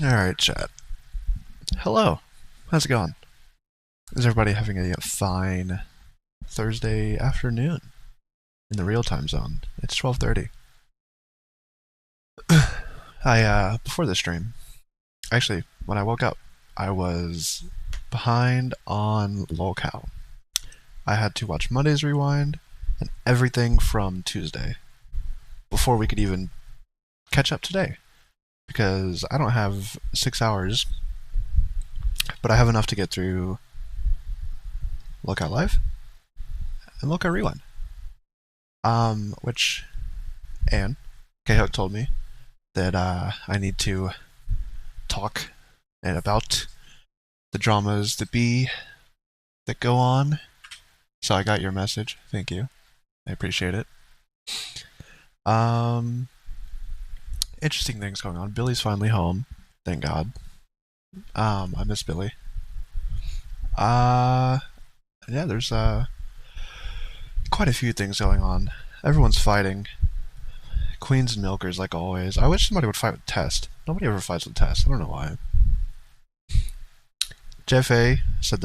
Alright, chat. Hello. How's it going? Is everybody having a fine Thursday afternoon in the real time zone? It's 12:30. Before the stream, actually, when I woke up, I was behind on LOLCOW. I had to watch Monday's Rewind and everything from Tuesday before we could even catch up today. Because I don't have 6 hours, but I have enough to get through LOLCOW Live and LOLCOW Rewind. Which Anne, K-Hook told me that I need to talk and about the dramas that go on. So I got your message. Thank you. I appreciate it. Interesting things going on. Billy's finally home. Thank God. I miss Billy. Yeah, there's quite a few things going on. Everyone's fighting. Queens and milkers, like always. I wish somebody would fight with Test. Nobody ever fights with Test. I don't know why. Jeff A said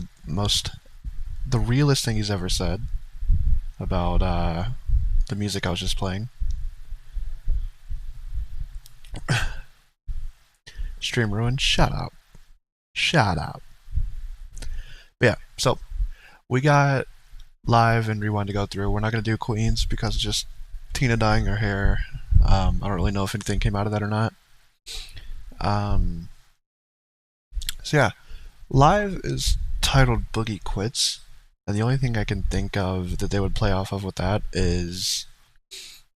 the realest thing he's ever said about the music I was just playing. Stream ruined. Shut up. Shut up. But yeah, so we got live and rewind to go through. We're not going to do Queens because it's just Tina dyeing her hair. I don't really know if anything came out of that or not. So yeah, live is titled Boogie Quits, and the only thing I can think of that they would play off of with that is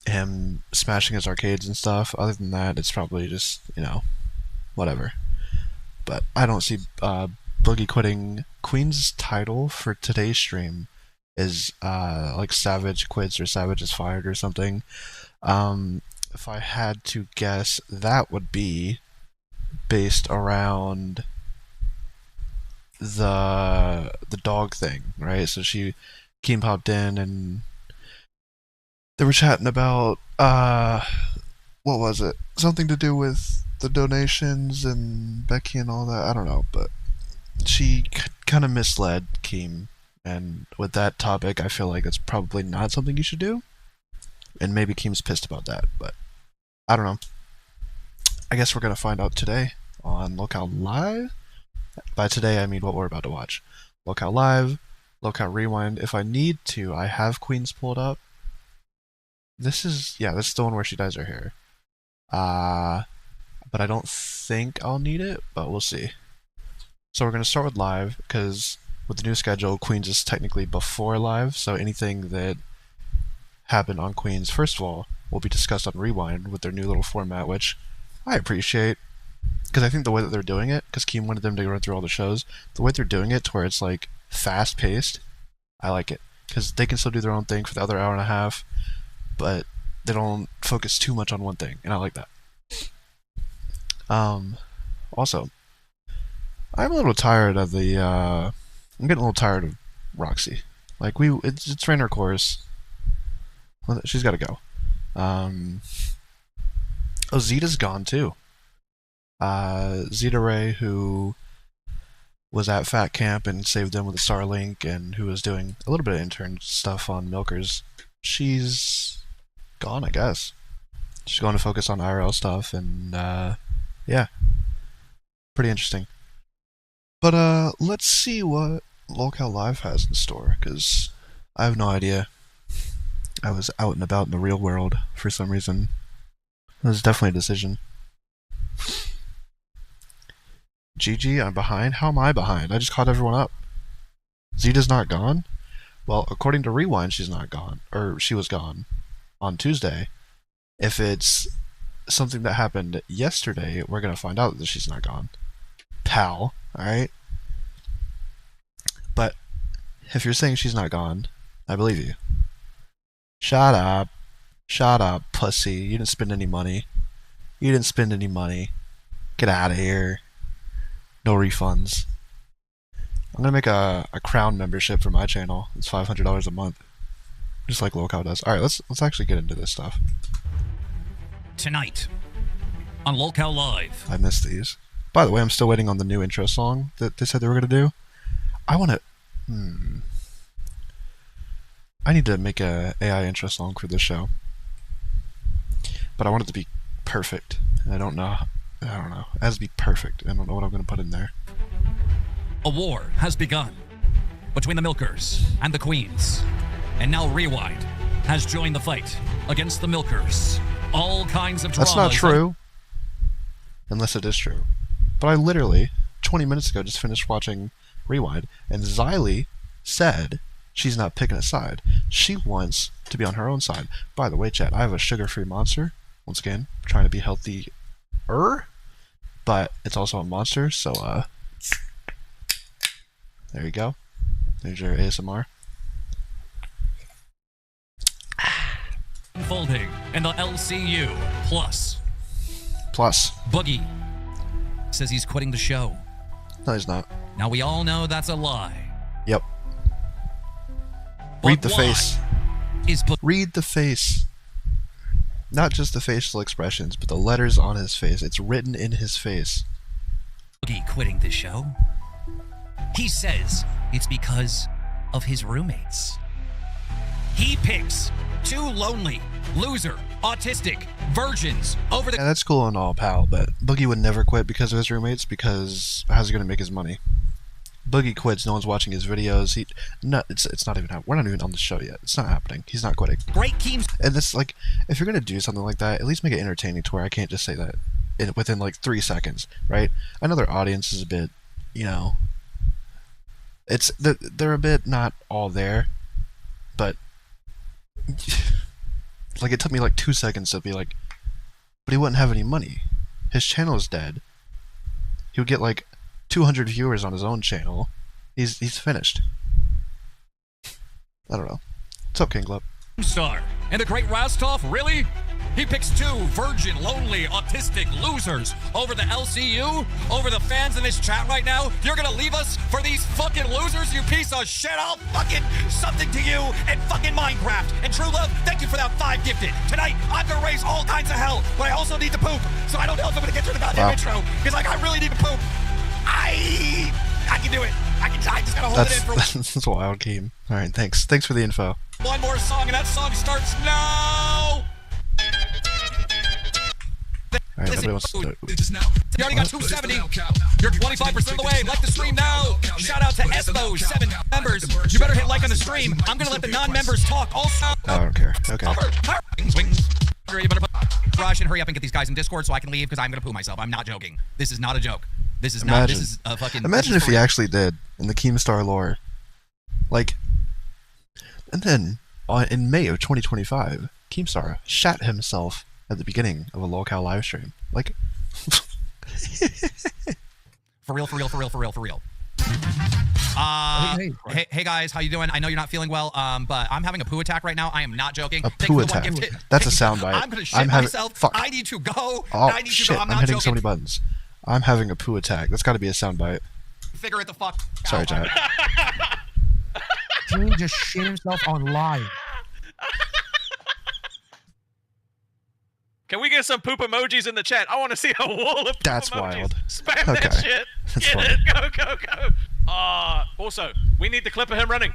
him smashing his arcades and stuff. Other than that, it's probably just, whatever. But I don't see Boogie quitting. Queen's title for today's stream is like Savage Quits or Savage is Fired or something. If I had to guess, that would be based around the dog thing, right? So Keem popped in and they were chatting about what was it? Something to do with the donations and Becky and all that. I don't know, but she kind of misled Keem, and with that topic, I feel like that's probably not something you should do. And maybe Keem's pissed about that, but I don't know. I guess we're gonna find out today on LOLCOW Live. By today, I mean what we're about to watch. LOLCOW Live, LOLCOW Rewind. If I need to, I have Queens pulled up. This is the one where she dyes her hair. But I don't think I'll need it, but we'll see. So we're gonna start with live, because with the new schedule, Queens is technically before live, so anything that happened on Queens, first of all, will be discussed on Rewind with their new little format, which I appreciate. Because I think the way that they're doing it, because Keem wanted them to run through all the shows, the way they're doing it to where it's like fast paced, I like it. Because they can still do their own thing for the other hour and a half, but they don't focus too much on one thing, and I like that. Also, I'm a little tired of I'm getting a little tired of Roxy. Like, it's ran her course. She's got to go. Zeta's gone too. Zeta Ray, who was at Fat Camp and saved them with a Starlink, and who was doing a little bit of intern stuff on Milkers, she's gone, I guess. She's going to focus on IRL stuff, and yeah, pretty interesting. But let's see what LOLCOW Live has in store, because I have no idea. I was out and about in the real world for some reason. It was definitely a decision. GG, I'm behind? How am I behind? I just caught everyone up. Zeta's not gone? Well, according to Rewind, she's not gone. Or she was gone on Tuesday. If it's something that happened yesterday, we're going to find out that she's not gone. Pal, alright? But if you're saying she's not gone, I believe you. Shut up. Shut up, pussy. You didn't spend any money. You didn't spend any money. Get out of here. No refunds. I'm gonna make a Crown membership for my channel. It's $500 a month, just like LOLCOW does. All right, let's actually get into this stuff. Tonight on LOLCOW Live. I missed these. By the way, I'm still waiting on the new intro song that they said they were going to do. I want to... I need to make a AI intro song for this show. But I want it to be perfect. And I don't know. It has to be perfect. I don't know what I'm going to put in there. A war has begun between the Milkers and the Queens. And now Rewind has joined the fight against the Milkers. All kinds of drama. That's not true. Unless it is true. But I literally, 20 minutes ago, just finished watching Rewind, and Xylee said she's not picking a side. She wants to be on her own side. By the way, chat, I have a sugar-free monster. Once again, trying to be healthy-er, but it's also a monster, so, there you go. There's your ASMR. Unfolding in the LCU Plus. Boogie says he's quitting the show. No, he's not. Now we all know that's a lie. Yep. But Read the face. Read the face. Not just the facial expressions, but the letters on his face. It's written in his face. Boogie quitting the show? He says it's because of his roommates. He picks 2 lonely, loser, autistic virgins over the... Yeah, that's cool and all, pal, but Boogie would never quit because of his roommates, because how's he going to make his money? Boogie quits, no one's watching his videos. It's not even happening. We're not even on the show yet. It's not happening. He's not quitting. Great teams. And this, like, if you're going to do something like that, at least make it entertaining to where I can't just say that within, like, 3 seconds, right? I know their audience is a bit, you know... They're a bit not all there, but... like, it took me like 2 seconds to be like, but he wouldn't have any money. His channel is dead. He would get like 200 viewers on his own channel. He's finished. I don't know. What's up, King Club? Star and the great Rostov, really? He picks 2 virgin, lonely, autistic losers over the LCU, over the fans in this chat right now. You're gonna leave us for these fucking losers, you piece of shit. I'll fucking something to you and fucking Minecraft. And True Love, thank you for that 5 gifted. Tonight, I'm gonna raise all kinds of hell, but I also need to poop. So I don't know if I'm gonna get through the goddamn intro, because like I really need to poop. I can do it. I just gotta hold it in for... That's a wild game. Alright, thanks. Thanks for the info. One more song, and that song starts now! Alright, nobody wants to do it. You already got 270. You're 25% of the way. Like the stream now. Shout out to Espo, 7 members. You better hit like on the stream. I'm gonna let the non-members talk. Also, I don't care. Okay. You better rush and hurry up and get these guys in Discord so I can leave because I'm gonna poo myself. I'm not joking. This is not a joke. This is not. This is a fucking. Imagine if he actually did in the Keemstar lore, like, and then in May of 2025, Keemstar shat himself at the beginning of a LOLCOW live stream. Like, for real. Hey guys, how you doing? I know you're not feeling well, but I'm having a poo attack right now. I am not joking. A poo attack. That's a soundbite. I'm gonna shit myself. Fuck. I need to go. Oh I need shit! to go. I'm hitting joking. so many buttons. I'm having a poo attack. That's got to be a soundbite. Figure it the fuck out. Sorry, chat. Jimmy just shit himself on live. Can we get some poop emojis in the chat? I want to see a wall of poop That's emojis. wild. Spam Okay. that shit. That's Get funny. it. Go. Also, we need the clip of him running.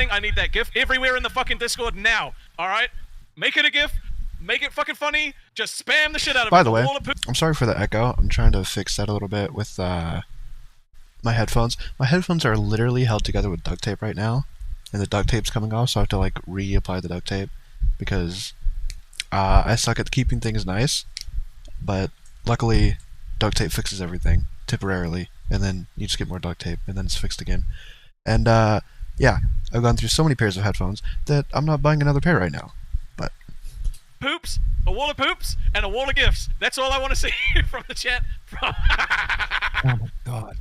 I need that GIF everywhere in the fucking Discord now. All right? Make it a GIF. Make it fucking funny. Just spam the shit out of it. By the way, Wall of poop. I'm sorry for the echo. I'm trying to fix that a little bit with my headphones. My headphones are literally held together with duct tape right now, and the duct tape's coming off, so I have to like reapply the duct tape because I suck at keeping things nice. But luckily, duct tape fixes everything temporarily, and then you just get more duct tape, and then it's fixed again. And yeah, I've gone through so many pairs of headphones that I'm not buying another pair right now. But Poops, a wall of poops, and a wall of GIFs. That's all I want to see from the chat. Oh my god.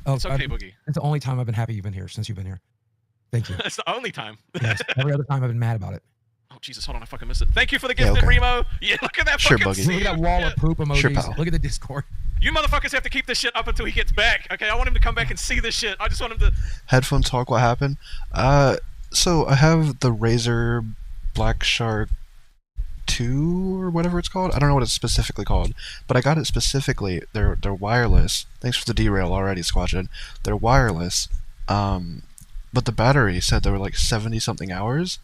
Oh, It's okay, Boogie. It's the only time I've been happy you've been here since you've been here. Thank you. That's the only time. Yes. Every other time I've been mad about it. Oh, Jesus, hold on, I fucking missed it. Thank you for the gifted, okay. Remo. Yeah, look at that Sure, fucking Boogie. Look at that wall of poop emojis. Sure, pal. Look at the Discord. You motherfuckers have to keep this shit up until he gets back, okay? I want him to come back and see this shit. I just want him to... Headphone talk, what happened? So I have the Razer Black Shark 2 or whatever it's called. I don't know what it's specifically called, but I got it specifically. They're wireless. Thanks for the derail already, Squatchin. They're wireless, but the battery said they were like 70 something hours,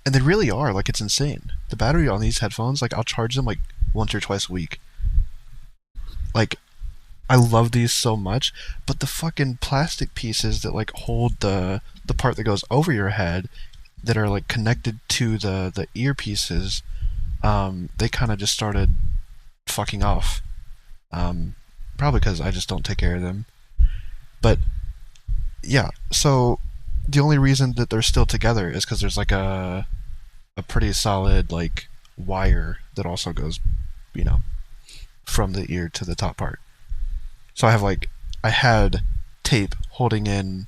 and they really are. Like, it's insane. The battery on these headphones, like, I'll charge them like once or twice a week. Like, I love these so much, but the fucking plastic pieces that like hold the part that goes over your head, that are like connected to the earpieces, they kind of just started fucking off. Probably because I just don't take care of them. But yeah, so the only reason that they're still together is because there's like a pretty solid like wire that also goes, you know, from the ear to the top part. So I had tape holding in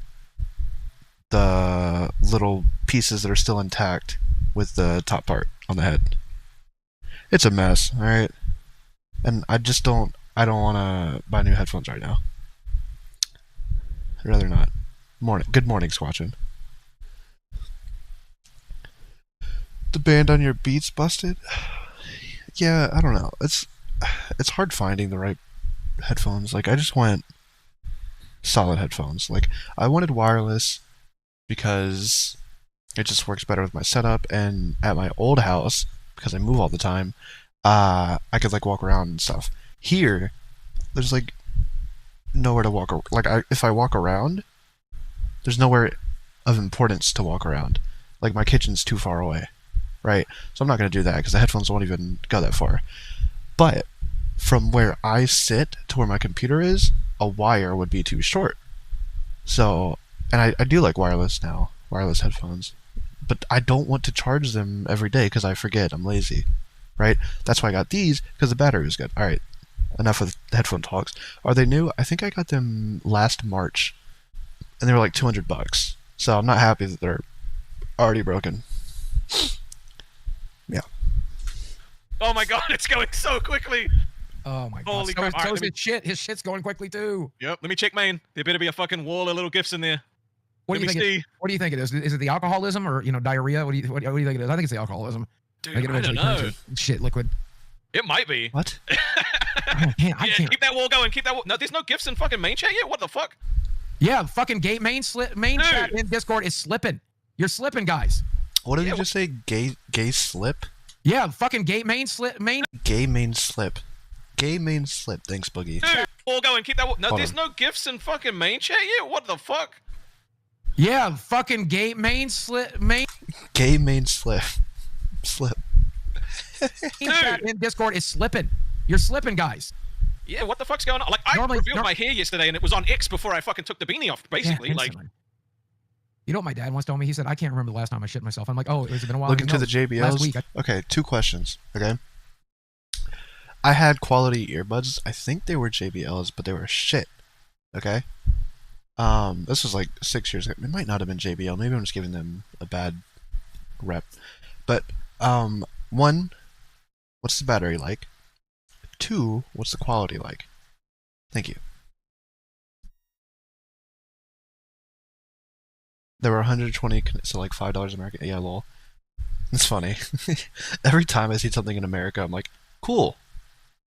the little pieces that are still intact with the top part on the head. It's a mess, alright? And I don't want to buy new headphones right now. I'd rather not. Good morning, Squatchin. The band on your Beats busted? Yeah, I don't know. It's hard finding the right headphones. Like, I just want solid headphones. Like, I wanted wireless because it just works better with my setup, and at my old house, because I move all the time, I could like walk around and stuff. Here, there's like nowhere to walk. Like, if I walk around, there's nowhere of importance to walk around. Like, my kitchen's too far away, right? So I'm not gonna do that because the headphones won't even go that far. But from where I sit to where my computer is, a wire would be too short. So, and I do like wireless headphones, but I don't want to charge them every day because I forget. I'm lazy, right? That's why I got these, because the battery is good. All right, enough of the headphone talks. Are they new? I think I got them last March, and they were like $200. So I'm not happy that they're already broken. Yeah. Oh my god, it's going so quickly. Oh my god. Holy crap. So is his shit. His shit's going quickly too. Yep, let me check main. There better be a fucking wall of little gifts in there. What do you think? What do you think it is? Is it the alcoholism or diarrhea? What do you think it is? I think it's the alcoholism. Dude, I don't know. Shit liquid. It might be. What? I can't. Keep that wall going. Keep that wall. No, there's no gifts in fucking main chat yet. What the fuck? Yeah, fucking main chat in Discord is slipping. You're slipping, guys. What did you just say? Gay slip? Yeah, fucking gay main slip. Gay main slip. Gay main slip. Thanks, Boogie. Dude, wall going. Keep that wall. No, Hold there's on. no gifts in fucking main chat yet. What the fuck? Yeah, fucking gay main slip. Gay main slip. Slip. Chat in Discord is slipping. You're slipping, guys. Yeah, what the fuck's going on? Like, I revealed my hair yesterday, and it was on X before I fucking took the beanie off, basically. Yeah, like, you know what my dad once told me? He said, I can't remember the last time I shit myself. I'm like, oh, it's been a while. Look into the JBLs. Last week. Okay, 2 questions. Okay. I had quality earbuds. I think they were JBLs, but they were shit. Okay. This was like 6 years ago. It might not have been JBL. Maybe I'm just giving them a bad rep. But 1, what's the battery like? 2, what's the quality like? Thank you. They were 120, so like $5 American. Yeah, lol. It's funny. Every time I see something in America, I'm like, cool.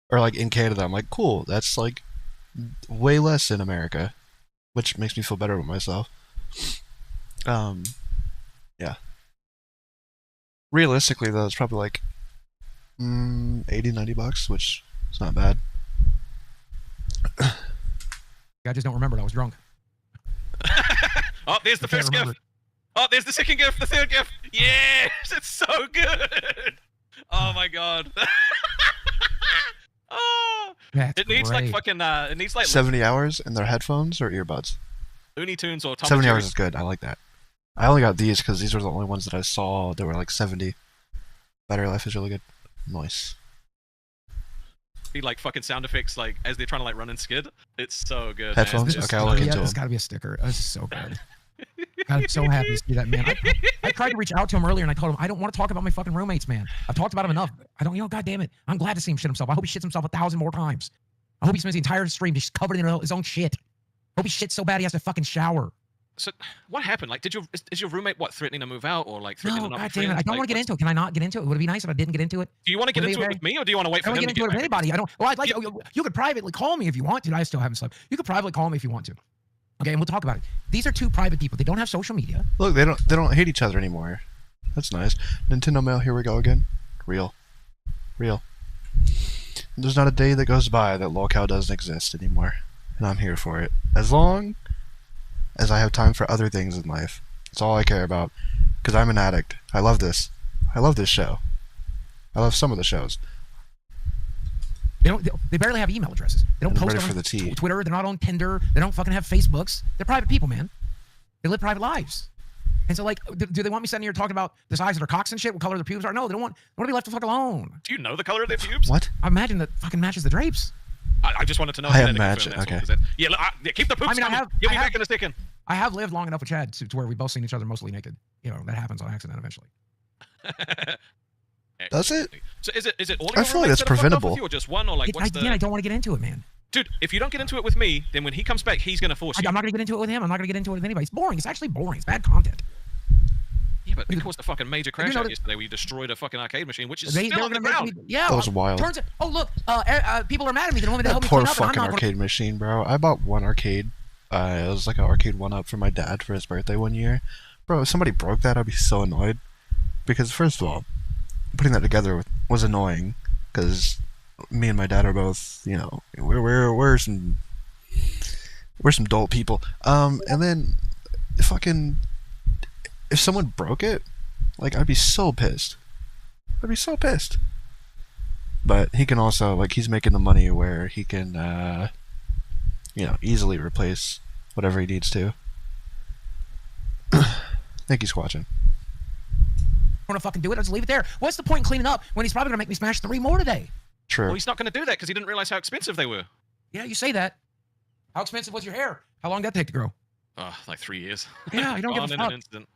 Or like in Canada, I'm like, cool. That's like way less in America, which makes me feel better about myself. Yeah. Realistically, though, it's probably like $80-$90, which is not bad. I just don't remember it. I was drunk. oh, there's the first gift. Oh, there's the second gift, the third gift. Yes, it's so good. Oh my god. Oh, it needs great. like fucking. It needs like 70 hours in their headphones or earbuds? Looney Tunes or Tom 70 and hours Jerry. is good. I like that. I only got these because these were the only ones that I saw that were like 70. Battery life is really good. Nice. Be like fucking sound effects like as they're trying to like run and skid. It's so good. Headphones? Man. Okay, I'll look into It's them. got to be a sticker. This is so good. God, I'm so happy to see that, man. I tried to reach out to him earlier, and I told him I don't want to talk about my fucking roommates, man. I've talked about him enough. I don't, God damn it. I'm glad to see him shit himself. I hope he shits himself 1,000 more times. I hope he spends the entire stream just covered in his own shit. I hope he shits so bad he has to fucking shower. So what happened? Like, is your roommate threatening to move out or like threatening No, another God friend? damn it. I don't want to get into it. Can I not get into it? Would it be nice if I didn't get into it? Do you want to get Would it into be it okay? with me, or do you want to wait I for don't him get to into get it with back? anybody. I don't. Well, I'd like you could privately call me if you want to. I still haven't slept. You could privately call me if you want to. Okay, and we'll talk about it. These are two private people. They don't have social media. Look, they don't hate each other anymore. That's nice. Nintendo Mail, here we go again. Real. There's not a day that goes by that LOLCOW doesn't exist anymore, and I'm here for it. As long as I have time for other things in life. That's all I care about, because I'm an addict. I love this. I love this show. I love some of the shows. They barely have email addresses. They don't I'm post ready on for the tea. Twitter. They're not on Tinder. They don't fucking have Facebooks. They're private people, man. They live private lives. And so, like, do they want me sitting here talking about the size of their cocks and shit, what color their pubes are? No, they don't want to be left the fuck alone. Do you know the color of their pubes? What? I imagine that fucking matches the drapes. I just wanted to know. I if you had to imagine, confirm that, okay. so, 'cause yeah, look, yeah, keep the poops I mean, coming. You'll be I have- back in a second. I have lived long enough with Chad to where we've both seen each other mostly naked. You know, that happens on accident eventually. Does it? So is it all of I your feel like roommates that's that are fucked off preventable. with you, or just one, or like what's Again, I don't want to get into it, man. Dude, if you don't get into it with me, then when he comes back, he's gonna force you. I'm not going to get into it with him. I'm not going to get into it with anybody. It's boring. It's actually boring. It's bad content. Yeah, but it caused a fucking major crash know out that- yesterday where you destroyed a fucking arcade machine, which is They're still on the gonna make ground. me- yeah. That was wild. Turns it. Oh look, people are mad at me. They don't want me to That help me poor clean up. And I'm fucking not gonna, arcade machine, bro. I bought one arcade. It was like an arcade 1-up for my dad for his birthday one year. Bro, if somebody broke that, I'd be so annoyed. Because first of all, putting that together was annoying. Because me and my dad are both, you know, we're some dull people. And then fucking if someone broke it, like I'd be so pissed. I'd be so pissed. But he can also, like, he's making the money where he can, you know, easily replace whatever he needs to. Thank you, Squatchin. want to fucking do it. I'll just leave it there. What's the point in cleaning up when he's probably going to make me smash 3 more today? True. Well, he's not gonna do that because he didn't realize how expensive they were. Yeah, you say that. How expensive was your hair? How long did that take to grow? Oh, like 3 years. Yeah, you don't give a Gone in fuck. an instant.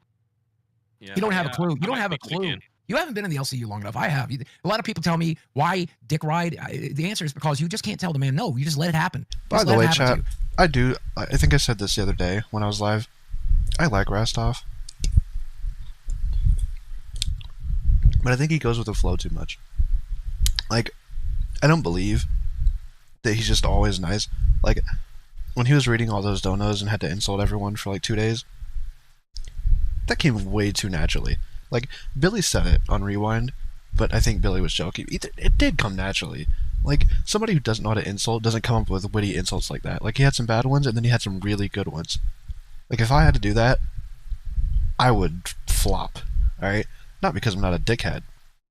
Yeah, You don't have a clue. You I don't might have a fix it clue. again. You haven't been in the LCU long enough. I have. A lot of people tell me why dick ride. The answer is because you just can't tell the man no. You just let it happen. By Just the let it way, happen chat, to you. I think I said this the other day when I was live. I like Rastov. But I think he goes with the flow too much. Like, I don't believe that he's just always nice. Like, when he was reading all those donos and had to insult everyone for like 2 days, that came way too naturally. Like, Billy said it on Rewind, but I think Billy was joking. It did come naturally. Like, somebody who doesn't know how to insult doesn't come up with witty insults like that. Like, he had some bad ones, and then he had some really good ones. Like, if I had to do that, I would flop, alright? Not because I'm not a dickhead,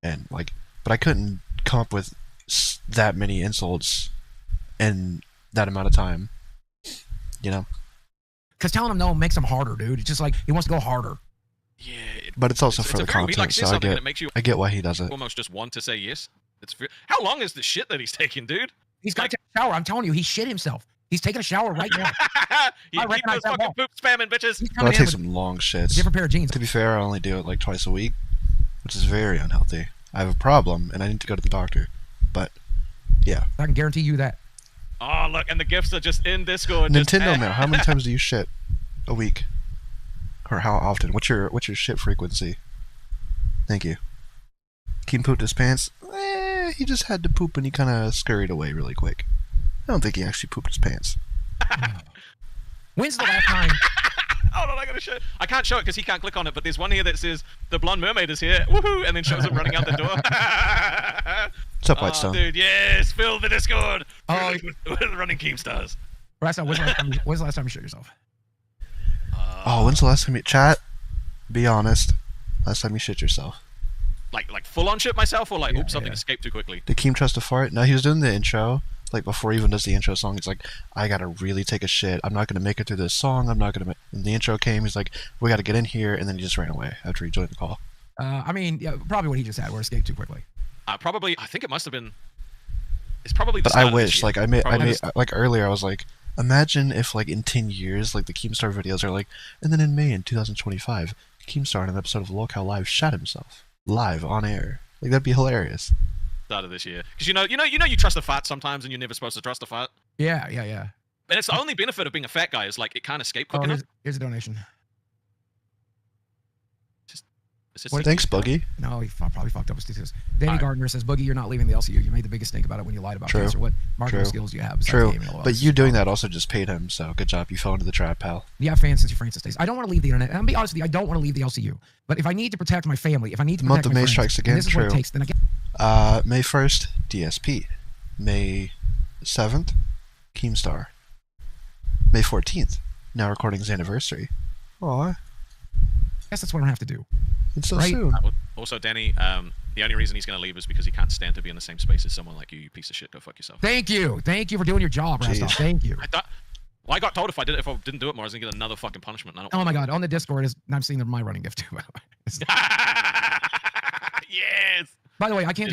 and like, but I couldn't come up with that many insults in that amount of time. You know? Because telling him no makes him harder, dude. It's just like he wants to go harder. Yeah, But it's also it's for a the very weird, content, like, say so something and it makes you I get why he does it. almost just want to say yes. How long is the shit that he's taking, dude? He's got to take a shower. I'm telling you, he shit himself. He's taking a shower right now. You I keep recognize those that fucking wall. poop spamming, bitches. He's But coming I in take with some long a shits. different pair of jeans. To be fair, I only do it like twice a week, which is very unhealthy. I have a problem, and I need to go to the doctor. But, yeah. I can guarantee you that. Oh, look, and the gifts are just in Discord. Nintendo Mail, how many times do you shit a week? Or how often? What's your shit frequency? Thank you. Keen pooped his pants? He just had to poop and he kind of scurried away really quick. I don't think he actually pooped his pants. When's the last time? Oh no, I gotta show. I can't show it because he can't click on it. But there's one here that says the blonde mermaid is here, woohoo, and then shows him running out the door. What's up, Oh, Whitestone? dude, yes, fill the Discord. Oh, with running Keemstars. when's the last time you shit yourself? Oh, when's the last time you... Chat, be honest. Last time you shit yourself. Like full on shit myself, or like Yeah, oops, something yeah. escaped too quickly. Did Keem trust a fart? No, he was doing the intro. Like, before he even does the intro song, he's like, I gotta really take a shit. I'm not gonna make it through this song. I'm not gonna... And the intro came, he's like, we gotta get in here, and then he just ran away after he joined the call. I mean, yeah, probably what he just had, where it escaped too quickly. Probably, I think it must have been. It's probably. The But start I of this wish, year. like, I made, Probably like, earlier I was like, imagine if, like, in 10 years, like, the Keemstar videos are like, and then in May in 2025, Keemstar in an episode of LOLCOW Live shot himself. Live, on air. Like, that'd be hilarious. start of this year, because you trust a fart sometimes, and you're never supposed to trust a fart. Yeah. And it's the only benefit of being a fat guy is like it can't escape Oh, quick enough. here's a donation. It's just What- Thanks, Boogie. No, he probably fucked up with statistics. Danny Alright. Gardner says, Boogie, you're not leaving the LCU. You made the biggest stink about it when you lied about True. cancer. What marketing True. skills do you have? besides True, gaming? LOL? but you doing that also just paid him, so good job. You fell into the trap, pal. Yeah, fans since your Francis days. I don't want to leave the internet. And I'll be honest with you, I don't want to leave the LCU. But if I need to protect my family, if I need to Month protect of my May friends, strikes again, and this is what it true. takes, then I get May 1st, DSP. May 7th, Keemstar. May 14th, now recording's anniversary. Aw, guess that's what I don't have to do. it's so Right. soon. Also, Danny, the only reason he's going to leave is because he can't stand to be in the same space as someone like you. You piece of shit. Go fuck yourself. Thank you. Thank you for doing your job, Jeez. Rastov. Thank you. I got told if I didn't do it more, I was going to get another fucking punishment. And I don't Oh my God. On the Discord, I'm seeing my running gift too, by the way. Yes. By the way, I can't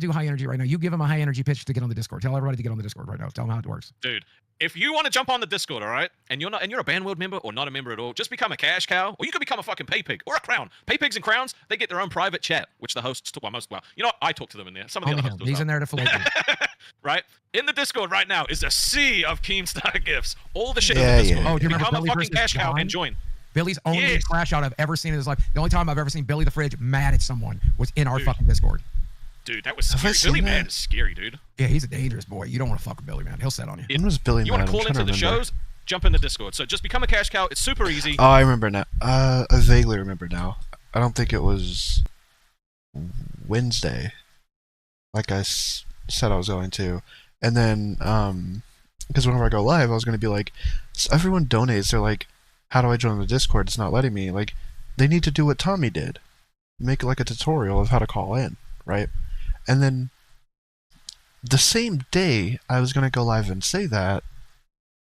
do high energy right now. You give him a high energy pitch to get on the Discord. Tell everybody to get on the Discord right now. Tell them how it works. Dude, if you want to jump on the Discord, all right, and you're a Band World member or not a member at all, just become a cash cow, or you could become a fucking pay pig or a crown. Pay pigs and crowns, they get their own private chat, which the hosts talk well. You know what? I talk to them in there. Some of the Only other him. hosts do He's as in there to fillet you. right? In the Discord right now is a sea of Keemstar gifts. All the shit Yeah, in the Discord. yeah. Oh, do you remember Become a Billy fucking versus cash cow John? and join. Billy's only Yes. crash out I've ever seen in his life. The only time I've ever seen Billy the Fridge mad at someone was in our Dude. fucking Discord. Dude, that was Have I scary. seen Billy that? Man is scary, dude. Yeah, he's a dangerous boy. You don't want to fuck with Billy, man. He'll set on you. When was Billy You mad? want to I'm call trying into to the remember. shows? Jump in the Discord. So just become a cash cow. It's super easy. Oh, I remember now. I vaguely remember now. I don't think it was Wednesday, like I said I was going to. And then, because whenever I go live, I was going to be like, everyone donates. They're like, how do I join the Discord? It's not letting me. Like, they need to do what Tommy did. Make like a tutorial of how to call in, right? And then the same day I was going to go live and say that,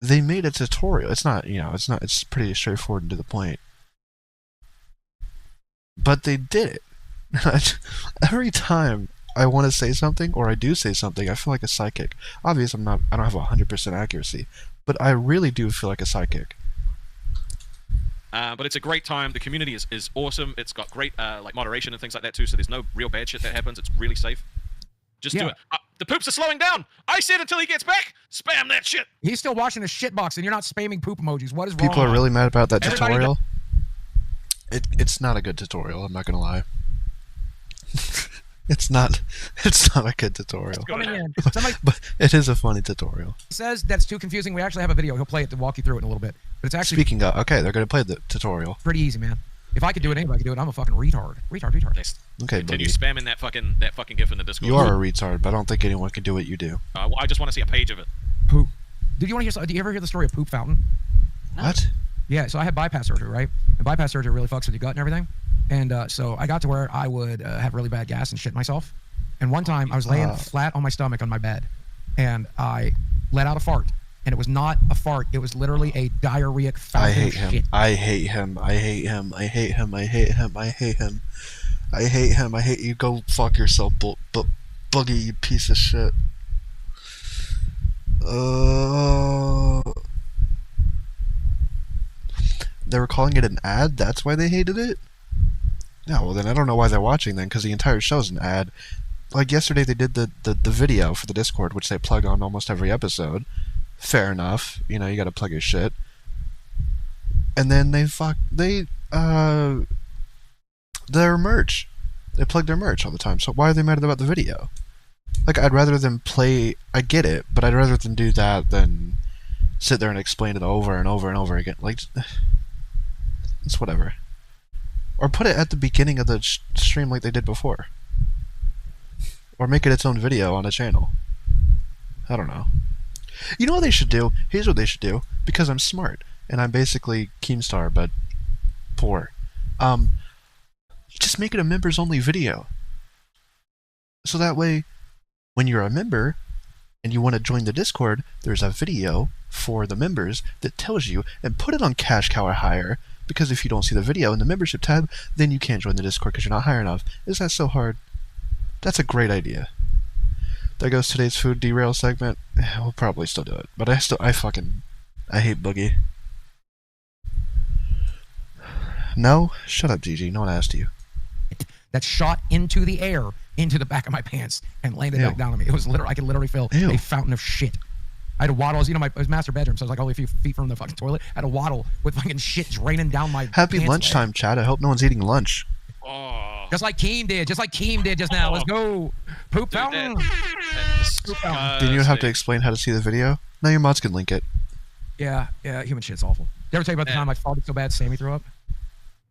they made a tutorial. It's not, it's pretty straightforward and to the point. But they did it. Every time I want to say something, or I do say something, I feel like a psychic. Obviously, I don't have 100% accuracy, but I really do feel like a psychic. But it's a great time. The community is awesome. It's got great like moderation and things like that too. So there's no real bad shit that happens. It's really safe. Just do Yeah. it. The poops are slowing down. I said until he gets back, spam that shit. He's still watching the shit box, and you're not spamming poop emojis. What is wrong? People are really mad about that Everybody tutorial. It's not a good tutorial. I'm not gonna lie. It's not a good tutorial. Coming in. Somebody But it is a funny tutorial. says that's too confusing. We actually have a video. He'll play it to walk you through it in a little bit. But it's actually Speaking of, okay, they're gonna play the tutorial. pretty easy, man. If I could do it, anybody could do it. I'm a fucking retard. Retard. Next, Okay, continue Boogie. spamming that fucking gif in the Discord. You are a retard, but I don't think anyone can do what you do. I just want to see a page of it. Poop. Did you want to hear? Do you ever hear the story of Poop Fountain? What? Yeah, so I had bypass surgery, right? And bypass surgery really fucks with your gut and everything. And so I got to where I would have really bad gas and shit myself. And one time I was laying flat on my stomach on my bed, and I let out a fart. And it was not a fart. It was literally a diarrheic fountain I hate of him. shit. I hate him. I hate him. I hate him. I hate him. I hate him. I hate him. I hate you. Go fuck yourself, Boogie, you piece of shit. They were calling it an ad? That's why they hated it? Yeah, well then I don't know why they're watching then, because the entire show's an ad. Like yesterday they did the video for the Discord, which they plug on almost every episode. Fair enough. You know, you gotta plug your shit. And then their merch. They plug their merch all the time. So why are they mad about the video? Like, I'd rather them play... I get it, but I'd rather them do that than sit there and explain it over and over and over again. Like, it's whatever. Or put it at the beginning of the stream like they did before. Or make it its own video on a channel. I don't know. You know what they should do? Here's what they should do. Because I'm smart, and I'm basically Keemstar, but poor. Just make it a members-only video. So that way, when you're a member, and you want to join the Discord, there's a video for the members that tells you, and put it on Cash Cow or higher, because if you don't see the video in the membership tab, then you can't join the Discord because you're not high enough. Is that so hard? That's a great idea. There goes today's food derail segment. We'll probably still do it, but I hate Boogie. No? Shut up, Gigi. No one asked you. That shot into the air, into the back of my pants, and landed Ew. back down on me. It was literally, I could literally feel Ew. a fountain of shit. I had to waddle. You know, it was master bedroom, so I was like only a few feet from the fucking toilet. I had to waddle with fucking shit draining down my Happy pants lunchtime, Chad. I hope no one's eating lunch. Oh. Just like Keem did. Just like Keem did just now. Let's go. Poop Dude, fountain. Poop fountain. Didn't you have to explain how to see the video? No, your mods can link it. Yeah, human shit's awful. Did I ever tell you about the time I farted so bad Sammy threw up?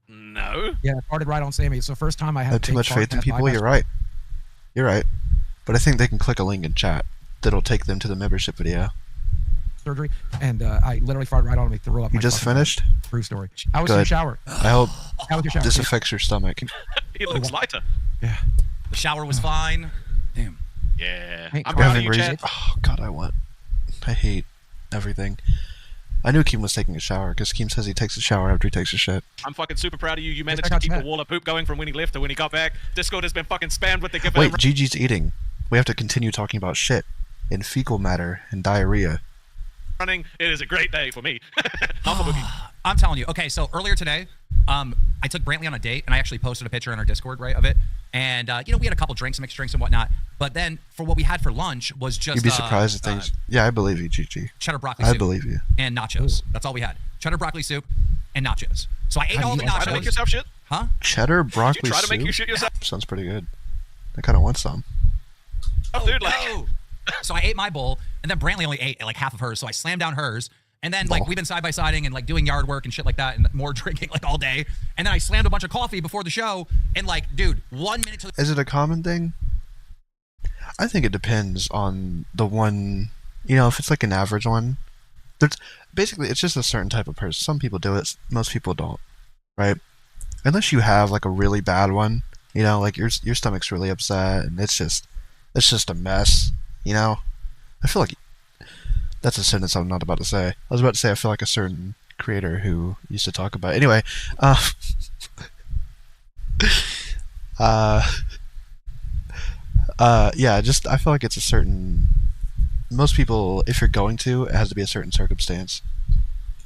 No. Yeah, I farted right on Sammy. It's the first time I I had have to too take much fart faith in test by people. my- You're right. You're right. But I think they can click a link in chat that'll take them to the membership video. surgery, and I literally farted right on me, threw up. You my just fucking finished? True story. I was in the Good. shower. I hope How was your shower? this affects your stomach. He looks lighter. Yeah. The shower was fine. Damn. Yeah. Hey, I'm for proud of Having you, reason. Chad. Oh God, I hate everything. I knew Keem was taking a shower because Keem says he takes a shower after he takes a shit. I'm fucking super proud of you. You managed check to out keep a Chad. wall of poop going from when he left to when he got back. Discord has been fucking spammed with the giveaway. Wait, Gigi's eating. We have to continue talking about shit and fecal matter and diarrhea. running. It is a great day for me. Not for Boogie. I'm telling you. Okay, so earlier today, I took Brantley on a date, and I actually posted a picture in our Discord, right, of it. And you know, we had a couple drinks, mixed drinks and whatnot. But then for what we had for lunch was just You'd be surprised at things. Yeah, I believe you, Gigi. cheddar broccoli I soup believe you. and nachos. That's all we had. Cheddar broccoli soup and nachos. So I ate all the you like Try to make nachos. yourself shit. Huh? Cheddar Did broccoli you try to make you soup? shit yourself? Sounds pretty good. I kind of want some. Oh, dude, like, No. So I ate my bowl, and then Brantley only ate like half of hers. So I slammed down hers, and then like Oh. we've been side by siding and like doing yard work and shit like that, and more drinking like all day. And then I slammed a bunch of coffee before the show, and like, dude, 1 minute to Is it a common thing? I think it depends on the one. You know, if it's like an average one, there's basically it's just a certain type of person. Some people do it, most people don't, right? Unless you have like a really bad one, you know, like your stomach's really upset and it's just a mess, you know. I feel like that's a sentence I'm not about to say. I was about to say I feel like a certain creator who used to talk about it. Anyway, yeah, just I feel like it's a certain. Most people, if you're going to, it has to be a certain circumstance.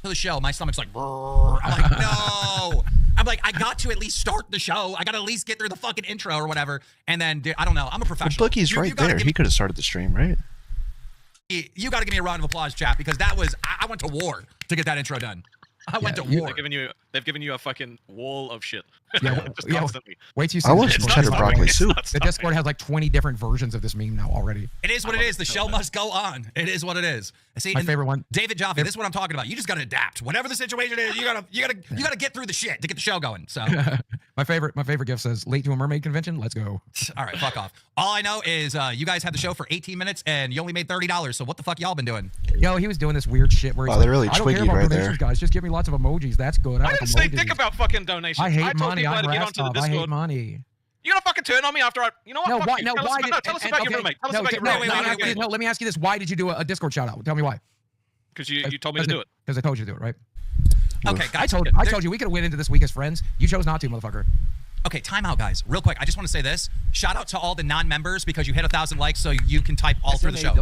the show, my stomach's like, brrr. I'm like, no. I'm like, I got to at least start the show. I got to at least get through the fucking intro or whatever. And then, dude, I don't know. I'm a Well, professional. Boogie's You right gotta there. give He could have started the stream, right? You got to give me a round of applause, chat, because that was I went to war to get that intro done. I went to war. They've given you a fucking wall of shit. Yeah, Just yeah. constantly. Wait till you see I the want Discord. some cheddar It's not broccoli stopping. soup. It's not The stopping. Discord has like 20 different versions of this meme now already. It is what it is. The show must go on. It is what it is. See, My and favorite one. David Jaffe, this is what I'm talking about. You just gotta adapt. Whatever the situation is, you gotta get through the shit to get the show going. So My favorite gift says late to a mermaid convention. Let's go. all right, fuck off. All I know is you guys had the show for 18 minutes and you only made $30. So what the fuck y'all been doing? Yo, he was doing this weird shit where he's Wow, like, they're really I don't care twiggy about right donations, there. guys. Just give me lots of emojis. That's good. I like didn't say emojis. dick about fucking donations. I hate told money. people how I'm to get onto the Rastov. I hate Discord. money. You gonna fucking turn on me after I? You know what? No, Fuck why? you. No, Tell us why? about- Tell us about your roommate. Tell us about your no, roommate. let me ask you this. Why did you do a Discord shout out? Tell me why. Because you told me to do it. Because I told you to do it, right? Okay, I guys. told you we could have went into this week as friends. You chose not to, motherfucker. Okay, time out, guys. Real quick, I just want to say this. Shout out to all the non-members because you hit 1,000 likes, so you can type all through the show.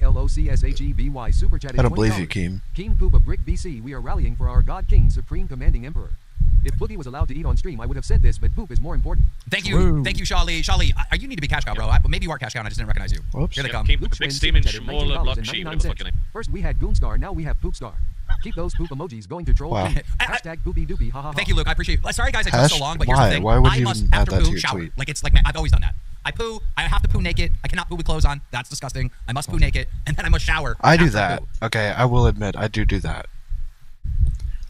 SMAWLBLOCSHEBY Super Chatted I don't believe you, $20. Keem. King Poopa Brick BC, we are rallying for our God King, Supreme Commanding Emperor. If Boogie was allowed to eat on stream, I would have said this, but poop is more important. Thank True. you, Shali. Shali, you need to be cash cow, bro. Maybe you are cash cow, and I just didn't recognize you. Whoops. Here they Yeah, come. Keem, Luke big Schwinn steaming Super Chatted schmoller block cheese. $19.99. Whatever the fuck your name. First we had Goonstar, now we have Poopstar. Keep those poop emojis going to troll. Wow. King. Hashtag poopy doopy, ha ha ha. Thank you, Luke. I appreciate it. Sorry, guys, I took so long, but here's Why? the thing. Why would I you must, even add after that to poo, your shower. tweet? Like, it's like, man, I've always done that. I poo. I have to poo naked. I cannot poo with clothes on. That's disgusting. I must poo naked, and then I must shower. I do after that. poo. Okay, I will admit I do that.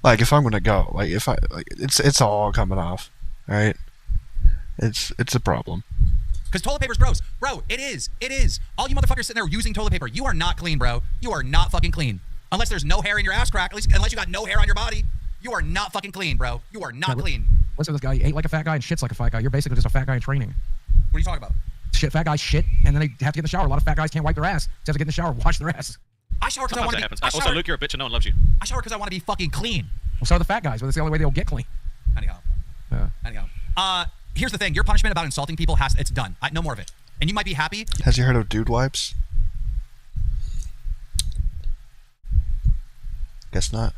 Like if I'm gonna go, like if I like it's all coming off, right? It's a problem. Because toilet paper's gross. Bro, it is. It is. All you motherfuckers sitting there using toilet paper, you are not clean, bro. You are not fucking clean. Unless there's no hair in your ass crack, at least unless you got no hair on your body, you are not fucking clean, bro. You are not clean. Listen to this guy. He ate like a fat guy and shits like a fat guy. You're basically just a fat guy in training. What are you talking about? Shit, fat guys shit, and then they have to get in the shower. A lot of fat guys can't wipe their ass. Just have to get in the shower, wash their ass. I shower because I Sometimes want that to happens. be. Also, Luke, you're a bitch and no one loves you. I shower because I want to be fucking clean. Well, so are the fat guys, but it's the only way they'll get clean. Anyhow. Yeah. Here's the thing. Your punishment about insulting people it's done. No more of it. And you might be happy. Has you heard of dude wipes? Guess not.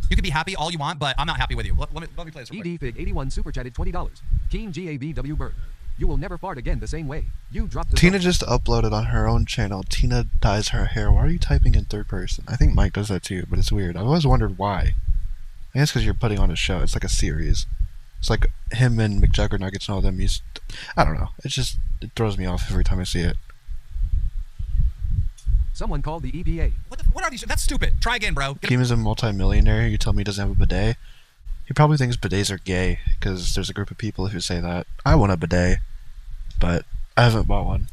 You can be happy all you want, but I'm not happy with you. Let me play this real quick. ED Fig 81 Super Chatted $20. King GABW Bird. You will never fart again the same way. You dropped the Tina soap. just uploaded on her own channel. Tina dyes her hair. Why are you typing in third person? I think Mike does that too, but it's weird. I've always wondered why. I guess because you're putting on a show. It's like a series. It's like him and McJuggernaut gets to know them. I don't know. It throws me off every time I see it. Someone called the EPA. What are these? That's stupid. Try again, bro. Kim is a multi-millionaire. You tell me he doesn't have a bidet. He probably thinks bidets are gay because there's a group of people who say that. I want a bidet, but I haven't bought one.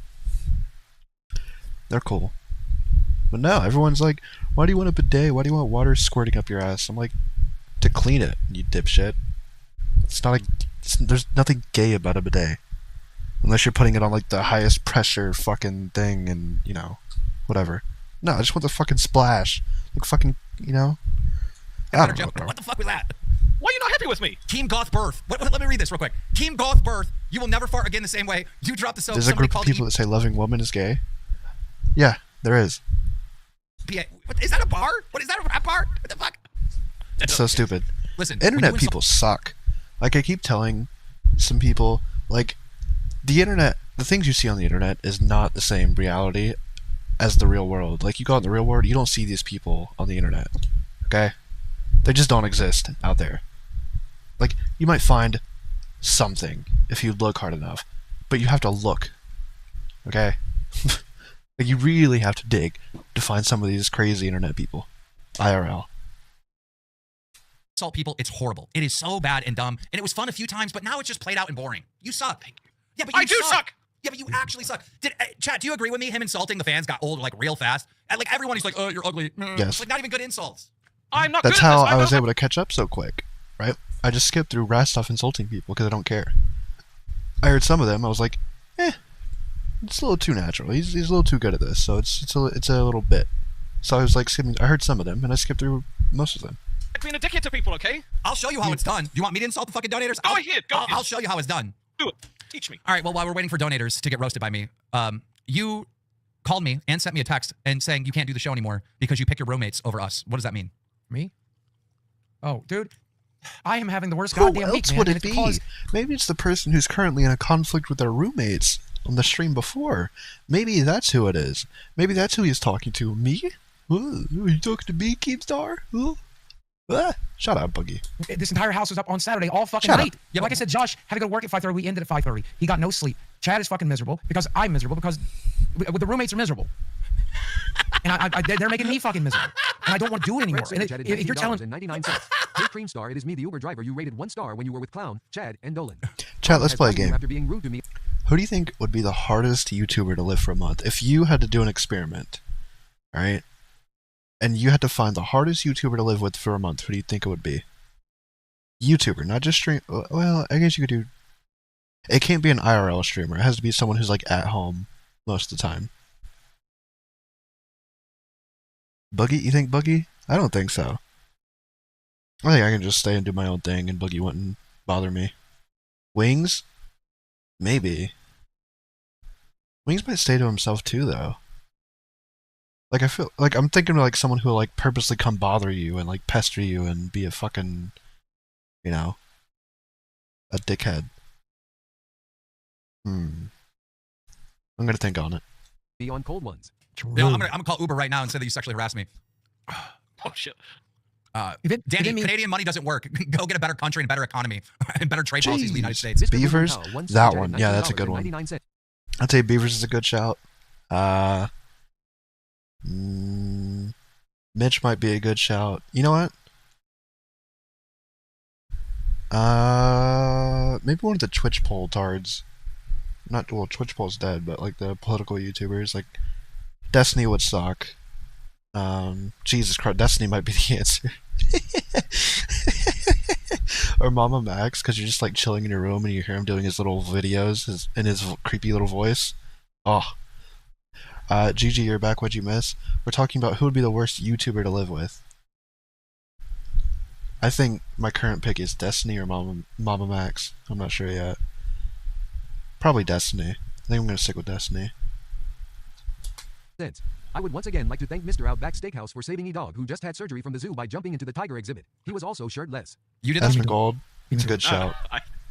They're cool. But no, everyone's like, why do you want a bidet? Why do you want water squirting up your ass? I'm like, to clean it, you dipshit. It's not there's nothing gay about a bidet. Unless you're putting it on like the highest pressure fucking thing and, you know, whatever. No, I just want the fucking splash. Like fucking, you know. I don't know, bro. What the fuck was that? Why are you not happy with me? Team Goth Birth. Let me read this real quick. Team Goth Birth. You will never fart again the same way. You drop the soap. There's a group of people that say loving woman is gay. Yeah, there is. What, is that a bar? What is that, a rap bar? What the fuck? It's so stupid. Listen, Internet people suck. Like, I keep telling some people, like, the internet, the things you see on the internet is not the same reality as the real world. Like, you go out in the real world, you don't see these people on the internet. Okay? They just don't exist out there. Like, you might find something if you look hard enough, but you have to look. Okay? Like, you really have to dig to find some of these crazy internet people. IRL. Insult people, it's horrible. It is so bad and dumb, and it was fun a few times, but now it's just played out and boring. You suck. Yeah, but you I do suck. Yeah, but you actually suck. Chat, do you agree with me? Him insulting the fans got old like real fast. And like everyone, he's like, "Oh, you're ugly." Yes. It's like not even good insults. I'm not That's good at how this. I was able to catch up so quick, right? I just skipped through Rastov insulting people because I don't care. I heard some of them, I was like, it's a little too natural. He's a little too good at this, so it's a little bit. So I was like skipping. I heard some of them, and I skipped through most of them. Being a dickhead to people, okay? I'll show you how it's done. You want me to insult the fucking donators? Go ahead. I'll show you how it's done. Do it. Teach me. All right, well, while we're waiting for donators to get roasted by me, you called me and sent me a text and saying you can't do the show anymore because you pick your roommates over us. What does that mean? Me? Oh, dude. I am having the worst Who goddamn else week, man. would and it it's be? because- Maybe it's the person who's currently in a conflict with their roommates on the stream before. Maybe that's who it is. Maybe that's who he's talking to. Me? Are you talking to me, Keemstar? Shut up, Boogie. This entire house was up on Saturday all fucking Shut night. up. Yeah, like I said, Josh had to go to work at 5:30. We ended at 5:30. He got no sleep. Chad is fucking miserable because I'm miserable because the roommates are miserable. And they're making me fucking miserable. And I don't want to do it anymore. And if you're telling... Hey, Creamstar, it is me, the Uber driver you rated 1 star when you were with Clown, Chad, and Dolan. Chat, let's play a As you game. After being rude to me. Who do you think would be the hardest YouTuber to live for a month? If you had to do an experiment, alright? And you had to find the hardest YouTuber to live with for a month, who do you think it would be? YouTuber, not just stream. Well, I guess you could do... It can't be an IRL streamer. It has to be someone who's like at home most of the time. Boogie? You think Boogie? I don't think so. I think I can just stay and do my own thing and Boogie wouldn't bother me. Wings? Maybe. Wings might stay to himself too, though. Like, I feel like I'm thinking of like someone who will like purposely come bother you and like pester you and be a fucking, you know, a dickhead. I'm gonna think on it. Be on cold ones. Yeah, I'm gonna call Uber right now and say that you sexually harassed me. Oh shit. Danny, Canadian money doesn't work. Go get a better country and better economy and better trade policies in the United States. Mr. Beavers? Boogie Cow, That Chad, one. Yeah, that's a good one. $19.99. I'd say Beavers is a good shout. Mitch might be a good shout. You know what? Maybe one of the Twitch poll tards. Not, well, Twitch poll's dead, but like the political YouTubers, like Destiny would suck. Jesus Christ, Destiny might be the answer. Or Mama Max, because you're just like chilling in your room and you hear him doing his little videos in his creepy little voice. Oh. GG, you're back. What'd you miss? We're talking about who would be the worst YouTuber to live with. I think my current pick is Destiny or Mama Max. I'm not sure yet. Probably Destiny. I think I'm going to stick with Destiny. I would once again like to thank Mr. Outback Steakhouse for saving E-Dog, who just had surgery from the zoo by jumping into the tiger exhibit. He was also shirtless. You did That's that? McGold. It's a good shout.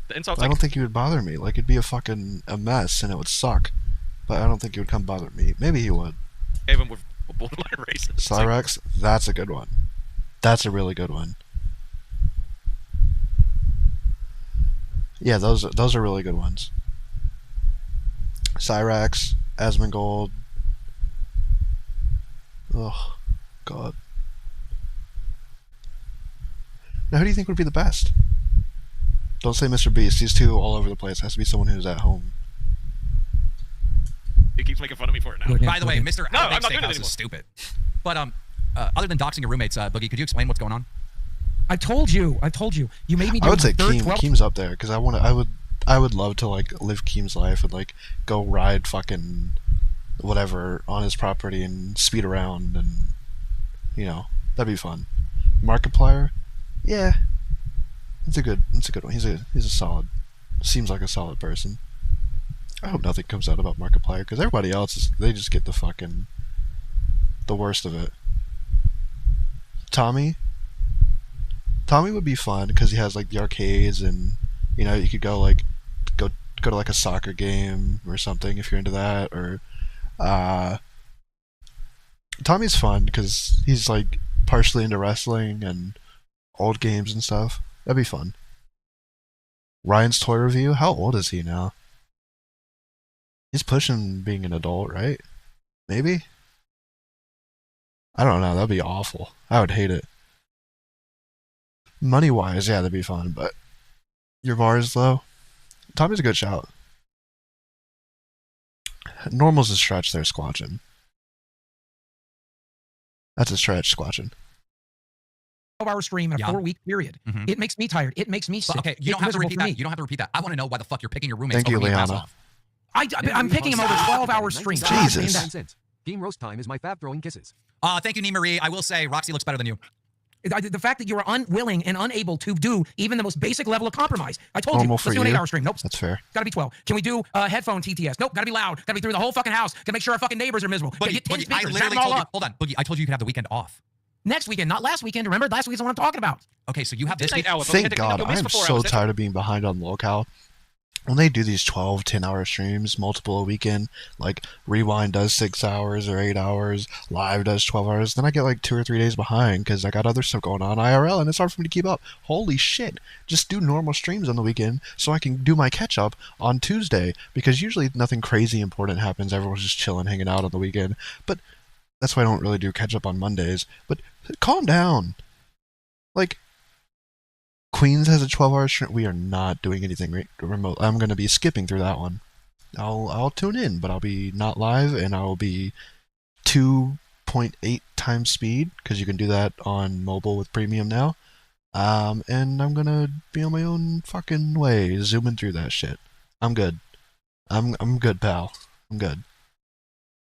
The insults. I don't think he would bother me. Like, it'd be a mess and it would suck. But I don't think he would come bother me. Maybe he would. Gave him with borderline racist. Cyrex, that's a good one. That's a really good one. Yeah, those are really good ones. Cyrex, Asmongold. Oh, God. Now, who do you think would be the best? Don't say Mr. Beast. He's too all over the place. It has to be someone who's at home. He keeps making fun of me for it now. Good. By the way, Mr. No, I'm Outback not doing it Steakhouse anymore. is stupid. But other than doxing your roommates, Boogie, could you explain what's going on? I told you. You made me do I would say third, Keem. 12. Keem's up there because I would love to like live Keem's life and like go ride fucking whatever on his property and speed around and that'd be fun. Markiplier, yeah, it's a good one. He's a solid. Seems like a solid person. I hope nothing comes out about Markiplier because everybody else they just get the worst of it. Tommy would be fun because he has like the arcades and you could go to like a soccer game or something if you're into that. Or Tommy's fun because he's like partially into wrestling and old games and stuff. That'd be fun. Ryan's toy review. How old is he now? He's pushing being an adult, right? Maybe? I don't know. That'd be awful. I would hate it. Money-wise, yeah, that'd be fun, but your bars, though? Tommy's a good shout. Normal's a stretch there, Squatchin'. That's a stretch, Squatchin'. 12-hour stream in a 4-week period. Mhm. It makes me tired. It makes me sick. But, okay, you don't It's have to miserable repeat for that. me. You don't have to repeat that. I want to know why the fuck you're picking your roommates Thank you, over me and pass Liana. off. I'm picking him over 12-hour streams. Jesus. Game roast time is my fab throwing kisses. Thank you, Nee Marie. I will say Roxy looks better than you. The fact that you are unwilling and unable to do even the most basic level of compromise. I told Normal you, for let's do an you. 8-hour stream. Nope. That's fair. Gotta be 12. Can we do headphone TTS? Nope. Gotta be loud. Gotta be through the whole fucking house. Gotta make sure our fucking neighbors are miserable. Gotta Boogie, get 10 Boogie, I speakers, zap literally them all told you. up. Hold on, Boogie. I told you you could have the weekend off. Next weekend, not last weekend. Remember, last weekend's the one I'm talking about. Okay, so you have this It's 8 week. hours, but we had Thank to clean up God. your mess I'm for 4 so hours. tired of being behind on LOLCOW. When they do these 12, 10-hour streams, multiple a weekend, like Rewind does 6 hours or 8 hours, Live does 12 hours, then I get like 2 or 3 days behind because I got other stuff going on IRL and it's hard for me to keep up. Holy shit. Just do normal streams on the weekend so I can do my catch up on Tuesday because usually nothing crazy important happens. Everyone's just chilling, hanging out on the weekend. But that's why I don't really do catch up on Mondays. But calm down. Like, Queens has a 12-hour stream. We are not doing anything remote. I'm going to be skipping through that one. I'll tune in, but I'll be not live, and I'll be 2.8 times speed, because you can do that on mobile with premium now. And I'm going to be on my own fucking way, zooming through that shit. I'm good. I'm good, pal. I'm good.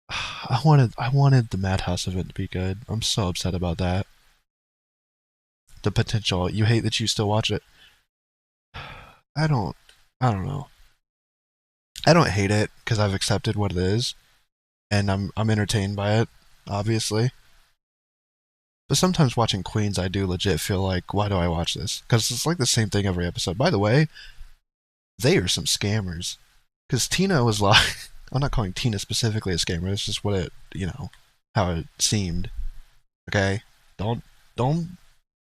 I wanted the Madhouse event to be good. I'm so upset about that. The potential. You hate that you still watch it. I don't know. I don't hate it because I've accepted what it is, and I'm entertained by it, obviously. But sometimes watching Queens, I do legit feel like, why do I watch this? Because it's like the same thing every episode. By the way, they are some scammers. Because Tina was like, I'm not calling Tina specifically a scammer. It's just what it, how it seemed. Okay, don't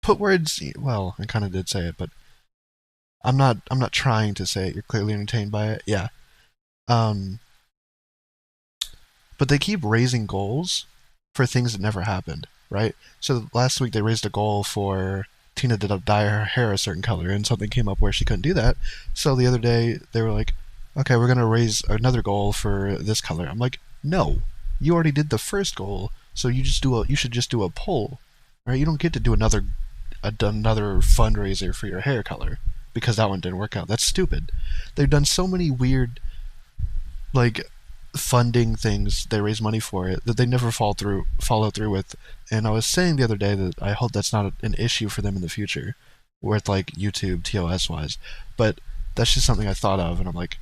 put words. Well, I kind of did say it, but I'm not trying to say it. You're clearly entertained by it. Yeah. But they keep raising goals for things that never happened, right? So last week they raised a goal for Tina to dye her hair a certain color, and something came up where she couldn't do that. So the other day they were like, okay, we're gonna raise another goal for this color. I'm like, no, you already did the first goal, so you should just do a poll, right? You don't get to do another fundraiser for your hair color because that one didn't work out. That's stupid. They've done so many weird, like, funding things they raise money for it that they never follow through with. And I was saying the other day that I hope that's not an issue for them in the future with like YouTube TOS wise, but that's just something I thought of, and I'm like,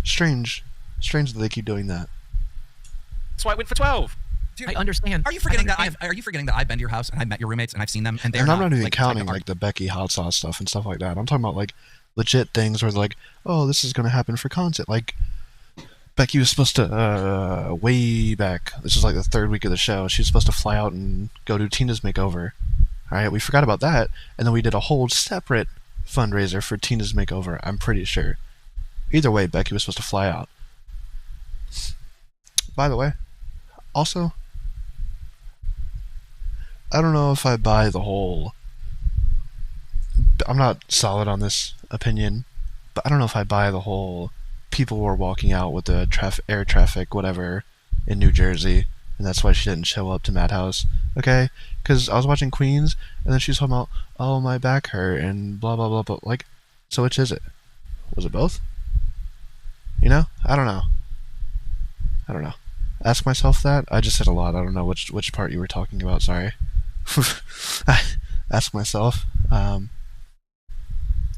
strange that they keep doing that. That's why I went for 12. Dude, I understand. Are you forgetting I that I've been to your house and I've met your roommates and I've seen them and they're And I'm not even like, counting like like the Becky hot sauce stuff and stuff like that. I'm talking about like legit things where they're like, oh, this is gonna happen for content. Like Becky was supposed to way back. This is like the 3rd week of the show. She was supposed to fly out and go to Tina's makeover. All right, we forgot about that, and then we did a whole separate fundraiser for Tina's makeover. I'm pretty sure. Either way, Becky was supposed to fly out. By the way, also, I don't know if I buy the whole. I'm not solid on this opinion, but I don't know if I buy the whole people were walking out with the air traffic, whatever, in New Jersey, and that's why she didn't show up to Madhouse. Okay? Because I was watching Queens, and then she was talking about, oh, my back hurt, and blah, blah, blah, blah. Like, so which is it? Was it both? You know? I don't know. Ask myself that. I just said a lot. I don't know which part you were talking about. Sorry. Ask myself.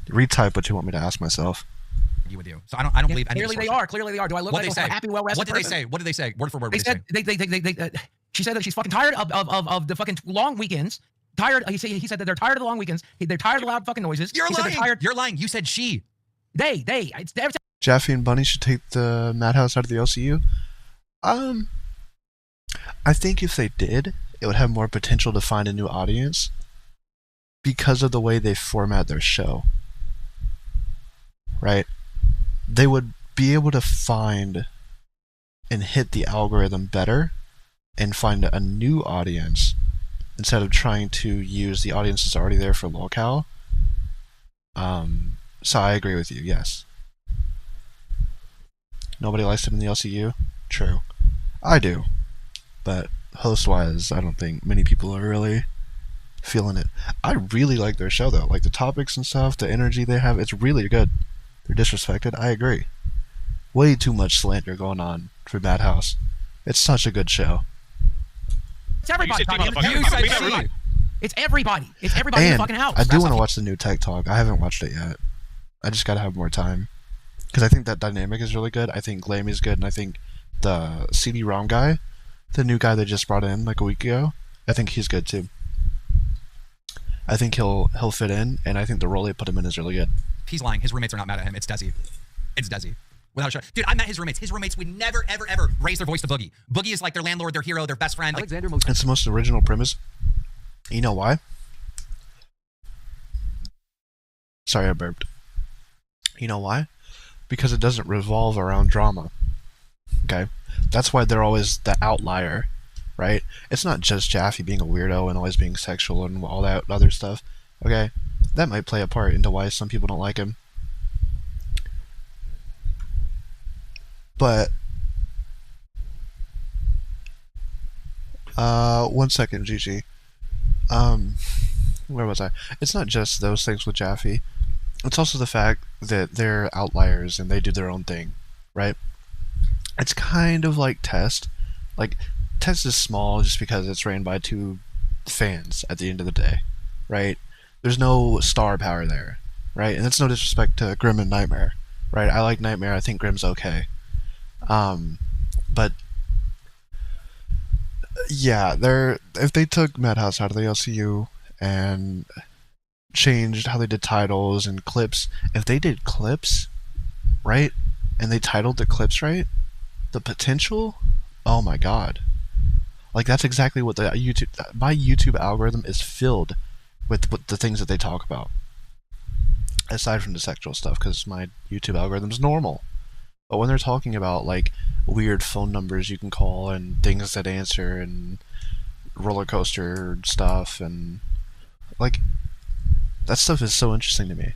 Retype what you want me to ask myself. You would do. So I don't believe any. Clearly they are. Do I look like a happy, well rested person? What did they say? Word for word. They said she said that she's fucking tired of the fucking long weekends. Tired. He said that they're tired of the long weekends. They're tired of the loud fucking noises. You're lying. You're lying. You said she. They. Jaffe and Bunny should take the Madhouse out of the LCU. I think if they did, it would have more potential to find a new audience because of the way they format their show. Right? They would be able to find and hit the algorithm better and find a new audience instead of trying to use the audience that's already there for LOLCOW. So I agree with you, yes. Nobody likes them in the LCU? True. I do. But host-wise, I don't think many people are really feeling it. I really like their show, though. Like, the topics and stuff, the energy they have, it's really good. They're disrespected, I agree. Way too much slander going on for Madhouse. It's such a good show. It's everybody. It's everybody. It's everybody in the fucking house. I do want to watch the new Tech Talk. I haven't watched it yet. I just gotta have more time. Because I think that dynamic is really good. I think Glamy's good, and I think the CD-ROM guy, the new guy they just brought in like a week ago, I think he's good too. I think he'll fit in, and I think the role they put him in is really good. He's lying. His roommates are not mad at him. It's Desi. Without a shot. Dude, I met his roommates. His roommates would never, ever, ever raise their voice to Boogie. Boogie is like their landlord, their hero, their best friend. Alexander It's the most original premise. You know why? Sorry, I burped. You know why? Because it doesn't revolve around drama. Okay? That's why they're always the outlier, right? It's not just Jaffe being a weirdo and always being sexual and all that other stuff. Okay? That might play a part into why some people don't like him. But 1 second, GG. Where was I? It's not just those things with Jaffe. It's also the fact that they're outliers and they do their own thing, right? It's kind of like Test. Like, Test is small just because it's ran by 2 fans at the end of the day, right? There's no star power there, right? And that's no disrespect to Grim and Nightmare, right? I like Nightmare. I think Grim's okay. But yeah, if they took Madhouse out of the LCU and changed how they did titles and clips, if they did clips, right, and they titled the clips right, the potential, oh my god. Like, that's exactly what my YouTube algorithm is filled with the things that they talk about. Aside from the sexual stuff, because my YouTube algorithm's normal. But when they're talking about, like, weird phone numbers you can call and things that answer and roller coaster stuff and, like, that stuff is so interesting to me.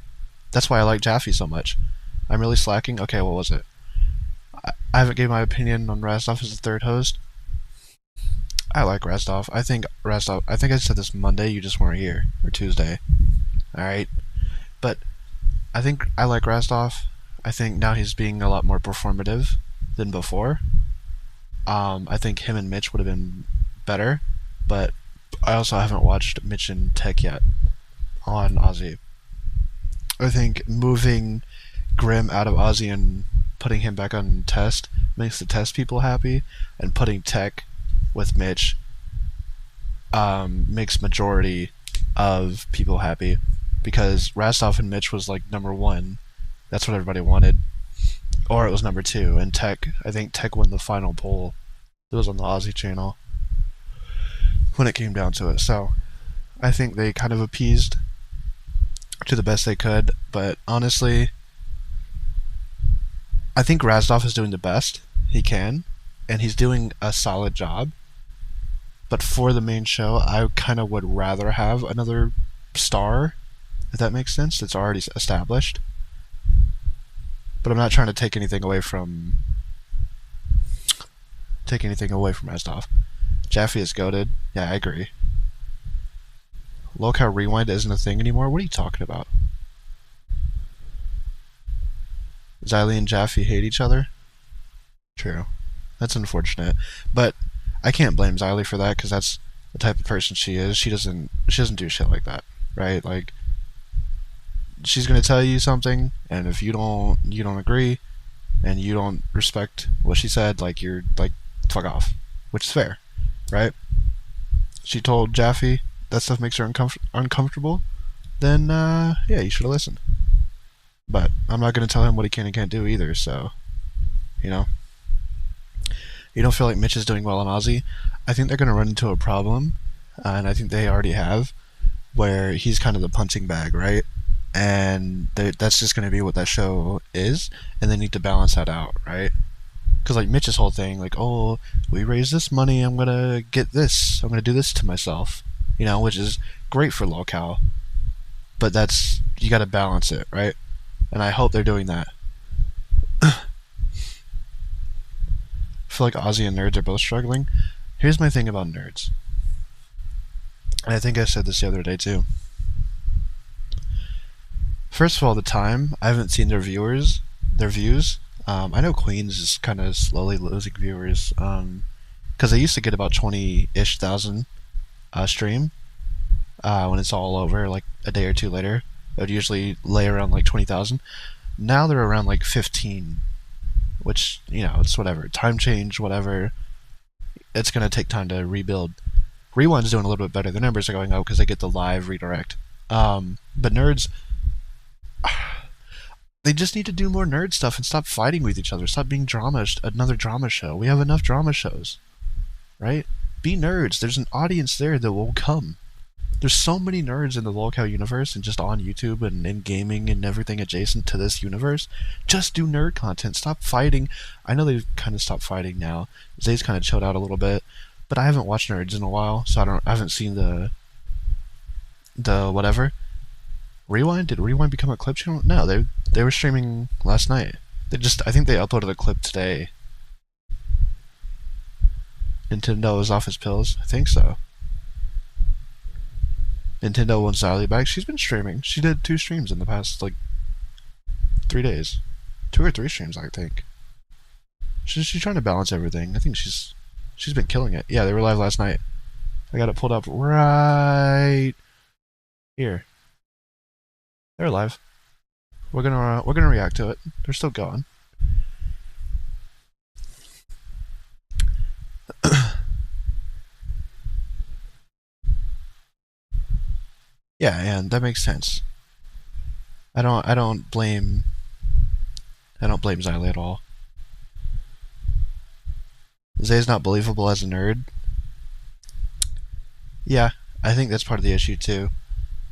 That's why I like Jaffe so much. I'm really slacking. Okay, what was it? I haven't gave my opinion on Razdov as the 3rd host. I like Razdov. I think I said this Monday, you just weren't here. Or Tuesday. Alright? But I think I like Razdov. I think now he's being a lot more performative than before. I think him and Mitch would have been better, but I also haven't watched Mitch and Tech yet on Ozzy. I think moving Grim out of Ozzy and putting him back on Test makes the Test people happy, and putting Tech with Mitch makes majority of people happy. because Rastov and Mitch was like number 1. That's what everybody wanted. Or it was number 2, and I think Tech won the final poll. It was on the Aussie channel when it came down to it. So I think they kind of appeased to the best they could, but honestly, I think Razdov is doing the best he can, and he's doing a solid job. But for the main show, I kind of would rather have another star, if that makes sense. It's already established. But I'm not trying to take anything away from Razdov. Jaffe is goated. Yeah, I agree. LOLCOW Rewind isn't a thing anymore? What are you talking about? Xylee and Jaffe hate each other? True. That's unfortunate. But I can't blame Xylee for that, because that's the type of person she is. She doesn't do shit like that, right? Like, she's gonna tell you something, and if you don't agree, and you don't respect what she said, like, you're like, fuck off, which is fair, right? She told Jaffe that stuff makes her uncomfortable, then yeah, you should have listened. But I'm not gonna tell him what he can and can't do either. So, you know, you don't feel like Mitch is doing well on Aussie. I think they're gonna run into a problem, and I think they already have, where he's kind of the punching bag, right? And that's just going to be what that show is, and they need to balance that out, right? Because like Mitch's whole thing, like, oh, we raise this money, I'm going to get this, I'm going to do this to myself, you know, which is great for LOLCOW, but that's, you got to balance it, right? And I hope they're doing that. I feel like Aussie and Nerds are both struggling. Here's my thing about Nerds, and I think I said this the other day too. First of all, the time, I haven't seen their views. I know Queens is kind of slowly losing viewers, because they used to get about 20-ish thousand stream when it's all over, like a day or two later. It would usually lay around like 20,000. Now they're around like 15, which, you know, it's whatever. Time change, whatever. It's going to take time to rebuild. Rewind's doing a little bit better. The numbers are going up because they get the live redirect. But Nerds, they just need to do more nerd stuff and stop fighting with each other. Stop being another drama show. We have enough drama shows, right? Be nerds. There's an audience there that will come. There's so many nerds in the LOLCOW universe and just on YouTube and in gaming and everything adjacent to this universe. Just do nerd content. Stop fighting. I know they've kind of stopped fighting now. Zay's kind of chilled out a little bit, but I haven't watched Nerds in a while, so I haven't seen the whatever. Rewind? Did Rewind become a clip channel? No, they were streaming last night. I think they uploaded a clip today. Nintendo is off his pills? I think so. Nintendo wants Xylee back. She's been streaming. She did 2 streams in the past, like, 3 days. 2 or 3 streams, I think. She's trying to balance everything. I think she's been killing it. Yeah, they were live last night. I got it pulled up right here. They're live. We're gonna react to it. They're still going. Yeah, and that makes sense. I don't blame Xylee at all. Zay's not believable as a nerd. Yeah, I think that's part of the issue too.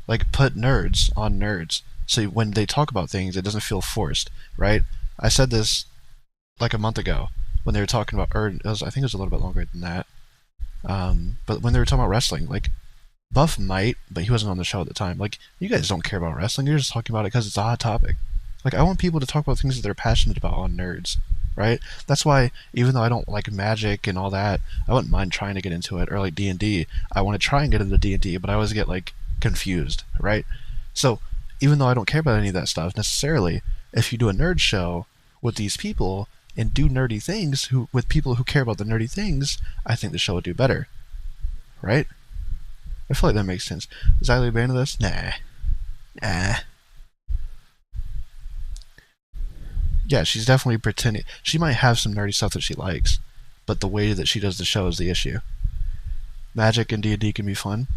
Like, put nerds on nerds, so when they talk about things, it doesn't feel forced, right? I said this like a month ago when they were talking about, or I think it was a little bit longer than that. But when they were talking about wrestling, like, Buff might, but he wasn't on the show at the time. Like, you guys don't care about wrestling. You're just talking about it because it's a hot topic. Like, I want people to talk about things that they're passionate about on Nerds, right? That's why, even though I don't like Magic and all that, I wouldn't mind trying to get into it, or like D&D. I want to try and get into D&D, but I always get, like, confused, right? So, even though I don't care about any of that stuff necessarily, if you do a nerd show with these people and do nerdy things with people who care about the nerdy things, I think the show would do better, right? I feel like that makes sense. Xylee banned this? Nah. Yeah, she's definitely pretending. She might have some nerdy stuff that she likes, but the way that she does the show is the issue. Magic and D&D can be fun.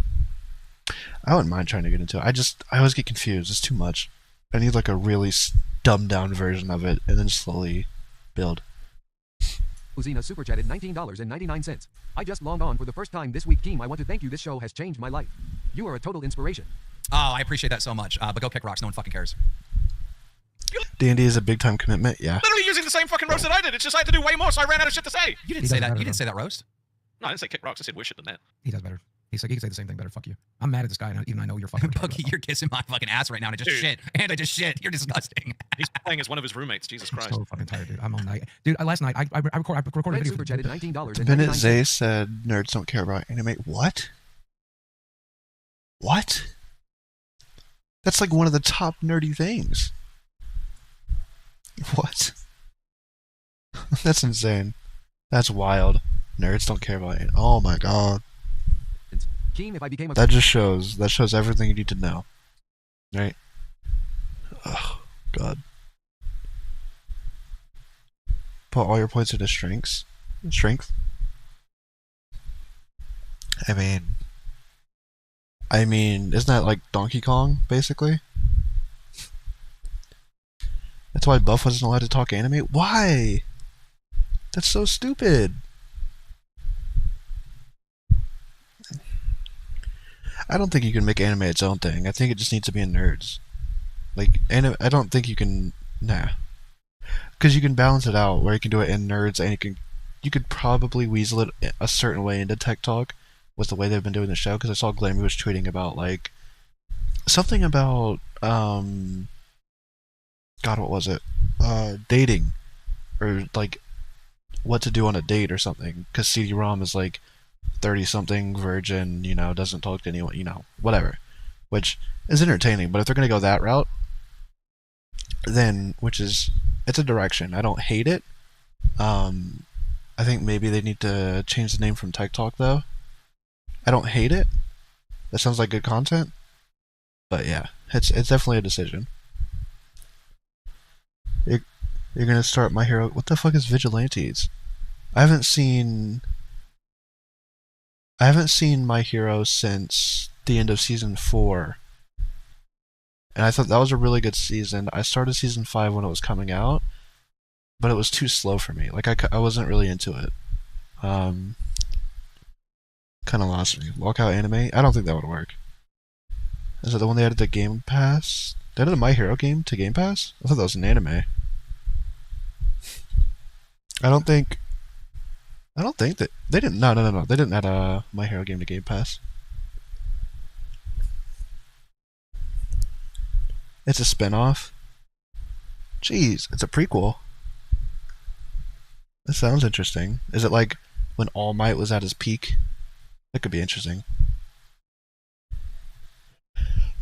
I wouldn't mind trying to get into it. I always get confused. It's too much. I need like a really dumbed down version of it, and then slowly build. Uzina super chatted $19.99. I just logged on for the first time this week, team. I want to thank you. This show has changed my life. You are a total inspiration. Oh, I appreciate that so much. But go kick rocks. No one fucking cares. D&D is a big time commitment. Yeah. Literally using the same fucking roast that I did. It's just I had to do way more, so I ran out of shit to say. You didn't He say does that. better You didn't though. say that roast. No, I didn't say kick rocks. I said worse shit than that. He does better. He can say the same thing better. Fuck you. I'm mad at this guy, and even I know you're fucking. Boogie, you're kissing my fucking ass right now, and I just Dude. shit. And I just shit. You're disgusting. He's playing as one of his roommates. Jesus I'm Christ. so fucking tired, dude. I'm all night. Dude, last night I recorded a Red video. super chatted $19.99. Bennett Zay said nerds don't care about anime. What? What? That's like one of the top nerdy things. What? That's insane. That's wild. Nerds don't care about it. Oh my god. Keen, if I became a That shows everything you need to know. Right? Oh god. Put all your points into strengths. Strength? I mean, isn't that like Donkey Kong, basically? That's why Buff wasn't allowed to talk anime? Why? That's so stupid. I don't think you can make anime its own thing. I think it just needs to be in nerds. Like, I don't think you can... Nah. Because you can balance it out, where you can do it in nerds, and you could probably weasel it a certain way into Tech Talk, with the way they've been doing the show, because I saw Glammy was tweeting about, like, something about, God, what was it? Dating. Or, like, what to do on a date or something, because CD-ROM is, like, 30-something, virgin, you know, doesn't talk to anyone, you know, whatever. Which is entertaining, but if they're going to go that route, then, it's a direction. I don't hate it. I think maybe they need to change the name from Tech Talk, though. I don't hate it. That sounds like good content. But yeah, it's definitely a decision. You're gonna start My Hero. What the fuck is Vigilantes? I haven't seen My Hero since the end of season 4. And I thought that was a really good season. I started season 5 when it was coming out, but it was too slow for me. Like, I wasn't really into it. Kind of lost me. LOLCOW anime? I don't think that would work. Is it the one they added to Game Pass? They added a My Hero game to Game Pass? I thought that was an anime. I don't think that they didn't. No. They didn't add a My Hero game to Game Pass. It's a spin-off. Jeez, it's a prequel. That sounds interesting. Is it like when All Might was at his peak? That could be interesting.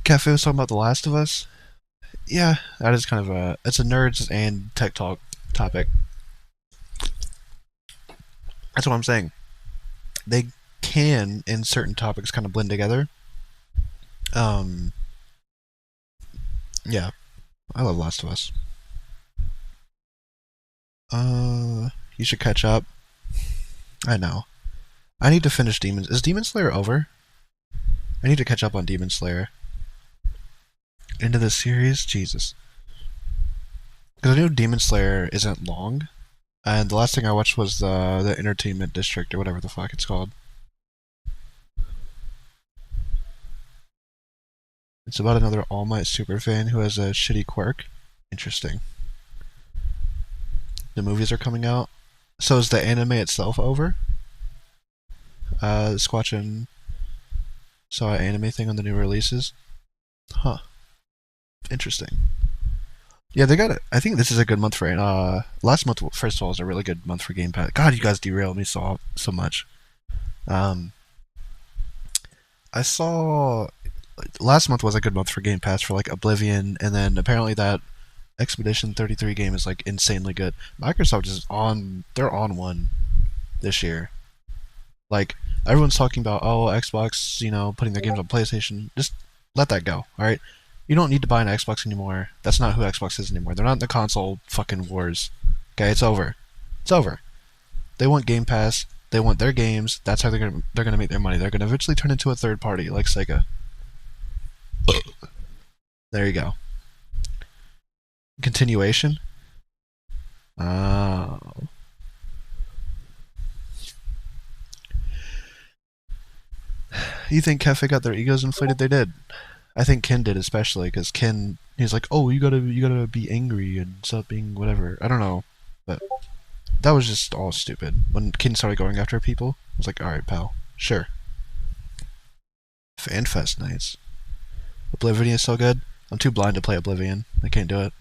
Cafe was talking about The Last of Us. Yeah, that is kind of it's a nerds and tech talk topic. That's what I'm saying. They can, in certain topics, kind of blend together. Yeah, I love Last of Us. You should catch up. I know. I need to finish Demons. Is Demon Slayer over? I need to catch up on Demon Slayer. Into this series? Jesus. Because I know Demon Slayer isn't long. And the last thing I watched was the Entertainment District, or whatever the fuck it's called. It's about another All Might superfan who has a shitty quirk. Interesting. The movies are coming out. So is the anime itself over? Squatchin saw an anime thing on the new releases. Huh. Interesting. Yeah, they got it. I think this is a good month for it. Last month, first of all, was a really good month for Game Pass. God, you guys derailed me so much. I saw last month was a good month for Game Pass for like Oblivion, and then apparently that Expedition 33 game is like insanely good. Microsoft is they're on one this year. Like, everyone's talking about, oh, Xbox, you know, putting their games on PlayStation. Just let that go, alright? You don't need to buy an Xbox anymore. That's not who Xbox is anymore. They're not in the console fucking wars. Okay, it's over. It's over. They want Game Pass. They want their games. That's how they're gonna make their money. They're gonna eventually turn into a third party like Sega. There you go. Continuation. Oh. You think Kefe got their egos inflated? They did. I think Ken did, especially because Ken, he's like, "Oh, you gotta be angry and stop being whatever." I don't know, but that was just all stupid. When Ken started going after people, I was like, "All right, pal, sure." FanFest nights. Oblivion is so good. I'm too blind to play Oblivion. I can't do it.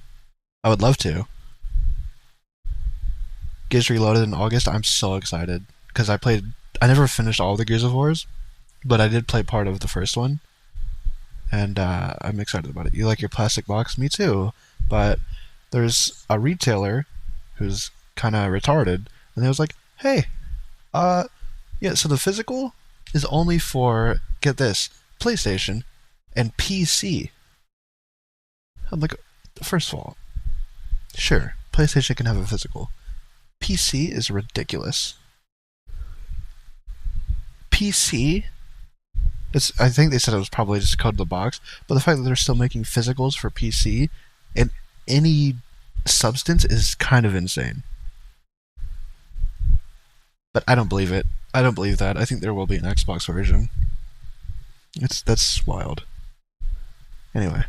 I would love to. Gears Reloaded in August. I'm so excited because I never finished all the Gears of Wars, but I did play part of the first one, and I'm excited about it. You like your plastic box? Me too. But there's a retailer who's kind of retarded, and they was like, "Hey, yeah, so the physical is only for, get this, PlayStation and PC." I'm like, first of all, sure, PlayStation can have a physical. PC is ridiculous. PC, I think they said it was probably just code in the box, but the fact that they're still making physicals for PC in any substance is kind of insane. But I don't believe it. I don't believe that. I think there will be an Xbox version. That's wild. Anyway.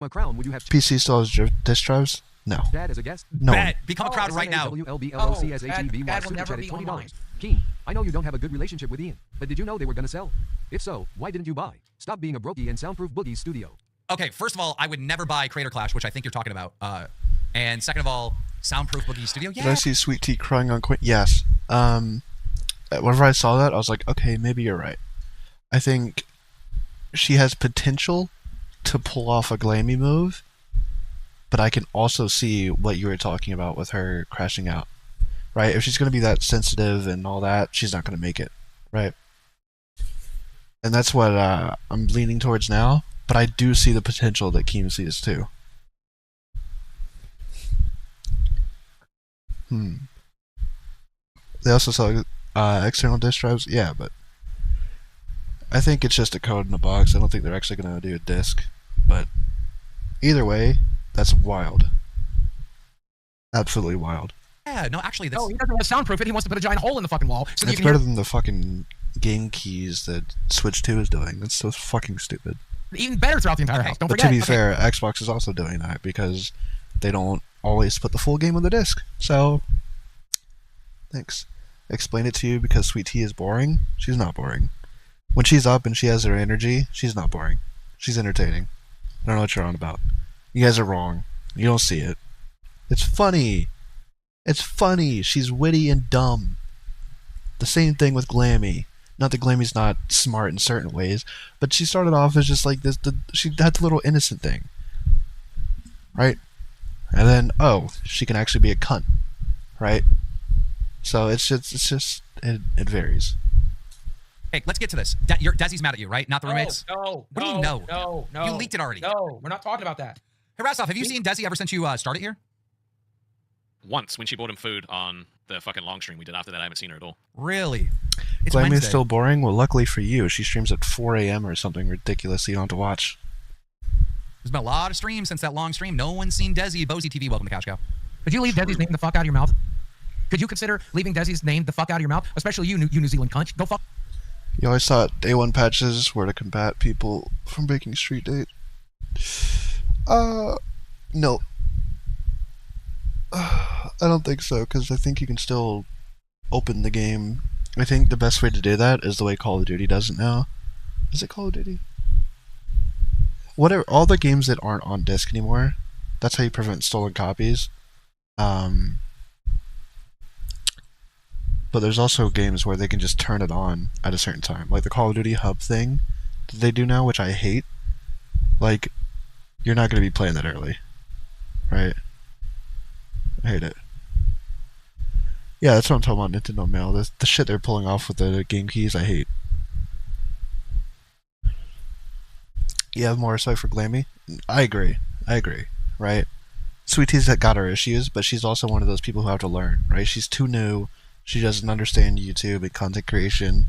Crown, would you have PC still has disk drives? No. Dad as a guest? No. Bet. Become a crowd right now. WLBLOCSHEVY Dad will super never chatted be $20. online. Keen, I know you don't have a good relationship with Ian, but did you know they were gonna sell? If so, why didn't you buy? Stop being a brokey and soundproof Boogie Studio. Okay, first of all, I would never buy Creator Clash, which I think you're talking about. And second of all, Soundproof Boogie Studio. Yeah. Did I see Sweet Tea crying on Queen? Yes. Whenever I saw that, I was like, okay, maybe you're right. I think she has potential to pull off a glammy move, but I can also see what you were talking about with her crashing out, right? If she's going to be that sensitive and all that, she's not going to make it, right? And that's what I'm leaning towards now, but I do see the potential that Keem sees too. They also sell external disk drives, yeah, but I think it's just a code in a box. I don't think they're actually going to do a disc, but either way, that's wild. Absolutely wild. Yeah, no, actually, that's... No, he doesn't want to soundproof it. He wants to put a giant hole in the fucking wall. So that you It's can better hear... than the fucking game keys that Switch 2 is doing. That's so fucking stupid. Even better throughout the entire house. Don't But forget. to be fair, Xbox is also doing that because they don't always put the full game on the disc. So, thanks. Explain it to you because Sweet Tea is boring. She's not boring. When she's up and she has her energy, she's not boring. She's entertaining. I don't know what you're on about. You guys are wrong. You don't see it. It's funny. It's funny. She's witty and dumb. The same thing with Glammy. Not that Glammy's not smart in certain ways, but she started off as just like this. She had the little innocent thing, right? And then, oh, she can actually be a cunt, right? So it varies. Hey, let's get to this. Desi's mad at you, right? Not the roommates? No. What do you know? No. You leaked it already. No, we're not talking about that. Hey, Rastov, have you seen Desi ever since you started here? Once, when she bought him food on the fucking long stream we did. After that, I haven't seen her at all. Really? It's Glammy is Wednesday. still boring? Well, luckily for you, she streams at 4 a.m. or something ridiculous so you don't have to watch. There's been a lot of streams since that long stream. No one's seen Desi. Bozy TV, welcome to Cash Cow. Could you leave Desi's name the fuck out of your mouth? Could you consider leaving Desi's name the fuck out of your mouth? Especially you New Zealand cunt. Go fuck. You always thought Day 1 patches were to combat people from breaking street date. No. I don't think so, because I think you can still open the game. I think the best way to do that is the way Call of Duty does it now. Is it Call of Duty? Whatever, all the games that aren't on disc anymore, that's how you prevent stolen copies. But there's also games where they can just turn it on at a certain time. Like the Call of Duty hub thing that they do now, which I hate. Like, you're not going to be playing that early. Right? I hate it. Yeah, that's what I'm talking about, Nintendo Mail. The shit they're pulling off with the game keys, I hate. You have more respect for Glammy? I agree. Right? Sweet Tea's got her issues, but she's also one of those people who have to learn, right? She's too new. She doesn't understand YouTube and content creation.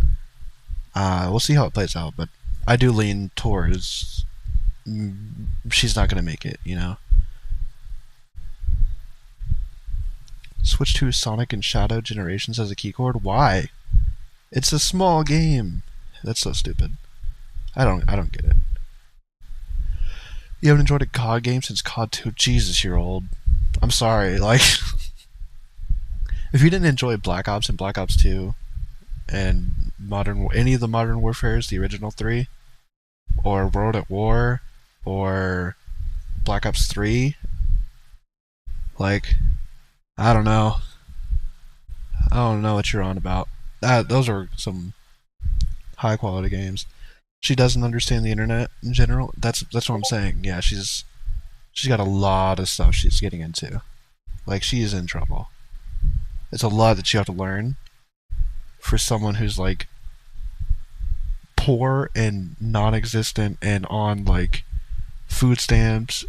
We'll see how it plays out, but I do lean towards she's not gonna make it, you know. Switch to Sonic and Shadow Generations as a keycord? Why? It's a small game. That's so stupid. I don't get it. You haven't enjoyed a COD game since COD 2? Jesus, you're old. I'm sorry, like... if you didn't enjoy Black Ops and Black Ops 2, and any of the Modern Warfares, the original 3, or World at War, or Black Ops 3, like... I don't know. I don't know what you're on about. Those are some high quality games. She doesn't understand the internet in general. That's what I'm saying. Yeah, she's got a lot of stuff she's getting into. Like, she is in trouble. It's a lot that you have to learn for someone who's like poor and non-existent and on like food stamps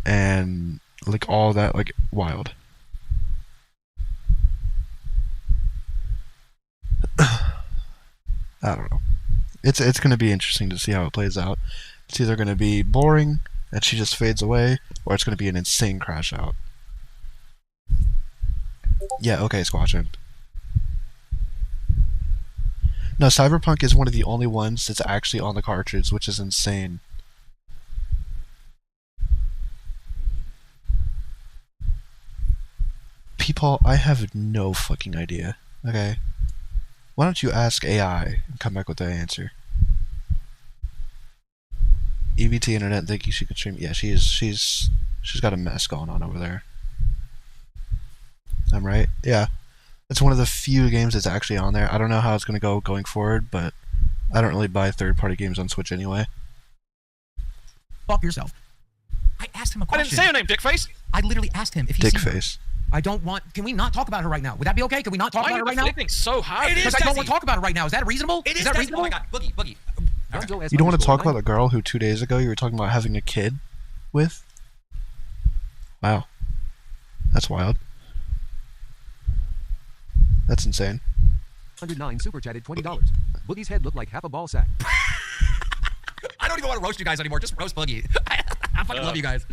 and like all that, like wild. I don't know. It's going to be interesting to see how it plays out. It's either going to be boring and she just fades away, or it's going to be an insane crash out. Yeah, okay, Squatchin. No, Cyberpunk is one of the only ones that's actually on the cartridge, which is insane. People, I have no fucking idea. Okay? Why don't you ask AI and come back with that answer? EBT Internet thinking she could stream. Yeah, she's got a mess going on over there. I'm right? Yeah. It's one of the few games that's actually on there. I don't know how it's going to go going forward, but I don't really buy third-party games on Switch anyway. Fuck yourself. I asked him a I question. didn't say her name, Dickface. I literally asked him if he's seen her. Dickface. I don't want... Can we not talk about her right now? Would that be okay? Can we not talk Why about are her you right now? deflecting so hard? It is Because I don't Desi. want to talk about it right now. Is that reasonable? It is that Desi. reasonable? Oh my god, Boogie. Gonzo S You don't want to talk underscore about the girl who 2 days ago you were talking about having a kid with? Wow. That's wild. That's insane. 109 super chatted $20. Boogie's head looked like half a ball sack. I don't even want to roast you guys anymore. Just roast Boogie. I fucking love you guys.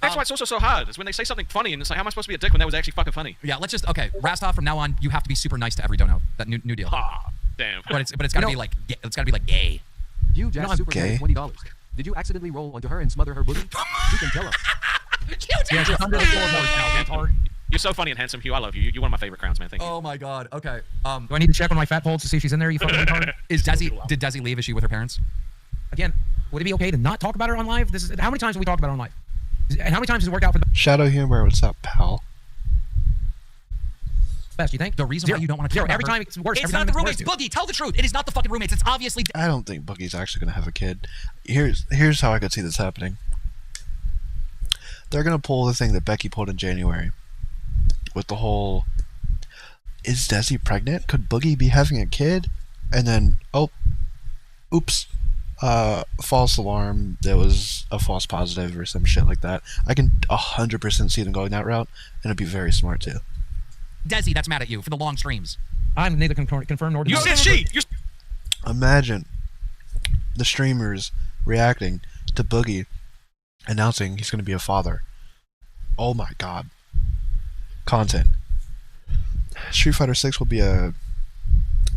That's why it's also so hard. Is when they say something funny and it's like, how am I supposed to be a dick when that was actually fucking funny? Yeah, let's just okay. Rastov, from now on, you have to be super nice to every dono. That new deal. Ah, damn. But it's gotta be like gay. Huge ass I'm super gay. chatted $20. Did you accidentally roll onto her and smother her booty? You can tell us. Yeah, just under the floorboards now, retard. You're so funny and handsome, Hugh. I love you. You're one of my favorite crowns, man. Thank you. Oh my god. Okay. Do I need to check on my fat polls to see if she's in there, you fucking retard? Did Desi leave? Is she with her parents? Again, would it be okay to not talk about her on live? How many times have we talked about her on live? And how many times has it worked out for the Shadow Humor, what's up, pal? best, you think? The reason why you don't want to talk Zero. about Every her- time it's worse. It's every not time the it's roommates. worse, Boogie, tell the truth. It is not the fucking roommates. It's obviously. I don't think Boogie's actually going to have a kid. Here's how I could see this happening. They're going to pull the thing that Becky pulled in January. With the whole, is Desi pregnant? Could Boogie be having a kid? And then, oh, oops, false alarm. There was a false positive or some shit like that. I can 100% see them going that route, and it'd be very smart too. Desi, that's mad at you for the long streams. I'm neither confirmed nor You denied. said she. You Imagine the streamers reacting to Boogie announcing he's going to be a father. Oh my god. Content. Street Fighter 6 will be a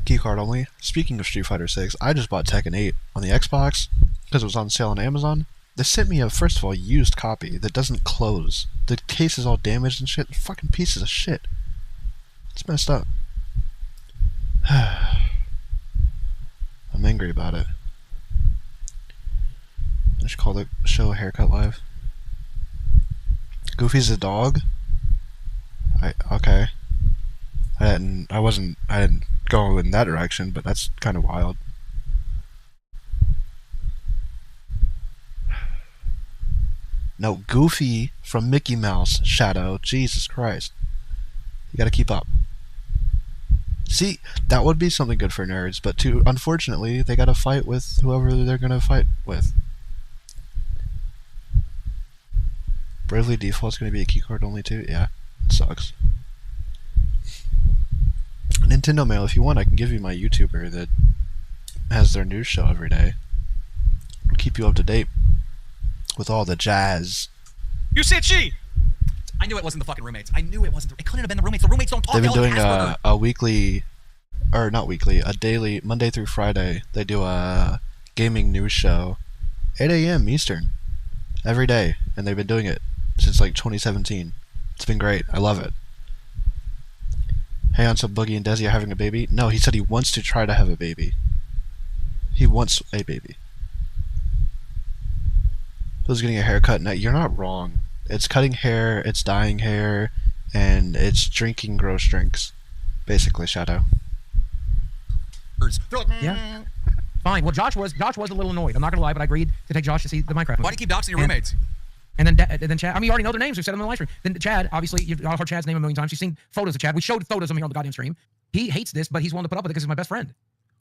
keycard only. Speaking of Street Fighter 6, I just bought Tekken 8 on the Xbox because it was on sale on Amazon. They sent me a, first of all, used copy that doesn't close. The case is all damaged and shit. Fucking pieces of shit. It's messed up. I'm angry about it. I should call the show a haircut live. Goofy's a dog? Okay. I didn't go in that direction, but that's kind of wild. No, Goofy from Mickey Mouse, Shadow. Jesus Christ. You gotta keep up. See, that would be something good for nerds, but unfortunately, they gotta fight with whoever they're gonna fight with. Bravely Default's gonna be a keycard only too? Yeah, it sucks. Nintendo Mail, if you want, I can give you my YouTuber that has their news show every day. It'll keep you up to date. with all the jazz. You said she. I knew it wasn't the fucking roommates. I knew it wasn't. It couldn't have been the roommates. The roommates don't talk. They've been They all doing eat a weekly, or not weekly, a daily, Monday through Friday. They do a gaming news show, 8 a.m. Eastern, every day, and they've been doing it since like 2017. It's been great. I love it. Hey, on some Boogie and Desi are having a baby? No, he said he wants to try to have a baby. He wants a baby. Bill's getting a haircut. No, you're not wrong. It's cutting hair, it's dyeing hair, and it's drinking gross drinks. Basically, Shadow. They're like, Yeah. Fine. Well, Josh was a little annoyed. I'm not gonna lie, but I agreed to take Josh to see the Minecraft movie. Why do you keep doxing your roommates? And then Chad. I mean, you already know their names. We've said them in the live stream. Then Chad, obviously, you've heard Chad's name a million times. You've seen photos of Chad. We showed photos of him here on the goddamn stream. He hates this, but he's willing to put up with it because he's my best friend.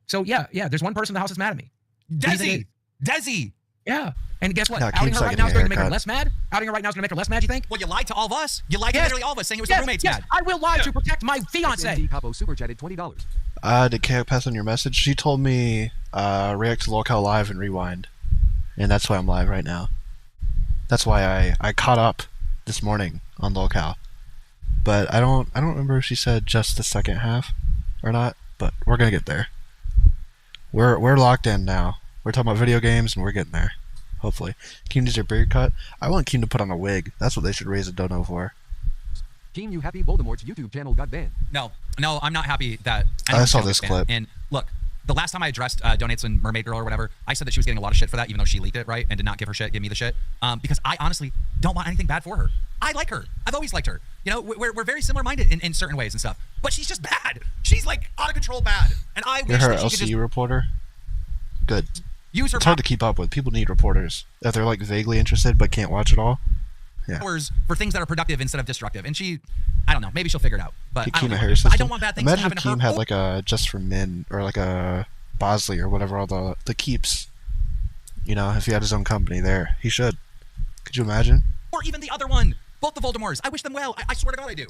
So yeah. There's one person in the house that's mad at me. Desi. Yeah. And guess what? No, Outing Keem's her not right now is getting going a to make her haircut. less mad. Outing her right now is going to make her less mad. You think? Well, you lied to all of us. You lied to literally all of us, saying it was the roommates Yes. mad. I will lie to protect my fiance. SMD Capo super chatted $20. Did Kaya pass on your message? She told me react to LOLCOW live and rewind, and that's why I'm live right now. That's why I caught up this morning on LOLCOW, but I don't remember if she said just the second half or not. But we're gonna get there. We're locked in now. We're talking about video games and we're getting there. Hopefully, Keem needs your beard cut. I want Keem to put on a wig. That's what they should raise a dono for. Keen, you happy Voldemort's YouTube channel got banned? No, I'm not happy that I saw anyone this gets banned. clip. And look, the last time I addressed Donates and Mermaid Girl or whatever, I said that she was getting a lot of shit for that, even though she leaked it, right? And did not give me the shit. Because I honestly don't want anything bad for her. I like her. I've always liked her. You know, we're very similar-minded in certain ways and stuff. But she's just bad. She's like out of control bad. And I You're wish her that she could LCU just reporter. Good. use her It's hard to keep up with. People need reporters if they're like vaguely interested but can't watch it all. powers for things that are productive instead of destructive. And she, I don't know, maybe she'll figure it out. But Get I don't Keem a know. hair But system. I don't want bad things to Imagine happen if to her. Keem had like a Just for Men or like a Bosley or whatever, all the keeps. You know, if he had his own company there, he should. Could you imagine? Or even the other one. Both the Voldemorts. I wish them well. I swear to God I do.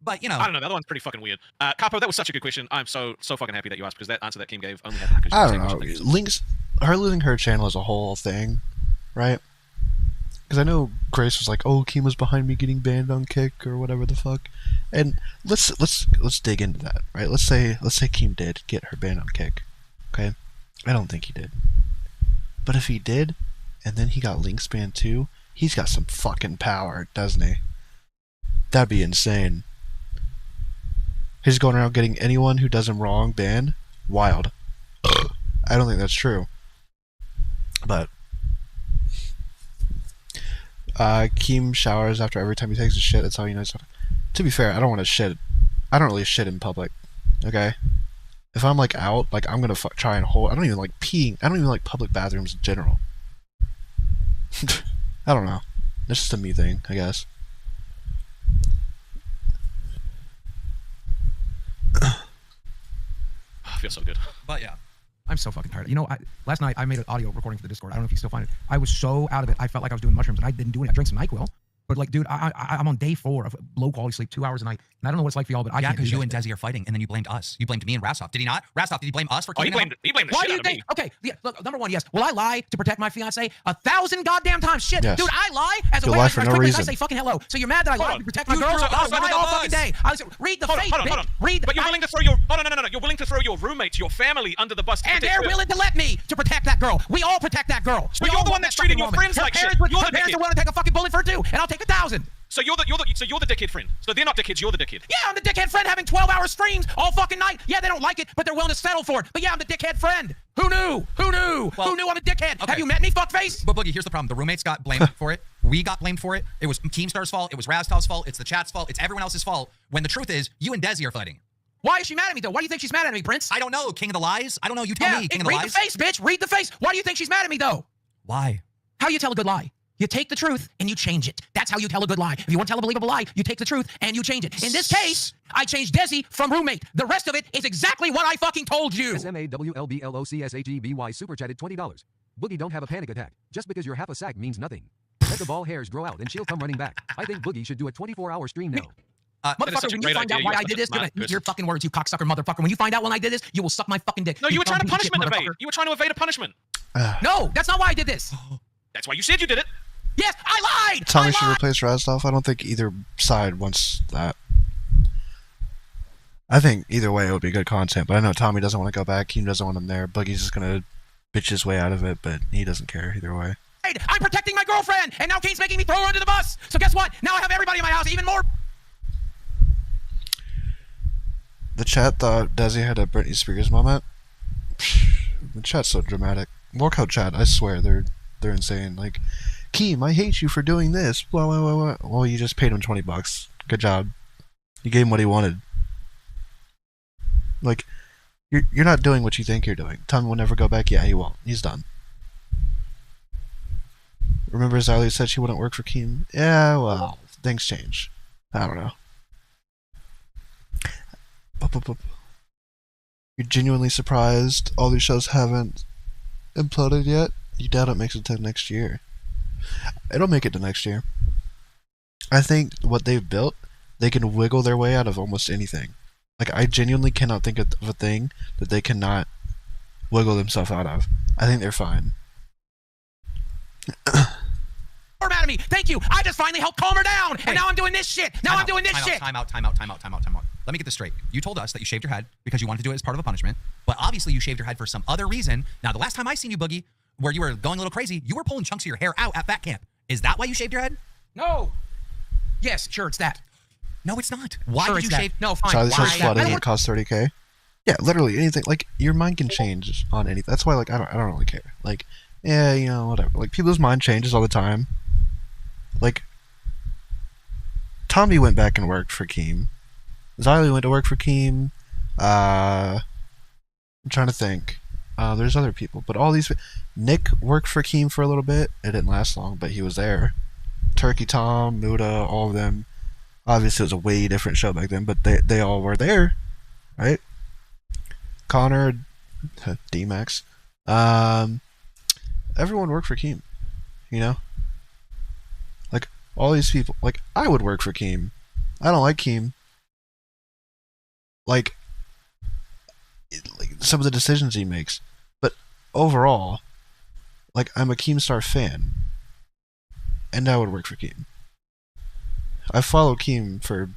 But, you know. I don't know. The other one's pretty fucking weird. Capo, that was such a good question. I'm so fucking happy that you asked, because that answer that Keem gave only happened because I you don't were know. saying Links, her losing her channel is a whole thing, right? Because I know Grace was like, "Oh, Keem was behind me getting banned on Kick or whatever the fuck," and let's dig into that, right? Let's say Keem did get her banned on Kick, okay? I don't think he did, but if he did, and then he got Links banned too, he's got some fucking power, doesn't he? That'd be insane. He's going around getting anyone who does him wrong banned. Wild. I don't think that's true. But Keem showers after every time he takes a shit. That's how you know something. To be fair, I don't want to shit. I don't really shit in public. Okay. If I'm like out, like I'm gonna try and hold. I don't even like peeing. I don't even like public bathrooms in general. I don't know. That's just a me thing, I guess. I feel so good. But, yeah. I'm so fucking tired. You know, last night I made an audio recording for the Discord. I don't know if you still find it. I was so out of it. I felt like I was doing mushrooms, and I didn't do it. I drank some NyQuil. But like, dude, I'm on day 4 of low quality sleep, 2 hours a night, and I don't know what it's like for y'all, but I Yeah, can't do because you that. and Desi are fighting, and then you blamed us. You blamed me and Rastov. Did he not? Rastov, did he blame us for Oh, he keeping blamed the Why shit do you out of me. think? Okay, yeah, look, number one, yes. Will I lie to protect my fiance 1,000 goddamn times? Shit, Yes. dude, I lie as a You'll way lie as for no quickly as I reason. say fucking hello. So you're mad that I Hold lied on. to protect my You girl? threw us I under lie the all bus. fucking day. Read the face, Hold bitch. on. Read the But you're willing to throw your no. You're willing to throw your roommates, your family under the bus. To and protect they're her. willing to let me to protect that girl. We all protect that girl. So We you're all the one want that's that treating fucking your woman. friends Her like shit. parents would- You're her the parents dickhead. are willing to take a fucking bullet for it too, and I'll take 1,000. So you're the dickhead friend. So they're not dickheads. You're the dickhead. Yeah, I'm the dickhead friend having 12-hour streams all fucking night. Yeah, they don't like it, but they're willing to settle for it. But yeah, I'm the dickhead friend. Who knew? Who knew? Well, Who knew I'm a dickhead? okay. Have you met me, fuckface? But Boogie, here's the problem. The roommates got blamed for it. We got blamed for it. It was Keemstar's fault. It was Rastov's fault. It's the chat's fault. It's everyone else's fault. When the truth is, you and Desi are fighting. Why is she mad at me, though? Why do you think she's mad at me, Prince? I don't know. King of the lies. I don't know. You tell me. King of the read lies. the face, bitch. Read the face. Why do you think she's mad at me, though? Why? How you tell a good lie? You take the truth and you change it. That's how you tell a good lie. If you want to tell a believable lie, you take the truth and you change it. In this case, I changed Desi from roommate. The rest of it is exactly what I fucking told you. SMAWLBLOCSHEBY super chatted $20. Boogie, don't have a panic attack. Just because you're half a sack means nothing. Let the ball hairs grow out and she'll come running back. I think Boogie should do a 24-hour stream now. That is Motherfucker, such a when you great find idea. out why You're I did this, such a smart eat person. your fucking words, you cocksucker motherfucker. When you find out when I did this, you will suck my fucking dick. No, you were trying to dumb piece of punishment shit evade. motherfucker. You were trying to evade a punishment. No, that's not why I did this. That's why you said you did it. Yes, I lied. Tommy I should lied. replace Rostov. I don't think either side wants that. I think either way it would be good content, but I know Tommy doesn't want to go back. Keem doesn't want him there. Boogie's just gonna bitch his way out of it, but he doesn't care either way. I'm protecting my girlfriend, and now Kane's making me throw her under the bus. So guess what? Now I have everybody in my house even more. The chat thought Desi had a Britney Spears moment. The chat's so dramatic. LOLCOW chat, I swear, they're insane. Like, Keem, I hate you for doing this. Well, you just paid him $20. Good job. You gave him what he wanted. Like, you're not doing what you think you're doing. Tommy will never go back. Yeah, he won't. He's done. Remember Zali said she wouldn't work for Keem? Yeah, well, things change. I don't know. You're genuinely surprised all these shows haven't imploded yet? You doubt it makes it to next year. It'll make it to next year. I think what they've built, they can wiggle their way out of almost anything. Like, I genuinely cannot think of a thing that they cannot wiggle themselves out of. I think they're fine. More mad at me. Thank you. I just finally helped calm her down, and now I'm doing this shit. Now I'm doing this shit. Time out. Let me get this straight. You told us that you shaved your head because you wanted to do it as part of a punishment, but obviously you shaved your head for some other reason. Now, the last time I seen you, Boogie, where you were going a little crazy, you were pulling chunks of your hair out at fat camp. Is that why you shaved your head? No. Yes, sure, it's that. No, it's not. Why Sure, did you it's that. shave? No, fine. Charlie Why? says flooding it costs $30K. Yeah, literally anything. Like, your mind can change on anything. That's why, like, I don't really care. Like, yeah, you know, whatever. Like, people's mind changes all the time. Like, Tommy went back and worked for Keem. Ziley went to work for Keem. I'm trying to think. There's other people, but all these. Nick worked for Keem for a little bit. It didn't last long, but he was there. Turkey Tom, Muda, all of them. Obviously, it was a way different show back then, but they all were there, right? Connor, D-Max, everyone worked for Keem, you know? Like, all these people, like, I would work for Keem. I don't like Keem. Like, some of the decisions he makes. But overall, like, I'm a Keemstar fan. And I would work for Keem. I followed Keem for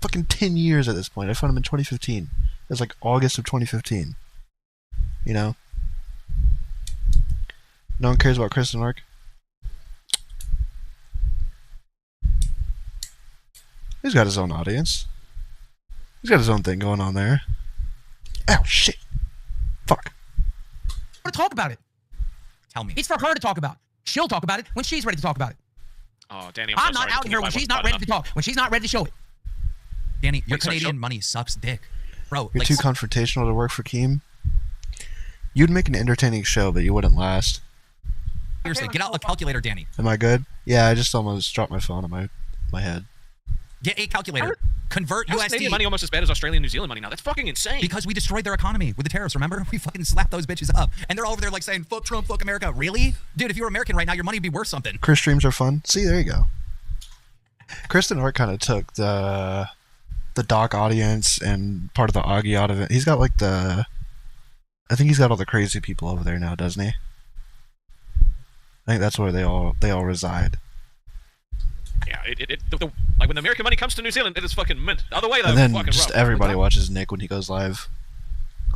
fucking 10 years at this point. I found him in 2015. It was like August of 2015. You know? No one cares about Chris and Ark. He's got his own audience. He's got his own thing going on there. Ow, shit. Fuck. I want to talk about it. Tell me. It's for her to talk about. She'll talk about it when she's ready to talk about it. Oh, Danny, I'm so not sorry. out here when she's not ready to talk. When she's not ready to show it. Danny, your Wait, sorry, Canadian money sucks dick. Bro, You're like, too confrontational to work for Keem. You'd make an entertaining show, but you wouldn't last. seriously, get out a calculator, Danny. Am I good? Yeah, I just almost dropped my phone on my head. Get a calculator. Convert How's USD. Canadian money almost as bad as Australian and New Zealand money now? That's fucking insane. Because we destroyed their economy with the tariffs, remember? We fucking slapped those bitches up. And they're over there like saying, fuck Trump, fuck America. Really? Dude, if you were American right now, your money would be worth something. Chris streams are fun. See, there you go. Kristen Hart kind of took the Doc audience and part of the Augie audience. He's got like I think he's got all the crazy people over there now, doesn't he? I think that's where they all reside. Yeah, like when the American money comes to New Zealand, it is fucking mint. The other way, though, And then fucking just rough. everybody watches Nick when he goes live.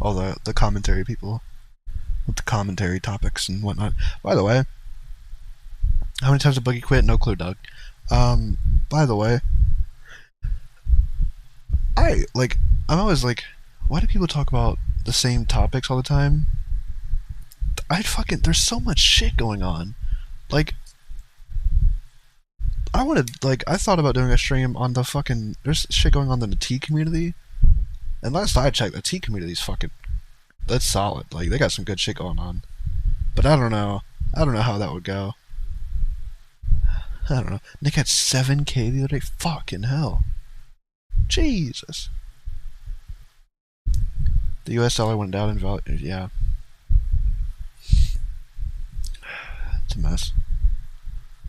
All the commentary people with the commentary topics and whatnot. By the way, how many times did Boogie quit? No clue, Doug. By the way, I'm always like, why do people talk about the same topics all the time? There's so much shit going on. Like, I thought about doing a stream on there's shit going on in the tea community. And last I checked, the tea community's that's solid. Like, they got some good shit going on. But I don't know how that would go. I don't know. Nick had 7K the other day. Fucking hell. Jesus. The US dollar went down in value. Yeah. It's a mess.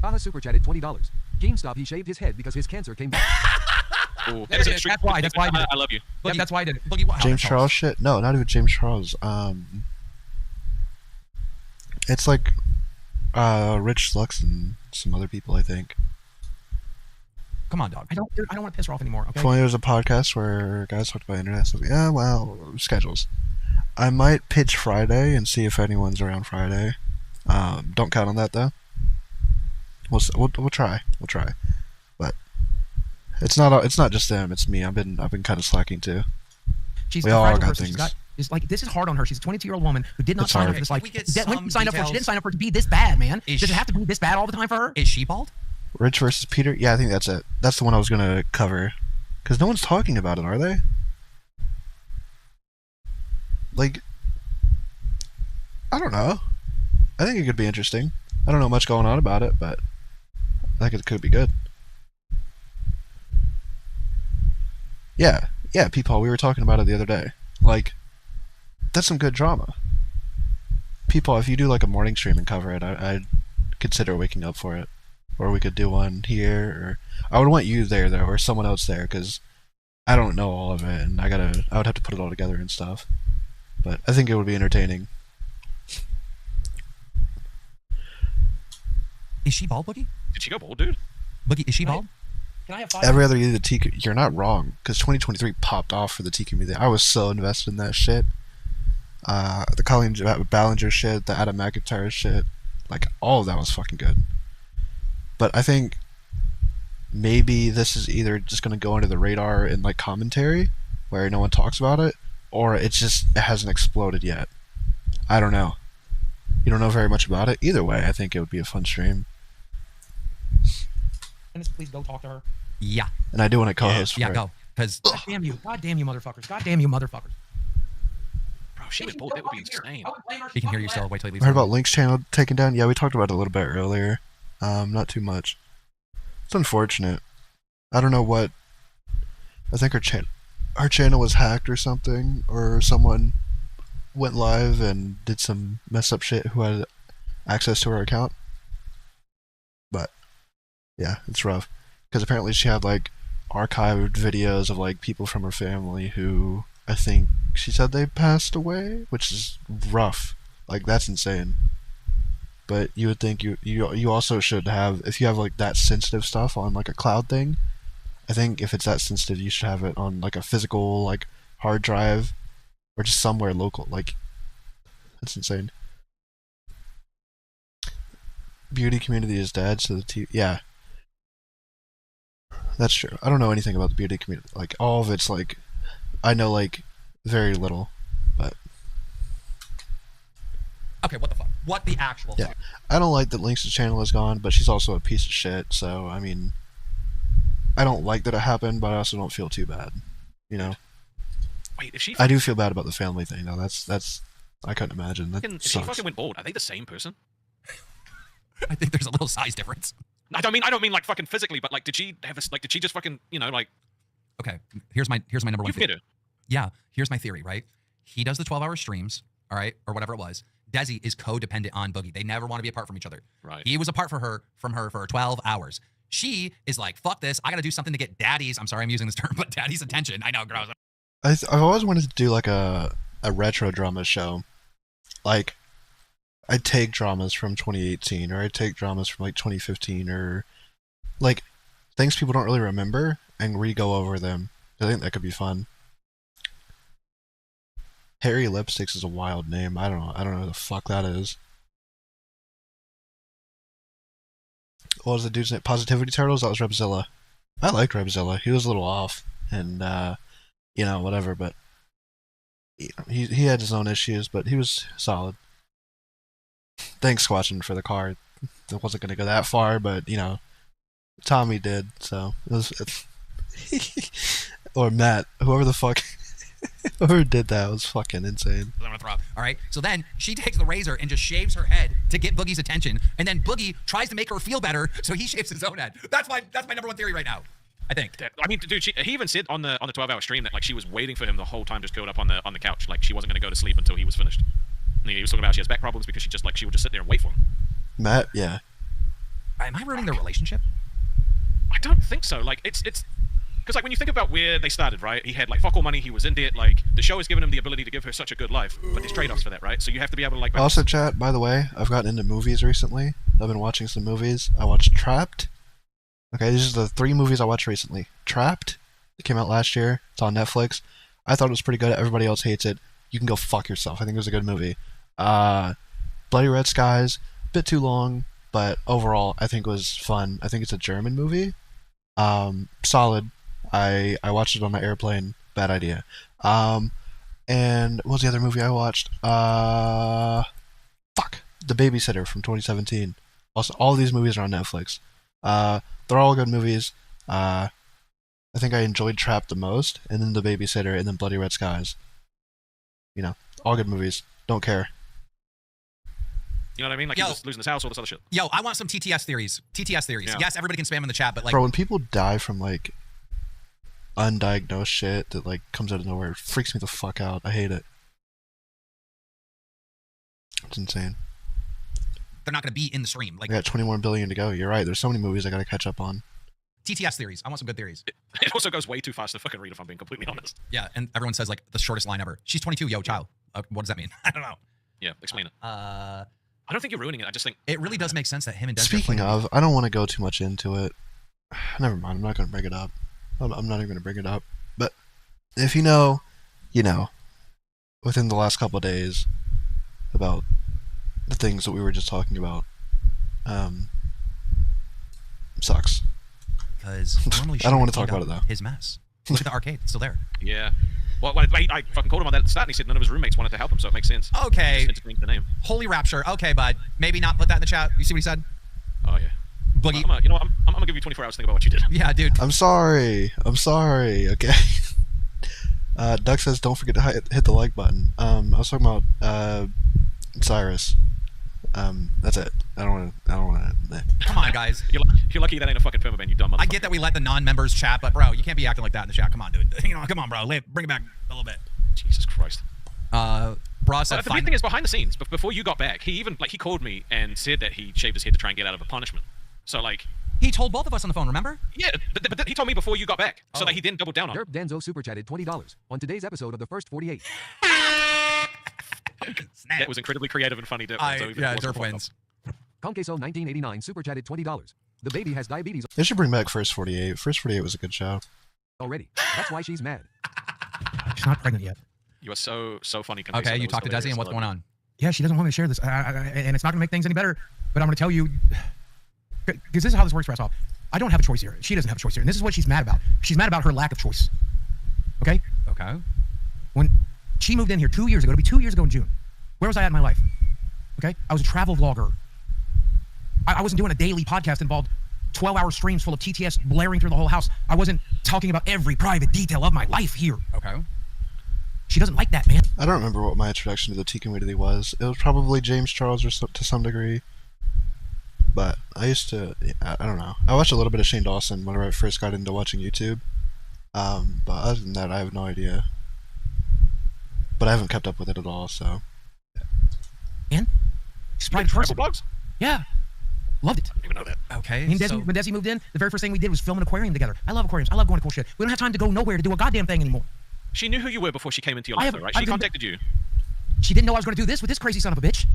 Haha super chatted $20. GameStop, he shaved his head because his cancer came back. Ooh, that is extreme. That's why. That's why I did it. I love you. Yeah, that's why I did it. Boogie, what James happened? Charles shit? No, not even James Charles. It's like Rich Lux and some other people, I think. Come on, dog. I don't want to piss her off anymore. Okay. Funny, there was a podcast where guys talked about internet stuff. Yeah, well, schedules. I might pitch Friday and see if anyone's around Friday. Don't count on that though. We'll try. We'll try. But it's not just them. It's me. I've been kind of slacking too. She's we a all fragile got person. things. It's like, this is hard on her. She's a 22-year-old woman who did not It's sign up hard. for this life. Can we get When some she signed up for it, she details? didn't sign up for it to be this bad, man. Is Does it she- have to be this bad all the time for her? Is she bald? Rich versus Peter. Yeah, I think that's it. That's the one I was gonna cover. Because no one's talking about it, are they? Like, I don't know. I think it could be interesting. I don't know much going on about it, but I think it could be good. Yeah, Peepaw, we were talking about it the other day. Like, that's some good drama. Peepaw, if you do like a morning stream and cover it, I'd consider waking up for it. Or we could do one here, or I would want you there though, or someone else there, because I don't know all of it, and I would have to put it all together and stuff. But I think it would be entertaining. Is she bald, Boogie? Did she go bald, dude? Boogie, is she bald? Can I have 5? Every other year, the T. You're not wrong, because 2023 popped off for the T community. I was so invested in that shit. The Colleen Ballinger shit, the Adam McIntyre shit, like all of that was fucking good. But I think maybe this is either just gonna go under the radar in like commentary, where no one talks about it, or it hasn't exploded yet. I don't know. You don't know very much about it. Either way, I think it would be a fun stream, Dennis, please go talk to her. Yeah. and I do want to co-host for Yeah, it. go. Because God damn you, motherfuckers. God damn you, motherfuckers. Bro, if she went bald, that would be insane. he can hear you still. Wait till he leaves. I heard about Link's channel taken down. Yeah, we talked about it a little bit earlier. Not too much. It's unfortunate. I don't know what. I think our channel was hacked or something, or someone went live and did some messed up shit who had access to her account. But yeah, it's rough because apparently she had like archived videos of like people from her family who I think she said they passed away, which is rough. Like that's insane. But you would think you also should have, if you have like that sensitive stuff on like a cloud thing, I think if it's that sensitive you should have it on like a physical like hard drive or just somewhere local. Like that's insane. Beauty community is dead, so yeah. That's true. I don't know anything about the beauty community. Like all of it's like I know like very little, but Okay, what the fuck? What the actual yeah. fuck? I don't like that Link's channel is gone, but she's also a piece of shit, so I mean I don't like that it happened, but I also don't feel too bad. You know? Wait, if she I do feel bad about the family thing though. That's I couldn't imagine. That if she sucks. fucking went bald, are they the same person? I think there's a little size difference. I don't mean like fucking physically, but like did she just fucking, you know, like Okay, here's my number one you've met theory. her? Yeah, here's my theory, right? He does the 12-hour streams, all right, or whatever it was. Desi is codependent on Boogie. They never want to be apart from each other. Right. He was apart from her for 12 hours. She is like, fuck this. I got to do something to get daddy's, I'm sorry I'm using this term, but daddy's attention. I know, gross. I've always wanted to do like a retro drama show. Like I take dramas from 2018 or I take dramas from like 2015 or like things people don't really remember and re-go over them. I think that could be fun. Harry Lipsticks is a wild name. I don't know who the fuck that is. What was the dude's name? Positivity Turtles? That was Rebzilla. I liked Rebzilla. He was a little off and you know, whatever, but he had his own issues, but he was solid. Thanks, Squatching, for the card. It wasn't going to go that far, but, you know, Tommy did, so or Matt, whoever the fuck, whoever did that was fucking insane. I'm gonna throw up. All right. So then she takes the razor and just shaves her head to get Boogie's attention, and then Boogie tries to make her feel better, so he shaves his own head. That's my number one theory right now. I think. I mean, dude, he even said on the 12-hour stream that like she was waiting for him the whole time, just curled up on the couch, like she wasn't going to go to sleep until he was finished. And he was talking about she has back problems because she would just sit there and wait for him. Matt, yeah. Am I ruining their relationship? I don't think so. Like it's Because like when you think about where they started, right? He had like fuck all money. He was in debt. Like the show has given him the ability to give her such a good life, but there's trade-offs for that, right? So you have to be able to like. Also, chat. By the way, I've gotten into movies recently. I've been watching some movies. I watched Trapped. Okay, these are the 3 movies I watched recently. Trapped. It came out last year. It's on Netflix. I thought it was pretty good. Everybody else hates it. You can go fuck yourself. I think it was a good movie. Bloody Red Skies. Bit too long, but overall, I think it was fun. I think it's a German movie. Solid. I watched it on the airplane. Bad idea. And what was the other movie I watched? Fuck. The Babysitter from 2017. Also, all these movies are on Netflix. They're all good movies. I think I enjoyed Trapped the most, and then The Babysitter, and then Bloody Red Skies. You know, all good movies. Don't care. You know what I mean? Like he's just losing his house, all this other shit. Yo, I want some TTS theories. TTS theories. Yeah. Yes, everybody can spam in the chat, but like, Bro, when people die from like undiagnosed shit that like comes out of nowhere, it freaks me the fuck out. I hate it. It's insane. they're not going to be in the stream. Like, I got 21 billion to go. You're right. There's so many movies I got to catch up on. TTS theories. I want some good theories. It also goes way too fast to fucking read if I'm being completely honest. Yeah, and everyone says like the shortest line ever. She's 22, yo, child. What does that mean? I don't know. Yeah, explain it. Uh, I don't think you're ruining it. I just think it really does make sense that him and Des Speaking of, I don't want to go too much into it. Never mind. I'm not going to bring it up. I'm not even going to bring it up. But if you know, you know. Within the last couple of days, about the things that we were just talking about, sucks. Because normally I don't want to she would talk clean about it, up though. His mess. Look at the arcade; it's still there. yeah. Well, I fucking called him on that at the start, and he said none of his roommates wanted to help him, so it makes sense. Okay. He just interchanged the name. Holy rapture. Okay, bud. Maybe not put that in the chat. You see what he said? Oh yeah. Boogie. I'm gonna give you 24 hours to think about what you did. Yeah, dude. I'm sorry. Okay. Duck says, "Don't forget to hit the like button." I was talking about Cyrus. That's it. I don't want to. Come on, guys. You're lucky that ain't a fucking permaban, you dumb motherfucker. I get that we let the non-members chat, but bro, you can't be acting like that in the chat. Come on, dude. You know, come on, bro. Bring it back a little bit. Jesus Christ. Bra said, The weird thing is, behind the scenes, before you got back, he called me and said that he shaved his head to try and get out of a punishment. So like, he told both of us on the phone. Remember? yeah, but he told me before you got back, so that he didn't double down on it. Derp Danzo super chatted $20 on today's episode of the first 48. Snap. That was incredibly creative and funny. Derp wins. Conqueso 1989 super chatted $20. The baby has diabetes They should bring back First 48. First 48 was a good show. already. That's why she's mad. She's not pregnant yet. You are so funny. Condeso. Okay, That you was talked to Desi, hilarious. and what's going on? Yeah, she doesn't want me to share this, and it's not going to make things any better. But I'm going to tell you, because this is how this works for us all. I don't have a choice here. She doesn't have a choice here, and this is what she's mad about. She's mad about her lack of choice. Okay? Okay. When she moved in here 2 years ago, it'll be 2 years ago in June. Where was I at in my life? Okay? I was a travel vlogger. I wasn't doing a daily podcast involved 12-hour streams full of TTS blaring through the whole house. I wasn't talking about every private detail of my life here. Okay. She doesn't like that, man. I don't remember what my introduction to the Tea community was. It was probably James Charles or to some degree. But I used to, I don't know. I watched a little bit of Shane Dawson whenever I first got into watching YouTube. But other than that, I have no idea. But I haven't kept up with it at all, so. And she's You probably did the travel person. blogs? Yeah. Loved it. I didn't even know that. Okay. Me and so, when Desi moved in, the very first thing we did was film an aquarium together. I love aquariums. I love going to cool shit. We don't have time to go nowhere to do a goddamn thing anymore. She knew who you were before she came into your I life, have- though, right? I've She been- contacted you. She didn't know I was going to do this with this crazy son of a bitch.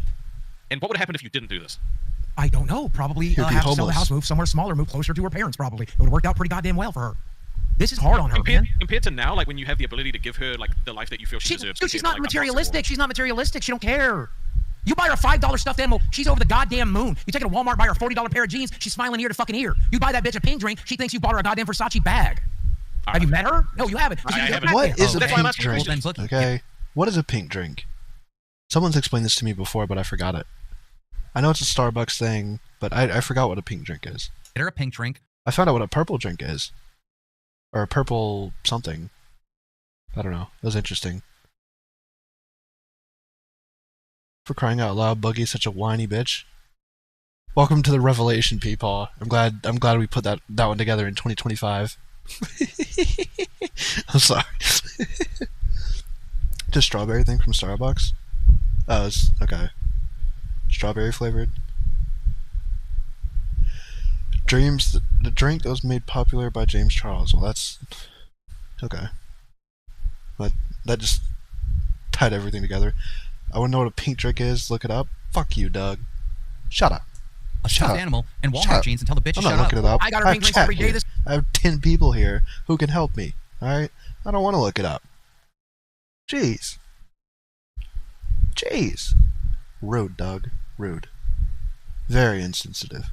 And what would have happened if you didn't do this? I don't know. Probably You'd be have to sell the homeless. house, move somewhere smaller, move closer to her parents. Probably it would have worked out pretty goddamn well for her. This is hard on her, man. Compared to now, like when you have the ability to give her like the life that you feel she deserves. Dude, she's compared to, not like, materialistic. She's not materialistic. She don't care. You buy her a $5 stuffed animal, she's over the goddamn moon. You take her to Walmart, buy her a $40 pair of jeans, she's smiling ear to fucking ear. You buy that bitch a pink drink, she thinks you bought her a goddamn Versace bag. Have you met her? No, you haven't. I haven't. Back What there. is a That's why I'm pink asking drink? questions. Well, then, Okay. What is a pink drink? Someone's explained this to me before, but I forgot it. I know it's a Starbucks thing, but I forgot what a pink drink is. get her a pink drink. I found out what a purple drink is. Or a purple something. I don't know. That was interesting. For crying out loud, Boogie's such a whiny bitch. Welcome to the revelation, people. I'm glad we put that one together in 2025. I'm sorry. Just strawberry thing from Starbucks? Oh, it's okay. Strawberry flavored. the drink that was made popular by James Charles. Well, that's okay. But that just tied everything together. I want to know what a pink drink is. Look it up. Fuck you, Doug. Shut up. A Shut stuffed up. animal and Shut Walmart up. jeans and tell the bitch to I'm shut not looking up. it up. I got her have pink drinks chat every day here. this- I have 10 people here who can help me. Alright? I don't want to look it up. Jeez. Jeez. Rude, Doug. Rude. Very insensitive.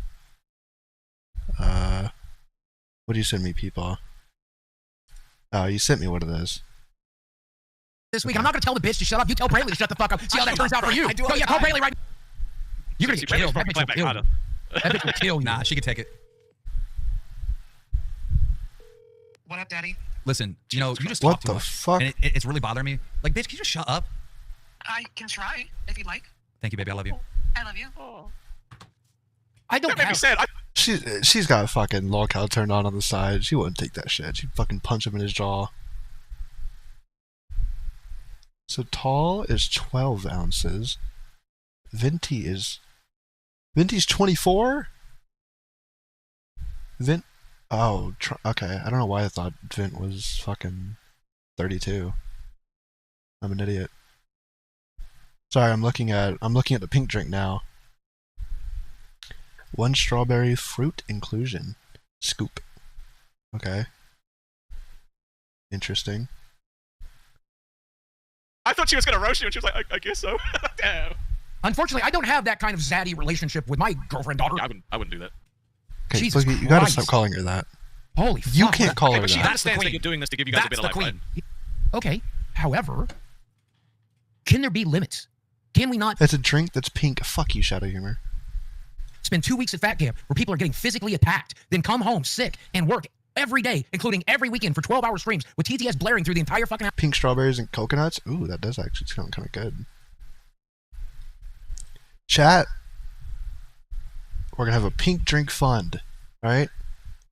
What do you send me, people? Oh, you sent me what it is. This week. I'm not going to tell the bitch to shut up. You tell Brayley to shut the fuck up. See how that turns out for you. I do Go, all the yeah, call time. Brayley right. You're going to See, get killed. Brayley's That probably bitch will playing back kill you. That bitch will kill you. Nah, she can take it. What up, Daddy? Listen, you just What talk too the much. fuck? And it's really bothering me. Like, bitch, can you just shut up? I can try if you'd like. Thank you, baby. I love you. I love you. I don't That made me have. sad. She's got a fucking LOLCOW turned on the side. She wouldn't take that shit. She'd fucking punch him in his jaw. So tall is 12 ounces. Venti's 24? Okay. I don't know why I thought Vent was fucking 32. I'm an idiot. Sorry, I'm looking at the pink drink now. 1 strawberry fruit inclusion. Scoop. Okay. Interesting. I thought she was gonna roast you, and she was like, I guess so. Damn. Unfortunately, I don't have that kind of zaddy relationship with my girlfriend daughter. Yeah, I wouldn't do that. Okay, Jesus Boogie, you gotta Christ. stop calling her that. Holy fuck. You can't call Hey, her but she that. understands that queen. you're doing this to give you guys a That's bit of the life, queen. right? Okay. However, can there be limits? Can we not It's a drink that's pink. Fuck you, Shadow Humor. spend 2 weeks at fat camp where people are getting physically attacked, then come home sick and work every day, including every weekend for 12-hour streams with TTS blaring through the entire fucking house? Pink strawberries and coconuts. Ooh, that does actually sound kind of good. Chat. We're gonna have a pink drink fund. Alright?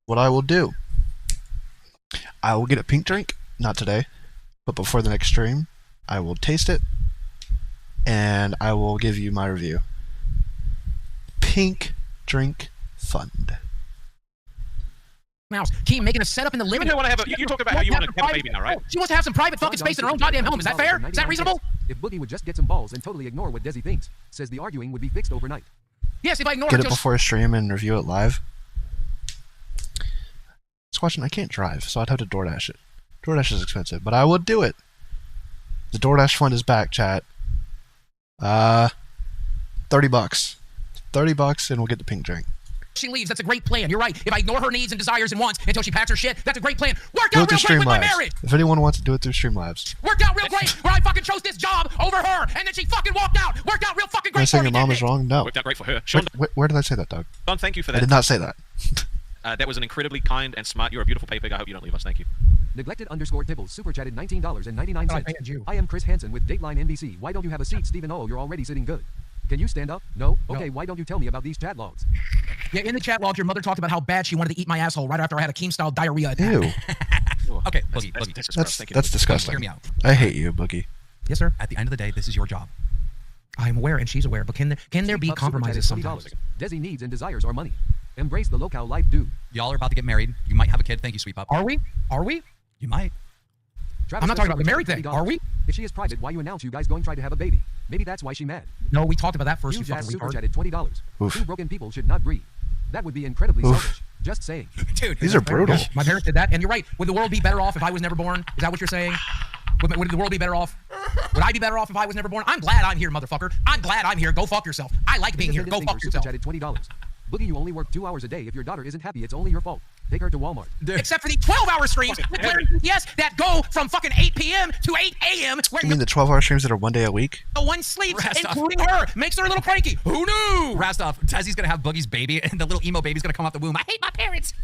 What I will do, I will get a pink drink, not today, but before the next stream, I will taste it, and I will give you my review. Pink drink fund. House. Keep making a setup in the living You room. want to have you talk about how you want to have a baby now, right? She wants to have some private fucking space in her own goddamn home. Is that fair? Is that reasonable? If Boogie would just get some balls and totally ignore what Desi thinks, says the arguing would be fixed overnight. Yes, if I ignore Get her it just before a stream and review it live. Squatchin', I can't drive, so I'd have to DoorDash it. DoorDash is expensive, but I would do it. The DoorDash fund is back, chat. $30. $30 and we'll get the pink drink. she leaves, that's a great plan. You're right. If I ignore her needs and desires and wants until she packs her shit, that's a great plan. Worked Do out it through real great with my Streamlabs. marriage. If anyone wants to do it through Streamlabs. Worked out real great where I fucking chose this job over her and then she fucking walked out. Worked out real fucking Am I great saying for your me, mom didn't is it? wrong? No. Worked out great for her. Sean, Where did I say that, Doug? Sean, thank you for I did that. not say that. That was an incredibly kind and smart. You're a beautiful pay pig. I hope you don't leave us. Thank you. Neglected_Tibbles super chatted $19.99. I paid you. I am Chris Hansen with Dateline NBC. Why don't you have a seat, Stephen? Oh, you're already sitting good. Can you stand up? No? Okay, why don't you tell me about these chat logs? Yeah, in the chat log, your mother talked about how bad she wanted to eat my asshole right after I had a Keem-style diarrhea attack. Ew. Okay, That's Boogie, Boogie. disgusting. Thank you. That's Hear disgusting. me out. I hate you, Boogie. Yes, sir. At the end of the day, this is your job. I'm aware and she's aware, but can there be Puff super compromises chatted sometimes? $20. Desi needs and desires are money. Embrace the LOLCOW life, dude. Y'all are about to get married. You might have a kid. Thank you, sweet pup. Are we? Are we? You might. Travis I'm not talking Scott about the married super thing. chatted Are we? $20. If she is private, why you announce you guys going try to have a baby? Maybe that's why she mad. No, we talked about that first, You you Jazz fucking super retard. chatted $20. Oof. Two broken people should not breed. That would be incredibly Oof. selfish. Just saying. Dude, These are brutal. My parents did that, and you're right. Would the world be better off if I was never born? Is that what you're saying? Would the world be better off? Would I be better off if I was never born? I'm glad I'm here, motherfucker. I'm glad I'm here. Go fuck yourself. I like being here. Go Independent fuck thinker super yourself. chatted $20. Boogie, you only work 2 hours a day. If your daughter isn't happy, it's only your fault. Take her to Walmart. Except for the 12-hour streams with Larry BTS that go from fucking 8 p.m. to 8 a.m. where You mean the 12-hour streams that are one day a week? no one sleeps, Rest off. including her. Makes her a little cranky. Who knew? Rastov, Tezzy's gonna have Boogie's baby, and the little emo baby's gonna come out the womb. I hate my parents.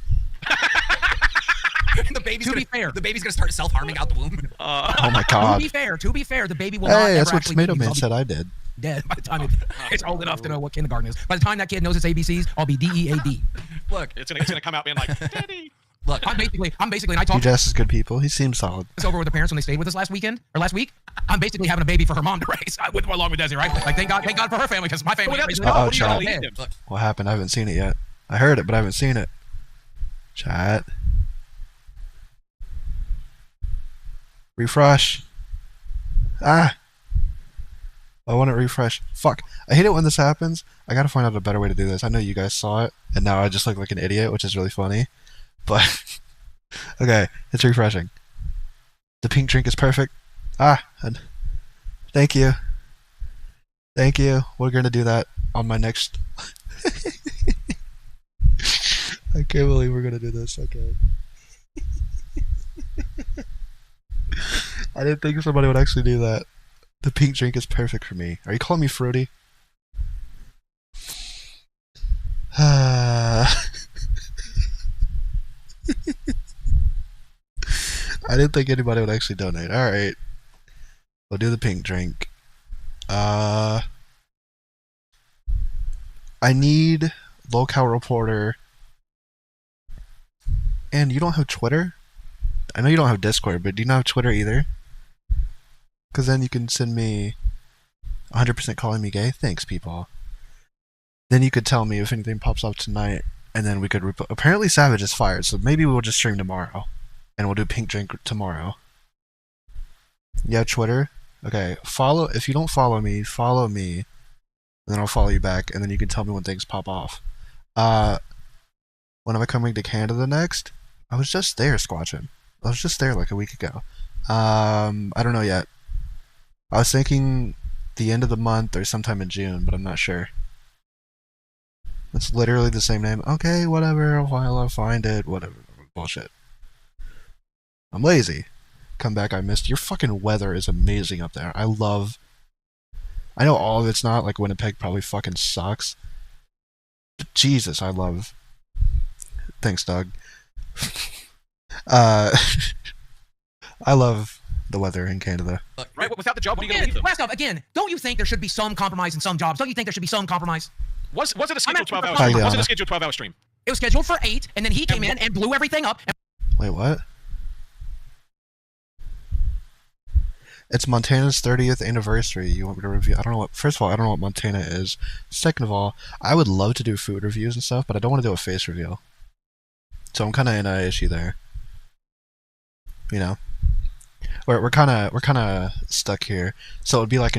And the baby's To gonna be fair. the baby's gonna start self-harming out the womb. Oh my To god. be fair, the baby will not Hey, ever that's what actually Tomato leave. Man I'll be said I did. dead by the time it's old enough to know what kindergarten is. By the time that kid knows its ABCs, I'll be DEAD. Look, It's gonna come out being like, Daddy. look. I'm basically, and I You talked just as good people. He seems solid. this over with the parents when they stayed with us last week. I'm basically having a baby for her mom to raise, along with Desi, right? Like thank God for her family because my family. Without raised this me. Uh-oh, what are you gonna chat. leave him? Look, What happened? I haven't seen it yet. I heard it, but I haven't seen it. Chat. Refresh. Ah. I want to refresh. Fuck. I hate it when this happens. I gotta find out a better way to do this. I know you guys saw it, and now I just look like an idiot, which is really funny. But, okay, it's refreshing. The pink drink is perfect. Ah, and thank you. Thank you. We're gonna do that on my next... I can't believe we're gonna do this. Okay. I didn't think somebody would actually do that. The pink drink is perfect for me. Are you calling me fruity? I didn't think anybody would actually donate. Alright. We'll do the pink drink. I need LOLCOW reporter. And you don't have Twitter? I know you don't have Discord, but do you not have Twitter either? Because then you can send me 100% calling me gay. Thanks, people. Then you could tell me if anything pops up tonight, and then we could... Apparently Savage is fired, so maybe we'll just stream tomorrow. And we'll do pink drink tomorrow. Yeah, Twitter? Okay, follow... If you don't follow me, and then I'll follow you back, and then you can tell me when things pop off. When am I coming to Canada next? I was just there, Squatchin. I was just there like a week ago. I don't know yet. I was thinking the end of the month or sometime in June, but I'm not sure. It's literally the same name. Okay, whatever, while I find it, whatever. Bullshit. I'm lazy. Come back, I missed. Your fucking weather is amazing up there. I know all of it's not, like Winnipeg probably fucking sucks. But Jesus, I love... Thanks, Doug. I love the weather in Canada. Look, right, without the job, what are you going to Again, leave them? last off, again, don't you think there should be some compromise in some jobs? Don't you think there should be some compromise? Was it a scheduled 12-hour Hi, stream? Was it Liana. a scheduled 12-hour stream? It was scheduled for 8, and then he came in and blew everything up. Wait, what? It's Montana's 30th anniversary. You want me to review? I don't know what... First of all, I don't know what Montana is. Second of all, I would love to do food reviews and stuff, but I don't want to do a face reveal. So I'm kind of in a issue there. You know? We're kind of stuck here. So it would be like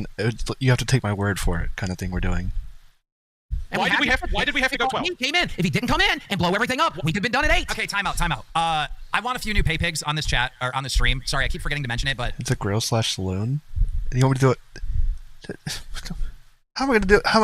you have to take my word for it kind of thing we're doing. And Why did we have to go 12? He came in. If he didn't come in and blow everything up, we could have been done at 8. Okay, time out. I want a few new pay pigs on this chat or on the stream. Sorry, I keep forgetting to mention it, but It's a grill/saloon. And you want me to do it? How am I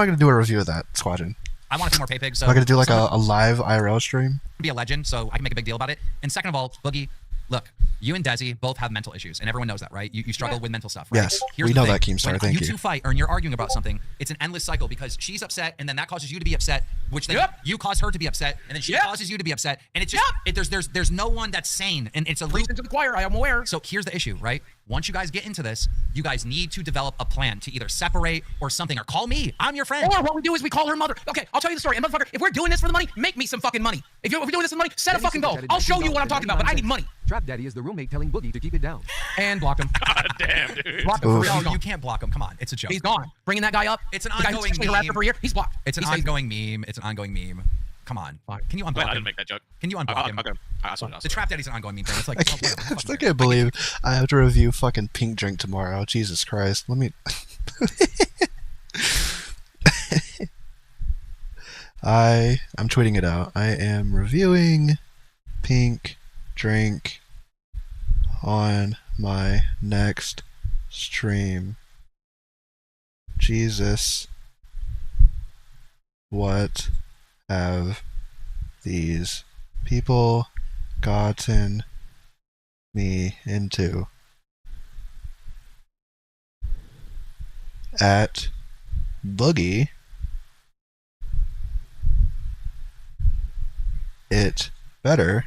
gonna do a review of that, Squadron? I want a few more pay pigs. So Am I gonna do like someone a live IRL stream? be a legend, so I can make a big deal about it. And second of all, Boogie, look, you and Desi both have mental issues, and everyone knows that, right? You struggle with mental stuff, right? Yes, Here's we the know thing. that, Keemstar. When Thank you you. two fight or you're arguing about something, it's an endless cycle because she's upset, and then that causes you to be upset, which then you cause her to be upset, and then she causes you to be upset, and it's just there's no one that's sane, and it's a loop. Listen to the choir. I am aware. So here's the issue, right? Once you guys get into this, you guys need to develop a plan to either separate or something, or call me. I'm your friend. Or what we do is we call her mother. Okay, I'll tell you the story. And motherfucker, if we're doing this for the money, make me some fucking money. If we're doing this for the money, set a fucking goal. I'll show you what I'm talking about, but I need money. Trap Daddy is the roommate telling Boogie to keep it down. And block him. God damn, dude. Block him for real. No, He's gone. you can't block him. Come on, it's a joke. He's gone. Bringing that guy up. It's an the guy who ongoing sexually harassed her meme. for a year. He's blocked. It's an He's ongoing meme. It's an ongoing meme. Come on. Fine. Can you unblock Wait, I him? didn't make that joke. Can you unblock him? Okay. I saw it. The Trap Daddy's an ongoing meme thing. It's like, I still can't believe I have to review fucking pink drink tomorrow. Jesus Christ. Let me... I'm tweeting it out. I am reviewing pink drink on my next stream. Jesus. What have these people gotten me into? At Boogie, it better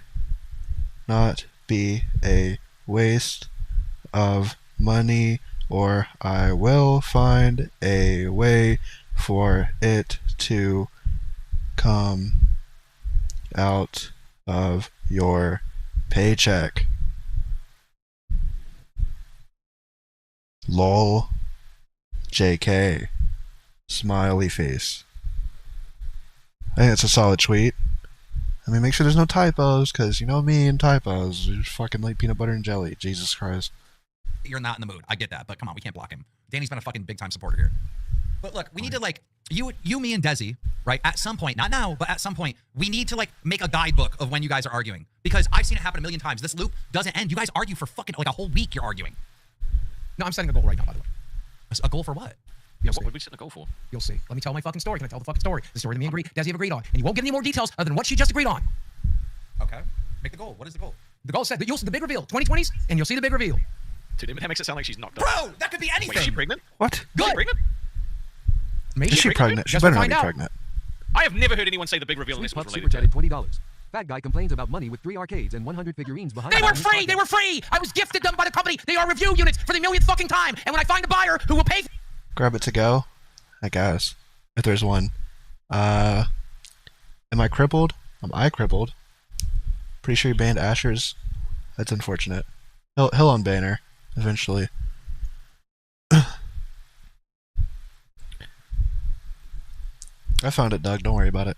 not be a waste of money, or I will find a way for it to come out of your paycheck. LOL. JK. Smiley face. I think it's a solid tweet. I mean, make sure there's no typos, because you know me and typos. You're fucking like peanut butter and jelly. Jesus Christ. You're not in the mood. I get that, but come on, we can't block him. Danny's been a fucking big time supporter here. But look, we need to like you, me, and Desi, right? At some point, not now, but at some point, we need to like make a guidebook of when you guys are arguing, because I've seen it happen a million times. This loop doesn't end. You guys argue for fucking like a whole week. You're arguing. No, I'm setting a goal right now, by the way. A goal for what? You'll What see. would we set the goal for? You'll see. Let me tell my fucking story. Can I tell the fucking story? The story that me and Desi have agreed on. And you won't get any more details other than what she just agreed on. Okay. Make the goal. What is the goal? The goal said that you'll see the big reveal, 2020s, and you'll see the big reveal. Dude, that makes it sound like she's knocked up. Bro, that could be anything. Wait, is she pregnant? What? Is she Good. pregnant? Maybe Is she you're pregnant? She Guess better we'll not be find out. pregnant. I have never heard anyone say the big reveal in Sweet this was Pup related to super it. chatted $20. Fat guy complains about money with 3 arcades and 100 figurines behind. They him were on his free. podcast. They were free. I was gifted them by the company. They are review units for the millionth fucking time. And when I find a buyer who will pay, Grab it to go, I guess. If there's one. Am I crippled? Am I crippled? Pretty sure you banned Asher's. That's unfortunate. He'll unban her eventually. I found it, Doug. Don't worry about it.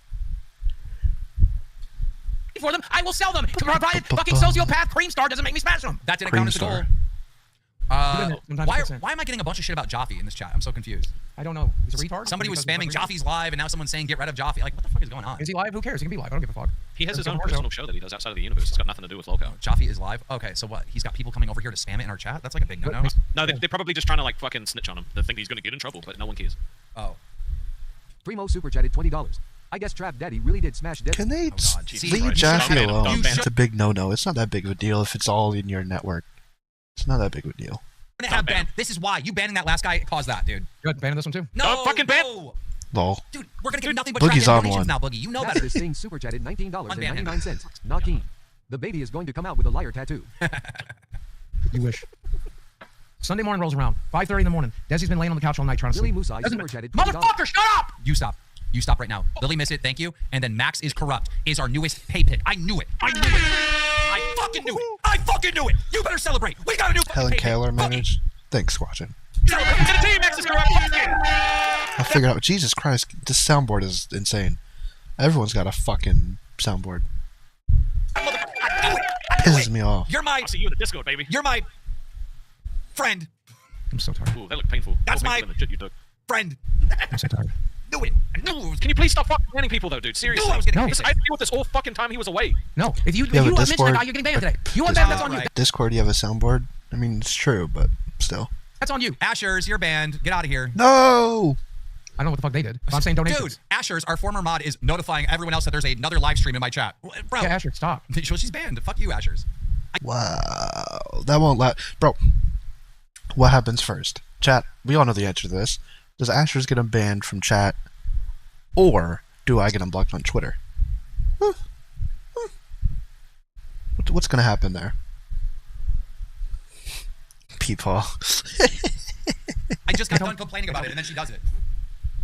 for them, I will sell them. Provided fucking sociopath cream star doesn't make me smash them. That didn't Cream count as a goal. star. Sometimes Why, it's in. why am I getting a bunch of shit about Jaffe in this chat? I'm so confused. I don't know. He's a retard. Somebody was Because spamming of the fucking- Jaffe's live, and now someone's saying get rid of Jaffe. Like, what the fuck is going on? Is he live? Who cares? He can be live. I don't give a fuck. He has his own Doesn't personal show that he does outside of the universe. It's got nothing to do with LOLCOW. Jaffe is live? Okay, so what? He's got people coming over here to spam it in our chat? That's like a big no-no. No, they're probably just trying to like fucking snitch on him. They think he's gonna get in trouble, but no one cares. Oh. Primo super chatted $20. I guess Trap Daddy really did smash Dead. Can they God, Jesus leave Christ. Jaffe Don't ban him, alone? don't ban It's a big no-no. It's not that big of a deal if it's all in your network. It's not that big of a deal. We're gonna have ban. ban. This is why. You banning that last guy caused that, dude. Good. Banning this one too. No, fucking ban. no. Lol. Dude, we're gonna get nothing but Boogie's trap on donations one. now, Boogie. You know That's better. this thing super chatted $19.99. Unban Not keen. The baby is going to come out with a liar tattoo. You wish. Sunday morning rolls around. 5:30 in the morning. Desi's been laying on the couch all night trying to Lily sleep. Musai Doesn't- super chatted $20. Motherfucker, shut up! You stop. You stop right now. Lily miss it. Thank you. And then Max is corrupt. Is our newest pay pick. I knew it. I knew it. I fucking knew it. I fucking knew it. You better celebrate. We got a new fucking Helen pay pick. Kaler Boogie, managed. Thanks, watching. celebrate. To the team, Max is correct. I figured out. Jesus Christ, this soundboard is insane. Everyone's got a fucking soundboard. I knew it. I knew Pisses it. me off. You're my. I see you in the Discord, baby. You're my friend. I'm so tired. Ooh, that looked painful. That's More my- painful than the shit you took. Friend. I'm so tired. Knew it. I knew it. Can you please stop fucking banning people though, dude? Seriously. I was getting No. pissed. I deal with this all fucking time he was away. No, if you You have a mention that Discord? guy, you're getting banned today. You want Discord. banned? That's on you. Alright. Discord, you have a soundboard? I mean, it's true, but still. That's on you. Ashers, you're banned. Get out of here. No! I don't know what the fuck they did. But I'm saying donations. Dude, Ashers, our former mod, is notifying everyone else that there's another live stream in my chat. Bro, Yeah, Asher, stop. she's banned. Fuck you, Ashers. Wow. That won't let. Bro, what happens first? Chat, we all know the answer to this. Does Asher's get him banned from chat, or do I get him blocked on Twitter? What's going to happen there? Peepaw. I just got done complaining about it, and then she does it.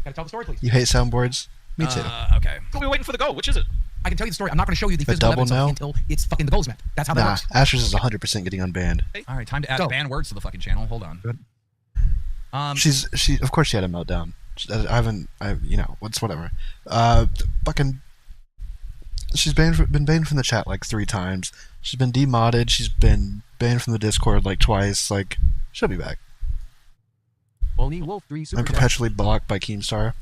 Gotta tell the story, please. You hate soundboards? Me too. Okay. We're waiting for the goal. Which is it? I can tell you the story. I'm not going to show you the physical double evidence of it no? until it's fucking the goal's met. That's how that Nah, works. Asher's is 100% getting unbanned. All right, time to add So- ban words to the fucking channel. Hold on. Good. She of course she had a meltdown. What's whatever. Fucking. She's been banned from the chat like 3 times. She's been demodded. She's been banned from the Discord like twice. Like, she'll be back. Only Wolf 3 super I'm chatted. perpetually blocked by Keemstar.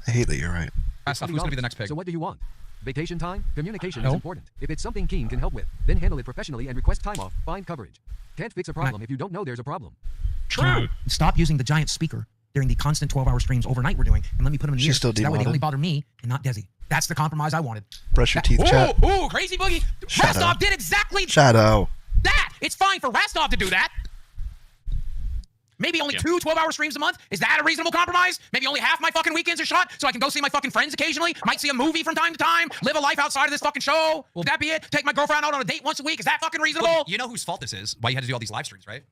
I hate that you're right. Who's going to be the next pick? So what do you want? Vacation time? Communication No. is important. If it's something Keen can help with, then handle it professionally and request time off. Find coverage. Can't fix a problem if you don't know there's a problem. True. Stop using the giant speaker during the constant 12-hour streams overnight we're doing, and let me put them in the She's ear. still So that way they demodded. only bother me and not Desi. That's the compromise I wanted. Brush your teeth, chat. Ooh, crazy boogie. Shadow. Rastov did exactly Shadow. that. It's fine for Rastov to do that. Maybe only Yeah. 2 12-hour streams a month. Is that a reasonable compromise? Maybe only half my fucking weekends are shot so I can go see my fucking friends occasionally. Might see a movie from time to time. Live a life outside of this fucking show. Will that be it? Take my girlfriend out on a date once a week. Is that fucking reasonable? Well, you know whose fault this is? Why you had to do all these live streams, right?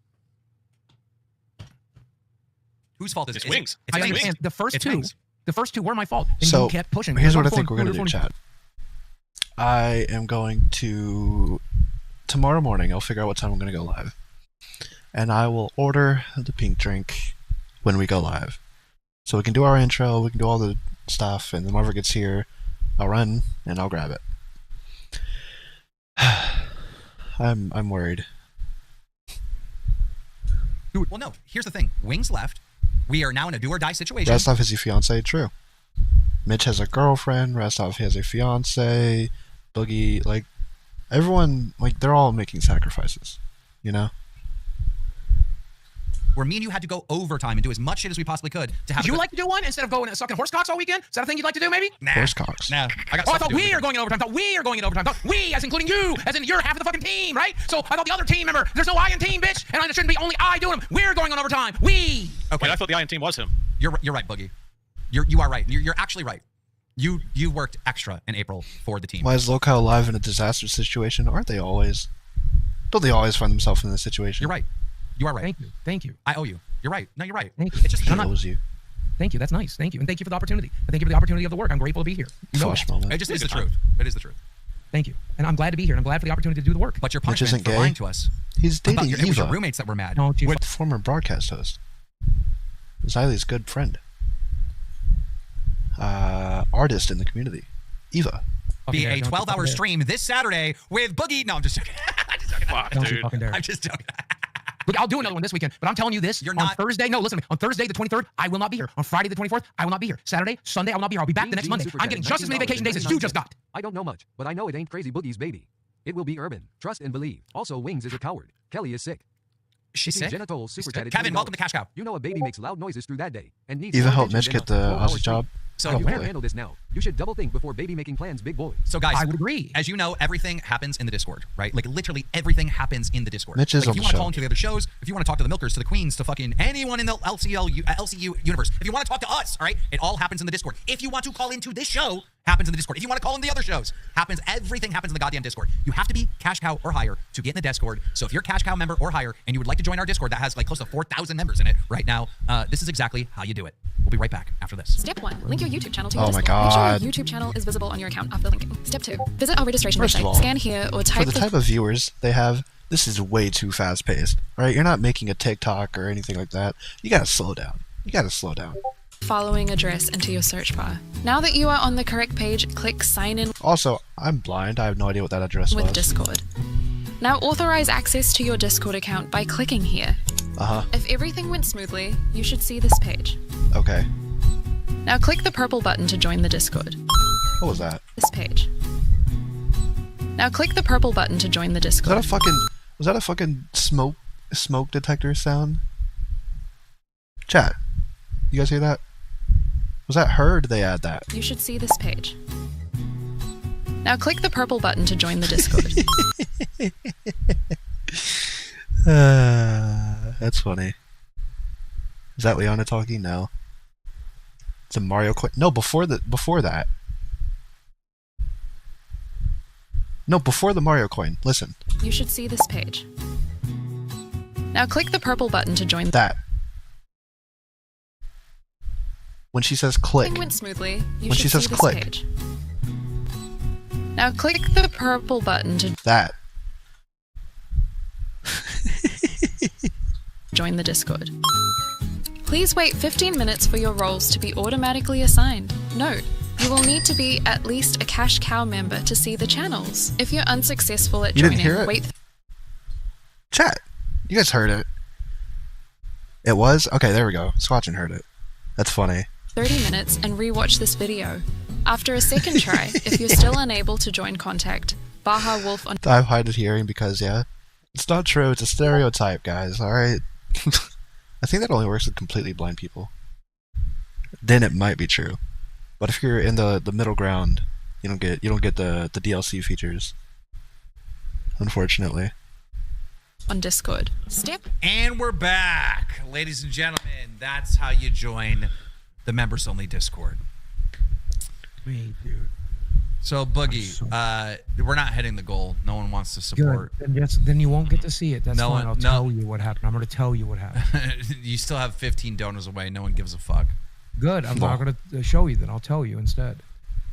Whose fault is it? It's Is Wings. It's I Wings. understand. It's Wings. The first two were my fault. And So, you kept pushing. here's what I Going think we're forward, going to do, forward, chat. I am going to... Tomorrow morning, I'll figure out what time I'm going to go live. And I will order the pink drink when we go live. So we can do our intro, we can do all the stuff, and then whenever it gets here, I'll run and I'll grab it. I'm worried. Dude, well, no. Here's the thing. Wings left. We are now in a do or die situation. Restov has a fiance. True. Mitch has a girlfriend. Restov has a fiance. Boogie, like, everyone, like, they're all making sacrifices. You know? Where me and you had to go overtime and do as much shit as we possibly could to have. Would you like to do one instead of going and sucking horse cocks all weekend? Is that a thing you'd like to do, maybe? Nah. Horse cocks. Nah. I got Oh, I stuff thought to do we are going in overtime. I thought we are going in overtime. I thought we, as including you, as in you're half of the fucking team, right? So I thought the other team member, there's no I in team, bitch, and it shouldn't be only I doing them. We're going on overtime. We. Okay. Wait, I thought the Iron Team was him. You're right, Boogie. You are right. You're actually right. You worked extra in April for the team. Why is LOLCOW alive in a disaster situation? Aren't they always? Don't they always find themselves in this situation? You're right. You are right. Thank you. Thank you. I owe you. You're right. No, you're right. Thank you. It's just He I'm not- owes you. Thank you. That's nice. Thank you. And thank you for the opportunity. And thank you for the opportunity of the work. I'm grateful to be here. You know Flush that. moment. it just is the Good time. truth. It is the truth. Thank you. And I'm glad to be here. And I'm glad for the opportunity to do the work. But your Which punishment isn't for gay. lying to us. He's About dating it was your Eva, roommates that were mad. Don't you the former broadcast host. Xylie's good friend. Artist in the community. Eva. Be dare. a Don't you 12-hour fucking dare. stream this Saturday with Boogie. No, I'm just joking. I'm just joking. Fuck, Don't you dude. fucking dare. I'm just joking. Look, I'll do another one this weekend, but I'm telling you this. You're on not- Thursday. No, listen to me. On Thursday the 23rd, I will not be here. On Friday the 24th, I will not be here. Saturday, Sunday, I will not be here. I'll be back the next Monday. I'm getting just as many vacation days as you just got. I don't know much, but I know it ain't Crazy Boogie's baby. It will be Urban. Trust and believe. Also, Wings is a coward. Kelly is sick. She's sick. Genitals super chatted. Kevin, welcome to Cash Cow. You know a baby makes loud noises through that day and needs Eva more helped attention Mitch than get a the 12-hour Aussie job. So, You can't Probably. handle this now. You should double think before baby making plans, big boy. so guys, I would agree. as you know, everything happens in the Discord, right? Like literally everything happens in the Discord. Mitch is like, on if you the want to show. call into the other shows, if you want to talk to the milkers, to the queens, to fucking anyone in the LCU universe, if you want to talk to us, all right, it all happens in the Discord. If you want to call into this show, happens in the Discord. If you want to call in the other shows, everything happens in the goddamn Discord. You have to be Cash Cow or higher to get in the Discord. So if you're a Cash Cow member or higher and you would like to join our Discord that has like close to 4,000 members in it right now, this is exactly how you do it. We'll be right back after this. Step 1. Link your YouTube channel to Oh your my Discord. Make God. sure your YouTube channel is visible on your account after linking. Step 2. Visit our registration First of website. all, Scan here or For type the type of viewers they have, this is way too fast paced. Right? You're not making a TikTok or anything like that. You gotta slow down. You gotta slow down. following address into your search bar. Now that you are on the correct page, click sign in Also, I'm blind. I have no idea what that address with was. Discord. Now authorize access to your Discord account by clicking here. If everything went smoothly, you should see this page. Okay. Now click the purple button to join the Discord. What was that? This page. Now click the purple button to join the Discord. Was that a fucking smoke detector sound? Chat. You guys hear that? Was that her or did they add that? You should see this page. Now click the purple button to join the Discord. That's funny. Is that Liana talking? No. It's a Mario coin. No, before that. No, before the Mario coin. Listen. You should see this page. Now click the purple button to join. That. When she says click. Everything went smoothly. You When should she says see this click. page. Now click the purple button to That. join the Discord. Please wait 15 minutes for your roles to be automatically assigned. Note, you will need to be at least a Cash Cow member to see the channels. If you're unsuccessful at You didn't joining, hear it? wait Chat. You guys heard it. It was? Okay, there we go. Swatch and heard it. That's funny. 30 minutes and rewatch this video. After a second try, if you're still unable to join, contact Baha Wolf on I'm hard of hearing because, yeah, it's not true. It's a stereotype, guys. All right. I think that only works with completely blind people. Then it might be true. But if you're in the middle ground, you don't get the DLC features. Unfortunately. on Discord. Step And we're back. Ladies and gentlemen, that's how you join the members only Discord. Me, dude. So Boogie, we're not hitting the goal. No one wants to Good. support. Then you won't get to see it. That's No fine. one- I'll tell you what happened. I'm going to tell you what happened. You still have 15 donors away. No one gives a fuck. Good. I'm not going to show you. Then I'll tell you instead.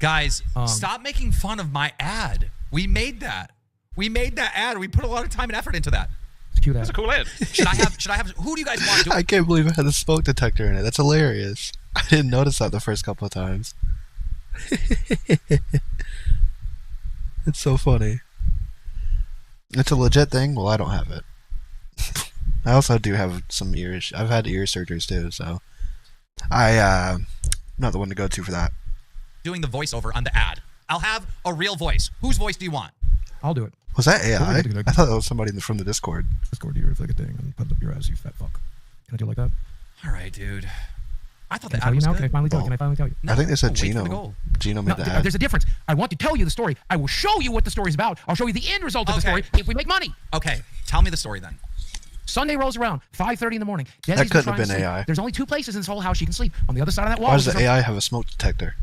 Guys, stop making fun of my ad. We made that. We made that ad. We put a lot of time and effort into that. It's cute. That's a cool ad. Should I have? Who do you guys want to do? I can't believe it had a smoke detector in it. That's hilarious. I didn't notice that the first couple of times. It's so funny. It's a legit thing. Well, I don't have it. I also do have some ears. I've had ear surgeries too, so I'm not the one to go to for that. Doing the voiceover on the ad. I'll have a real voice. Whose voice do you want? I'll do it. Was that AI? I thought that was somebody from the Discord. Discord, you like a thing and put it up your ass, you fat fuck. Can I do it like that? All right, dude. I thought Can the I tell ad you was now? good. Can I finally tell you? Can I finally tell you? No, I think they said I'll wait for the Gino. goal. Gino made No, the ad. there's a difference. I want to tell you the story. I will show you what the story's about. I'll show you the end result of the Okay. story if we make money. Okay, tell me the story then. Sunday rolls around, 5:30 in the morning. That Desi's couldn't have trying to been sleep. AI. There's only two places in this whole house she can sleep. On the other side of that wall Why does is the her AI have a smoke detector?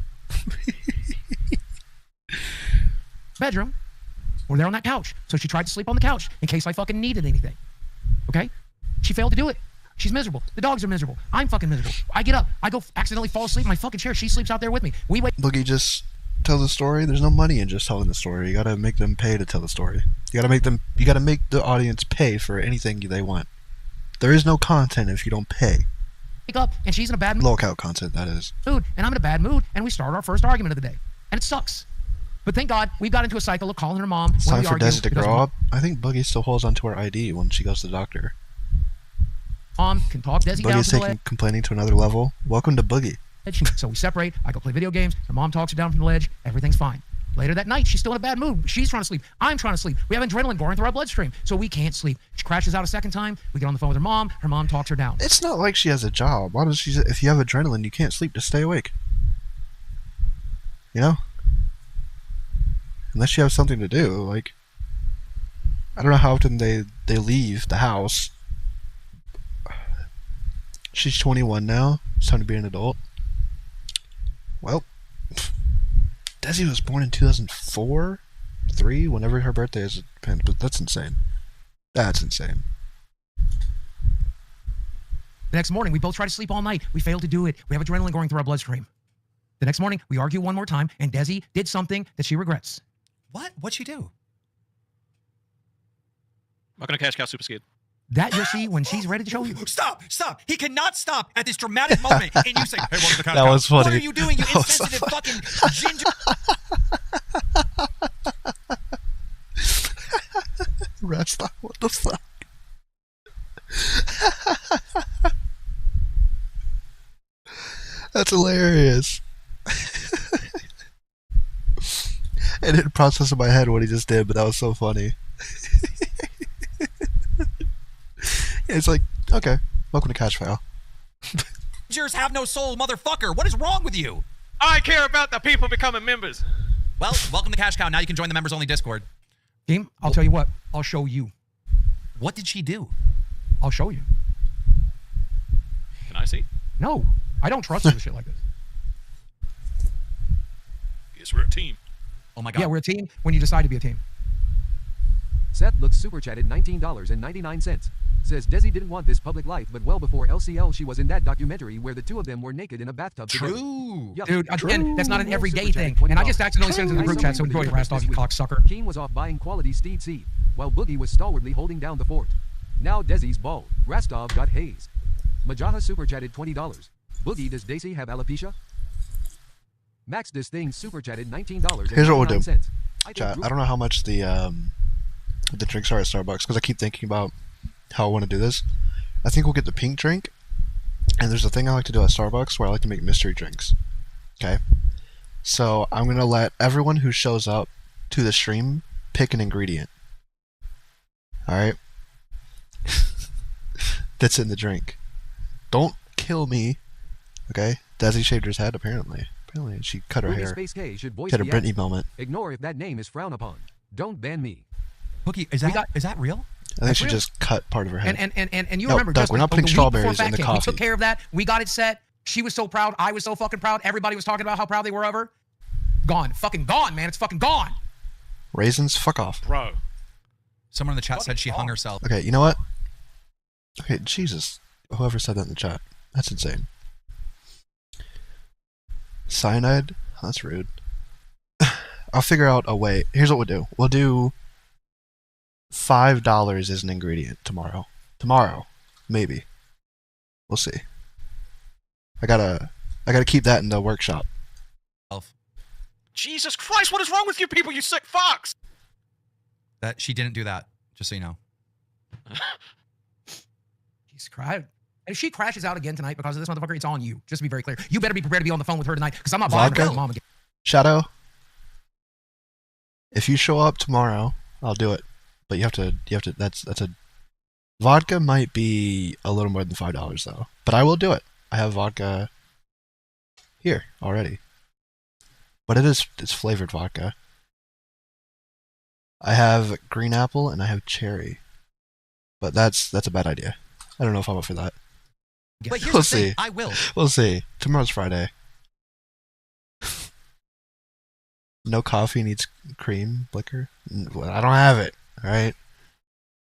bedroom. We're there on that couch. So she tried to sleep on the couch in case I fucking needed anything. Okay? She failed to do it. She's miserable. The dogs are miserable. I'm fucking miserable. I get up. I go accidentally fall asleep in my fucking chair. She sleeps out there with me. We wait. Boogie just tells the story. There's no money in just telling the story. You gotta make them pay to tell the story. You gotta make the audience pay for anything they want. There is no content if you don't pay. Wake up and she's in a bad mood. LOLCOW content, that is. And I'm in a bad mood, and we start our first argument of the day. And it sucks. But thank God we got into a cycle of calling her mom. It's when time we for argue, Desi to because grow up. I think Boogie still holds onto her ID when she goes to the doctor. Mom can talk Desi down Boogie's to the taking complaining to another level. Welcome to Boogie. ledge. So we separate. I go play video games. Her mom talks her down from the ledge. Everything's fine. Later that night, she's still in a bad mood. She's trying to sleep. I'm trying to sleep. We have adrenaline going through our bloodstream, so we can't sleep. She crashes out a second time. We get on the phone with her mom. Her mom talks her down. It's not like she has a job. Why does she? If you have adrenaline, you can't sleep. Just stay awake. You know? Unless you have something to do. Like, I don't know how often they leave the house. She's 21 now. It's time to be an adult. Well, Desi was born in 2004, 3, whenever her birthday is. But that's insane. That's insane. The next morning, we both try to sleep all night. We fail to do it. We have adrenaline going through our bloodstream. The next morning, we argue one more time, and Desi did something that she regrets. What? What'd she do? I'm not gonna cash cow super scared. That you'll see when she's ready to show you. Stop! Stop! He cannot stop at this dramatic moment. And you say, "Hey, welcome to the couch." That was funny. What are you doing, you That was so insensitive fucking ginger? Rest up. What the fuck? That's hilarious. I didn't process in my head what he just did, but that was so funny. It's like, okay, welcome to Cash File. Gingers have no soul, motherfucker. What is wrong with you? I care about the people becoming members. Well, welcome to Cash Cow. Now you can join the members-only Discord. Team, I'll tell you what. I'll show you. What did she do? I'll show you. Can I see? No, I don't trust you with shit like this. Guess we're a team. Oh my God. Yeah, we're a team when you decide to be a team. Seth looks super chatted $19.99. Says Desi didn't want this public life, but well before LCL she was in that documentary where the two of them were naked in a bathtub together. True. Yup. Dude, again, that's not an More everyday super thing. chatted And I just $20. accidentally sent it to the group chat, so enjoy it, Rastov, you cocksucker. Keen was off buying quality steed seed, while Boogie was stalwartly holding down the fort. Now Desi's bald. Rastov got haze. Majaha super chatted $20. Boogie, does Daisy have alopecia? Max this thing super chatted $19. Here's what we'll do. Chat, I don't know how much the drinks are at Starbucks because I keep thinking about how I want to do this. I think we'll get the pink drink, and there's a thing I like to do at Starbucks where I like to make mystery drinks. Okay, so I'm gonna let everyone who shows up to the stream pick an ingredient. All right, that's in the drink. Don't kill me. Okay, Desi shaved her head apparently. Apparently she cut her Boogie hair. Space K should voice She had a the Britney ad. moment. Ignore if that name is frowned upon. Don't ban me. Boogie, is that real? I think she real. just cut part of her head. And you No, remember Doug, just we're not the putting week before strawberries Fat in the Cat, coffee. We took care of that. We got it set. She was so proud. I was so fucking proud. Everybody was talking about how proud they were of her. Gone. Fucking gone, man. It's fucking gone. Raisins, fuck off. Bro. Someone in the chat said she hung herself. Okay, you know what? Okay, Jesus. Whoever said that in the chat. That's insane. Cyanide? That's rude. I'll figure out a way. Here's what we'll do. We'll do $5 as an ingredient tomorrow. Tomorrow. Maybe. We'll see. I gotta I gotta keep that in the workshop. Jesus Christ, what is wrong with you people, you sick fucks? That she didn't do that, just so you know. Jesus Christ. If she crashes out again tonight because of this motherfucker, it's on you. Just to be very clear. You better be prepared to be on the phone with her tonight because I'm not bothering Vodka? her mom again. Shadow, if you show up tomorrow, I'll do it. But you have to. That's a. Vodka might be a little more than $5 though, but I will do it. I have vodka here already, but it's flavored vodka. I have green apple and I have cherry, but that's a bad idea. I don't know if I'm up for that. But here's We'll the thing, see. I will. We'll see. Tomorrow's Friday. No coffee needs cream liquor. I don't have it. All right.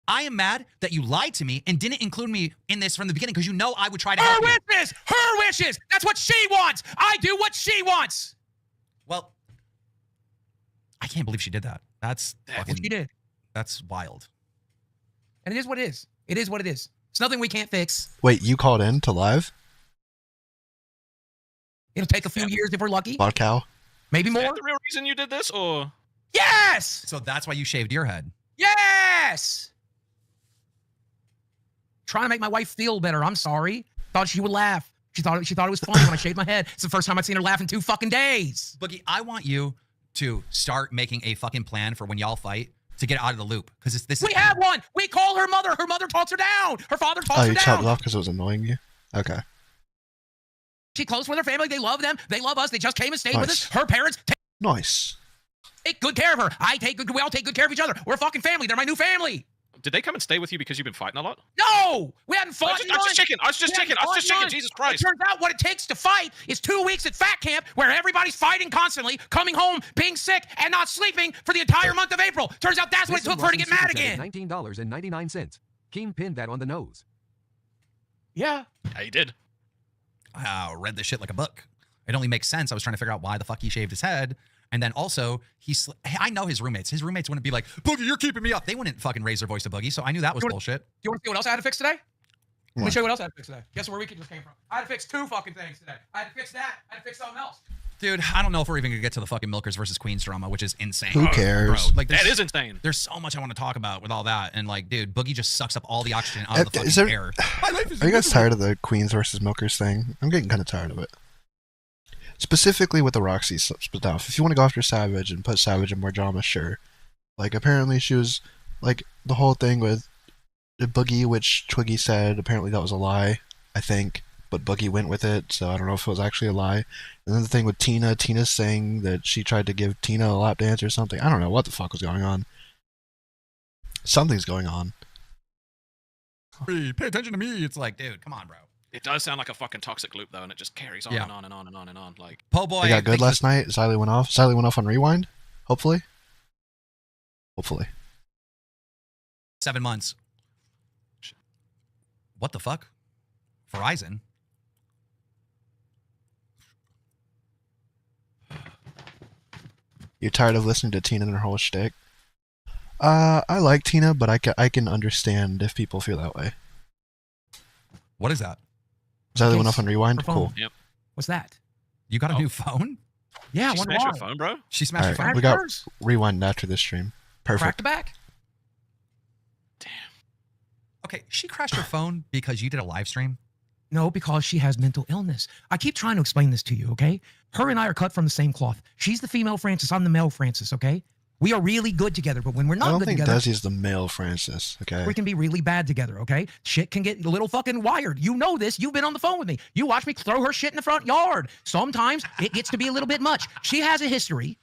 I am mad that you lied to me and didn't include me in this from the beginning because you know I would try to Her help you. wishes! Her wishes! That's what she wants! I do what she wants! Well, I can't believe she did that. That's fucking, What she did. that's wild. And it is what it is. It is what it is. It's nothing we can't fix. Wait, you called in to live? It'll take a few years if we're lucky. Vodka? Maybe Is more. that the real reason you did this, or? Yes! So that's why you shaved your head. Yes! Trying to make my wife feel better. I'm sorry. Thought she would laugh. She thought it was funny when I shaved my head. It's the first time I've seen her laugh in 2 fucking days. Boogie, I want you to start making a fucking plan for when y'all fight to get out of the loop. Because this We have one. We call her mother. Her mother talks her down. Her father talks Oh, her you chopped it down. off because it was annoying you? Okay. She's close with her family. They love them. They love us. They just came and stayed with Nice. us. Her parents Nice. take good care of her. We all take good care of each other. We're a fucking family. They're my new family. Did they come and stay with you because you've been fighting a lot? No, we hadn't I fought. was just checking. I was just checking. Jesus Christ. It turns out what it takes to fight is 2 weeks at fat camp where everybody's fighting constantly, coming home, being sick, and not sleeping for the entire month of April. Turns out that's what it Mr. took for her to get Martin mad super again. chatted $19.99. Keen pinned that on the nose. Yeah. Yeah, you did. I read this shit like a book. It only makes sense. I was trying to figure out why the fuck he shaved his head. And then also, I know his roommates. His roommates wouldn't be like, Boogie, you're keeping me up. They wouldn't fucking raise their voice to Boogie, so I knew that was bullshit. You want to see what else I had to fix today? Let me What? show you what else I had to fix today. Guess where we just came from? I had to fix 2 fucking things today. I had to fix that. I had to fix something else. Dude, I don't know if we're even gonna get to the fucking Milkers versus Queens drama, which is insane. Who cares? Bro, like, That is insane. There's so much I want to talk about with all that. And like, dude, Boogie just sucks up all the oxygen out of the Is fucking there- air. My life is Are you guys tired of the Queens versus Milkers thing? I'm getting kind of tired of it. Specifically with the Roxy stuff. If you want to go after Savage and put Savage in more drama, sure. Like, apparently she was, like, the whole thing with the Boogie, which Twiggy said, apparently that was a lie, I think. But Boogie went with it, so I don't know if it was actually a lie. And then the thing with Tina, Tina's saying that she tried to give Tina a lap dance or something. I don't know what the fuck was going on. Something's going on. Pay attention to me. It's like, dude, come on, bro. It does sound like a fucking toxic loop, though, and it just carries on Yeah. and on and on and on and on. Like, Po boy. They got good thank you last night. Xylee went off. Xylee went off on Rewind. Hopefully. 7 months. What the fuck? Verizon. You're tired of listening to Tina and her whole shtick? I like Tina, but I can understand if people feel that way. What is that? Xylee went Yes, off on Rewind? her phone. Cool. What's that? You got a Oh. new phone? Yeah, I she wonder smashed why. your phone, bro. She smashed your All phone. right, we got Rewind after this stream. Crack Perfect. the back? Okay, she crashed her phone because you did a live stream. No, because she has mental illness. I keep trying to explain this to you, okay? Her and I are cut from the same cloth. She's the female Francis, I'm the male Francis, okay? We are really good together, but when we're I not don't good think together, Desi's the male Francis, okay? we can be really bad together, okay? Shit can get a little fucking wired. You know this. You've been on the phone with me. You watch me throw her shit in the front yard. Sometimes it gets to be a little bit much. She has a history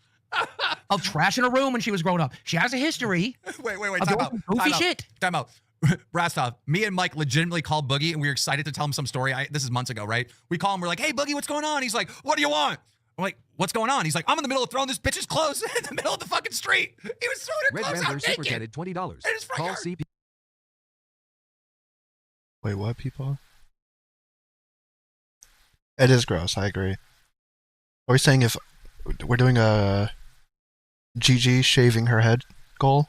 of trashing her room when she was growing up. She has a history Wait, of doing some goofy shit. Time out. Rastov, me and Mike legitimately called Boogie and we were excited to tell him some story. This is months ago, right? We call him, we're like, hey, Boogie, what's going on? He's like, what do you want? I'm like, what's going on? He's like, I'm in the middle of throwing this bitch's clothes in the middle of the fucking street. He was throwing her Red clothes Rambler out super naked. chatted $20. In his front Call yard. CP. Wait, what, people? It is gross, I agree. Are we saying if we're doing a Gigi shaving her head goal?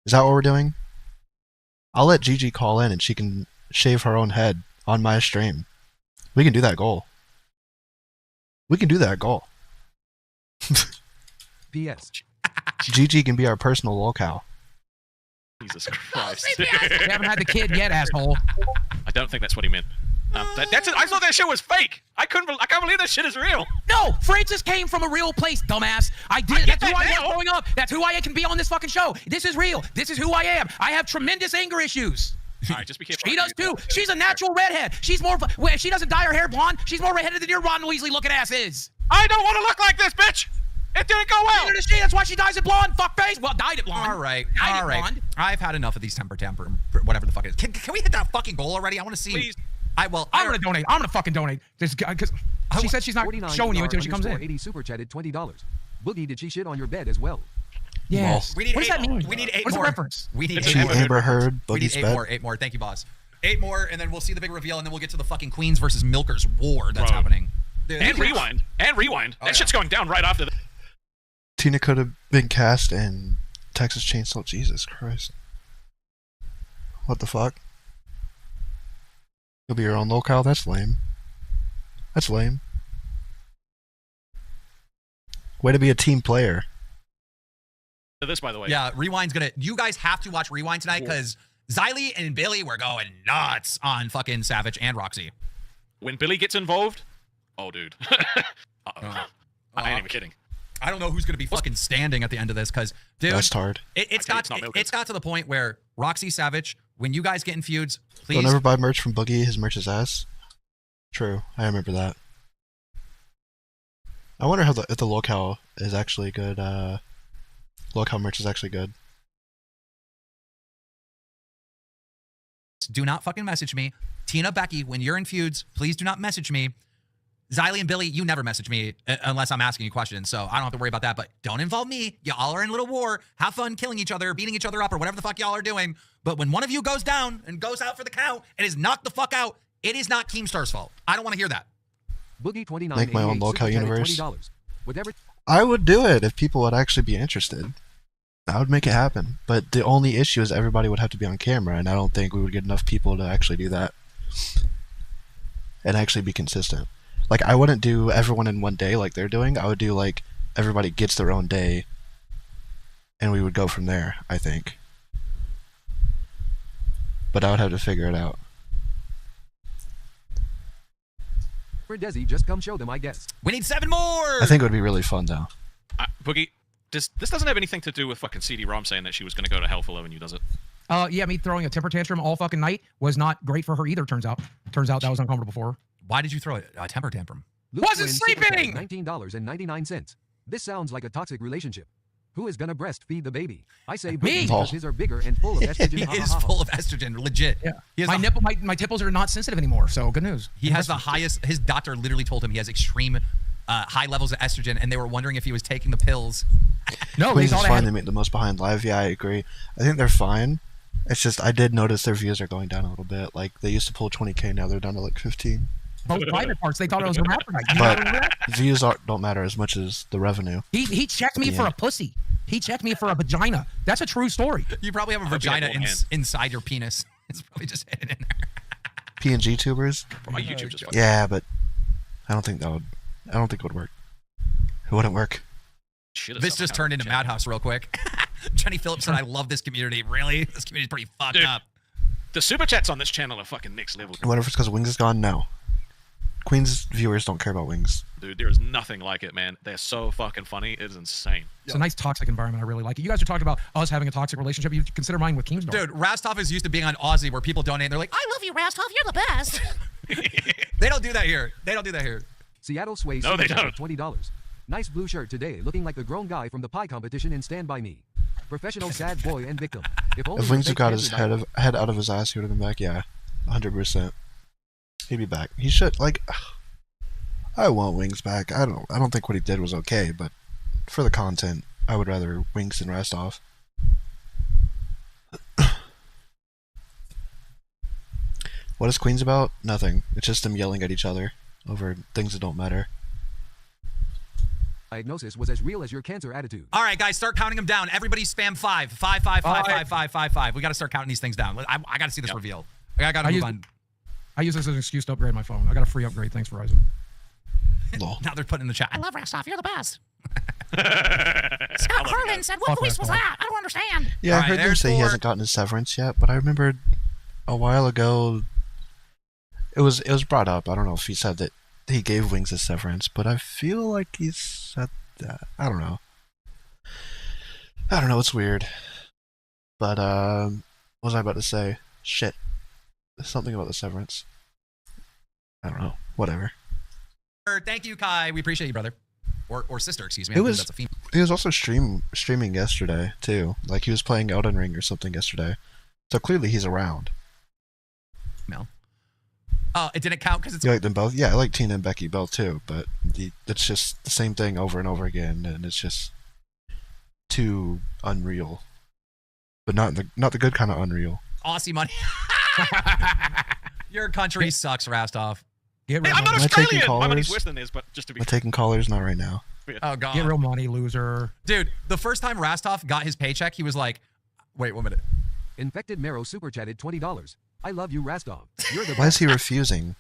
Is that what we're doing? I'll let Gigi call in and she can shave her own head on my stream. We can do that goal. We can do that goal. P.S. GG can be our personal LOLCOW. Jesus Christ. You haven't had the kid yet, asshole. I don't think that's what he meant. That's it. I thought that shit was fake. I can't believe that shit is real. No, Francis came from a real place, dumbass. I did. get That's who that I was now. growing up. That's who I can be on this fucking show. This is real. This is who I am. I have tremendous anger issues. All right, just be careful. She does too. She's a natural redhead. She's more. Well, she doesn't dye her hair blonde. She's more redheaded than your Ron Weasley looking ass is. I don't want to look like this, bitch. It didn't go well. Neither does she. That's why she dyes it blonde. Fuckface. Well, dyed it blonde. All right, Dyed it all right. blonde. I've had enough of these temper, whatever the fuck it is. Can we hit that fucking goal already? I want to see. Please. I'm gonna donate. I'm gonna fucking donate. Because she said she's not 49 showing you until she comes in. 80 super chatted $20. Boogie, did she shit on your bed as well? Yes. We need what does eight that mean? We need 8 What's more. the reference? We need She 8 more. Amber Heard, We need Boogie's 8 bed. more. 8 more. Thank you, boss. 8 more, and then we'll see the big reveal, and then we'll get to the fucking Queens versus Milkers war that's Bro. happening. Dude, And rewind. And rewind. Oh, That yeah. shit's going down right after this. Tina could have been cast in Texas Chainsaw. Jesus Christ. What the fuck? You'll be your own LOLCOW? That's lame. That's lame. Way to be a team player. This, by the way. Yeah, Rewind's gonna. You guys have to watch Rewind tonight because Xylee and Billy were going nuts on fucking Savage and Roxy. When Billy gets involved, oh, dude. I ain't even kidding. I don't know who's gonna be fucking standing at the end of this because, dude, That's hard. it's Okay, got it's not Milkers. it's got to the point where Roxy, Savage, when you guys get in feuds, please. Don't ever buy merch from Boogie. His merch is ass. True. I remember that. I wonder how if the LOLCOW is actually good. LOLCOW merch is actually good. Do not fucking message me. Tina, Becky, when you're in feuds, please do not message me. Xylee and Billy, you never message me unless I'm asking you questions, so I don't have to worry about that. But don't involve me. Y'all are in a little war. Have fun killing each other, beating each other up, or whatever the fuck y'all are doing. But when one of you goes down and goes out for the count and is knocked the fuck out, it is not Keemstar's fault. I don't want to hear that. Boogie 29 Make my own LOLCOW universe. $20. Whatever. I would do it if people would actually be interested. I would make it happen. But the only issue is everybody would have to be on camera, and I don't think we would get enough people to actually do that. And actually be consistent. Like, I wouldn't do everyone in one day like they're doing. I would do, like, everybody gets their own day, and we would go from there, I think. But I would have to figure it out. For Desi, just come show them, I guess. We need 7 more. I think it would be really fun, though. Boogie, this doesn't have anything to do with fucking CD-ROM saying that she was going to go to hell for loving you, does it? Yeah, me throwing a temper tantrum all fucking night was not great for her either, turns out. Turns out that was uncomfortable for her. Why did you throw a temper tantrum? Luke Wasn't Flynn super sleeping! chatted $19.99. This sounds like a toxic relationship. Who is gonna breastfeed the baby? I say Me. Boogie because his are bigger and full of estrogen. He Ha, ha, is ha, ha. full of estrogen, legit. Yeah. He has My the- nipple, my tipples are not sensitive anymore, so good news. He has the highest. His doctor literally told him he has extreme high levels of estrogen, and they were wondering if he was taking the pills. No, they Queens is thought I fine. had. They make the most behind live. Yeah, I agree. I think they're fine. It's just I did notice their views are going down a little bit. Like, they used to pull 20K, now they're down to like 15. Both private parts. They thought it was hermaphrodite. You know But what I mean? views don't matter as much as the revenue. He checked me for Yeah. a pussy. He checked me for a vagina. That's a true story. You probably have a hope you have vagina one hand. inside your penis. It's probably just hidden in there. PNG tubers? My YouTube just fucking... Yeah, but I don't think it would work. It wouldn't work. Shit, This just turned into Madhouse real quick. Jenny Phillips said, "I love this community." Really, this community's pretty fucked Dude. up. The super chats on this channel are fucking next level. I wonder if it's because Wings is gone? No. Queen's viewers don't care about Wings. Dude, there is nothing like it, man. They're so fucking funny. It is insane. It's a nice toxic environment. I really like it. You guys are talking about us having a toxic relationship. You consider mine with Keemstar. Dude, Rastov is used to being on Aussie where people donate and they're like, "I love you, Rastov. You're the best." They don't do that here. They don't do that here. Seattle Sway No, they super chatted don't. $20. Nice blue shirt today, looking like the grown guy from the pie competition in Stand By Me. Professional sad boy and victim. If only If the Wings had fake got his cancer head out of his ass, he would have been back. Yeah, 100%. He'd be back. He should, like. I want Wings back. I don't think what he did was okay, but for the content, I would rather Wings than Rastov. What is Queens about? Nothing. It's just them yelling at each other over things that don't matter. diagnosis was as real as your cancer attitude. All right, guys, start counting them down. Everybody spam 5. 5, 5, 5, 5, 5, 5, 5. We got to start counting these things down. I got to see this reveal. I got to move on. I use this as an excuse to upgrade my phone. I got a free upgrade. Thanks, Verizon. Lol. Now they're putting in the chat. I love Rastov. You're the best. I Scott love you Harlan guys. said, what Fuck voice was Rastov. that? I don't understand. Yeah, I Alright, heard them there's say he four. hasn't gotten his severance yet, but I remember a while ago it was brought up. I don't know if he said that he gave Wings his severance, but I feel like he said that. I don't know. It's weird. But what was I about to say? Shit. Something about the severance. I don't know. Whatever. Thank you, Kai. We appreciate you, brother. Or sister, excuse me. I It believe was- that's a female. He was also streaming yesterday too. Like he was playing Elden Ring or something yesterday. So clearly he's around. It didn't count because it's You like them both? Yeah, I like Tina and Becky both too, but it's just the same thing over and over again, and it's just too unreal. But not the good kind of unreal. Aussie money. Your country sucks, Rastov. Get Hey, real I'm not money. Am I taking Australian. My money's callers? worse than this, but just to be We're taking callers, not right now. Oh, God. Get real money, loser. Dude, the first time Rastov got his paycheck, he was like, wait 1 minute. Infected Marrow super chatted $20. I love you, Rastov. You're the Why is best. he refusing?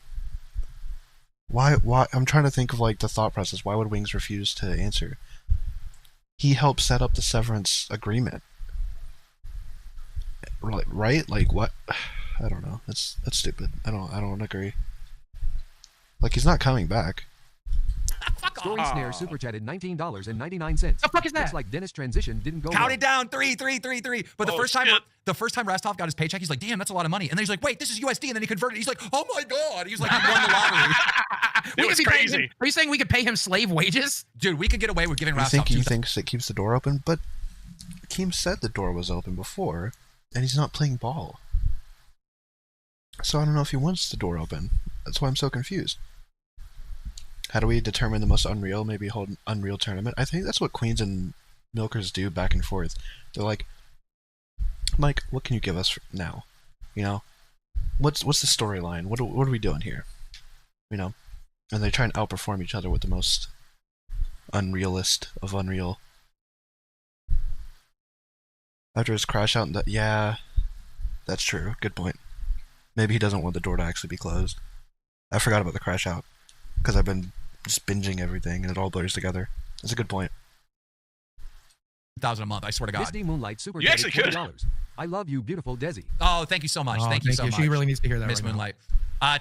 Why? I'm trying to think of like the thought process. Why would Wings refuse to answer? He helped set up the severance agreement. Right? Like what? I don't know. That's stupid. I don't agree. Like he's not coming back. Fuck off. Story Snare super chatted $19.99. The fuck is that? Looks like Dennis' transition didn't go Count well. it down. 3, 3, 3, 3. But the Oh, first shit. time Rastov got his paycheck, he's like, damn, that's a lot of money. And then he's like, wait, this is USD. And then he converted. He's like, oh my God. He's like, he won the lottery. We It could was be paying him- crazy. Are you saying we could pay him slave wages? Dude, we could get away with giving You Rastov think he 2,000. thinks it keeps the door open, but Keem said the door was open before, and he's not playing ball. So I don't know if he wants the door open. That's why I'm so confused. How do we determine the most unreal? Maybe hold an unreal tournament. I think that's what queens and milkers do back and forth. They're like, Mike, what can you give us now? You know, what's the storyline? What are we doing here? You know, and they try and outperform each other with the most unrealist of unreal. After his crash out, yeah, that's true. Good point. Maybe he doesn't want the door to actually be closed. I forgot about the crash out because I've been just binging everything and it all blurs together. That's a good point. 1,000 a month, I swear to God. Disney Moonlight super You chatted actually could. $20. I love you, beautiful Desi. Oh, thank you so much. Oh, thank you so much. She really needs to hear that. Miss right now. Moonlight.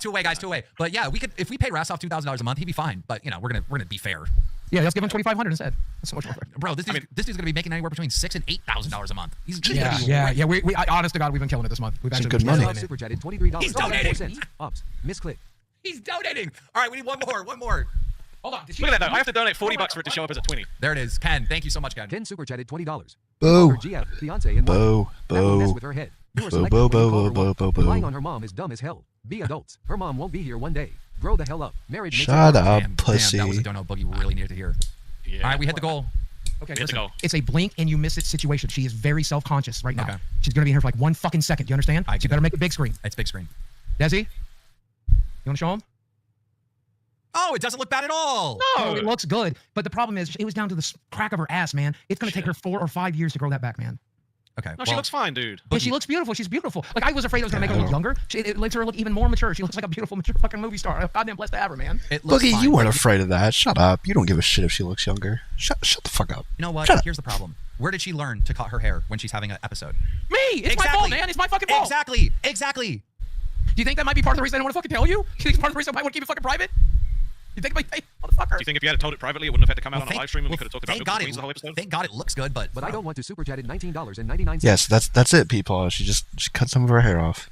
Two away, guys, two away. But yeah, we could if we paid Rastov $2,000 a month, he'd be fine. But you know, we're gonna be fair, Yeah, let's give him 2,500 instead. That's so much more. bro. This dude's gonna be making anywhere between $6,000 and $8,000 a month. He's Yeah. Honest to God, we've been killing it this month. We've Some actually good been money. killing it. Super chatted $23. He's donating. $0.04. Ops. Misclick. He's donating. All right, we need one more. Hold on. Look at that though. I have to donate $40 for it to show up as a 20. There it is. Ken, thank you so much, Ken. Ken super chatted $20. Boo. Her GF, fiance, and wife. Boo. That will mess Boo. with her head. You are Boo, selected boo, when you call boo, her boo, wife. boo, boo. Relying on her mom is dumb as hell. Be adults. Her mom won't be here one day. Grow the hell up. Marriage makes it Shut work. up, Damn, pussy. that was a dono Boogie really needed to hear. Yeah. All right, we hit the goal. Okay, Hit the listen, goal. it's a blink and you miss it situation. She is very self-conscious right now. Okay. She's going to be in here for like 1 fucking second. Do you understand? I So you get better it. make it big screen. It's big screen. Desi, you want to show him? Oh, it doesn't look bad at all. No, it looks good. But the problem is, it was down to the crack of her ass, man. It's going to take her 4 or 5 years to grow that back, man. Okay. No, she looks fine, dude. Yeah, she looks beautiful. She's beautiful. Like, I was afraid it was going to make her look younger. It makes her look even more mature. She looks like a beautiful, mature fucking movie star. I'm goddamn blessed to have her, man. It looks Boogie, fine, you weren't but afraid of that. Shut up. You don't give a shit if she looks younger. Shut the fuck up. You know what? Shut up. Here's the problem. Where did she learn to cut her hair when she's having an episode? Me! It's my fault, man. It's my fucking fault. Exactly. Do you think that might be part of the reason I don't want to fucking tell you? You think it's part of the reason I might want to keep it fucking private? You think it might, hey, motherfucker? Do you think if you had told it privately, it wouldn't have had to come out Well, on a live stream and we could have talked about thank Milk God and Queens the whole episode? Thank God it looks good, but But I don't want to super chatted $19.99. Yes, that's it, people. She cut some of her hair off.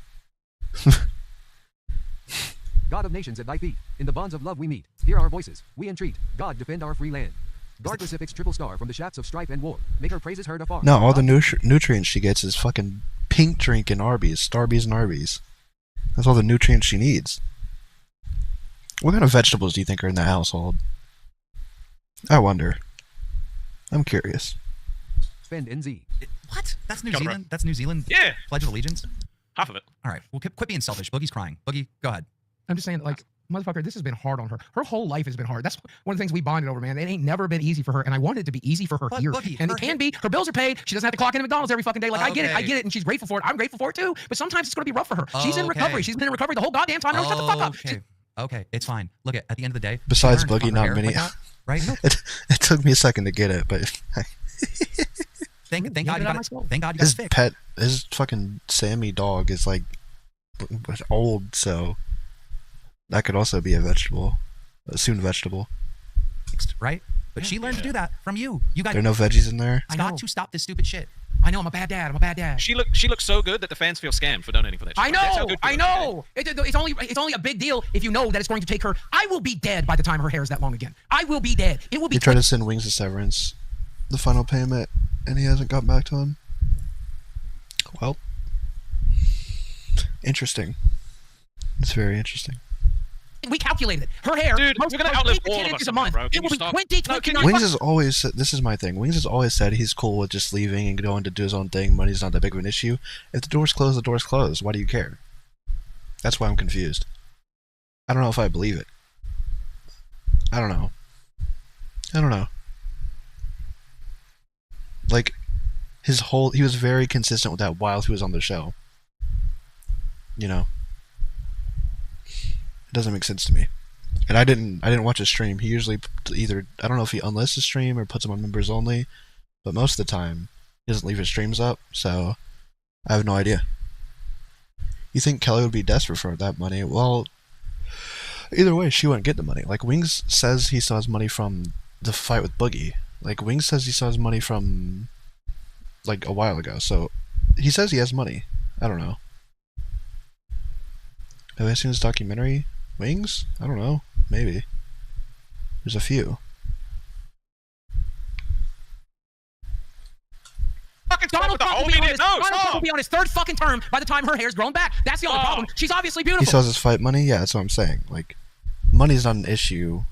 God of nations at thy feet. In the bonds of love we meet. Hear our voices. We entreat. God defend our free land. Guard Pacific's triple star from the shafts of strife and war. Make her praises heard afar. No, all the nutrients she gets is fucking pink drink and Arby's, Starbies and Arby's. That's all the nutrients she needs. What kind of vegetables do you think are in the household? I wonder. I'm curious. Spend NZ. what? That's New Go, bro. Zealand. That's New Zealand. Yeah, Pledge of Allegiance. half of it. All right. Well, quit being selfish. Boogie's crying. Boogie, go ahead. I'm just saying, like, motherfucker, this has been hard on her. Her whole life has been hard. That's one of the things we bonded over, man. It ain't never been easy for her, and I wanted it to be easy for her But, here. Boogie, And her it can be. Her bills are paid. She doesn't have to clock in at McDonald's every fucking day. Like, I get it, and she's grateful for it. I'm grateful for it too. But sometimes it's going to be rough for her. She's in Okay. recovery. She's been in recovery the whole goddamn time. No, shut the fuck up. Okay. Okay, it's fine. Look, at the end of the day. Besides she learned Boogie, on her not hair many. like that, right? It took me a second to get it, but Thank God you got it. Thank God you got his it fixed. pet, his fucking Sammy dog is like old, so that could also be a vegetable, soon vegetable. Right? But she learned to do that from you. You got There are no veggies in there. got to stop this stupid shit. I know I'm a bad dad. I'm a bad dad. She looks so good that the fans feel scammed for donating for that shit. I That's how know. good I she looks, okay? know. It's only a big deal if you know that it's going to take her. I will be dead by the time her hair is that long again. I will be dead. It will be. He tried to send Wings a severance, the final payment, and he hasn't got back to him. Well, interesting. It's very interesting. We calculated it. Her hair. Dude, most you're gonna of outlive 10 all of us, inches a month. bro. It Can will you be stop? 20, No, can 29. Wings has always said, this is my thing. Wings has always said he's cool with just leaving and going to do his own thing. Money's not that big of an issue. If the door's closed, the door's closed. Why do you care? That's why I'm confused. I don't know if I believe it. I don't know. Like, he was very consistent with that while he was on the show. You know? It doesn't make sense to me. And I didn't watch his stream. He usually either, I don't know if he unlists his stream or puts him on members only, but most of the time he doesn't leave his streams up, so I have no idea. You think Kelly would be desperate for that money? Well, either way, she wouldn't get the money. Like, Wings says he still has money from the fight with Boogie. Like, Wings says he still has money from, like, a while ago, so he says he has money. I don't know. Have I seen his documentary? Wings? I don't know. Maybe. There's a few. Fucking stop with Donald the Trump will only be on nit. his, No, Donald Trump will stop. be on his third fucking term by the time her hair's grown back. That's the only problem. She's obviously He beautiful. still has his fight money? Yeah, that's what I'm saying. Like, money's not an issue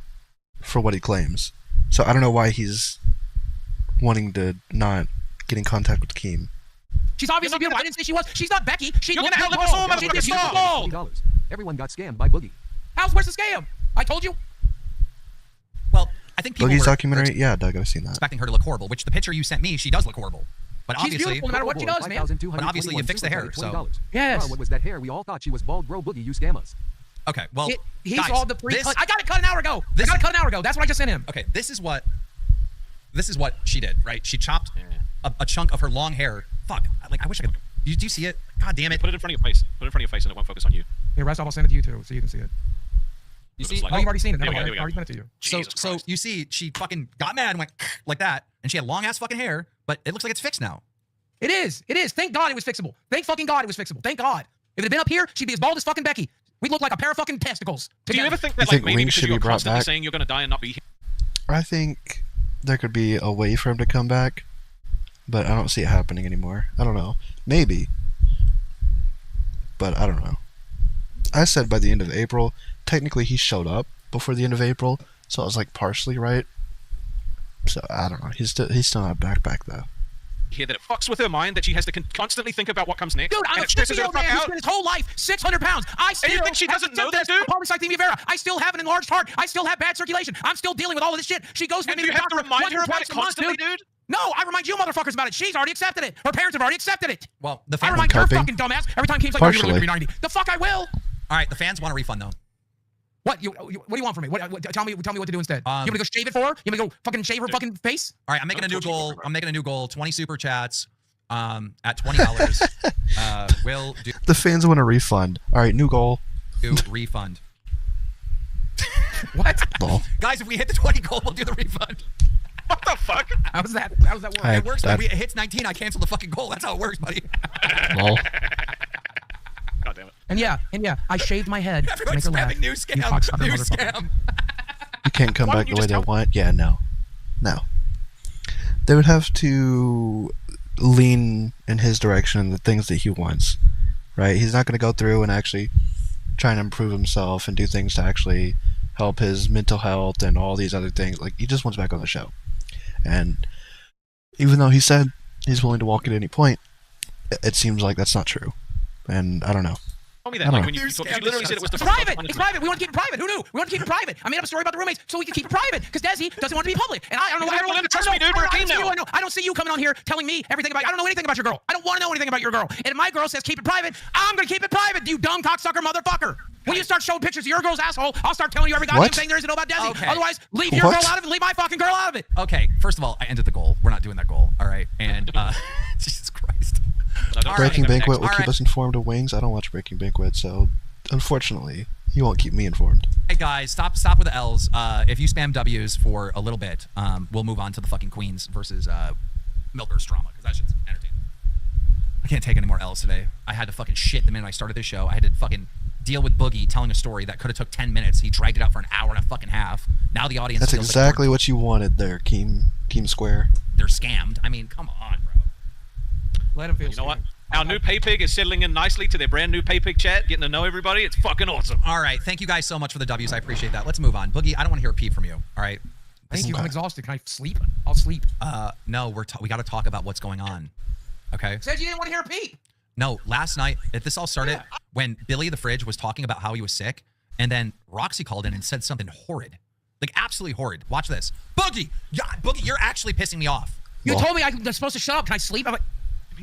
for what he claims. So I don't know why he's wanting to not get in contact with Keem. She's obviously beautiful. I didn't say she was. She's not Becky. She You're looks gonna outlive beautiful. us all, She's motherfucker. beautiful. Stop. $20. Everyone got scammed by Boogie. Where's the scam? I told you. Well, I think people Boogie's were documentary? Yeah, Doug, I've seen that. expecting her to look horrible, which the picture you sent me, she does look horrible. But She's obviously, beautiful no matter what she does, man. But obviously you fixed the hair, so- Yes. Bro, what was that hair? We all thought she was bald. Bro, Boogie, you scam us. okay, well, He guys, saw the pre. this, I got it cut an hour ago. this- I got it cut an hour ago. That's what I just sent him. okay, this is what she did, right? She chopped a chunk of her long hair. Fuck, like I wish I could. Do you see it? God damn it! Put it in front of your face. Put it in front of your face and it won't focus on you. Here, rest off, I'll send it to you too, so you can see it. You Looks see? like- Oh, you've already seen it. Here Never we go, mind. here we I go. already sent it to you. So, Jesus so Christ. you see, she fucking got mad and went like that, and she had long ass fucking hair, but it looks like it's fixed now. It is. It is. Thank God it was fixable. Thank fucking God it was fixable. Thank God. If it had been up here, she'd be as bald as fucking Becky. We'd look like a pair of fucking testicles. Do you together. ever think You that think like maybe Wings because should be you're brought constantly back? saying you're gonna die and not be here? I think there could be a way for him to come back, but I don't see it happening anymore. I don't know. Maybe. But I don't know. I said by the end of April. Technically, he showed up before the end of April, so I was like partially right. So I don't know. He's still not back though. Hear that it fucks with her mind that she has to constantly think about what comes next. Dude, I'm and a it stresses her the 50-year-old fuck man who out. spent his whole life 600 pounds. I still you think she have doesn't know that, symptoms dude? of polycythemia vera. I still have an enlarged heart. I still have bad circulation. I'm still dealing with all of this shit. She goes with And me you to the have to doctor remind once her or about twice it a month, constantly, dude? No, I remind you motherfuckers about it. She's already accepted it. Her parents have already accepted it. Well, the I fans. remind your coping? fucking dumbass every time Keem's like, oh, you're Partially. 390. The fuck I will. All right, the fans want a refund though. What do you want from me? What, tell me what to do instead. Um, you want me to go shave it for her? You want me to go fucking shave her fucking face? All right, I'm making a new Don't touch me, goal. bro. I'm making a new goal. 20 super chats. At $20. Will The fans want a refund. All right, new goal. do refund. What? Lol. Guys, if we hit the 20 goal, we'll do the refund. What the fuck? How does that work? I- It works. that- When it hits 19, I cancel the fucking goal. That's how it works, buddy. Lol. God damn it. And yeah, I shaved my head to Everyone's make her laugh. spamming new You scam. cocksucker New motherfucker. scam. You can't come Why back don't you the way just they tell- want. Yeah, no. They would have to lean in his direction in the things that he wants, right? He's not going to go through and actually try and improve himself and do things to actually help his mental health and all these other things. Like, he just wants back on the show. And even though he said he's willing to walk at any point, it seems like that's not true. And I don't know. Tell me I that. don't Like when you, know. you literally said it was the It's fucking private. It's punishment. private. We want to keep it private. Who knew? We want to keep it private. I made up a story about the roommates so we can keep it private because Desi doesn't want to be public. And I don't know. You don't trust me, dude. We're a team now. I don't see you coming on here telling me everything about. I don't know anything about your girl. I don't want to know anything about your girl. And if my girl says keep it private, I'm gonna keep it private. You dumb cocksucker motherfucker. When you start showing pictures of your girl's asshole, I'll start telling you every goddamn What? thing there is to know about Desi. Okay. Otherwise, leave your What? girl out of it. Leave my fucking girl out of it. Okay, first of all, I ended the goal. We're not doing that goal. All right, and Jesus Christ. No, don't Breaking say that Banquet next. will All keep right. us informed of Wings. I don't watch Breaking Banquet, so unfortunately, you won't keep me informed. Hey guys, stop with the L's. If you spam W's for a little bit, we'll move on to the fucking Queens versus Milker's drama because that shit's entertaining. I can't take any more L's today. I had to fucking shit the minute I started this show. I had to fucking deal with Boogie telling a story that could have took 10 minutes. He dragged it out for an hour and a fucking half. Now the audience That's feels exactly what you wanted there, Keem Square. they're scammed. I mean, come on, bro. Let him feel. You know what? Our new pay pig is settling in nicely to their brand new pay pig chat, getting to know everybody. It's fucking awesome. All right, thank you guys so much for the W's. I appreciate that. Let's move on. Boogie, I don't want to hear a peep from you. All right. Thank you. I'm exhausted. Can I sleep? I'll sleep. No, we got to talk about what's going on. Okay. Said you didn't want to hear a peep. No, last night, this all started when Billy the Fridge was talking about how he was sick, and then Roxy called in and said something horrid. Like, absolutely horrid. Watch this. Boogie! Yeah, Boogie, you're actually pissing me off. You Well- told me I'm supposed to shut up. Can I sleep? I'm like,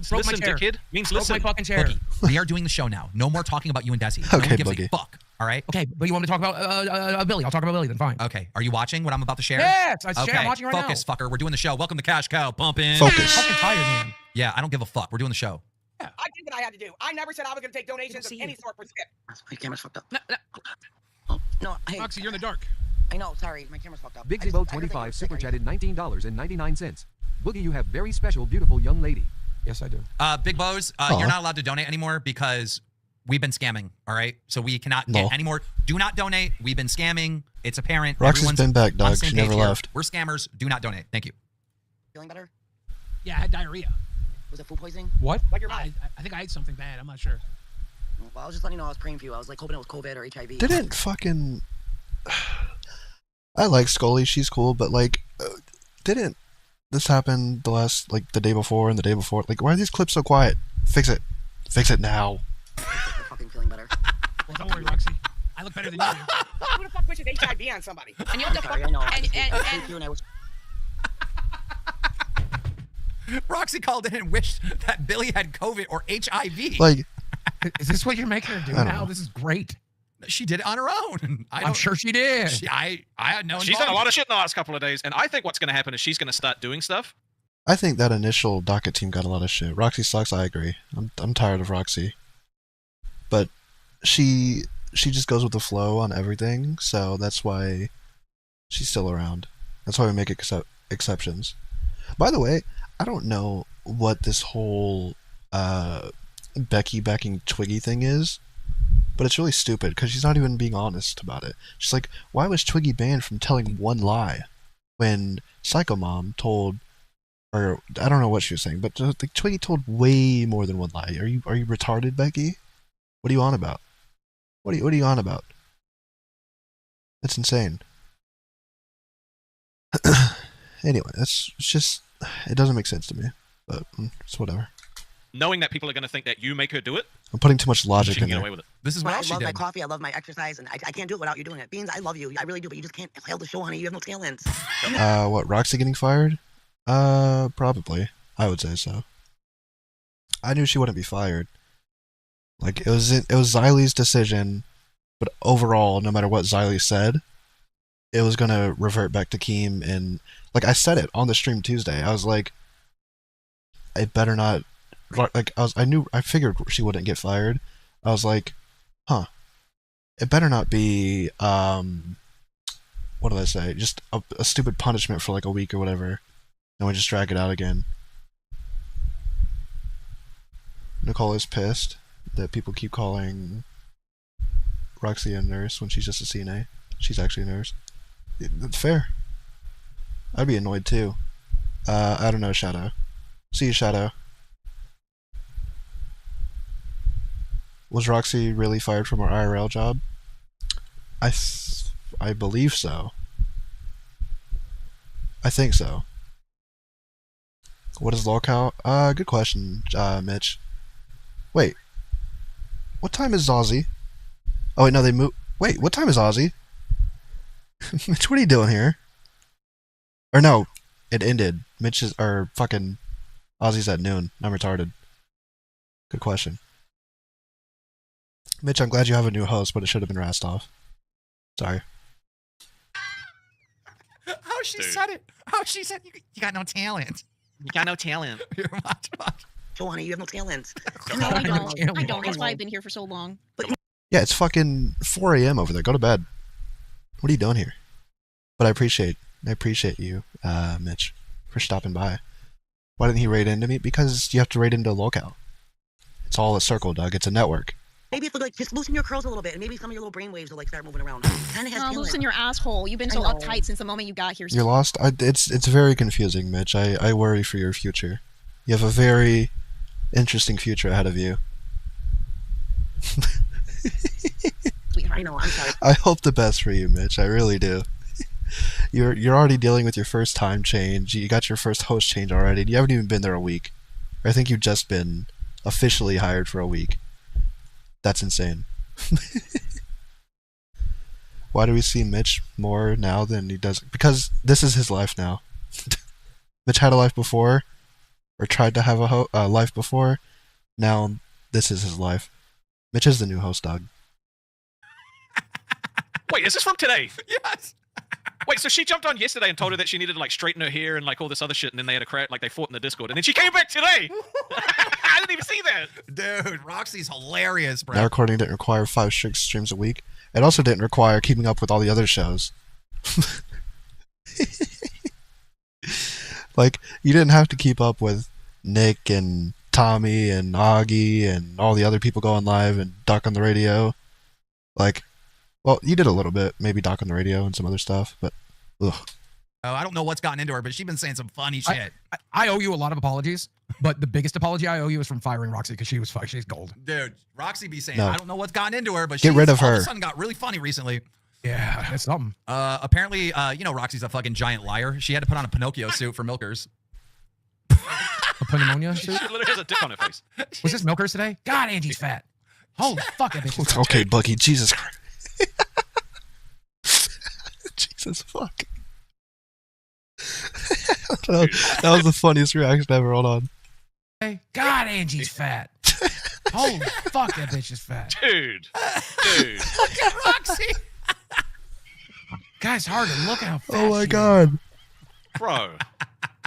broke Listen, my chair. dickhead. Means Broke listen. my fucking chair. Boogie, we are doing the show now. No more talking about you and Desi. No Okay, one gives a Boogie. fuck. All right? Okay, but you want me to talk about Billy? I'll talk about Billy then. Fine. Okay. Are you watching what I'm about to share? Yes, Okay. I'm watching right Focus, fucker. We're doing the show. Welcome to Cash Cow. Pumping. now. I'm Focus. fucking tired, man. Yeah, I don't give a fuck. We're doing the show. I did what I had to do. I never said I was going to take donations of any sort for Skip. My camera's fucked up. No, Oh, no, hey. Roxy, you're in the dark. I know, sorry. My camera's fucked up. Big I just- Zibo I heard that you 25 were sick. super Are you- chatted $19.99. Boogie, you have very special, beautiful young lady. Yes, I do. Big Bows, Aw. you're not allowed to donate anymore because we've been scamming, all right? So we cannot No. get any more. Do not donate. We've been scamming. It's apparent. Roxy's Everyone's been back, on the dog. same She page never here. left. We're scammers. Do not donate. Thank you. Feeling better? Yeah, I had diarrhea. Was it food poisoning? What? Like your I, mom. I think I ate something bad. I'm not sure. Well, I was just letting you know I was praying for you. I was like hoping it was COVID or HIV. Didn't fucking. I like Scully. She's cool, but like, didn't this happen the day before and the day before? Like, why are these clips so quiet? Fix it. Fix it now. I'm fucking feeling better. Well, don't worry, Roxy. I look better than you do. Who the fuck wishes HIV on somebody? And you know what the fuck? I know. I just and- thank you and I was Roxy called in and wished that Billy had COVID or HIV. Like, Is this what you're making her do I don't now? know. This is great. she did it on her own. I'm sure she did. I had no She's done a involvement. lot of shit in the last couple of days, and I think what's going to happen is she's going to start doing stuff. I think that initial docket team got a lot of shit. Roxy sucks. I agree. I'm tired of Roxy, but she just goes with the flow on everything. So that's why she's still around. That's why we make exceptions. By the way, I don't know what this whole Becky backing Twiggy thing is, but it's really stupid because she's not even being honest about it. She's like, why was Twiggy banned from telling one lie when Psycho Mom told, or I don't know what she was saying, but like Twiggy told way more than one lie. Are you retarded, Becky? What are you on about? What are you on about? It's insane. Anyway, it's just, it doesn't make sense to me, but it's whatever. Knowing that people are going to think that you make her do it, I'm putting too much she logic can in get there. away with it. This is what I else she love my did. coffee. I love my exercise, and I can't do it without you doing it. Beans, I love you. I really do, but you just can't hold the show, honey. You have no talents. What, Roxy getting fired? Probably. I would say so. I knew she wouldn't be fired. Like, it was Xylie's decision, but overall, no matter what Xylie said, it was gonna revert back to Keem, and like I said it on the stream Tuesday. I was like, I better not. Like I figured she wouldn't get fired. I was like, huh, it better not be what did I say? Just a stupid punishment for like a week or whatever, and we just drag it out again. Nicole is pissed that people keep calling Roxy a nurse when she's just a CNA. She's actually a nurse. It's fair. I'd be annoyed too. I don't know, Shadow. See you, Shadow. Was Roxy really fired from her IRL job? I believe so. I think so. What is LOLCOW? Good question, Mitch. Wait. What time is Ozzy? Oh wait, no, they move. Wait, what time is Ozzy? Mitch, what are you doing here? Or no, it ended. Mitch is, or fucking Ozzy's at noon. I'm retarded. Good question. Mitch, I'm glad you have a new host, but it should have been Rastov. Sorry. How she said it. How she said, you got no talent. You got no talent. You're much. Joanna, you have no talent. No, I don't. I don't. That's why I've been here for so long. Yeah, it's fucking 4 a.m. over there. Go to bed. What are you doing here? But I appreciate you, Mitch, for stopping by. Why didn't he raid into me? Because you have to raid into LOLCOW. It's all a circle, Doug. It's a network. Maybe it's like just loosen your curls a little bit, and maybe some of your little brain waves will like start moving around. Kind of has talent. Loosen your asshole. You've been so uptight since the moment you got here. You're lost. It's very confusing, Mitch. I worry for your future. You have a very interesting future ahead of you. I know. I'm sorry. I hope the best for you, Mitch. I really do. You're already dealing with your first time change. You got your first host change already. You haven't even been there a week. I think you've just been officially hired for a week. That's insane. Why do we see Mitch more now than he does? Because this is his life now. Mitch had a life before, or tried to have a life before. Now this is his life. Mitch is the new host, Doug. Wait, is this from today? Yes. Wait, so she jumped on yesterday and told her that she needed to like straighten her hair and like all this other shit, and then they had a crack, like they fought in the Discord, and then she came back today. I didn't even see that. Dude, Roxy's hilarious, bro. Now recording didn't require 5 strict streams a week. It also didn't require keeping up with all the other shows. Like, you didn't have to keep up with Nick and Tommy and Augie and all the other people going live and Doc on the radio. Like, well, you did a little bit, maybe Doc on the radio and some other stuff, but ugh. Oh, I don't know what's gotten into her, but she's been saying some funny shit. I owe you a lot of apologies, but the biggest apology I owe you is from firing Roxy because she's gold. Dude, Roxy be saying, No. I don't know what's gotten into her, but Get rid of all her. of a sudden got really funny recently. Yeah, that's something. Apparently, you know, Roxy's a fucking giant liar. She had to put on a Pinocchio suit for milkers. A pneumonia She suit? literally has a dick on her face. Was this milkers today? God, Angie's fat. Holy fuck, that bitch is fat. Okay, Boogie, Jesus Christ. Jesus fuck. That was the funniest reaction ever. Hold on. Hey, God, Angie's fat. Holy fuck, that bitch is fat. Dude. Look at Roxy. Guys, Harden, look how fat Oh my she god. Bro.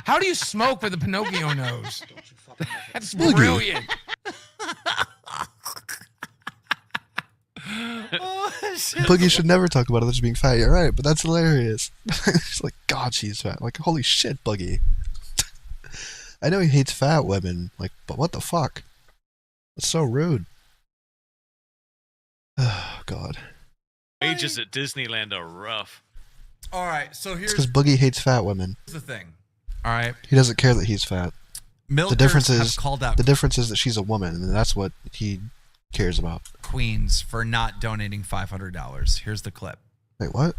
How do you smoke with a Pinocchio nose? That's Boogie. brilliant. Boogie should never talk about others being fat. You're right, but that's hilarious. She's like, God, she's fat. Like, holy shit, Boogie. I know he hates fat women, like, but what the fuck? That's so rude. Oh, God. Wages at Disneyland are rough. All right, so It's here's because Boogie hates fat women. the thing. All right, He doesn't care that he's fat. milkers The difference have is called out the difference is that she's a woman, and that's what he cares about. Queens for not donating $500. Here's the clip. Wait, what?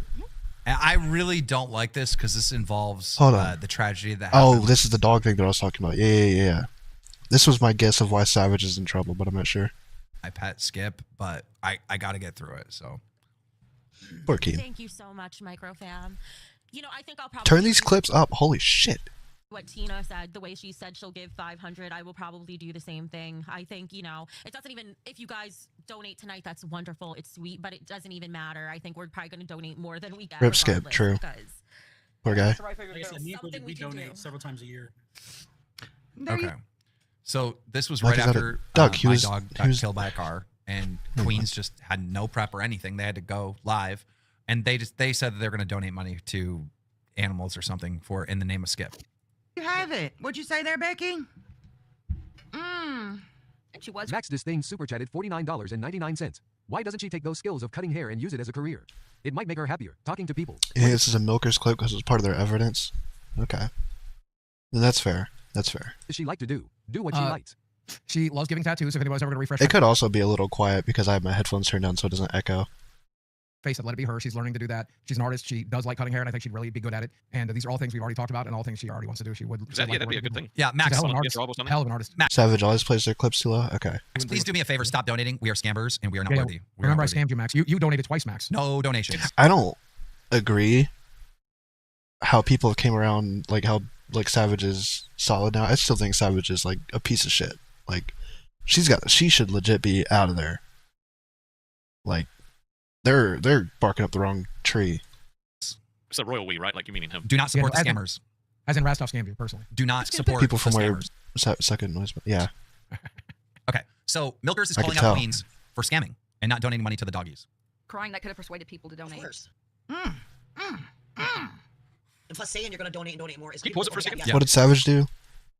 And I really don't like this because this involves Hold on. the tragedy that Oh, happened. this is the dog thing that I was talking about. Yeah. This was my guess of why Savage is in trouble, but I'm not sure. I pet Skip, but I got to get through it. So Poor Keen. Thank you so much, Microfam. You know, I think I'll probably Turn these clips up. Holy shit. what Tina said, the way she said she'll give 500, I will probably do the same thing. I think, you know, it doesn't even, if you guys donate tonight, that's wonderful. It's sweet, but it doesn't even matter. I think we're probably going to donate more than we get. Rip Skip, regardless, true. because Poor guy. Like I said, me and Something Boogie, we we can donate do. several times a year. okay. So this was Like right I said, after Doug, he my was- dog he got was- killed by a car, and Queens just had no prep or anything. They had to go live, and they said that they're going to donate money to animals or something for in the name of Skip. You have it. What'd you say there, Becky? And she was Max Disdain super chatted $49.99. Why doesn't she take those skills of cutting hair and use it as a career? It might make her happier, talking to people. You think this is a milker's clip because it was part of their evidence? Okay. Then that's fair. That's fair. Does she like to do? Do what she likes. She loves giving tattoos. If anybody's ever going to refresh It could also be a little quiet because I have my headphones turned down so it doesn't echo. face it, let it be her. She's learning to do that. She's an artist. She does like cutting hair, and I think she'd really be good at it. And these are all things we've already talked about, and all things she already wants to do. She would. Yeah, that'd be a good thing. Yeah, Max. She's a hell of an Someone artist. gets robbed or something? Hell of an artist. Max, Savage always plays their clips too low. Okay. please do me a favor. Stop donating. We are scammers, and we are not Yeah, worthy. We are remember, I not worthy. scammed you, Max. You donated twice, Max. No donations. I don't agree how people came around, like how like Savage is solid now. I still think Savage is like a piece of shit. Like she should legit be out of there. Like they're barking up the wrong tree. It's a royal we, right? Like you meaning him. Do not support Yeah, the scammers. As in Rastov scammed you personally. Do not support People from the where scammers. second noise. Yeah. Okay, so Milkers is I calling can out tell. Queens for scamming and not donating money to the doggies. Crying that could have persuaded people to Of donate. course. And plus, saying you're gonna donate and donate more is. Can you pause it for a second? Yeah. What did Savage do?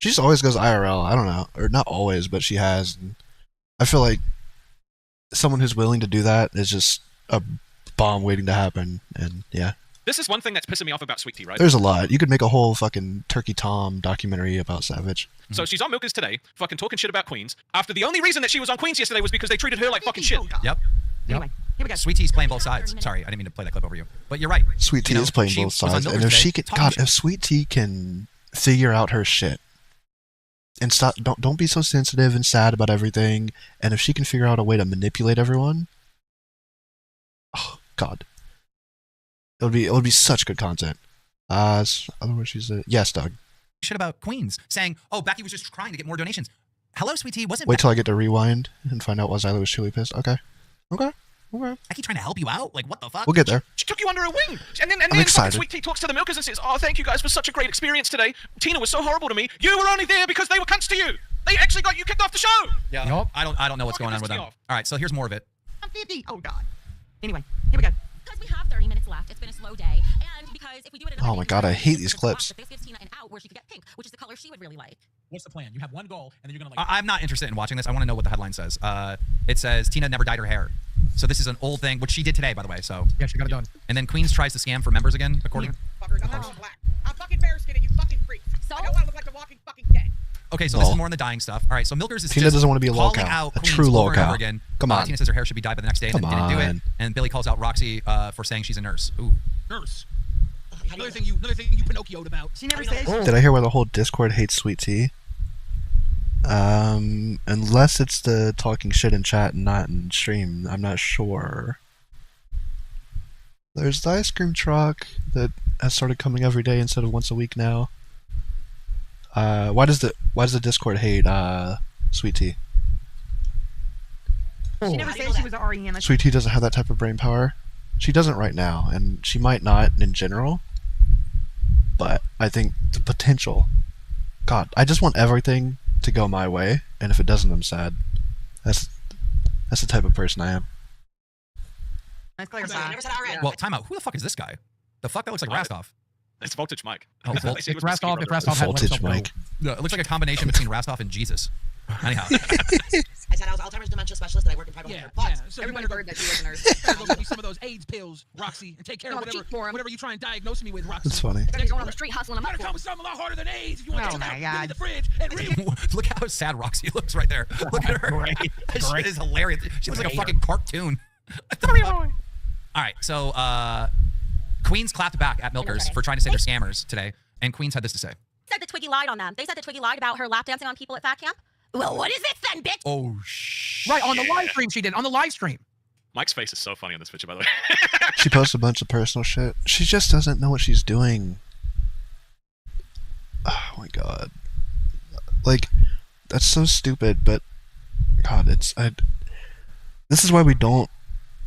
She just always goes IRL. I don't know, or not always, but she has. And I feel like someone who's willing to do that is just a bomb waiting to happen. And yeah, This is one thing that's pissing me off about Sweet Tea, right? there's a lot. You could make a whole fucking Turkey Tom documentary about Savage. So she's on Milkers today, fucking talking shit about Queens. After the only reason that she was on Queens yesterday was because they treated her like fucking shit. Yep. Anyway, here we go. Sweet Tea's playing both sides. Sorry, I didn't mean to play that clip over you. But you're right. Sweet Tea You know, is playing she both was on sides, Milkers and if today she can, talking God, shit. if Sweet Tea can figure out her shit and stop, don't be so sensitive and sad about everything, and if she can figure out a way to manipulate everyone, oh God, it would be such good content. Otherwise she's a yes, Doug. Shit about Queens, saying, "Oh, Becky was just trying to get more donations." Hello, Sweet Tea. Wasn't Wait till I get to rewind and find out why Zyla was truly pissed. Okay. Becky trying to help you out? Like, what the fuck? We'll get there. She took you under her wing. And then excited. fucking Sweet Tea talks to the Milkers and says, "Oh, thank you guys for such a great experience today. Tina was so horrible to me. You were only there because they were cunts to you. They actually got you kicked off the show." Yeah. Yup. I don't know what's going on with them. Fucking All right, so here's more of it. I'm 50. Oh, God. Anyway, here we go. Because we have 30 minutes left. It's been a slow day. And because if we do it Oh my God, I hate these clips. This gives Tina an out where she could get pink, which is the color she would really like. What's the plan? You have one goal, and then you're gonna like. I'm not interested in watching this. I want to know what the headline says. It says Tina never dyed her hair. So this is an old thing, which she did today, by the way. So Yeah, she got it done. and then Queens tries to scam for members again, according. Fuckers, I'm not all black. I'm fucking fair skinned, you fucking freak. So? I don't want to look like the walking fucking dead. Okay, so this Lol. is more on the dyeing stuff. All right, so Milkers is Tina just doesn't want to be a calling LOLCOW, out a Queens true over and over LOLCOW. again. Come on. Tina says her hair should be dyed by the next day, and Come then didn't do it. on. And Billy calls out Roxy for saying she's a nurse. Ooh. Nurse. How do Another you- thing you Pinocchio'd about. She never says. Did I hear why the whole Discord hates Sweet Tea? Unless it's the talking shit in chat and not in stream, I'm not sure. There's the ice cream truck that has started coming every day instead of once a week now. Why does the Discord hate Sweet Tea? She never said she was an REM. Sweet Tea doesn't have that type of brain power. She doesn't right now, and she might not in general. But I think the potential. God, I just want everything to go my way, and if it doesn't, I'm sad. That's the type of person I am. Let's I'm sorry, I clarify. never said RN. Well, time out. Who the fuck is this guy? The fuck that looks like Rastov. It's Voltage Mike. Oh, They Voltage. said he If was the Rastov, ski if brother. Rastov had one Voltage himself, Mike. Yeah, it looks like a combination between Rastov and Jesus. Anyhow. I said I was Alzheimer's dementia specialist and I work in private Yeah, healthcare. But yeah. So Everyone you heard that she was a nurse. better go get me some of those AIDS pills, Roxy, and take care No, of cheat for 'em. whatever you try and diagnose me with, Roxy. That's funny. They're going on the street hustling them You up gotta for come with something a lot harder than AIDS if you want Oh to my Give me God. the fridge and read. Look how sad Roxy looks right there. Look at her. That shit is hilarious. She looks like a fucking cartoon. All right, so Queens clapped back at Milkers for trying to say they're scammers today, and Queens had this to say. Said that Twiggy lied on them. They said that Twiggy lied about her lap dancing on people at fat camp. Well, what is this then, bitch? Oh, shit. Right, on the live stream she did. On the live stream. Mike's face is so funny on this picture, by the way. She posts a bunch of personal shit. She just doesn't know what she's doing. Oh my God. Like, that's so stupid, but God, this is why we don't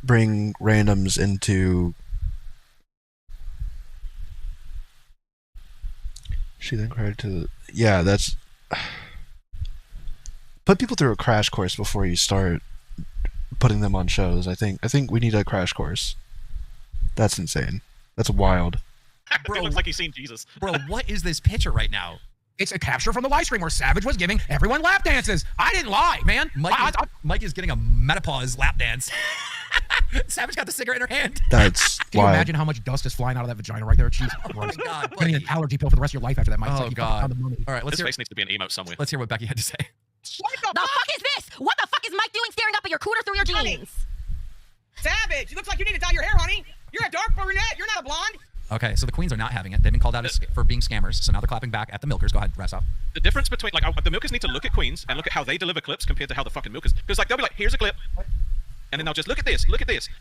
bring randoms into. She then cried to. Yeah, that's. Put people through a crash course before you start putting them on shows. I think we need a crash course. That's insane. That's wild. It looks like he's seen Jesus. Bro, what is this picture right now? It's a capture from the live stream where Savage was giving everyone lap dances. I didn't lie, man. Mike is getting a menopause lap dance. Savage got the cigarette in her hand. That's Can you wild. imagine how much dust is flying out of that vagina right there? Jesus Christ. God, Getting an Buddy. allergy pill for the rest of your life after that, Mike. It's Oh, like you God. found the money. All right, let's His hear, face needs to be an emote somewhere. let's hear what Becky had to say. The fuck is this? What the fuck is Mike doing staring up at your cooter through your jeans? Savage! savage. It looks like you need to dye your hair, honey. You're a dark brunette. You're not a blonde. Okay, so the queens are not having it. They've been called out for being scammers, so now they're clapping back at the milkers. Go ahead, Rastov. The difference between, like, the milkers need to look at queens and look at how they deliver clips compared to how the fucking milkers, because, like, they'll be like, here's a clip, and then they'll just look at this,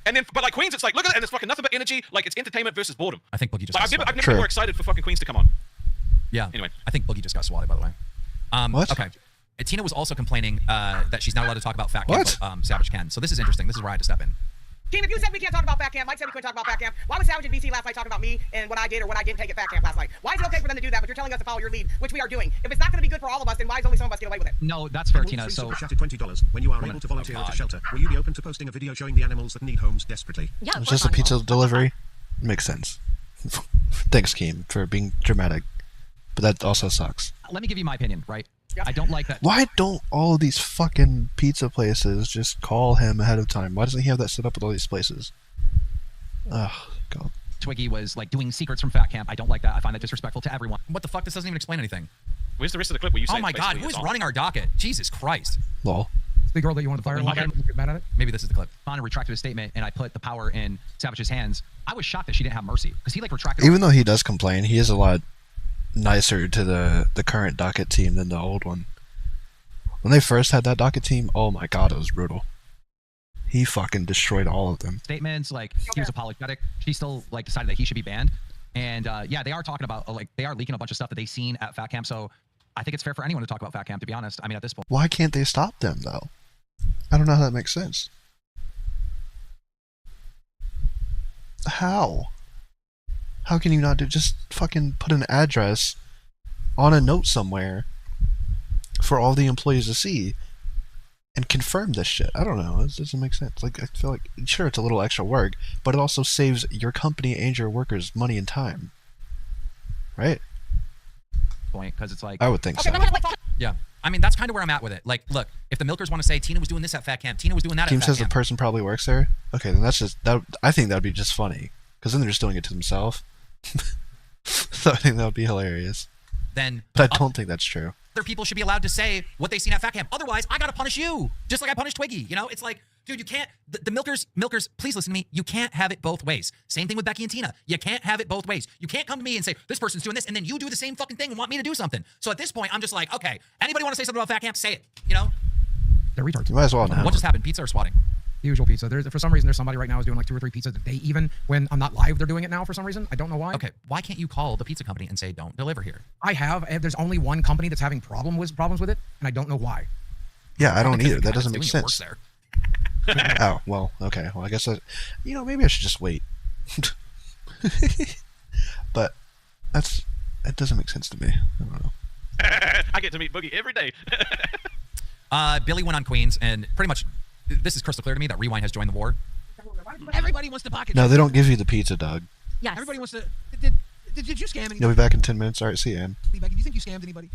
and then, but like queens, it's like, look at it, and it's fucking nothing but energy. Like, it's entertainment versus boredom. I think Boogie just Like, got I've never True. been more excited for fucking queens to come on. Yeah. Anyway. I think Boogie just got swatted, by the way. What? Okay. Tina was also complaining that she's not allowed to talk about Fat Camp, What? but Savage can. So this is interesting. This is where I had to step in. Team, if you said we can't talk about Fat Camp, Mike said we couldn't talk about Fat Camp. Why was Savage and BC last night talking about me and what I did or what I didn't take at Fat Camp last night? Why is it okay for them to do that, but you're telling us to follow your lead, which we are doing? If it's not going to be good for all of us, then why is only some of us get away with it? No, that's fair, Tina. So Super chatted $20. When you are able to volunteer at a shelter, will you be open to posting a video showing the animals that need homes desperately? Yeah, of It's course just a I will. pizza delivery. Makes sense. Thanks, Keem, for being dramatic. But that also sucks. Let me give you my opinion, right? I don't like that. Why don't all of these fucking pizza places just call him ahead of time? Why doesn't he have that set up with all these places? Oh, God. Twiggy was like doing secrets from Fat Camp. I don't like that. I find that disrespectful to everyone. what the fuck? This doesn't even explain anything. Where's the rest of the clip where you say Oh my God, who is running our docket? Jesus Christ. Lol. It's the girl that you wanted to fire. Well, You get mad at it? Maybe this is the clip. Connor retracted his statement, and I put the power in Savage's hands. I was shocked that she didn't have mercy because he like retracted. Even though he does complain, he is a lot nicer to the current docket team than the old one. When they first had that docket team, oh my God, it was brutal. He fucking destroyed all of them. statements. Like he was apologetic. She still like decided that he should be banned. And yeah, they are talking about like they are leaking a bunch of stuff that they've seen at Fat Camp. So I think it's fair for anyone to talk about Fat Camp. To be honest, I mean at this point. Why can't they stop them though? I don't know how that makes sense. How? How can you not do just fucking put an address on a note somewhere for all the employees to see and confirm this shit? I don't know. It doesn't make sense. Like I feel like sure it's a little extra work, but it also saves your company and your workers money and time. Right? Point because it's like I would think so. Yeah. I mean, that's kind of where I'm at with it. Like, look, if the milkers want to say Tina was doing this at Fat Camp, Tina was doing that Team at Fat says the Camp. person probably works there. Okay, then that's just that. I think that'd be just funny because then they're just doing it to themselves. So I think that would be hilarious. Then But I don't think that's true. other people should be allowed to say what they've seen at Fat Camp. Otherwise, I gotta punish you, just like I punished Twiggy. You know, it's like, dude, you can't. The milkers, please listen to me. You can't have it both ways. Same thing with Becky and Tina. You can't have it both ways. You can't come to me and say this person's doing this, and then you do the same fucking thing and want me to do something. So at this point, I'm just like, okay, anybody want to say something about Fat Camp? Say it. You know. they're retards. You might as well now. What just happened? Pizza or swatting? The usual pizza. There's for some reason there's somebody right now who's doing like 2 or 3 pizzas a day. Even when I'm not live, they're doing it now for some reason. I don't know why. Okay, why can't you call the pizza company and say don't deliver here? I have. There's only one company that's having problems with it, and I don't know why. Yeah, I don't Because either. the That guy doesn't that's make doing it sense. works there. Oh well, okay. Well, I guess maybe I should just wait. But it doesn't make sense to me. I don't know. I get to meet Boogie every day. Billy went on Queens, and pretty much this is crystal clear to me that Rewind has joined the war. Everybody wants to pocket. No, they don't give you the pizza, Doug. Yes. Everybody wants to. Did you scam anybody? You'll be back in 10 minutes. All right, see you, Ann. Becky, do you think you scammed anybody?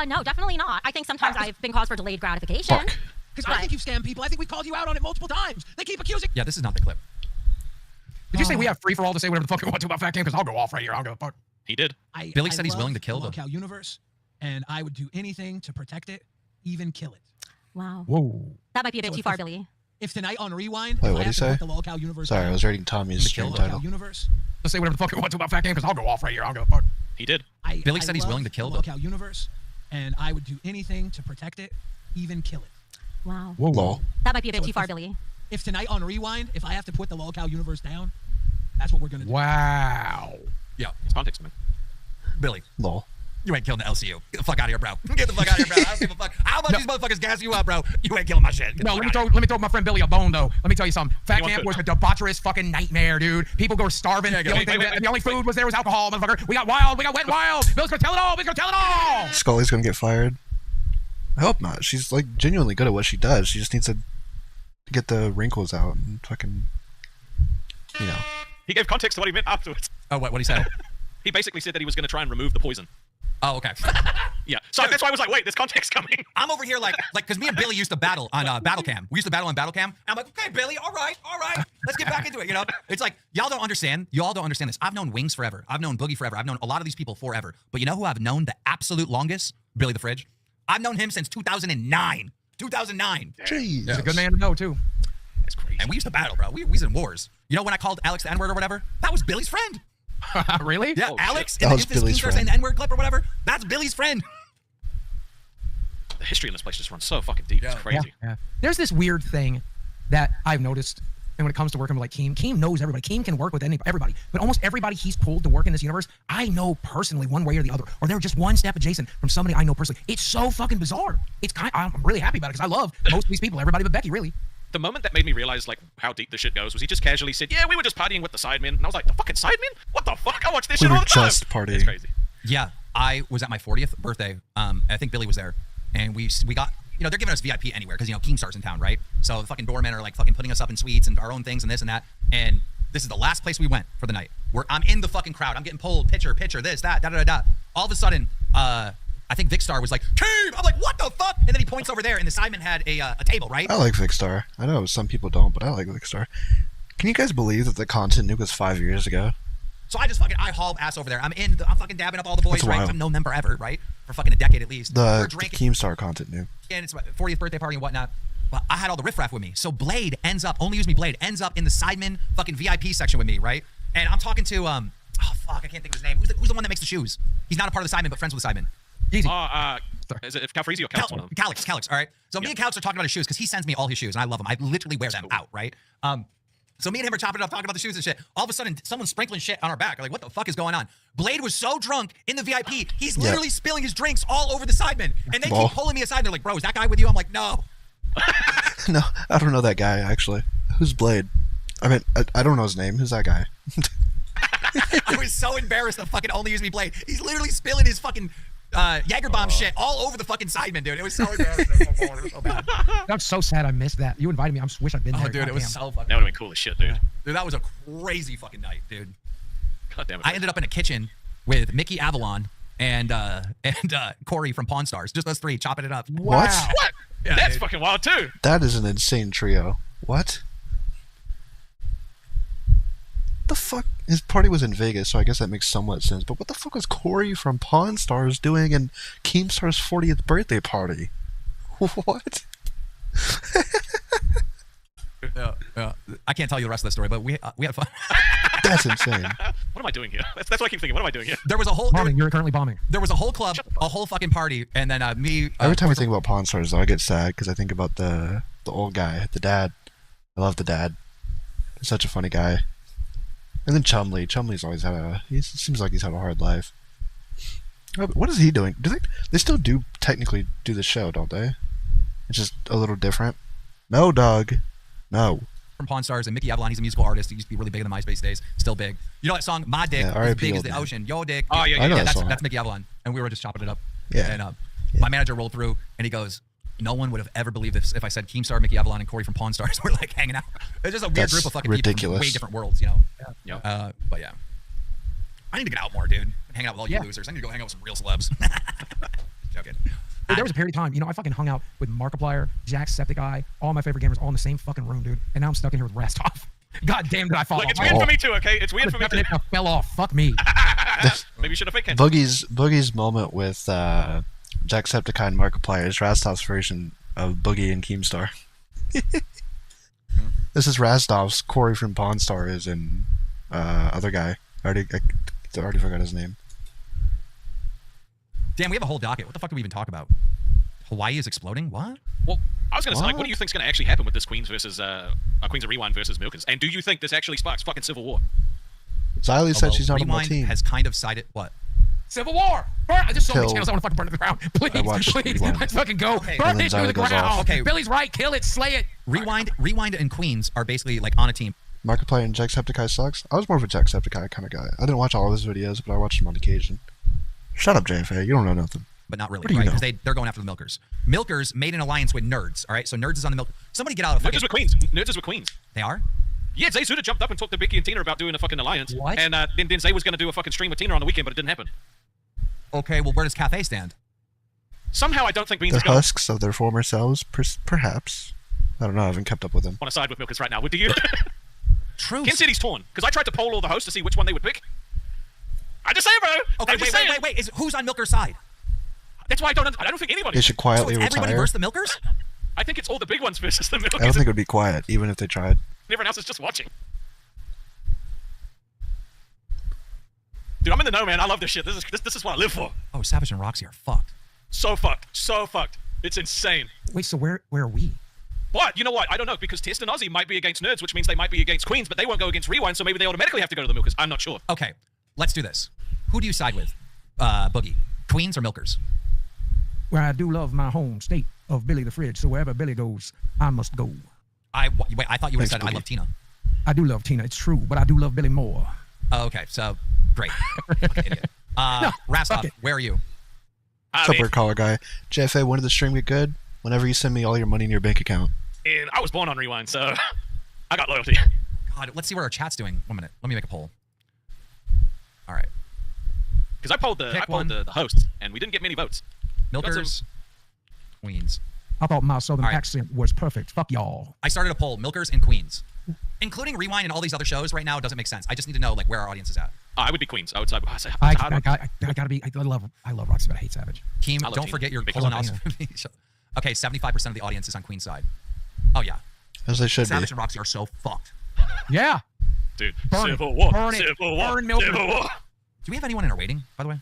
No, definitely not. I think sometimes I've been cause for delayed gratification. Fuck. Because I think you've scammed people. I think we called you out on it multiple times. They keep accusing. Yeah, this is not the clip. Did you say we have free for all to say whatever the fuck we want to about Fat Camp? Because I'll go off right here. I'll go fuck. He did. Billy said he's willing to kill the them. LOLCOW universe, and I would do anything to protect it, even kill it. Wow. Whoa. That might be a bit too far, Billy. If tonight on Rewind, Wait, if I what'd have he to say? put the LOLCOW universe Sorry, I down, was reading Tommy's the stream LOLCOW title. universe. Let's say whatever the fuck we want to about Fat Camp because I'll go off right here. I'll go fuck. He did. Billy said he's willing to kill the them. LOLCOW universe, and I would do anything to protect it, even kill it. Wow. Whoa. Lol. That might be a bit So too far, if- Billy. If tonight on Rewind, if I have to put the LOLCOW universe down, that's what we're gonna do. Wow. Yeah, It's context, man. Billy, Lol. you ain't killing the LCU. Get the fuck out of here, bro. Get the fuck out of here, bro. I don't give a fuck. How much these motherfuckers gas you up, bro? You ain't killing my shit. Get No, the let fuck me out of throw my friend Billy a bone though. Let me tell you something. Fat Anyone Camp could. was a debaucherous fucking nightmare, dude. People go starving. Yeah, The only thing wait. the only food was there was alcohol, motherfucker. We got wild. We got wet wild. Bill's gonna tell it all. Bill's gonna tell it all. Scully's gonna get fired. I hope not. She's like genuinely good at what she does. She just needs to get the wrinkles out and fucking, you know. He gave context to what he meant afterwards. Oh, what he say? He basically said that he was going to try and remove the poison. Oh, okay. Yeah. So that's why I was like, wait, there's context coming. I'm over here like, because me and Billy used to battle on Battle Cam. We used to battle on Battle Cam. And I'm like, okay, Billy, all right, let's get back into it. You know, it's like y'all don't understand. You all don't understand this. I've known Wings forever. I've known Boogie forever. I've known a lot of these people forever. But you know who I've known the absolute longest? Billy the Fridge. I've known him since 2009. 2009. Jeez. He's a good man to know too. It's crazy. And we used to battle, bro. We was in wars. You know when I called Alex the N-word or whatever? That was Billy's friend. Really? Yeah, Oh, Alex. That was this Billy's Keemstar saying friend. the N-word clip or whatever. That's Billy's friend. The history in this place just runs so fucking deep. It's crazy. Yeah. There's this weird thing that I've noticed, and when it comes to working with like Keem knows everybody. Keem can work with everybody, but almost everybody he's pulled to work in this universe, I know personally one way or the other, or they're just one step adjacent from somebody I know personally. It's so fucking bizarre. I'm really happy about it because I love most of these people, everybody but Becky, really. The moment that made me realize like how deep this shit goes was he just casually said, "Yeah, we were just partying with the Sidemen," and I was like, "The fucking Sidemen? What the fuck? I watch this We shit all were the time." just partying. It's crazy. Yeah, I was at my 40th birthday. I think Billy was there, and we got. You know, they're giving us VIP anywhere because, you know, Keemstar's in town, right? So the fucking doormen are like fucking putting us up in suites and our own things and this and that. And this is the last place we went for the night. I'm in the fucking crowd. I'm getting pulled, picture, this, that, da. All of a sudden, I think Vicstar was like, Keem! I'm like, what the fuck? And then he points over there and the Simon had a table, right? I like Vicstar. I know some people don't, but I like Vicstar. Can you guys believe that the content nuke was 5 years ago? So I just fucking hauled ass over there. I'm fucking dabbing up all the boys, That's right? 'Cause wild. I'm no member ever, right? For fucking a decade at least. We're The drinking. Keemstar content nuke. And it's my 40th birthday party and whatnot. But I had all the riffraff with me. So Blade ends up in the Sidemen fucking VIP section with me, right? And I'm talking to, oh fuck, I can't think of his name. Who's the one that makes the shoes? He's not a part of the Sidemen, but friends with the Sidemen. Easy. Is it Calfreezy or Calix? One of them. Calix, all right? So me and Calix are talking about his shoes because he sends me all his shoes and I love them. I literally wear them out, right? So me and him are chopping it up, talking about the shoes and shit. All of a sudden, someone's sprinkling shit on our back. I'm like, what the fuck is going on? Blade was so drunk in the VIP, he's literally spilling his drinks all over the Sidemen. And they keep pulling me aside. They're like, bro, is that guy with you? I'm like, no. No, I don't know that guy, actually. Who's Blade? I mean, I don't know his name. Who's that guy? I was so embarrassed to fucking only use me Blade. He's literally spilling his fucking Jaeger bomb shit all over the fucking Sidemen, dude. It was so embarrassing. It was so bad. I'm so sad I missed that. You invited me. I wish I'd been there. Oh, dude, it was Goddamn. so fucking. That would have been cool as shit, dude. Dude, that was a crazy fucking night, dude. God damn it. I ended up in a kitchen with Mickey Avalon and Corey from Pawn Stars. Just us three chopping it up. What? What? Yeah, That's dude. fucking wild too. That is an insane trio. What? The fuck? His party was in Vegas, so I guess that makes somewhat sense. But what the fuck was Corey from Pawn Stars doing in Keemstar's 40th birthday party? What? Yeah. I can't tell you the rest of the story, but we had fun. That's insane. What am I doing here? That's what I keep thinking. What am I doing here? There was a whole Bombing. You're currently bombing. there was a whole club, a whole fucking party, and then me. Every time I think about Pawn Stars, though, I get sad because I think about the old guy, the dad. I love the dad. He's such a funny guy. And then Chumley. Chumley's always he seems like he's had a hard life. What is he doing? They still technically do the show, don't they? It's just a little different. No, dog. No. From Pawn Stars and Mickey Avalon, he's a musical artist. He used to be really big in the MySpace days. Still big. You know that song, My Dick, Yeah, is R.I.P. big as old the man. ocean. Yo, dick. Oh, yeah, I know that that's, song. that's Mickey Avalon. And we were just chopping it up. Yeah. And my manager rolled through and he goes, no one would have ever believed this if I said Keemstar, Mickey Avalon, and Corey from Pawn Stars were like hanging out. It's just a weird That's group of fucking ridiculous. people from way different worlds, you know? Yeah. But yeah. I need to get out more, dude. Hang out with all you losers. I need to go hang out with some real celebs. Joking. Dude, there was a period of time, I fucking hung out with Markiplier, Jacksepticeye, all my favorite gamers, all in the same fucking room, dude. And now I'm stuck in here with Rastov. God damn, did I fall Look, off? it's weird for me too, okay? It's weird for me too. I fell off. Fuck me. Maybe you should have fake it. Boogie's moment with Jacksepticeye and Markiplier is Rastov's version of Boogie and Keemstar. This is Rastov's Corey from Pawn Stars and other guy. I already forgot his name. Damn, we have a whole docket. What the fuck do we even talk about? Hawaii is exploding? What? Well, I was gonna say, like, what What? do you think's gonna actually happen with this Queens versus Queens of Rewind versus Milkers? And do you think this actually sparks fucking civil war? Xylee said Although she's not on my Rewind team. has kind of sided what? Civil War. Burn. I just saw many Till- channels. I want to fucking burn to the ground. Please, I watched please. Rewind. Let's fucking go. Okay. Burn And then it to Xylee the goes ground. off. Okay. Billy's right. Kill it. Slay it. Rewind and Queens are basically like on a team. Markiplier and Jacksepticeye sucks. I was more of a Jacksepticeye kind of guy. I didn't watch all of his videos, but I watched them on occasion. Shut up, JFA. You don't know nothing. But not really, What do you right? know? Because they're going after the Milkers. Milkers made an alliance with Nerds, all right? So Nerds is on the Milk. Somebody get out of Nerds fucking... is with Queens. Nerds is with Queens. They are? Yeah, Zay Suda jumped up and talked to Becky and Tina about doing a fucking alliance. What? And then Zay was gonna do a fucking stream with Tina on the weekend, but it didn't happen. Okay, well, where does Cafe stand? Somehow I don't think Beans The is gonna husks of their former selves, perhaps. I don't know. I haven't kept up with them. want to side with Milkers right now. Do you? True. Kansas City's torn because I tried to poll all the hosts to see which one they would pick. I just say, bro. Okay, I'm just saying. wait. Who's on Milker's side? That's why I don't think anybody. They should So quietly it's everybody retire. versus the Milkers? I think it's all the big ones versus the middle. I don't think it would be quiet, even if they tried. Everyone else is just watching. Dude, I'm in the know, man. I love this shit. This is what I live for. Oh, Savage and Roxy are fucked. So fucked. So fucked. It's insane. Wait, so where are we? But you know what? I don't know, because Test and Ozzy might be against Nerds, which means they might be against Queens, but they won't go against Rewind, so maybe they automatically have to go to the Milkers. I'm not sure. Okay, let's do this. Who do you side with? Boogie. Queens or Milkers? Well, I do love my home state of Billy the Fridge, so wherever Billy goes, I must go. Wait, I thought you would have said I love Tina. I do love Tina, it's true, but I do love Billy more. Oh, okay, so great. Fucking idiot. Rastov, where are you? Super caller guy. JFA, when did the stream get good? Whenever you send me all your money in your bank account. And I was born on Rewind, so I got loyalty. God, let's see what our chat's doing. 1 minute. Let me make a poll. All right. Because I polled the hosts, and we didn't get many votes. Milkers, Queens. I thought my southern accent was perfect. Fuck y'all. I started a poll, Milkers and Queens. Including Rewind and all these other shows right now doesn't make sense. I just need to know like where our audience is at. I would be Queens. I would say. I gotta be. I love Roxy, but I hate Savage. Keem, don't forget your colonoscopy. Okay, 75% of the audience is on Queen's side. Oh yeah. As they should Savage be. and Roxy are so fucked. Yeah. Dude, burn Civil War. Burn it. Civil War. Burn Milkers. Civil War. Do we have anyone in our waiting, by the way?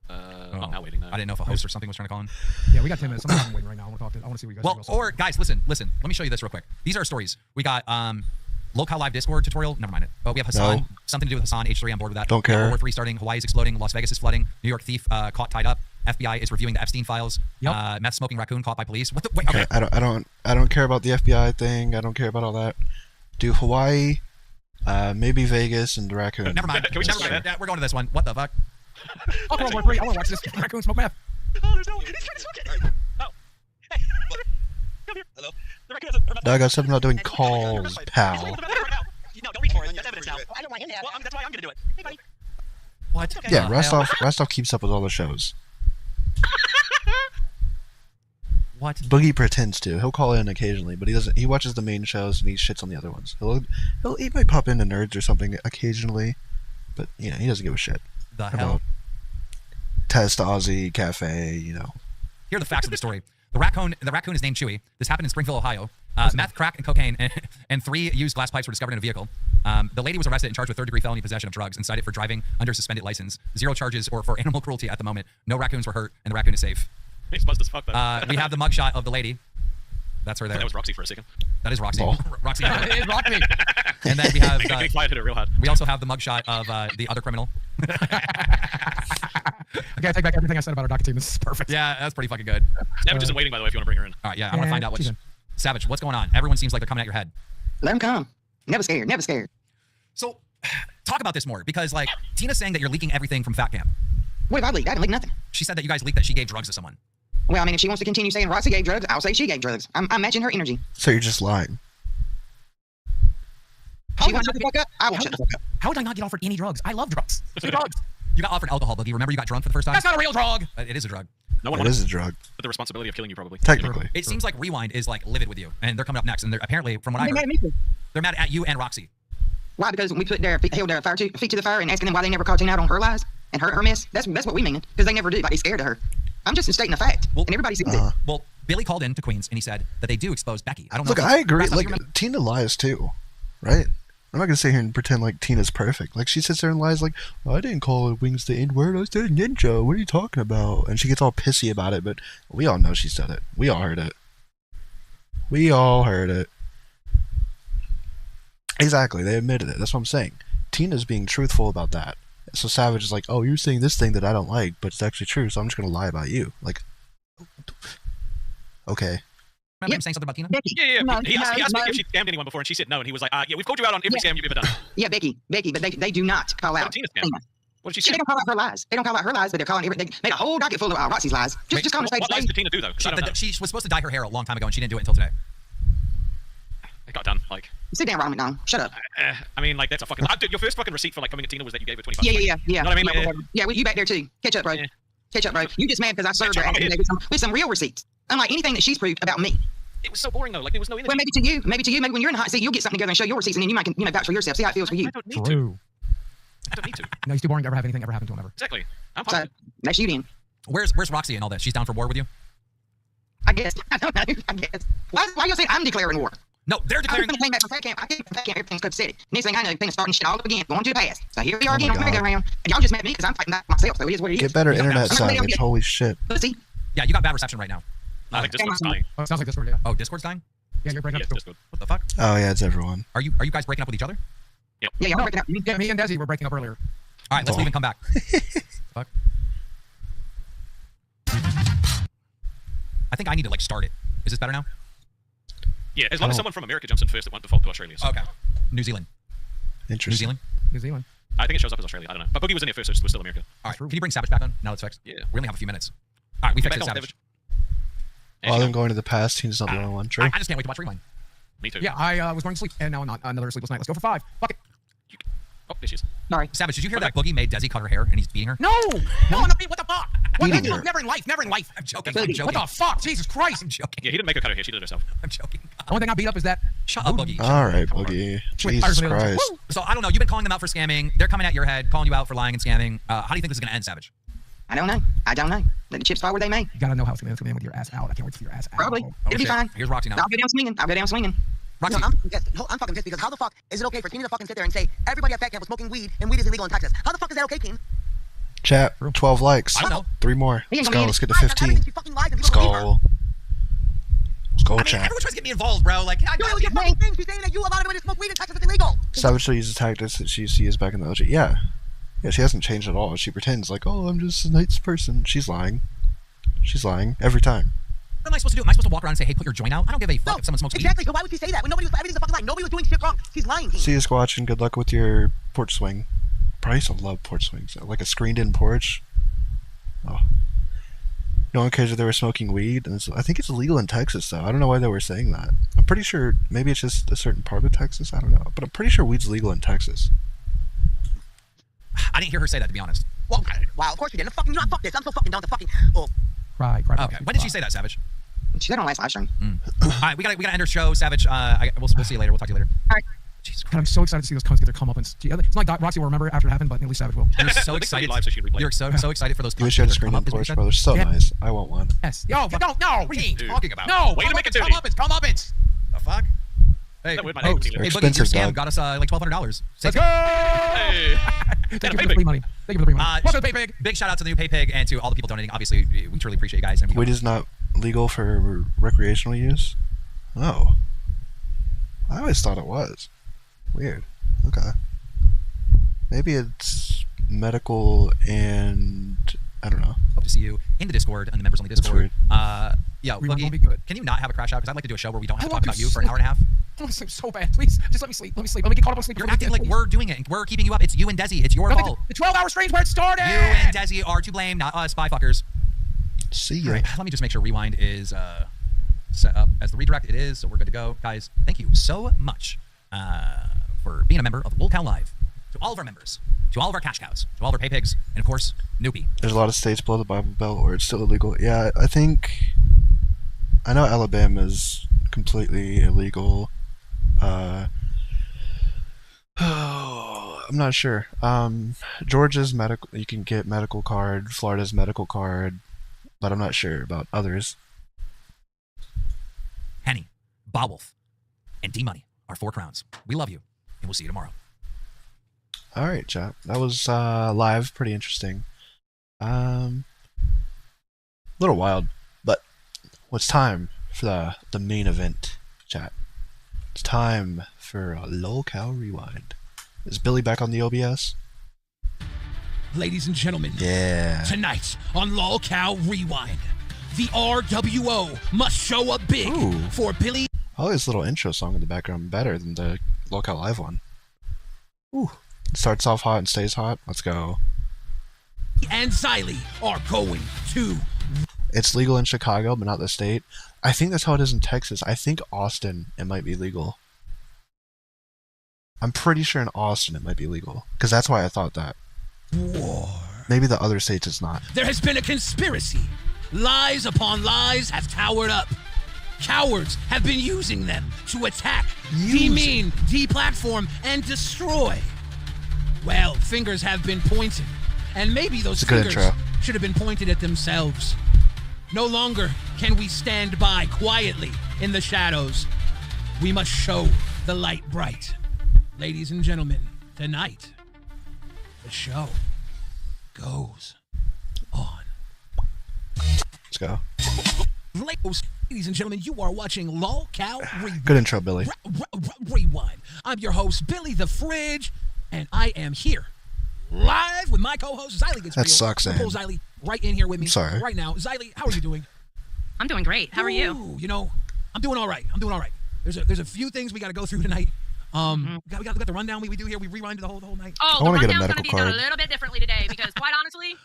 I'm not waiting. No. I didn't know if a host or something was trying to call in. Yeah, we got 10 minutes. I'm waiting right now. I want to talk to. I want to see what you guys. Well, or guys, listen. Let me show you this real quick. These are our stories. We got LOLCOW live Discord tutorial. Never mind it. Oh, we have Hassan. Something to do with Hassan. H3 on board with that. Don't care. World War 3 starting. Hawaii is exploding. Las Vegas is flooding. New York thief caught tied up. FBI is reviewing the Epstein files. Yep. Meth smoking raccoon caught by police. What the? Wait, okay. I don't care about the FBI thing. I don't care about all that. Do Hawaii, maybe Vegas and the raccoon. Never mind. We're going to this one. What the fuck? Oh, World War 3. I want to watch this raccoon smoke meth. Oh, there's no. He's trying to smoke it. Oh. Hey. Come here. Hello. The raccoon is. Doug, I said I'm not doing calls, pal. No, don't reach for it. That's evidence now. I don't want him to have it. Well, that's why I'm gonna do it. Hey, buddy. What? Yeah, Rastov keeps up with all the shows. What? Boogie pretends to. He'll call in occasionally, but he doesn't. He watches the main shows and he shits on the other ones. He might pop into Nerds or something occasionally, but you know he doesn't give a shit. The hell? Test, Ozzy, Cafe, you know. Here are the facts of the story. The raccoon is named Chewy. This happened in Springfield, Ohio. Meth, crack, and cocaine, and 3 used glass pipes were discovered in a vehicle. The lady was arrested and charged with third-degree felony possession of drugs and cited for driving under suspended license. 0 charges or for animal cruelty at the moment. No raccoons were hurt, and the raccoon is safe. He's buzzed as fuck, though. We have the mugshot of the lady. That's her there. That was Roxy for a second. That is Roxy. Oh. Roxy. It is Roxy. And then we have. Big fight hit her real hard. We also have the mugshot of the other criminal. I gotta take back everything I said about our docket team. This is perfect. Yeah, that's pretty fucking good. Savage isn't waiting, by the way, if you want to bring her in. All right, yeah, I want to find out what's. Savage, what's going on? Everyone seems like they're coming at your head. Let them come. Never scared. Never scared. So, talk about this more because, like, Tina's saying that you're leaking everything from Fat Camp. What have I leaked? I haven't leaked nothing. She said that you guys leaked that she gave drugs to someone. Well, I mean, if she wants to continue saying Roxy gave drugs, I'll say she gave drugs. I'm matching her energy. So you're just lying. She won't shut the fuck up. I won't shut the fuck up. How did I not get offered any drugs? I love drugs. Drugs. You got offered alcohol, Boogie. Remember you got drunk for the first time? That's not a real drug. It is a drug. No one It is a drug. With the responsibility of killing you, probably. Technically. It seems like Rewind is like livid with you, and they're coming up next. And they're apparently, from what I heard, Mad at me too. they're mad at you and Roxy. Why? Because we put held their feet to the fire and asking them why they never called Tina out on her lies and her mess. That's what we mean. Because they never do. Like, they scared of her. I'm just stating a fact, and everybody sees it. Well, Billy called in to Queens and he said that they do expose Becky. I don't know. Look, I agree. Like, Tina lies too, right? I'm not gonna sit here and pretend like Tina's perfect. Like, she sits there and lies like, oh, I didn't call Wings the N-word, I said ninja. What are you talking about? And she gets all pissy about it, but we all know she said it. We all heard it. We all heard it. Exactly, they admitted it. That's what I'm saying. Tina's being truthful about that. So Savage is like, oh, you're saying this thing that I don't like, but it's actually true, so I'm just gonna lie about you. Like, okay. Remember him saying something about Tina? Becky. Yeah. No, He asked no. me if she scammed anyone before, and she said no. And he was like, yeah, we've called you out on every scam you've ever done. Yeah, Becky, but they do not call out Tina scam. Tina. What did she They say? don't call out her lies. They don't call out her lies, but they're calling everything. They made a whole docket full of Roxy's lies. Just call What lies did Tina do, though? 'Cause I don't know. She was supposed to dye her hair a long time ago and she didn't do it until today. It got done. Like, Sit down, Ronald McDonald. Shut up. I mean, like, that's a fucking. Dude, your first fucking receipt for like coming to Tina was that you gave her $25. Yeah. You know what I mean? Yeah, Like, yeah, well, you back there too. Catch up, bro. Yeah. Catch up, bro. You just mad because I served her Catch up, after with some real receipts. Unlike anything that she's proved about me. it was so boring though. Like, there was no energy. Well, maybe to you, maybe when you're in the hot seat, you'll get something together and show your receipts, and then you might vouch for yourself. See how it feels for you. I don't need to. True. I don't need to. No, he's too boring to ever have anything ever happen to him ever. Exactly. I'm So fine. that's you then. Where's Roxy and all that? She's down for war with you? I guess. I don't know. I guess. Why you say I'm declaring war? No, they're declaring. I'm going back to fat camp. I came from fat camp. Everything's upset. Next thing I know, things starting shit all over again, going too fast. So here we are again on the merry-go-round. And y'all just met me because I'm fighting back myself. So it is what it is. Get better internet, Savage. Holy shit. Pussy. Yeah, you got bad reception right now. I think Discord's dying. Oh, it sounds like Discord, yeah. Oh, Discord's dying? Yeah, you're breaking Yeah, up. Discord. What the fuck? Oh yeah, it's everyone. Are you guys breaking up with each other? Yeah, y'all breaking up. Yeah, me and Desi were breaking up earlier. All right, let's leave and come back. Fuck. I think I need to like start it. Is this better now? Yeah, as long as someone from America jumps in first, it won't default to Australia. So. Okay. New Zealand. Interesting. New Zealand. New Zealand. I think it shows up as Australia. I don't know. But Boogie was in here first, so we're still America. All right. Can you bring Savage back on? Now it's fixed. Yeah. We only have a few minutes. All right, we fixed it, Back on, Savage. While I'm going to the past, he's not the only one. True. I just can't wait to watch Rewind. Me too. Yeah, I was going to sleep, and now I'm not. Another sleepless night. Let's go for 5. Fuck it. Oh, there she is. Sorry. Savage, did you hear that Boogie made Desi cut her hair and he's beating her? No! No, I'm not being. What the fuck? What? Beating her. Never in life. Never in life. I'm joking. I'm joking. What the fuck? Jesus Christ. I'm joking. Yeah, he didn't make her cut her hair. She did it herself. I'm joking. The only thing I beat up is that. Shut up, Boogie. All right, Boogie. Jesus Christ. So I don't know. You've been calling them out for scamming. They're coming at your head, calling you out for lying and scamming. How do you think this is going to end, Savage? I don't know. I don't know. Let the chips fall where they may. You gotta know how it's gonna end with your ass out. I can't wait for your ass out. Probably. It'll be shit. fine. Here's Roxy now. I'll go down swinging. I'll go down swinging. Roxy. No, I'm fucking pissed because how the fuck is it okay for Keem to fucking sit there and say everybody at fat camp was smoking weed and weed is illegal in Texas? How the fuck is that okay, Keem? Chat. 12 likes. I don't know. 3 more. He ain't Let's gonna go. get Let's it. get to 15. Let's go. Let's go, I mean, chat. everyone tries to get me involved, bro. Like, Yo, it was your fucking thing. She's saying that you allowed everybody to smoke weed in Texas. It's illegal. Savage still uses tactics that she sees back in the OG. Yeah. Yeah, she hasn't changed at all. She pretends like, oh, I'm just a nice person. She's lying. She's lying every time. What am I supposed to do? Am I supposed to walk around and say, hey, put your joint out? I don't give a fuck if someone smokes weed. Exactly. So why would she say that when everything's a fucking lie? Nobody was doing shit wrong. She's lying. See you, Squatch, and good luck with your porch swing. Probably used to love porch swings. Like a screened-in porch. Oh. No one cares if they were smoking weed. And I think it's illegal in Texas, though. I don't know why they were saying that. I'm pretty sure maybe it's just a certain part of Texas. I don't know. But I'm pretty sure weed's legal in Texas. I didn't hear her say that, to be honest. Well, wow, of course you didn't. Fucking, you know, fuck this. I'm so fucking down to fucking. Oh. Cry. Okay. When did she say that, Savage? She said on last live stream. All right, we gotta end her show, Savage. We'll see you later. We'll talk to you later. All right. Jesus God, I'm so excited to see those cunts get their comeuppance. It's not like Roxy will remember after it happened, but at least Savage will. You're so excited. You're so excited for those. You wish you had a screen-in porch, bro. They're so nice. I want one. Yes. Yo, no. What are you talking about? No. Way to make it dirty. Comeuppance. The fuck? Hey, That with my hey, name, hey, Boogie. Boogie, your Expensive, scam dog. got us like $1,200. Let's go. Hey. Thank you for the free money. Thank you for the free money. Welcome to PayPig. Big shout out to the new PayPig and to all the people donating. Obviously, we truly appreciate you guys. And Weed is not legal for recreational use? Oh. I always thought it was. Weird. Okay. Maybe it's medical and I don't know. Hope to see you in the Discord and the members on the Discord. weird. Yeah, Rewind won't be Boogie, good. can you not have a crash out? Because I'd like to do a show where we don't have to I talk want about to you for an hour and a half. I want to sleep so bad. Please, just let me sleep. Let me get caught up on sleep. You're before we acting get like please. we're doing it. And we're keeping you up. It's you and Desi. It's your No, fault. the 12-hour stream's where it started. You and Desi are to blame, not us, spy fuckers. See ya. All right, let me just make sure Rewind is set up as the redirect. It is, so we're good to go. Guys, thank you so much for being a member of LOLCOW Live. To all of our members, to all of our cash cows, to all of our pay pigs, and of course, Noopy. There's a lot of states below the Bible Belt where it's still illegal. Yeah, I know Alabama's completely illegal. I'm not sure. Georgia's medical, you can get medical card. Florida's medical card, but I'm not sure about others. Henny, Bawolf, and D-Money are 4 crowns. We love you, and we'll see you tomorrow. All right, chat. That was live, pretty interesting. Little wild, but it's time for the main event, chat. It's time for a LOLCOW Rewind. Is Billy back on the OBS? Ladies and gentlemen, Yeah. tonight on LOLCOW Rewind, the RWO must show up big Ooh. for Billy I like this little intro song in the background better than the LOLCOW Live one. Ooh. It starts off hot and stays hot. Let's go. and Xylee are going to. It's legal in Chicago, but not the state. I think that's how it is in Texas. I think Austin, it might be legal. I'm pretty sure in Austin it might be legal. Because that's why I thought that. War. Maybe the other states it's not. There has been a conspiracy. Lies upon lies have towered up. Cowards have been using them to attack, demean, deplatform, and destroy. Well, fingers have been pointed. And maybe those It's a good fingers intro. should have been pointed at themselves. No longer can we stand by quietly in the shadows. We must show the light bright. Ladies and gentlemen, tonight, the show goes on. Let's go. Ladies and gentlemen, you are watching LOLCOW Rewind. Good intro, Billy. Rewind. I'm your host, Billy the Fridge, and I am here live with my co-host, Xylee Gets That Real. sucks, I'll pull Zane. Xylee right in here with me Sorry. right now. Xylee, how are you doing? I'm doing great. How are you? Ooh, you know, I'm doing all right. There's a few things we got to go through tonight. We got the rundown we do here. We rewinded the whole night. Oh, I the wanna get a rundown's going to medical be done a card. little bit differently today because, quite honestly,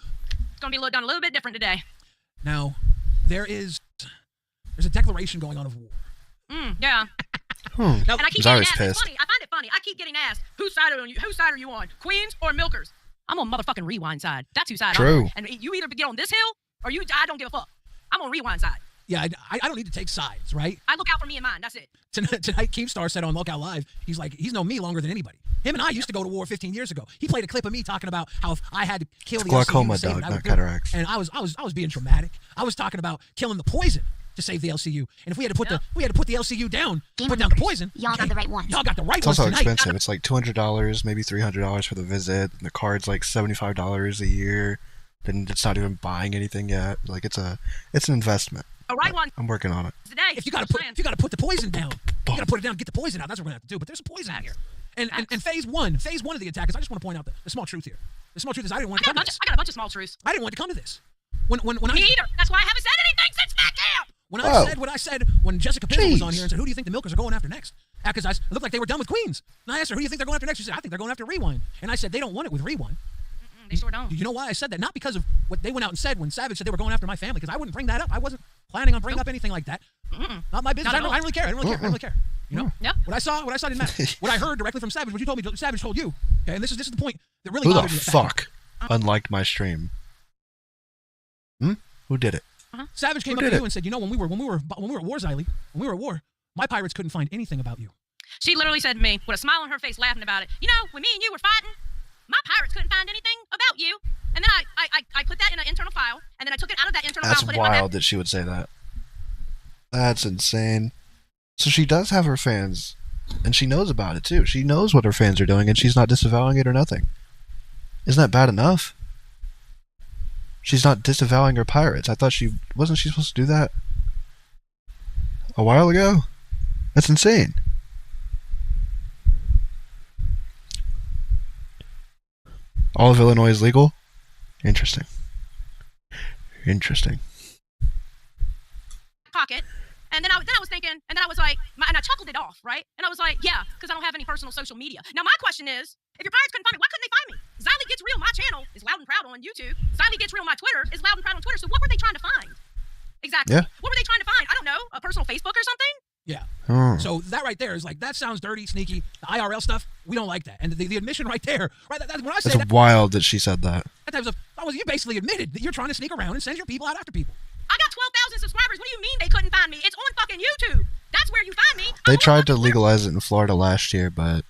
it's going to be done a little bit different today. Now, there's a declaration going on of war. Yeah. Now, And I keep getting Zyra's asked. It's pissed. funny. I find it funny. I keep getting asked, whose side are you on? Queens or Milkers? I'm on motherfucking Rewind side. That's whose side I'm True. on. And you either get on this hill or I don't give a fuck. I'm on Rewind side. yeah, I don't need to take sides, right? I look out for me and mine. That's it. Tonight, Keemstar said on LOLCOW Live, he's known me longer than anybody. Him and I used to go to war 15 years ago. He played a clip of me talking about how if I had to kill the Glaucoma, LCU to save dog, it, I not would do it. cataracts. And I was being dramatic. I was talking about killing the poison to save the LCU. And if we had to put the LCU down, put down the poison. Y'all got the right ones. Y'all got the right It's ones also tonight. expensive. It's like $200, maybe $300 for the visit. And the card's like $75 a year. Then it's not even buying anything yet. Like it's an investment. A right one I'm working on it. today. If you gotta put the poison down, you gotta put it down, get the poison out. That's what we're gonna have to do. But there's some poison out here. And phase one of the attack is I just want to point out the small truth here. The small truth is I didn't want to come to this. I got a bunch of small truths. I didn't want to come to this. When Me I either. That's why I haven't said anything since back camp. when I said what I said when Jessica Pizzle was on here and said, who do you think the Milkers are going after next? Because it looked like they were done with Queens. And I asked her, who do you think they're going after next? She said, I think they're going after Rewind. And I said, they don't want it with Rewind. They sure don't. You know why I said that? Not because of what they went out and said when Savage said they were going after my family, because I wouldn't bring that up. I wasn't planning on bringing up anything like that. Not my business. Not I at don't really care. I don't really care. You know? Yep. What I saw didn't matter. What I heard directly from Savage, what you told me, Savage told you. Okay, and this is the point that really Who the bothered me. fuck unliked my stream? Who did it? Savage came Who up did to it? you and said, you know, when we were at war, Xylee, when we were at war, my pirates couldn't find anything about you. She literally said to me, with a smile on her face, laughing about it, you know, when me and you were fighting, my pirates couldn't find anything about you. And then I put that in an internal file, and then I took it out of that internal That's file and put it in my wild that she would say that. That's insane. So she does have her fans, and she knows about it too. She knows what her fans are doing, and she's not disavowing it or nothing. Isn't that bad enough? She's not disavowing her pirates. I thought wasn't she supposed to do that a while ago? That's insane. All of Illinois is legal? Interesting. pocket. And then I was thinking, and then I was like, and I chuckled it off, right? And I was like, yeah, because I don't have any personal social media. Now, my question is, if your pirates couldn't find me, why couldn't they find me? Xylee Gets Real, my channel, is Loud and Proud on YouTube. Xylee Gets Real, my Twitter, is Loud and Proud on Twitter. So what were they trying to find? Exactly. Yeah. What were they trying to find? I don't know, a personal Facebook or something? Yeah. Hmm. So that right there is like, that sounds dirty, sneaky. The IRL stuff, we don't like that. And the admission right there, right? When I said It's wild that she said that. you basically admitted that you're trying to sneak around and send your people out after people. I got 12,000 subscribers. What do you mean they couldn't find me? It's on fucking YouTube. That's where you find me. They tried to legalize it in Florida last year, but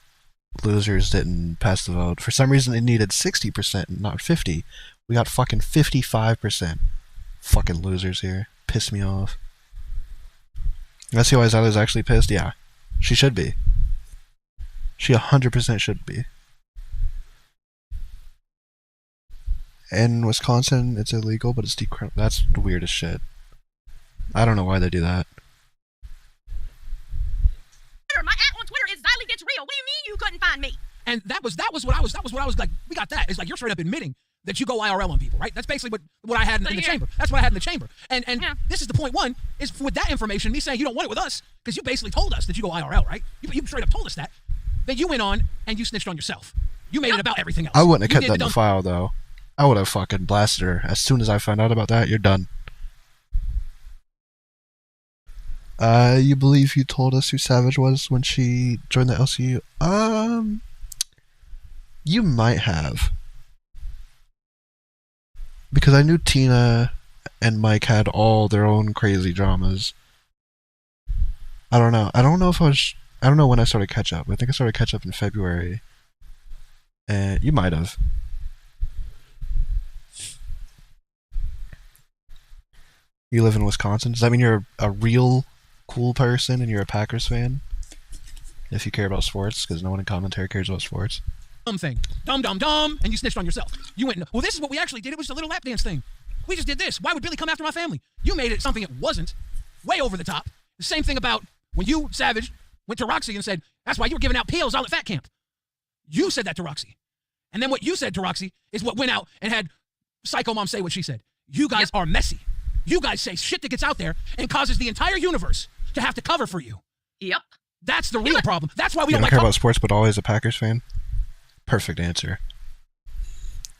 losers didn't pass the vote. For some reason, they needed 60%, not 50. We got fucking 55%. Fucking losers here. Piss me off. I see why Zyla's actually pissed. Yeah, she should be. She 100% should be. In Wisconsin, it's illegal, but it's decriminalized. That's the weirdest shit. I don't know why they do that. My at on Twitter is Xylee Gets Real. What do you mean you couldn't find me? And that was what I was like, we got that. It's like you're straight up admitting that you go IRL on people, right? That's basically what I had in the chamber. That's what I had in the chamber. And this is the point one, is with that information, me saying you don't want it with us, because you basically told us that you go IRL, right? You straight up told us that. Then you went on and you snitched on yourself. You made it about everything else. I wouldn't have You kept did that in the file, though. I would have fucking blasted her. As soon as I found out about that, you're done. You believe you told us who Savage was when she joined the LCU? You might have. Because I knew Tina and Mike had all their own crazy dramas. I don't know. I don't know when I started catch up. I think I started catch up in February. And you might have. You live in Wisconsin. Does that mean you're a real cool person and you're a Packers fan? If you care about sports, because no one in commentary cares about sports. Thing. Dumb, and you snitched on yourself. You went, well, this is what we actually did. It was a little lap dance thing. We just did this. Why would Billy come after my family? You made it something it wasn't. Way over the top. The same thing about when you, Savage, went to Roxy and said, that's why you were giving out pills all at Fat Camp. You said that to Roxy. And then what you said to Roxy is what went out and had Psycho Mom say what she said. You guys are messy. You guys say shit that gets out there and causes the entire universe to have to cover for you. Yep. That's the real problem. That's why we You don't don't like care about sports, but always a Packers fan? Perfect answer.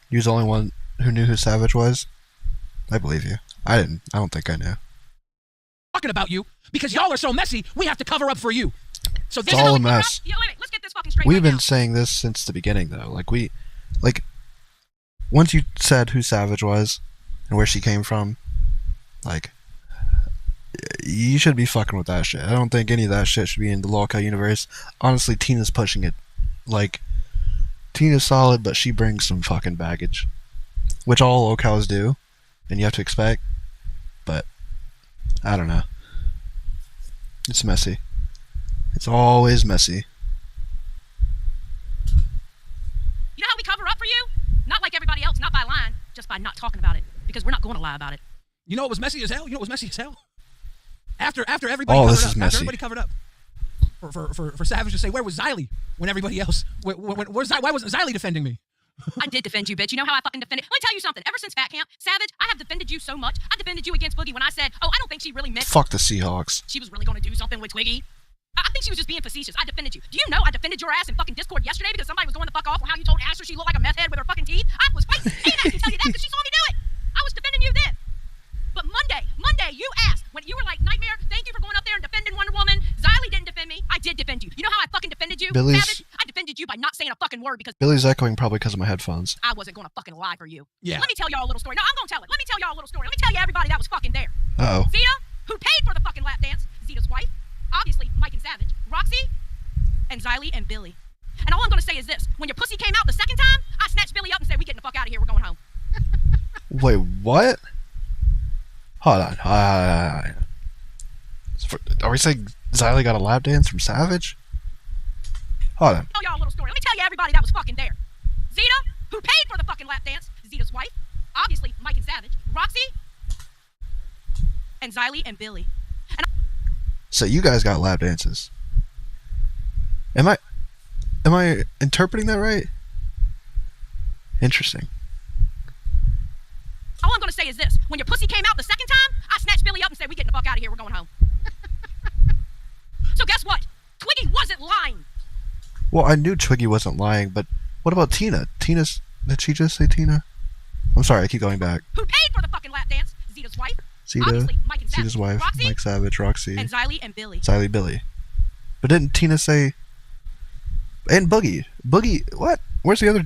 You're the only one who knew who Savage was? I believe you. I didn't. I don't think I knew. Talking about you because y'all are so messy, we have to cover up for you. So It's all a mess. Yo, wait, let's get this fucking straight. We've right been now. saying this since the beginning, though. Once you said who Savage was and where she came from, you should be fucking with that shit. I don't think any of that shit should be in the LOLCOW universe. Honestly, Tina's pushing it. Tina's solid, but she brings some fucking baggage. Which all LOLCOWs do, and you have to expect. But, I don't know. It's messy. It's always messy. You know how we cover up for you? Not like everybody else, not by lying, just by not talking about it. Because we're not going to lie about it. You know what was messy as hell? After everybody All covered this up. is After messy. everybody covered up. For Savage to say, where was Xylee when everybody else? Why wasn't Xylee defending me? I did defend you, bitch. You know how I fucking defended? Let me tell you something. Ever since Fat Camp, Savage, I have defended you so much. I defended you against Boogie when I said, oh, I don't think she really meant Fuck the Seahawks. she was really going to do something with Twiggy. I think she was just being facetious. I defended you. Do you know I defended your ass in fucking Discord yesterday because somebody was going the fuck off on how you told Asher she looked like a meth head with her fucking teeth? I was fighting. And I can tell you that because she saw me do it. I was defending you then. But Monday, you asked when you were like, Nightmare, thank you for going up there and defending Wonder Woman. Xylee didn't defend me. I did defend you. You know how I fucking defended you, Savage? I defended you by not saying a fucking word because Billy's echoing probably because of my headphones. I wasn't going to fucking lie for you. Yeah. Let me tell y'all a little story. No, I'm going to tell it. Let me tell y'all a little story. Let me tell you everybody that was fucking there. Uh-oh. Zeta, who paid for the fucking lap dance, Zeta's wife, obviously Mike and Savage, Roxy, and Xylee and Billy. And all I'm going to say is this. When your pussy came out the second time, I snatched Billy up and said, we getting the fuck out of here. We're going home. Wait, what? Hold on. Are we saying Xylee got a lap dance from Savage? Hold on. Tell y'all a little story. Let me tell you everybody that was fucking there. Zeta, who paid for the fucking lap dance, Zeta's wife, obviously Mike and Savage, Roxy, and Xylee and Billy. And So you guys got lap dances. Am I interpreting that right? Interesting. all I'm going to say is this. When your pussy came out the second time, I snatched Billy up and said, we getting the fuck out of here. We're going home. So guess what? Twiggy wasn't lying. Well, I knew Twiggy wasn't lying, but what about Tina? Did she just say Tina? I'm sorry, I keep going back. Who paid for the fucking lap dance? Zeta's wife. Zeta, Obviously, Mike and Zeta's Savage. wife, Roxy, Mike Savage, Roxy, and Xylee and Billy. Xylee, Billy. But didn't Tina say... And Boogie. Boogie, what? Where's the other...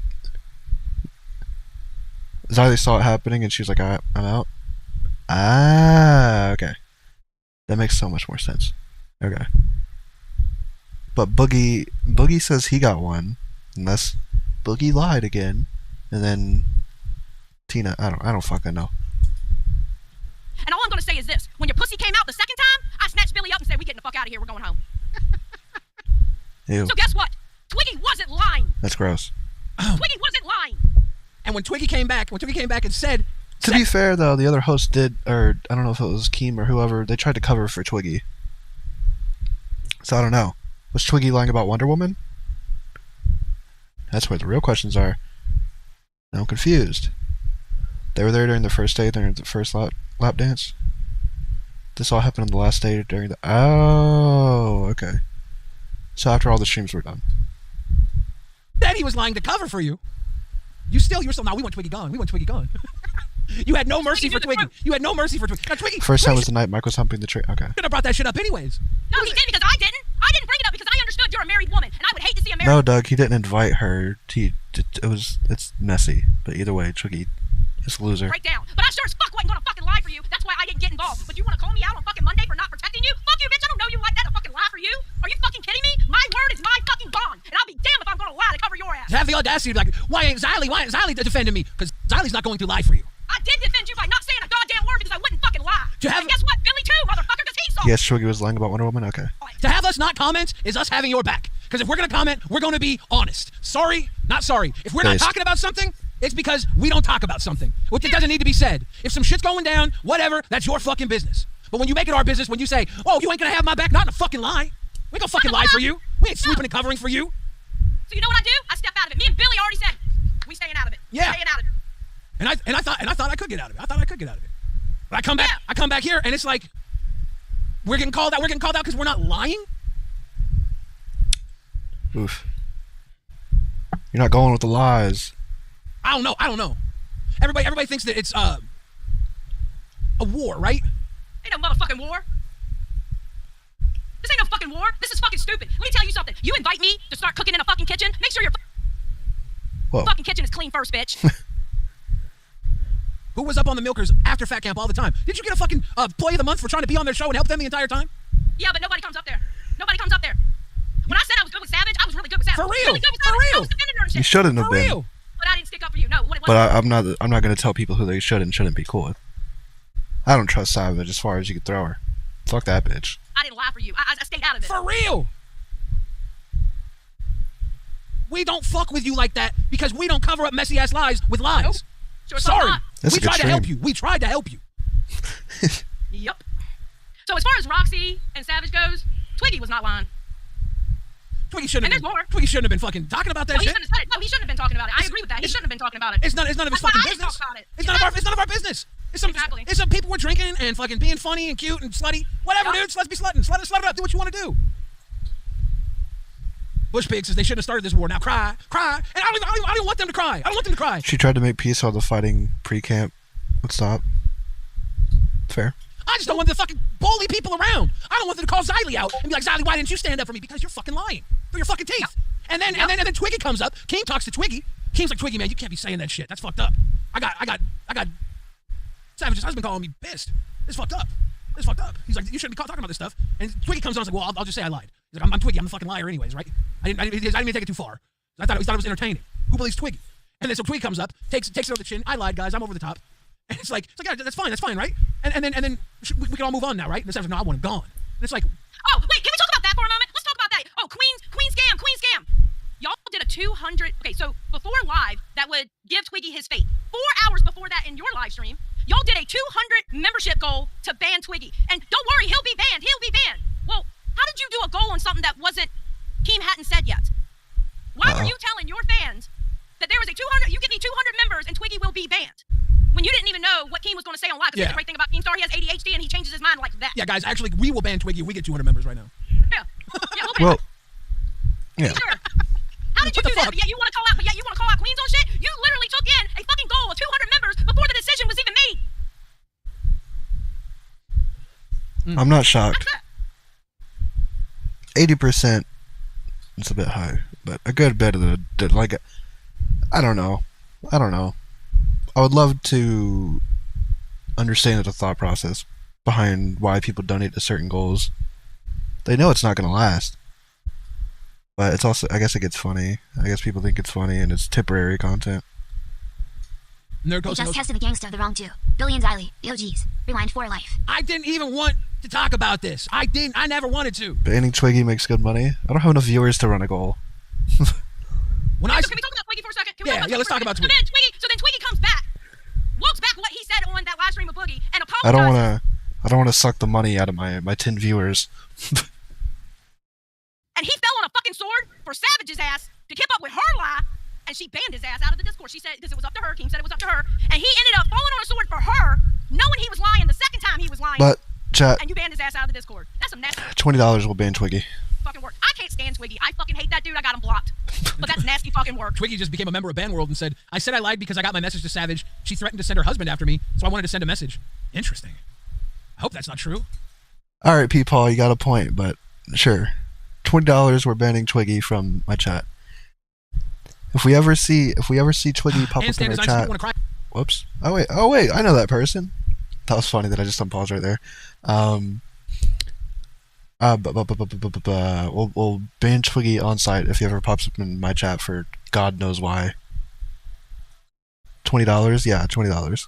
Xylee saw it happening and she was like, I'm out. Ah, okay. That makes so much more sense. Okay. But Boogie says he got one, unless Boogie lied again, and then Tina, I don't fucking know. And all I'm going to say is this. When your pussy came out the second time, I snatched Billy up and said, we getting the fuck out of here. We're going home. Ew. So guess what? Twiggy wasn't lying. That's gross. Twiggy wasn't lying. And when Twiggy came back and said... To be fair, though, the other host did, or I don't know if it was Keem or whoever, they tried to cover for Twiggy. So I don't know. Was Twiggy lying about Wonder Woman? That's where the real questions are. Now I'm confused. They were there during the first day, during the first lap dance? This all happened on the last day during the... Oh, okay. So after all the streams were done. Then he was lying to cover for you. You were still... No, we want Twiggy gone. You had no mercy for Twiggy. You had no mercy for Twiggy. Now, Twiggy... First time was the night Mike was humping the tree. Okay. Could have brought that shit up anyways. No, he did because I didn't. I didn't bring it up because I understood you're a married woman, and I would hate to see a married... No, Doug, he didn't invite her. It's messy. But either way, Twiggy is a loser. Break down. But I sure as fuck wasn't gonna fucking lie for you. That's why I didn't get involved. But you wanna call me out on fucking Monday for not protecting you? Fuck you, bitch. I don't know you like that to fucking lie for you. Are you fucking kidding me? My word is my fucking bond. And I'll be damned if I'm gonna lie to cover your ass. Have the audacity to be like, why ain't Xylee defending me? Because Xylee's not going to lie for you. I did defend you by not saying a goddamn word because I wouldn't fucking lie. To have And guess what? Billy too, motherfucker, because he saw. Yes, Twiggy was lying about Wonder Woman. Okay. To have us not comment is us having your back. Because if we're going to comment, we're going to be honest. Sorry, not sorry. If we're not Guys. talking about something, it's because we don't talk about something. Which it doesn't need to be said. If some shit's going down, whatever, that's your fucking business. But when you make it our business, when you say, oh, you ain't going to have my back, not in a fucking lie. We ain't gonna fucking lie for you. We ain't sweeping and covering for you. So you know what I do? I step out of it. Me and Billy already said, we staying out of it. Yeah. Staying out of it. And I thought I could get out of it. I thought I could get out of it. But I come back here and it's like, we're getting called out because we're not lying? Oof. You're not going with the lies. I don't know. Everybody thinks that it's a war, right? Ain't no motherfucking war. This ain't no fucking war. This is fucking stupid. Let me tell you something. You invite me to start cooking in a fucking kitchen, make sure your fucking kitchen is clean first, bitch. Who was up on the Milkers after Fat Camp all the time? Did you get a fucking employee of the month for trying to be on their show and help them the entire time? Yeah, but nobody comes up there. Nobody comes up there. When I said I was good with Savage, I was really good with Savage. For real. Really good with Savage. I was defending her and shit. You shouldn't have been. But I didn't stick up for you. No, what it was. But I'm not going to tell people who they should and shouldn't be cool with. I don't trust Savage as far as you could throw her. Fuck that bitch. I didn't lie for you. I stayed out of it. For real. We don't fuck with you like that because we don't cover up messy ass lies with lies. Nope. Sure, sorry. That's We a good tried to help stream. you. We tried to help you. Yep. So as far as Roxy and Savage goes, Twiggy was not lying. Twiggy shouldn't And have there's been. Twiggy shouldn't have been fucking talking about that No, he shit. shouldn't have said it. No, he shouldn't have been talking about it. I agree with that. He shouldn't have been talking about it. It's none of his That's fucking why I didn't business. talk about it. It's none of our business. It's some people were drinking and fucking being funny and cute and slutty. Whatever, dude. Let's be slutting. Slut it up. Do what you want to do. Bush Pig says they shouldn't have started this war. Now cry. And I don't want them to cry. I don't want them to cry. She tried to make peace while the fighting pre-camp would stop. Fair. I just don't want them to fucking bully people around. I don't want them to call Xylee out and be like, Xylee, why didn't you stand up for me? Because you're fucking lying through your fucking teeth. And then Twiggy comes up. King talks to Twiggy. King's like, Twiggy, man, you can't be saying that shit. That's fucked up. I got Savage's husband calling me pissed. It's fucked up. He's like, you shouldn't be talking about this stuff. And Twiggy comes on and is like, well, I'll just say I lied. He's like, I'm Twiggy. I'm a fucking liar anyways, right? I didn't even take it too far. I thought it was entertaining. Who believes Twiggy? And then so Twiggy comes up, takes it over the chin. I lied, guys. I'm over the top. And it's like, yeah, that's fine, right? And then we can all move on now, right? And Savage's like, no, I want him gone. And it's like, oh, wait, can we talk about that for a moment? Let's talk about that. Oh, Queen scam. Y'all did a 200. Okay, so before live, that would give Twiggy his fate. 4 hours before that in your live stream, y'all did a 200 membership goal to ban Twiggy. And don't worry, he'll be banned. Well, how did you do a goal on something that Keem hadn't said yet? Why were you telling your fans that there was a 200, you give me 200 members and Twiggy will be banned? When you didn't even know what Keem was going to say on live. Because the great thing about Keemstar, he has ADHD and he changes his mind like that. yeah, guys, actually, we will ban Twiggy if we get 200 members right now. Yeah, we'll ban him. Yeah. Sure. How did you do that? But yet you want to call out Queens on shit? You literally took in a fucking goal of 200 members before the decision was even made. I'm not shocked. 80%. It's a bit high, but a good bit of the like. I don't know. I would love to understand the thought process behind why people donate to certain goals. They know it's not going to last. But it's also, I guess it gets funny. I guess people think it's funny and it's temporary content. They just tested the gangsta the wrong two. Billy and Xylee, the OGs. Rewind for life. I didn't even want to talk about this. I never wanted to. Banning Twiggy makes good money. I don't have enough viewers to run a goal. So can we talk about Twiggy for a second? Let's talk about Twiggy. So then Twiggy comes back, walks back what he said on that live stream with Boogie, and apologizes. I don't want to suck the money out of my 10 viewers. And he fell on a fucking sword for Savage's ass to keep up with her lie, and she banned his ass out of the Discord. She said, because it was up to her, King said it was up to her, and he ended up falling on a sword for her, knowing he was lying the second time he was lying. But, chat, and you banned his ass out of the Discord. That's some nasty $20 will ban Twiggy. fucking work. I can't stand Twiggy. I fucking hate that dude. I got him blocked. But that's nasty fucking work. Twiggy just became a member of Ban World and said, I said I lied because I got my message to Savage. She threatened to send her husband after me, so I wanted to send a message. Interesting. I hope that's not true. Alright, P-Paul, you got a point, but sure. $20 we're banning Twiggy from my chat. If we ever see Twiggy pop up in our chat. Whoops. Oh wait, I know that person. That was funny that I just unpaused right there. We'll ban Twiggy on site if he ever pops up in my chat for God knows why. $20? Yeah, $20.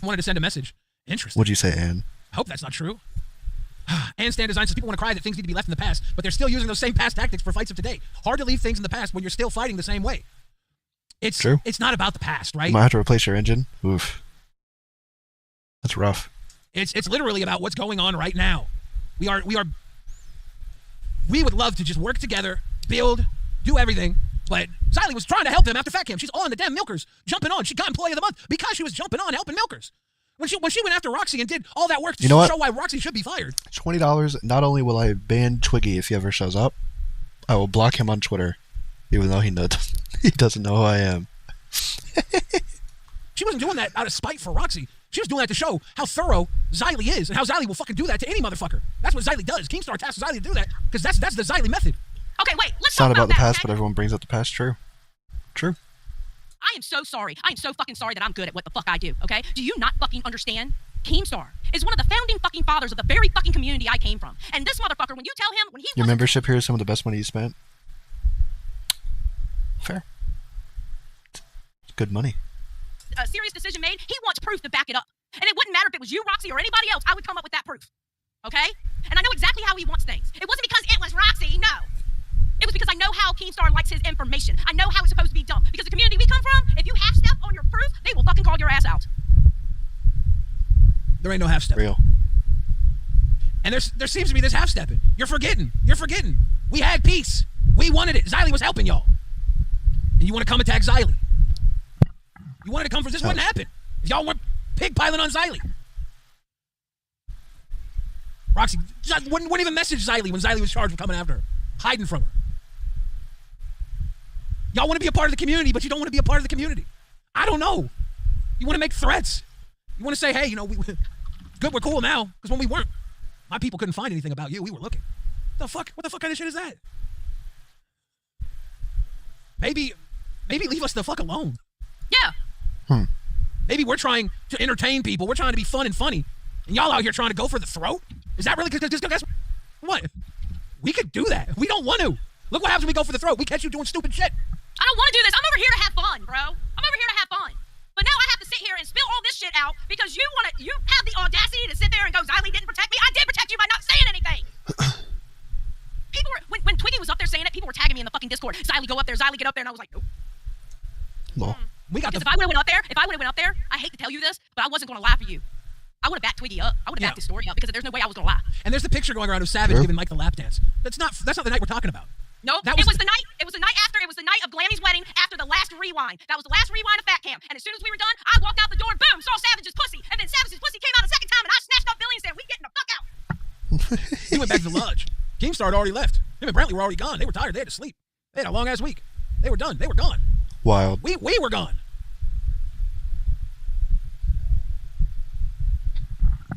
I wanted to send a message. Interesting. What'd you say, Ann? I hope that's not true. And Stand Design says people want to cry that things need to be left in the past, but they're still using those same past tactics for fights of today. Hard to leave things in the past when you're still fighting the same way. It's true. It's not about the past, right? You might have to replace your engine. Oof. That's rough. It's literally about what's going on right now. We would love to just work together, build, do everything, but Xylee was trying to help them after Fat Camp. She's on the damn milkers, jumping on. She got Employee of the Month because she was jumping on helping milkers. When she went after Roxy and did all that work to show why Roxy should be fired. $20. Not only will I ban Twiggy if he ever shows up, I will block him on Twitter, even though he doesn't know who I am. She wasn't doing that out of spite for Roxy. She was doing that to show how thorough Xylee is and how Xylee will fucking do that to any motherfucker. That's what Xylee does. Keemstar tasked Xylee to do that because that's the Xylee method. Okay, wait. Let's It's not talk about the that, past, okay? but everyone brings up the past. True. True. I am so sorry. I am so fucking sorry that I'm good at what the fuck I do, okay? Do you not fucking understand? Keemstar is one of the founding fucking fathers of the very fucking community I came from. And this motherfucker, when you tell him, when he Your membership here is some of the best money you spent. Fair. It's good money. a serious decision made, he wants proof to back it up. And it wouldn't matter if it was you, Roxy, or anybody else, I would come up with that proof. Okay? And I know exactly how he wants things. It wasn't because it was Roxy, no. It was because I know how Keemstar likes his information. I know how it's supposed to be done. Because the community we come from, if you half-step on your proof, they will fucking call your ass out. There ain't no half-step. Real. And there seems to be this half-stepping. You're forgetting. You're forgetting. We had peace. We wanted it. Xylee was helping y'all. And you want to come attack Xylee. You wanted to come for this. Wouldn't happen. If y'all weren't pig-piling on Xylee. Roxy wouldn't even message Xylee when Xylee was charged with coming after her. Hiding from her. Y'all want to be a part of the community, but you don't want to be a part of the community. I don't know. You want to make threats. You want to say, hey, you know, good, we're cool now. Because when we weren't, my people couldn't find anything about you. We were looking. What the fuck kind of shit is that? Maybe leave us the fuck alone. Yeah. Maybe we're trying to entertain people. We're trying to be fun and funny. And y'all out here trying to go for the throat? Is that really? Because what? We could do that. We don't want to. Look what happens when we go for the throat. We catch you doing stupid shit. I don't want to do this. I'm over here to have fun, bro. I'm over here to have fun. But now I have to sit here and spill all this shit out because you have the audacity to sit there and go, Xylee didn't protect me. I did protect you by not saying anything. People were, when Twiggy was up there saying it, people were tagging me in the fucking Discord. Xylee, go up there. Xylee, get up there. And I was like, nope. No. Because if I would have went up there, I hate to tell you this, but I wasn't going to lie for you. I would have backed Twiggy up. I would have backed the story up because there's no way I was going to lie. And there's the picture going around of Savage giving Mike the lap dance. That's not the night we're talking about. Nope. It was the night after. It was the night of Glamy's wedding after the last rewind. That was the last rewind of Fat Camp. And as soon as we were done, I walked out the door, boom, saw Savage's pussy. And then Savage's pussy came out a second time and I snatched up Billy and said, we getting the fuck out. He went back to the lodge. Keemstar had already left. Him and Brantley were already gone. They were tired. They had to sleep. They had a long ass week. They were done. They were gone. Wild. We were gone.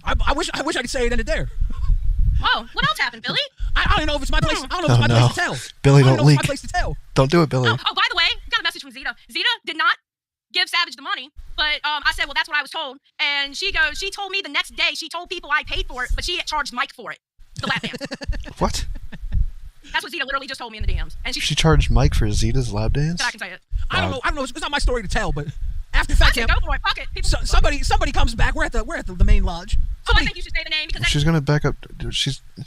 I wish I could say it ended there. Oh, what else happened, Billy? I don't know if it's my place. I don't know if it's my place to tell. Billy, don't leak. It's my place to tell. Don't do it, Billy. Oh, by the way, got a message from Zeta. Zeta did not give Savage the money, but I said, well, that's what I was told. And she told me the next day, she told people I paid for it, but she charged Mike for it. The lap dance. What? That's what Zeta literally just told me in the DMs. And she charged Mike for Zeta's lap dance? I can say it. I don't know. It's not my story to tell, but after Fat Camp, go for it. Fuck it. Somebody comes back. We're at the main lodge. I think you should say the name because She's gonna back up.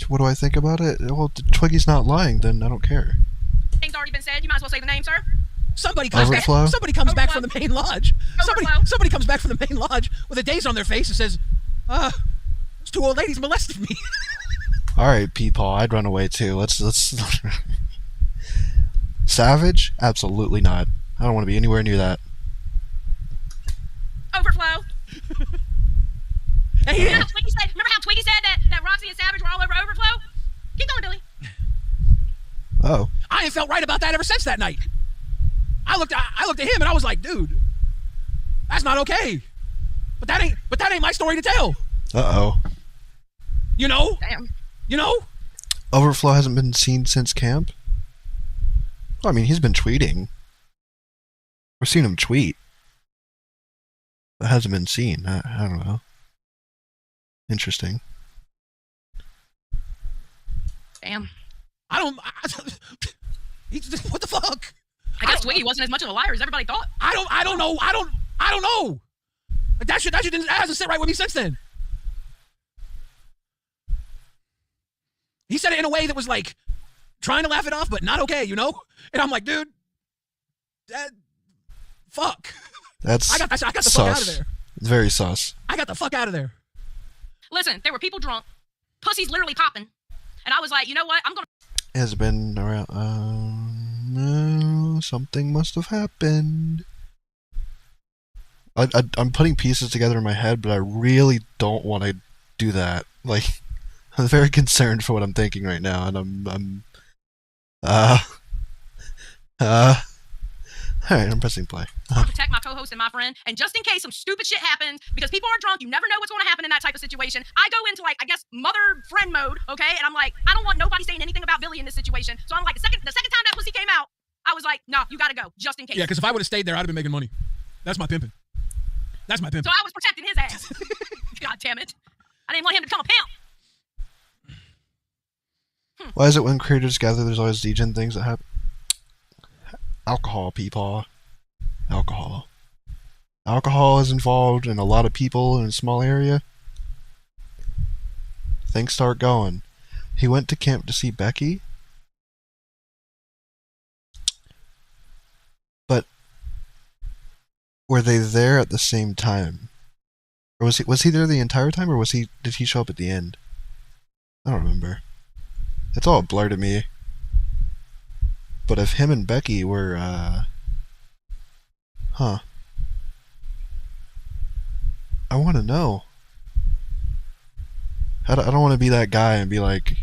What do I think about it? Well, Twiggy's not lying. Then I don't care. Things already been said. You might as well say the name, sir. Somebody comes back. Somebody comes back from the main lodge. Somebody comes back from the main lodge with a daze on their face and says, "Those two old ladies molested me." All right, Paul, I'd run away too. Let's. Savage? Absolutely not. I don't want to be anywhere near that. Overflow. Hey, remember how Twiggy said that Roxy and Savage were all over Overflow? Keep going, Billy. Oh. I ain't felt right about that ever since that night. I looked at him and I was like, dude, that's not okay. But that ain't my story to tell. Uh-oh. You know? Damn. You know? Overflow hasn't been seen since camp? Well, I mean, he's been tweeting. We're seeing him tweet. That hasn't been seen. I don't know. Interesting. Damn. What the fuck? I guess Twiggy wasn't as much of a liar as everybody thought. I don't know. I don't know. That shit hasn't sit right with me since then. He said it in a way that was like trying to laugh it off, but not okay, you know? And I'm like, dude, fuck. That's I got the sus. fuck out of there. It's very sus. I got the fuck out of there. Listen, there were people drunk, pussies literally popping, and I was like, you know what? I'm gonna. It has been around. Something must have happened. I'm putting pieces together in my head, but I really don't want to do that. Like, I'm very concerned for what I'm thinking right now, and Alright, I'm pressing play. Protect my co-host and my friend, and just in case some stupid shit happens, because people are drunk, you never know what's going to happen in that type of situation. I go into like, I guess, mother-friend mode, okay? And I'm like, I don't want nobody saying anything about Billy in this situation. So I'm like, the second time that pussy came out, I was like, no, you gotta go, just in case. Yeah, because if I would have stayed there, I'd have been making money. That's my pimping. That's my pimping. So I was protecting his ass. God damn it. I didn't want him to become a pimp. Why is it when creators gather, there's always degen things that happen? Alcohol, peepaw. Alcohol. Alcohol is involved in a lot of people in a small area. Things start going. He went to camp to see Becky. But were they there at the same time? Or was he there the entire time, or did he show up at the end? I don't remember. It's all blurred to me. But if him and Becky were, I want to know. I don't want to be that guy and be like,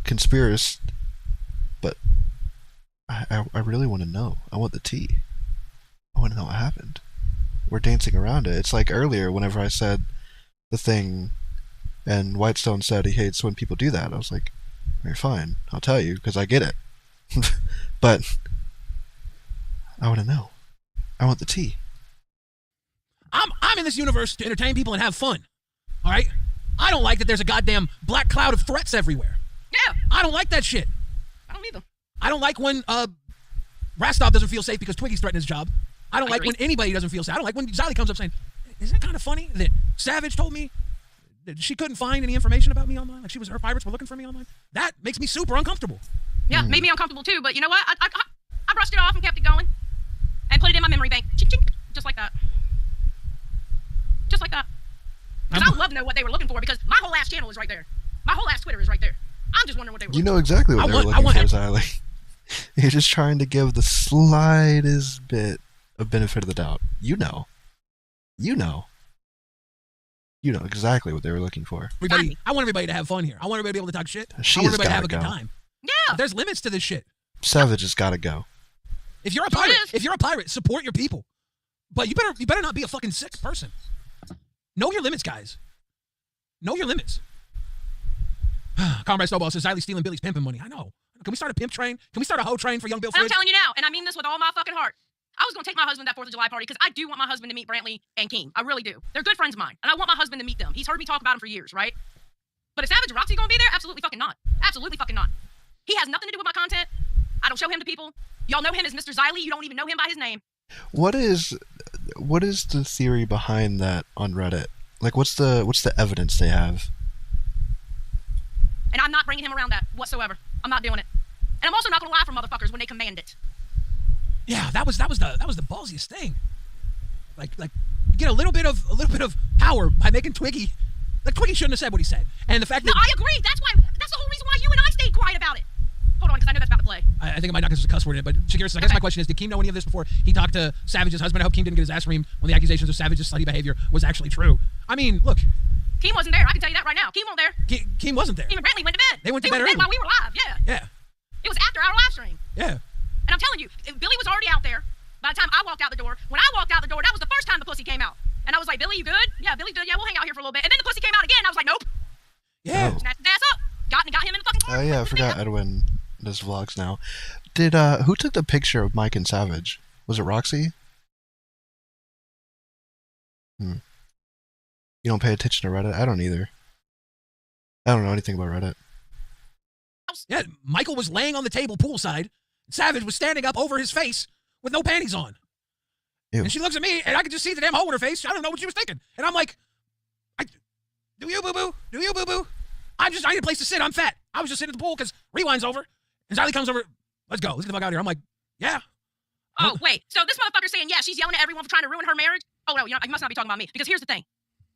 conspiracist. But I really want to know. I want the tea. I want to know what happened. We're dancing around it. It's like earlier whenever I said the thing, and Whitestone said he hates when people do that. I was like, you're fine. I'll tell you, because I get it. But I want to know. I want the tea. I'm in this universe to entertain people and have fun. All right? I don't like that there's a goddamn black cloud of threats everywhere. Yeah. I don't like that shit. I don't either. I don't like when Rastov doesn't feel safe because Twiggy's threatening his job. I don't like when anybody doesn't feel safe. I don't like when Zali comes up saying, isn't it kind of funny that Savage told me that she couldn't find any information about me online? Like her pirates were looking for me online? That makes me super uncomfortable. Yeah, made me uncomfortable too, but you know what? I brushed it off and kept it going. And put it in my memory bank. Chink, chink. Just like that. Just like that. Because I would love to know what they were looking for, because my whole ass channel is right there. My whole ass Twitter is right there. I'm just wondering what they were looking for. You know exactly what they were looking for, Zali. You're just trying to give the slightest bit of benefit of the doubt. You know exactly what they were looking for. I want everybody to have fun here. I want everybody to be able to talk shit. She I want has everybody to have gotta a good go. time. Yeah. There's limits to this shit. Savage has got to go. If you're a pirate, support your people. But you better not be a fucking sick person. Know your limits, guys. Know your limits. Comrade Snowball says Ziley stealing Billy's pimping money. I know. Can we start a pimp train? Can we start a hoe train for young Bill And I'm Fridge? telling you now, and I mean this with all my fucking heart. I was going to take my husband to that 4th of July party because I do want my husband to meet Brantley and Keem. I really do. They're good friends of mine, and I want my husband to meet them. He's heard me talk about them for years, right? But is Savage and Roxy going to be there? Absolutely fucking not. Absolutely fucking not. He has nothing to do with my content. I don't show him to people. Y'all know him as Mr. Ziley. You don't even know him by his name. What is the theory behind that on Reddit? Like, what's the evidence they have? And I'm not bringing him around that whatsoever. I'm not doing it. And I'm also not going to lie for motherfuckers when they command it. Yeah, that was the ballsiest thing. Like you get a little bit of power by making Twiggy. Like Twiggy shouldn't have said what he said. And the fact that I agree. That's the whole reason why you and I stayed quiet about it. Hold on, because I know that's about to play. I think it might not because there's a cuss word in it, but Shakira says, I guess my question is, did Keem know any of this before he talked to Savage's husband? I hope Keem didn't get his ass reamed when the accusations of Savage's slutty behavior was actually true. I mean, look. Keem wasn't there. I can tell you that right now. Keem wasn't there. Keem wasn't there. Keem and Brantley went to bed. They went to bed early. while we were live, yeah. Yeah. It was after our live stream. Yeah. And I'm telling you, Billy was already out there by the time I walked out the door. When I walked out the door, that was the first time the pussy came out. And I was like, Billy, you good? Yeah, Billy's good. Yeah, we'll hang out here for a little bit. And then the pussy came out again. And I was like, nope. Yeah. Snatched his ass up. Got him in the fucking car. Oh yeah, I forgot Edwin does vlogs now. Did who took the picture of Mike and Savage? Was it Roxy? You don't pay attention to Reddit? I don't either. I don't know anything about Reddit. Yeah, Michael was laying on the table poolside. Savage was standing up over his face with no panties on. Ew. And she looks at me, and I could just see the damn hole in her face. I don't know what she was thinking. And I'm like, do you, boo-boo? Do you, boo-boo? I need a place to sit. I'm fat. I was just sitting at the pool because Rewind's over. And Xylee comes over. Let's go. Let's get the fuck out of here. I'm like, yeah. Oh, wait. So this motherfucker's saying, yeah, she's yelling at everyone for trying to ruin her marriage? Oh, no, you must not be talking about me. Because here's the thing.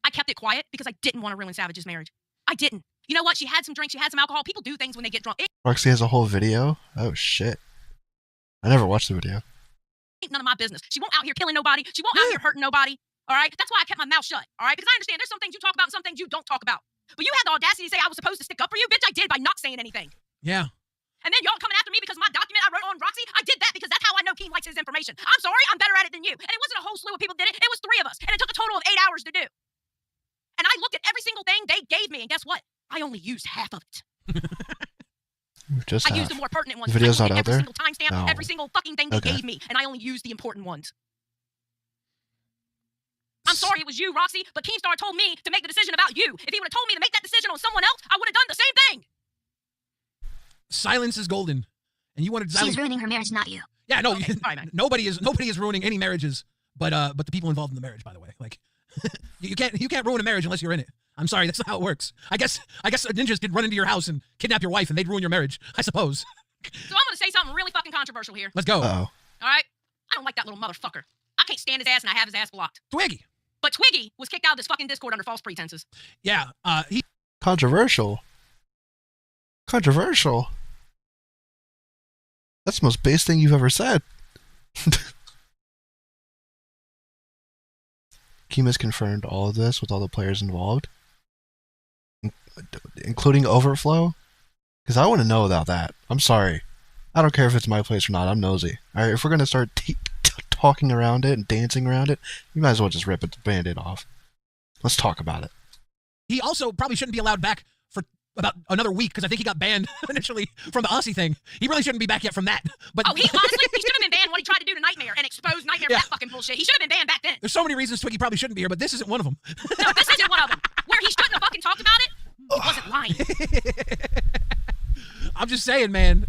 I kept it quiet because I didn't want to ruin Savage's marriage. I didn't. You know what? She had some drinks. She had some alcohol. People do things when they get drunk. Roxy has a whole video? Oh, shit. I never watched the video. Ain't none of my business. She won't out here killing nobody. She won't out here hurting nobody. All right? That's why I kept my mouth shut. All right? Because I understand there's some things you talk about and some things you don't talk about. But you had the audacity to say I was supposed to stick up for you? Bitch, I did by not saying anything. Yeah. And then y'all coming after me because my document I wrote on Roxy, I did that because that's how I know Keem likes his information. I'm sorry, I'm better at it than you. And it wasn't a whole slew of people did it. It was 3 of us. And it took a total of 8 hours to do. And I looked at every single thing they gave me, and guess what? I only used half of it. Just I used the more pertinent ones. The video's I not out every there? single timestamp, No. every single fucking thing they Okay. gave me, and I only used the important ones. I'm sorry it was you, Roxy, but Keemstar told me to make the decision about you. If he would have told me to make that decision on someone else, I would have done the same thing. Silence is golden. And you wanted She's ruining her marriage, not you. Yeah, no, Okay, sorry, man. nobody is ruining any marriages, but the people involved in the marriage, by the way. Like, you can't ruin a marriage unless you're in it. I'm sorry, that's not how it works. I guess ninjas could run into your house and kidnap your wife, and they'd ruin your marriage, I suppose. So I'm gonna say something really fucking controversial here. Let's go. Uh-oh. All right? I don't like that little motherfucker. I can't stand his ass, and I have his ass blocked. Twiggy. But Twiggy was kicked out of this fucking Discord under false pretenses. Yeah, he... Controversial. Controversial. That's the most base thing you've ever said. Keem has confirmed all of this with all the players involved, including Overflow. Because I want to know about that. I'm sorry. I don't care if it's my place or not. I'm nosy. All right, if we're going to start talking around it and dancing around it, you might as well just rip the Band-Aid off. Let's talk about it. He also probably shouldn't be allowed back for about another week because I think he got banned initially from the Aussie thing. He really shouldn't be back yet from that. But He honestly, he should have been banned when he tried to do to Nightmare and expose Nightmare for that fucking bullshit. He should have been banned back then. There's so many reasons Twiggy probably shouldn't be here, but this isn't one of them. No, this isn't one of them. Where he shouldn't have fucking talked about it, he wasn't lying. I'm just saying, man.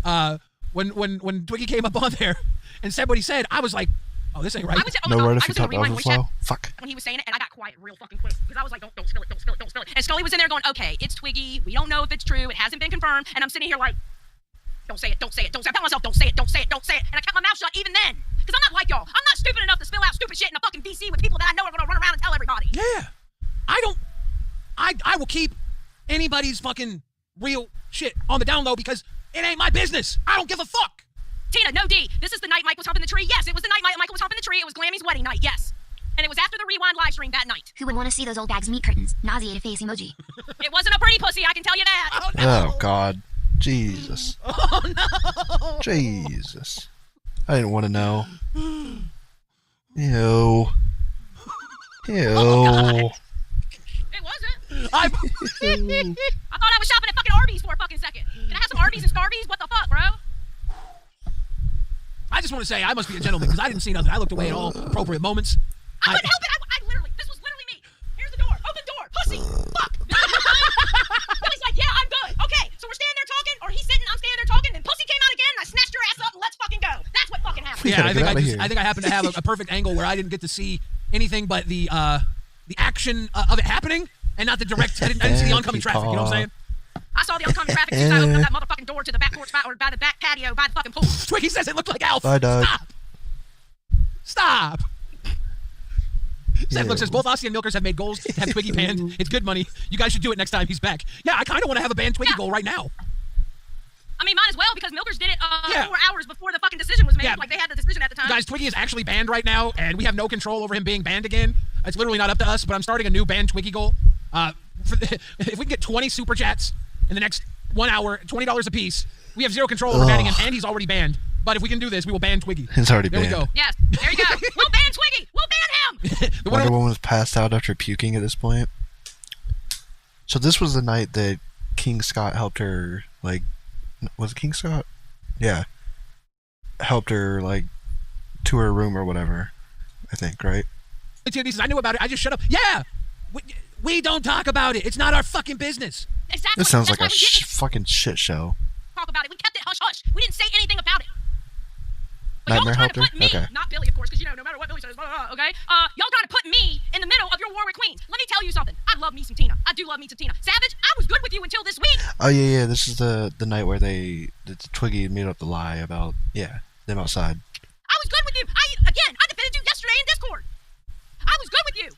When Twiggy came up on there and said what he said, I was like, oh, this ain't right. No word if I you was gonna type rewind Overflow. voice chat Fuck. when he was saying it, and I got quiet real fucking quick because I was like, don't spill it, don't spill it, don't spill it. And Scully was in there going, okay, it's Twiggy. We don't know if it's true. It hasn't been confirmed. And I'm sitting here like, don't say it, don't say it, don't say it. I tell myself, don't say it, don't say it, don't say it. And I kept my mouth shut even then because I'm not like y'all. I'm not stupid enough to spill out stupid shit in a fucking VC with people that I know are gonna run around and tell everybody. Yeah. I will keep anybody's fucking real shit on the down low because it ain't my business. I don't give a fuck. Tina, no D. This is the night Mike was humping the tree. Yes, it was the night Michael was humping the tree. It was Glammy's wedding night. Yes. And it was after the Rewind live stream that night. Who would want to see those old bags meat curtains? Nauseated face emoji. It wasn't a pretty pussy, I can tell you that. Oh, God. Jesus. Oh, no. Jesus. I didn't want to know. Ew. Ew. Oh, it wasn't. I thought I was shopping at fucking Arby's for a fucking second. Can I have some Arby's and Starbies? What the fuck, bro? I just want to say I must be a gentleman because I didn't see nothing. I looked away at all appropriate moments. I couldn't help it. I literally, this was literally me. Here's the door. Open door. Pussy. Fuck. Billy's like, yeah, I'm good. Okay, so we're standing there talking, or he's sitting, I'm standing there talking, and pussy came out again, and I snatched your ass up, and let's fucking go. That's what fucking happened. Yeah, I think I happened to have a perfect angle where I didn't get to see anything but the action of it happening and not the direct. I didn't see the oncoming traffic. You know what I'm saying? I saw the oncoming traffic since I opened up that motherfucking door to the back porch or by the back patio by the fucking pool. Twiggy says it looked like Alf. Bye, Doug. Stop. Look, says both Aussie and Milkers have made goals to have Twiggy banned. It's good money. You guys should do it next time he's back. Yeah, I kind of want to have a banned Twiggy goal right now. I mean, might as well because Milkers did it 4 hours before the fucking decision was made. Yeah. Like they had the decision at the time. Guys, Twiggy is actually banned right now, and we have no control over him being banned again. It's literally not up to us, but I'm starting a new banned Twiggy goal. If we can get 20 super chats in the next 1 hour, $20 a piece, we have zero control over banning him, and he's already banned. But if we can do this, we will ban Twiggy. He's already there banned. There we go. Yes, there you go. We'll ban Twiggy. We'll ban him. Wonder Woman was passed out after puking at this point. So this was the night that King Scott helped her, like, was it King Scott? Yeah. Helped her, like, to her room or whatever, I think, right? I knew about it. I just shut up. Yeah! We don't talk about it. It's not our fucking business. Exactly. This sounds like a fucking shit show. Talk about it. We kept it hush hush. We didn't say anything about it. But Nightmare y'all trying to helped put me, her? Okay. not Billy, of course, because you know, no matter what Billy says, okay? Y'all trying to put me in the middle of your war with queens. Let me tell you something. I love love me some Tina. I do love me some Tina. Savage, I was good with you until this week. Oh yeah. This is the night where the Twiggy made up the lie about them outside. I was good with you. I defended you yesterday in Discord. I was good with you.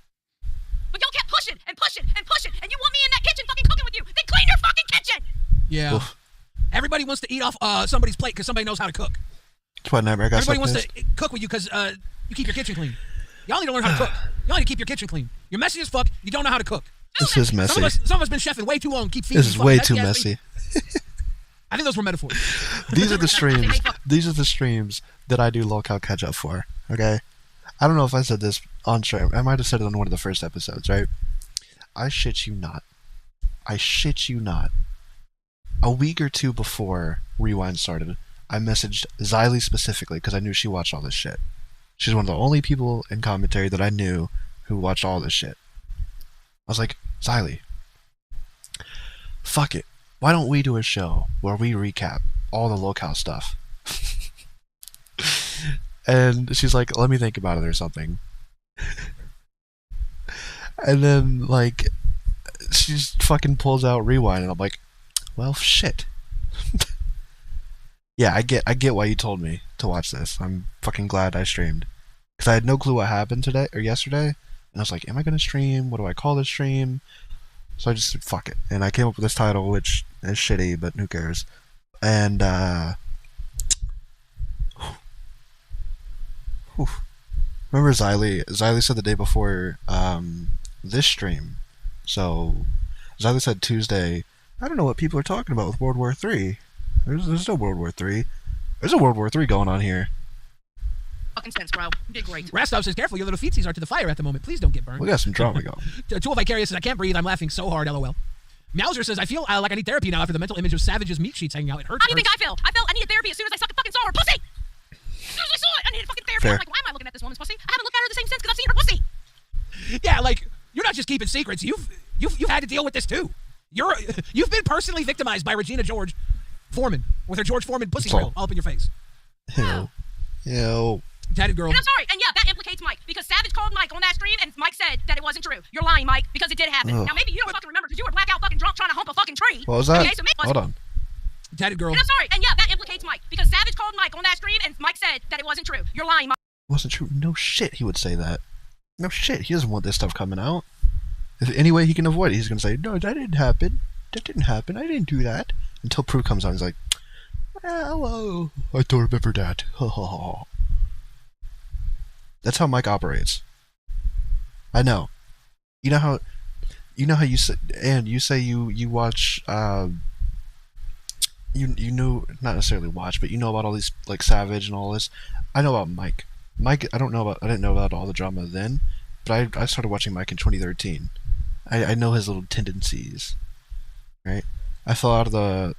But y'all kept pushing and pushing and pushing, and you want me in that kitchen fucking cooking with you. Then clean your fucking kitchen. Yeah. Oof. Everybody wants to eat off somebody's plate because somebody knows how to cook. That's why Nightmare got Everybody wants to cook with you because you keep your kitchen clean. Y'all need to learn how to cook. Y'all need to keep your kitchen clean. You're messy as fuck. You don't know how to cook. This is messy. Some of us been chefing way too long. Keep feeding. This is way too messy. I think those were metaphors. These are the streams. These are the streams that I do LOLCOW catch up for. Okay, I don't know if I said this on stream. I might have said it on one of the first episodes. Right? I shit you not. I shit you not. A week or two before Rewind started, I messaged Xylee specifically because I knew she watched all this shit. She's one of the only people in commentary that I knew who watched all this shit. I was like, Xylee, fuck it. Why don't we do a show where we recap all the LOLCOW stuff? And she's like, let me think about it or something. And then, like, she fucking pulls out Rewind, and I'm like, well, shit. Yeah, I get why you told me to watch this. I'm fucking glad I streamed. Because I had no clue what happened today or yesterday. And I was like, am I going to stream? What do I call this stream? So I just said, fuck it. And I came up with this title, which is shitty, but who cares? And, remember Xylee? Xylee said the day before this stream. So Xylee said Tuesday, I don't know what people are talking about with World War III. There's no World War III. There's a World War III going on here. Fucking sense, bro. You did great. Rastov says, careful, your little feetsies are to the fire at the moment. Please don't get burned. We got some drama going. Tool Vicarious says, I can't breathe. I'm laughing so hard, LOL. Meowser says, I feel like I need therapy now after the mental image of Savage's meat sheets hanging out. It hurts. How do you think I feel? I needed therapy as soon as I fucking saw her pussy. As soon as I saw it, I needed fucking therapy. Fair. I'm like, why am I looking at this woman's pussy? I haven't looked at her the same since because I've seen her pussy. Yeah, like, you're not just keeping secrets. You've had to deal with this too. You've been personally victimized by Regina George Foreman with her George Foreman pussy grill all up in your face. Ew. Tatted girl. And I'm sorry, and yeah, that implicates Mike because Savage called Mike on that stream and Mike said that it wasn't true. You're lying, Mike, because it did happen. Ugh. Now maybe you don't fucking remember because you were blackout fucking drunk trying to hump a fucking tree. What was that? Okay, so maybe Hold on. Tatted girl. And I'm sorry, and yeah, that implicates Mike because Savage called Mike on that stream and Mike said that it wasn't true. You're lying, Mike. Wasn't true. No shit he would say that. No shit. He doesn't want this stuff coming out. If any way he can avoid it, he's going to say, no, that didn't happen. That didn't happen. I didn't do that. Until proof comes out, he's like, hello. I don't remember that. That's how Mike operates. I know. You know how you say, and you say you watch you know, not necessarily watch, but you know about all these, like, Savage and all this. I know about Mike. Mike, I didn't know about all the drama then, but I started watching Mike in 2013. I know his little tendencies, right? I fell out of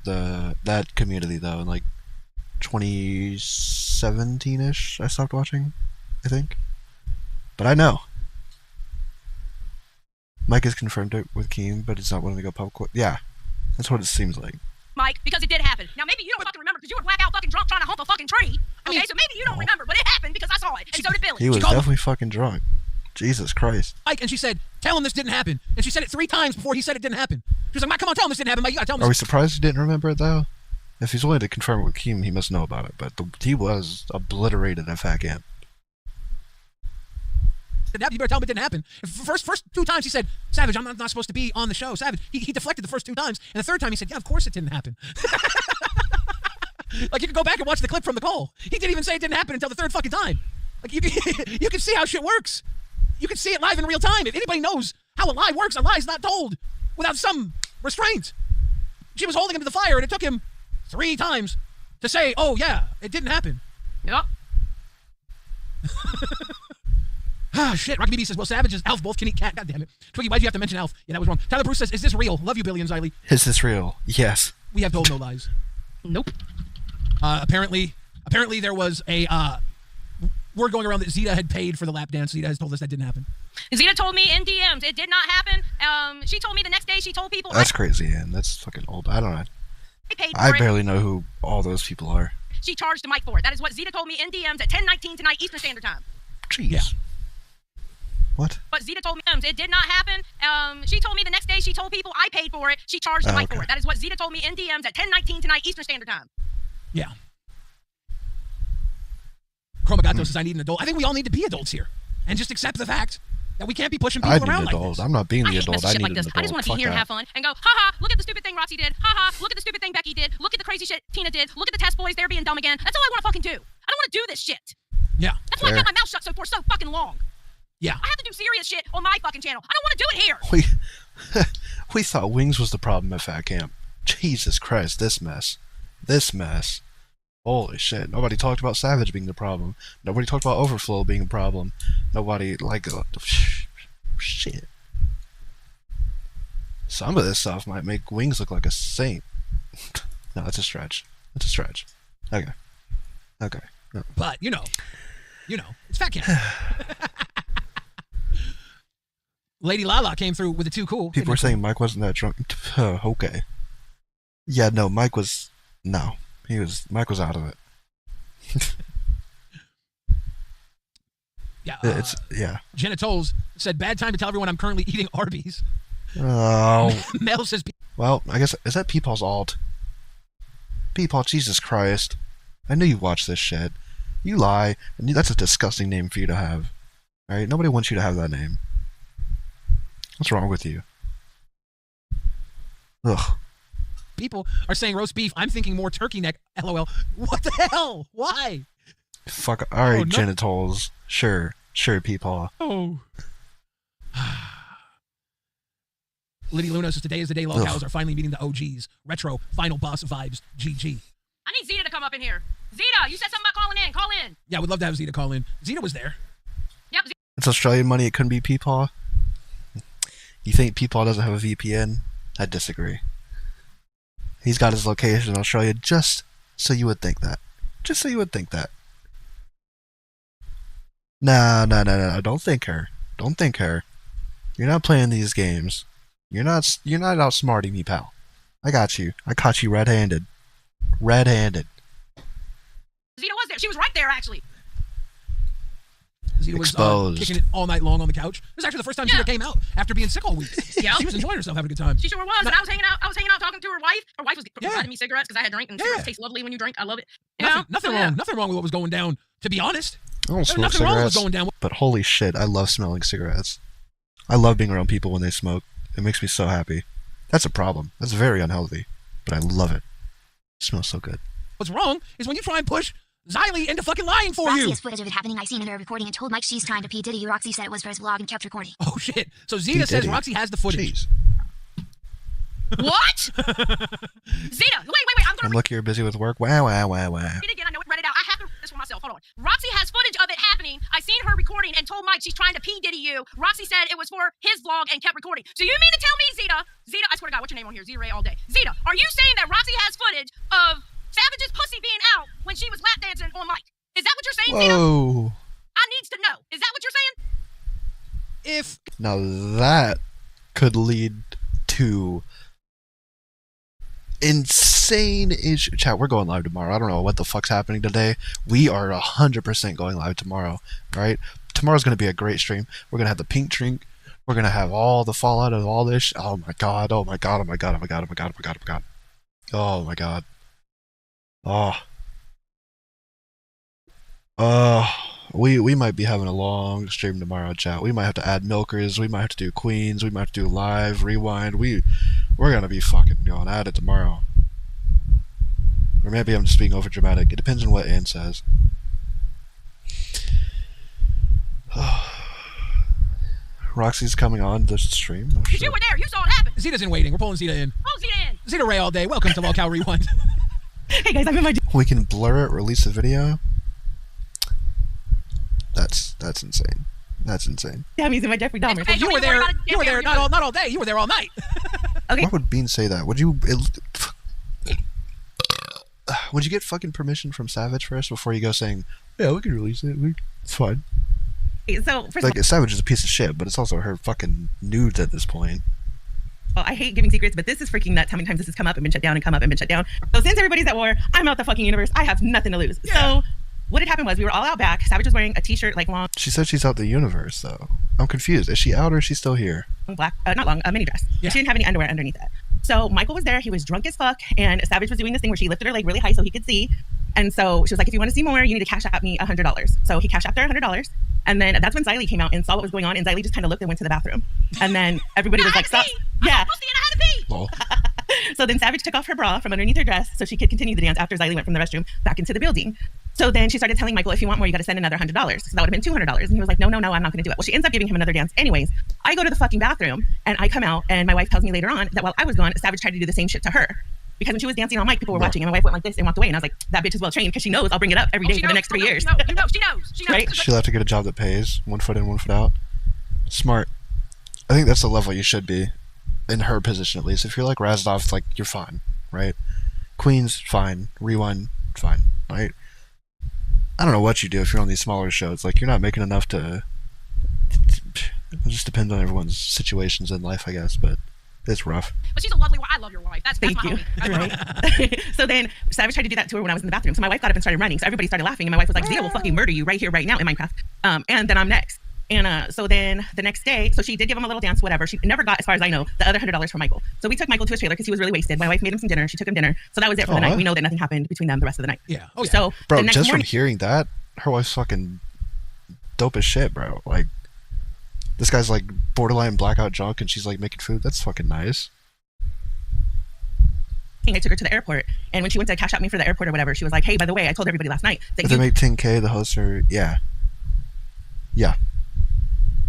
that community though in like 2017-ish. I stopped watching, I think. But I know. Mike has confirmed it with Keem, but it's not willing to go public. Yeah, that's what it seems like. Mike, because it did happen. Now maybe you don't fucking remember because you were blackout fucking drunk trying to hump a fucking tree. Okay, so maybe you don't remember, but it happened because I saw it, and so did Billy. He was definitely fucking drunk. Jesus Christ. Mike, and she said, tell him this didn't happen. And she said it 3 times before he said it didn't happen. She was like, Mike, come on, tell him this didn't happen. Mike, you gotta tell him this. Are we surprised he didn't remember it though? If he's willing to confirm it with Keem, he must know about it. But he was obliterated at Fat Camp. You better tell him it didn't happen. First 2 times he said, Savage, I'm not supposed to be on the show. Savage. He deflected the first 2 times. And the 3rd time he said, yeah, of course it didn't happen. Like, you can go back and watch the clip from the call. He didn't even say it didn't happen until the 3rd fucking time. Like, you can see how shit works. You can see it live in real time. If anybody knows how a lie works, a lie is not told without some restraint. She was holding him to the fire, and it took him 3 times to say, oh, yeah, it didn't happen. Yep. Ah, shit. Rocky BB says, well, Savage and Alf both can eat cat. God damn it. Twiggy, why'd you have to mention Alf? Yeah, that was wrong. Tyler Bruce says, is this real? Love you, Billy and Xylee. Is this real? Yes. We have told no lies. Nope. Apparently there was a word going around that Zeta had paid for the lap dance. Zeta has told us that didn't happen. Zeta told me in DMs it did not happen. She told me the next day she told people. That's crazy, and that's fucking old. I don't know. I barely know who all those people are. She charged Mike for it. That is what Zeta told me in DMs at 10:19 tonight Eastern Standard Time. Jeez. Yeah. What? But Zeta told me it did not happen. She told me the next day she told people I paid for it. She charged the mic for it. That is what Zeta told me in DMs at 10:19 tonight Eastern Standard Time. Yeah. Chroma Gato says I need an adult. I think we all need to be adults here and just accept the fact that we can't be pushing people around like this. I'm not being the adult. I need like an this. adult. I just want to be here and have fun and go, haha, look at the stupid thing Roxy did. Haha, look at the stupid thing Becky did. Look at the crazy shit Tina did. Look at the test boys. They're being dumb again. That's all I want to fucking do. I don't want to do this shit. Yeah. That's why I got my mouth shut for so fucking long. Yeah. I have to do serious shit on my fucking channel. I don't want to do it here. We thought Wings was the problem at Fat Camp. Jesus Christ, this mess. This mess. Holy shit. Nobody talked about Savage being the problem. Nobody talked about Overflow being a problem. Nobody, like, shit. Some of this stuff might make Wings look like a saint. No, that's a stretch. That's a stretch. Okay. Okay. No. But, you know, it's Fat Camp. Lady Lala came through with the too cool. People were saying Mike wasn't that drunk. Okay. Yeah, no, Mike was... No. Mike was out of it. Yeah. Yeah. Jenna Tolles said, bad time to tell everyone I'm currently eating Arby's. Oh. Mel says... Well, I guess... Is that Peepaw's alt? Peepaw, Jesus Christ. I knew you watched this shit. You lie. And that's a disgusting name for you to have. Alright? Nobody wants you to have that name. What's wrong with you? Ugh. People are saying roast beef. I'm thinking more turkey neck. LOL. What the hell? Why? Fuck. Alright, Oh, no. genitals. Sure. Sure, Peepaw. Oh. Liddy Luna says today is the day LOLCOWs are finally meeting the OGs. Retro, final boss vibes. GG. I need Zeta to come up in here. Zeta, you said something about calling in. Call in. Yeah, we'd love to have Zeta call in. Zeta was there. Yep. It's Australian money. It couldn't be Peepaw. You think Peepaw doesn't have a VPN? I disagree. He's got his location in Australia just so you would think that. Just so you would think that. No. Don't think her. Don't think her. You're not playing these games. You're not outsmarting me, pal. I got you. I caught you red-handed. Red-handed. Zeta was there. She was right there, actually. Zeta was Exposed. kicking it all night long on the couch. It was actually the first time Zeta came out after being sick all week. Yeah. She was enjoying herself, having a good time. She sure was. And I was hanging out talking to her wife. Her wife was providing me cigarettes because I had drink, and cigarettes taste lovely when you drink. I love it. Nothing wrong. Nothing wrong with what was going down, to be honest. I don't smoke nothing wrong with cigarettes, what's going down. but holy shit, I love smelling cigarettes. I love being around people when they smoke. It makes me so happy. That's a problem. That's very unhealthy, but I love it. It smells so good. What's wrong is when you try and push Xylee into fucking lying for Roxy you. has footage of it happening. I seen her recording and told Mike she's trying to P. Diddy. Roxy said it was for his vlog and kept recording. Oh shit. So Zeta says Roxy has the footage. Jeez. What? Zeta, wait. I'm lucky you're busy with work. Wow. Read it again. I know it. Read it out. I have to read this for myself. Hold on. Roxy has footage of it happening. I seen her recording and told Mike she's trying to P. Diddy you. Roxy said it was for his vlog and kept recording. So you mean to tell me, Zeta, I swear to God, what's your name on here? Zeta Ray all day. Zeta, are you saying that Roxy has footage of Savage's pussy being out when she was lap dancing on Mike? Is that what you're saying, Zeta? Whoa. I needs to know. Is that what you're saying? Now that could lead to insane issue. Chat, we're going live tomorrow. I don't know what the fuck's happening today. We are 100% going live tomorrow. Alright? Tomorrow's going to be a great stream. We're going to have the pink drink. We're going to have all the fallout of all this. Oh my god. Oh my god. Oh my god. Oh my god. Oh my god. Oh my god. Oh my god. Oh my god. We might be having a long stream tomorrow, chat. We might have to add milkers. We might have to do queens. We might have to do live, rewind. We're gonna be fucking going at it tomorrow. Or maybe I'm just being over dramatic. It depends on what Ann says. Roxy's coming on the stream. Oh, shit. You were there. You saw it happen. Zeta's in waiting. We're pulling Zeta in. Oh, Zeta in. Zeta Ray all day. Welcome to LOLCOW Rewind. Hey guys, I'm in my. We can blur it, release the video. That's insane. That's insane. Yeah, I'm using my Jeffrey Dahmer. Well, you were there. You were there. Not all day. You were there all night. Okay. Why would Bean say that? Would you get fucking permission from Savage first before you go saying, yeah, we can release it. It's fine. So, first Like, of all, Savage is a piece of shit, but it's also her fucking nudes at this point. I hate giving secrets, but this is freaking nuts how many times this has come up and been shut down and come up and been shut down. So since everybody's at war, I'm out the fucking universe. I have nothing to lose. Yeah. So what had happened was we were all out back. Savage was wearing a t-shirt like long. She said she's out the universe, though. I'm confused. Is she out or is she still here? Black, not long, a mini dress. Yeah. She didn't have any underwear underneath it. So Michael was there. He was drunk as fuck, and Savage was doing this thing where she lifted her leg really high so he could see. And so she was like, if you want to see more, you need to cash out me $100. So he cashed out her $100. And then that's when Xylee came out and saw what was going on. And Xylee just kind of looked and went to the bathroom. And then everybody was like, stop. Yeah. So then Savage took off her bra from underneath her dress so she could continue the dance after Xylee went from the restroom back into the building. So then she started telling Michael, if you want more, you got to send another $100. So that would have been $200. And he was like, no, I'm not going to do it. Well, she ends up giving him another dance anyways. I go to the fucking bathroom and I come out and my wife tells me later on that while I was gone, Savage tried to do the same shit to her. Because when she was dancing on mic, people were watching and my wife went like this and walked away. And I was like, that bitch is well trained because she knows I'll bring it up every day for the next 3 years. She knows. Right? She'll have to get a job that pays. 1 foot in, 1 foot out. Smart. I think that's the level you should be. In her position, at least. If you're like Razdov, like, you're fine, right? Queen's fine. Rewind, fine, right? I don't know what you do if you're on these smaller shows. Like, you're not making enough to... It just depends on everyone's situations in life, I guess, but it's rough. But she's a lovely wife. I love your wife. That's Thank my you. homie. Right. So then Savage tried to do that to her when I was in the bathroom. So my wife got up and started running. So everybody started laughing. And my wife was like, Zia will fucking murder you right here, right now in Minecraft. And then I'm next. And so then the next day, so she did give him a little dance, whatever. She never got, as far as I know, the other $100 from Michael. So we took Michael to his trailer because he was really wasted. My wife made him some dinner. She took him dinner. So that was it for the night. We know that nothing happened between them the rest of the night. Yeah. Oh, yeah. So bro, the next just morning, from hearing that, her wife's fucking dope as shit, bro. Like, this guy's like borderline blackout drunk and she's like making food. That's fucking nice. I took her to the airport, and when she went to cash out me for the airport or whatever, she was like, hey, by the way, I told everybody last night that If they make 10K, the hosts are, yeah.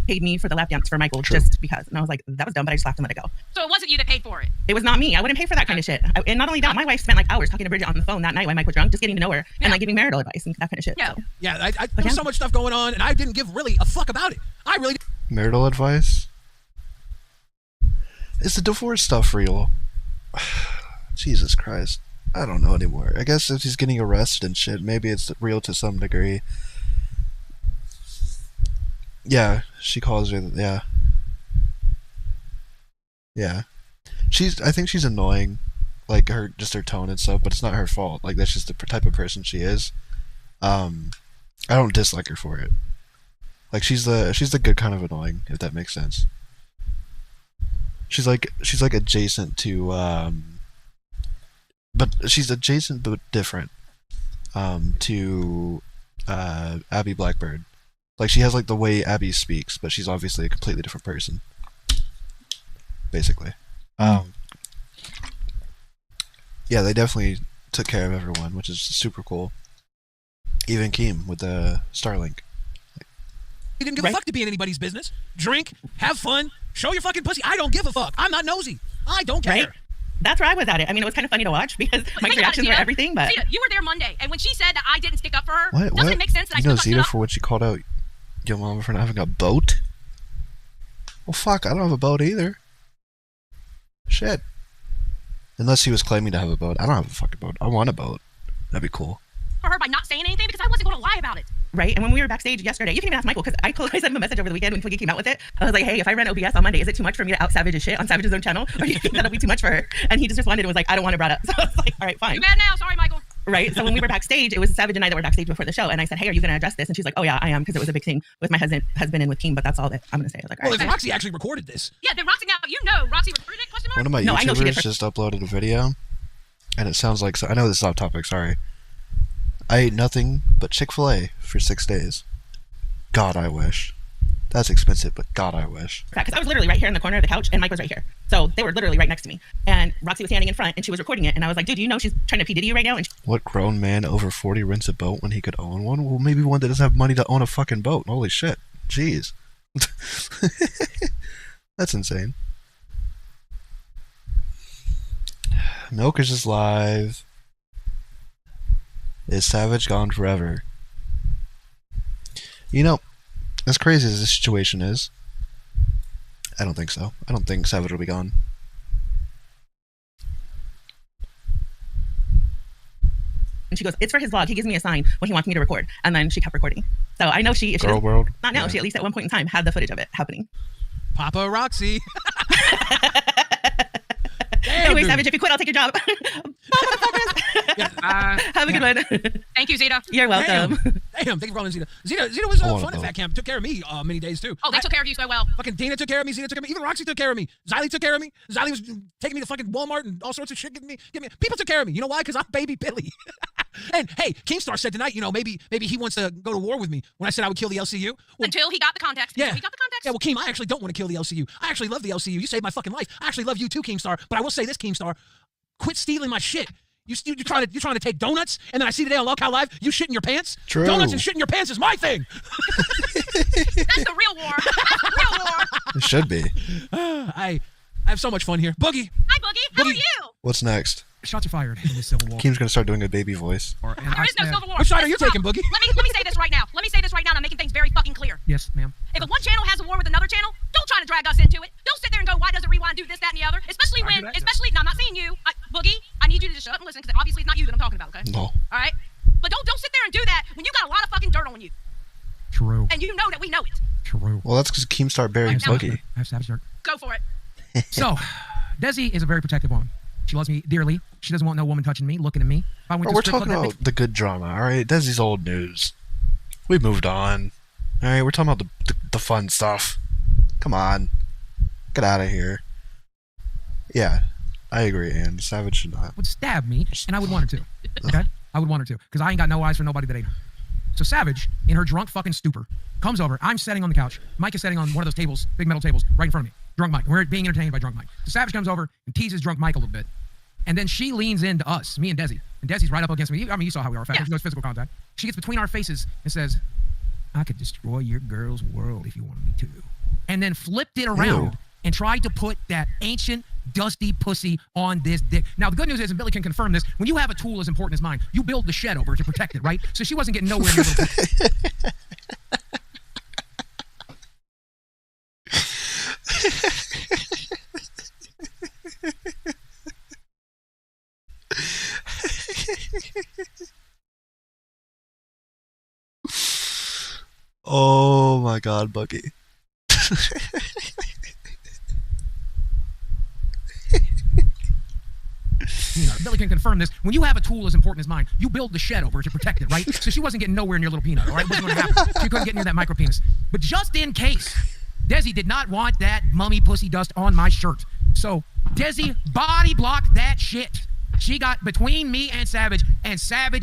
paid me for the lap dance for Michael. True. Just because. And I was like, that was dumb, but I just laughed and let it go. So it wasn't you that paid for it. It was not me. I wouldn't pay for that kind of shit. And not only that, my wife spent like hours talking to Bridget on the phone that night when Mike was drunk, just getting to know her and like giving marital advice and that kind of shit. Yeah. So. Yeah, there was so much stuff going on, and I didn't give really a fuck about it. I really didn't. Marital advice? Is the divorce stuff real? Jesus Christ. I don't know anymore. I guess if he's getting arrested and shit, maybe it's real to some degree. Yeah, she calls her, yeah. Yeah. I think she's annoying, like her tone and stuff, but it's not her fault. Like, that's just the type of person she is. I don't dislike her for it. Like, she's the good kind of annoying, if that makes sense. She's like adjacent to, but she's adjacent but different, to, Abby Blackbird. Like, she has like the way Abby speaks, but she's obviously a completely different person. Basically. Yeah, they definitely took care of everyone, which is super cool. Even Keem with the Starlink. You didn't give a fuck to be in anybody's business. Drink, have fun, show your fucking pussy. I don't give a fuck. I'm not nosy. I don't care. Right? That's where I was at it. I mean, it was kind of funny to watch because my reactions were everything, but... Zita, you were there Monday, and when she said that I didn't stick up for her, What? doesn't it make sense that I You know still Zita for what she called out your mama for not having a boat? Well, fuck, I don't have a boat either. Shit. Unless he was claiming to have a boat. I don't have a fucking boat. I want a boat. That'd be cool. for her by not saying anything because I wasn't going to lie about it. Right? And when we were backstage yesterday, you can even ask Michael, because I sent him a message over the weekend when Twiggy came out with it. I was like, hey, if I run OBS on Monday, is it too much for me to out Savage's shit on Savage's own channel? Or do you think that'll be too much for her? And he just responded and was like, I don't want it brought up. So I was like, all right, fine. You're mad now. Sorry, Michael. Right? So when we were backstage, it was Savage and I that were backstage before the show. And I said, hey, are you going to address this? And she's like, oh, yeah, I am, because it was a big thing with my husband and with Keem, but that's all that I'm going to say. I was like, all Well, right. if Roxy actually recorded this. Yeah, then Roxy, now you know Roxy recorded it, question mark? One of my No, I know she did. YouTubers just uploaded a video, and it sounds like, so I know this is off topic, sorry. I ate nothing but Chick-fil-A for 6 days. God, I wish. That's expensive, but God, I wish. Because I was literally right here in the corner of the couch, and Mike was right here. So they were literally right next to me. And Roxy was standing in front, and she was recording it. And I was like, dude, do you know she's trying to P. Diddy you right now? And What grown man over 40 rents a boat when he could own one? Well, maybe one that doesn't have money to own a fucking boat. Holy shit. Jeez. That's insane. Milkers is live. Is Savage gone forever? You know, as crazy as this situation is, I don't think so. I don't think Savage will be gone. And she goes, it's for his vlog. He gives me a sign when he wants me to record. And then she kept recording. So I know she, if she Girl world? not now, Yeah. she at least at one point in time had the footage of it happening. Papa Roxy. Anyway, Savage, if you quit, I'll take your job. Bye, motherfuckers. Have a good one. Thank you, Zeta. You're welcome. Damn. Damn, thank you for calling Zeta. Zeta was fun at Fat Camp. Took care of me many days too. Oh, they took care of you so well. Fucking Dana took care of me. Zeta took care of me. Even Roxy took care of me. Xylee took care of me. Xylee was taking me to fucking Walmart and all sorts of shit. People took care of me. You know why? Because I'm baby Billy. And hey, Keemstar said tonight, maybe he wants to go to war with me when I said I would kill the LCU. Well, until he got the context. Yeah. Until he got the context. Yeah, well, Keem, I actually don't want to kill the LCU. I actually love the LCU. You saved my fucking life. I actually love you too, Keemstar. But I will say this, Keemstar. Quit stealing my shit. You're trying to take donuts, and then I see today on LOLCOW Live, you shit in your pants? True. Donuts and shit in your pants is my thing. That's the real war. That's the real war. It should be. I have so much fun here. Boogie. Hi, Boogie. How are you? What's next? Shots are fired in this Civil War. Keem's gonna start doing a baby voice. There is no Civil War. Which side are you taking, Boogie? Let me say this right now. And I'm making things very fucking clear. Yes, ma'am. If one channel has a war with another channel, don't try to drag us into it. Don't sit there and go, why doesn't Rewind do this, that, and the other? Especially when, no, I'm not saying you. Boogie, I need you to just shut up and listen, because obviously it's not you that I'm talking about, okay? No. All right? But don't sit there and do that when you got a lot of fucking dirt on you. True. And you know that we know it. True. Well, that's because Keemstar buried Boogie. I have savage dirt. Go for it. So, Desi is a very protective woman. She loves me dearly. She doesn't want no woman touching me, looking at me. If I went to We're a strip talking club, about the good drama, all right? Desi's old news. We moved on. All right, we're talking about the fun stuff. Come on. Get out of here. Yeah, I agree, and Savage should not. would stab me, and I would want her to. Okay? I would want her to, because I ain't got no eyes for nobody that ain't her. So Savage, in her drunk fucking stupor, comes over. I'm sitting on the couch. Mike is sitting on one of those tables, big metal tables, right in front of me. Drunk Mike. We're being entertained by Drunk Mike. So Savage comes over and teases Drunk Mike a little bit. And then she leans into us, me and Desi. And Desi's right up against me. I mean, you saw how we are. There's no physical contact. She gets between our faces and says, I could destroy your girl's world if you wanted me to. And then flipped it around and tried to put that ancient, dusty pussy on this dick. Now, the good news is, and Billy can confirm this, when you have a tool as important as mine, you build the shed over it to protect it, right? So she wasn't getting nowhere near the Oh my God, Boogie. Billy can confirm this. When you have a tool as important as mine, you build the shed over it to protect it, right? So she wasn't getting nowhere near little peanut, all right? Wasn't going to happen. She couldn't get near that micro penis. But just in case, Desi did not want that mummy pussy dust on my shirt. So Desi body blocked that shit. She got between me and Savage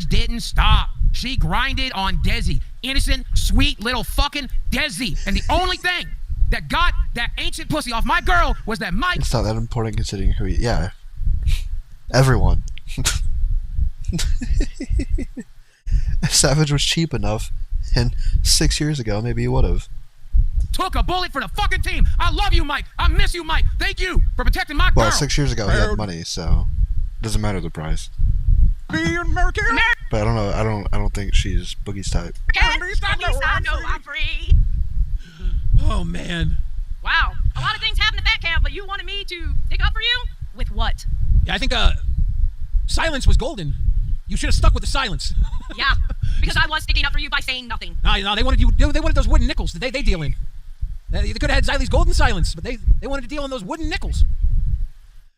didn't stop. She grinded on Desi. Innocent, sweet little fucking Desi. And the only thing that got that ancient pussy off my girl was that Mike. It's not that important considering who yeah. Everyone. If Savage was cheap enough, and 6 years ago, maybe he would have. Took a bullet for the fucking team. I love you, Mike. I miss you, Mike. Thank you for protecting my girl. Well, 6 years ago, he had money, so doesn't matter the price. Be American. But I don't know. I don't think she's Boogie's type. I know I'm free. Oh man. Wow. A lot of things happened at that camp, but you wanted me to stick up for you? With what? Yeah, I think silence was golden. You should have stuck with the silence. Yeah, because I was sticking up for you by saying nothing. No, they wanted you. They wanted those wooden nickels that they deal in. They could have had Xylee's golden silence, but they wanted to deal in those wooden nickels.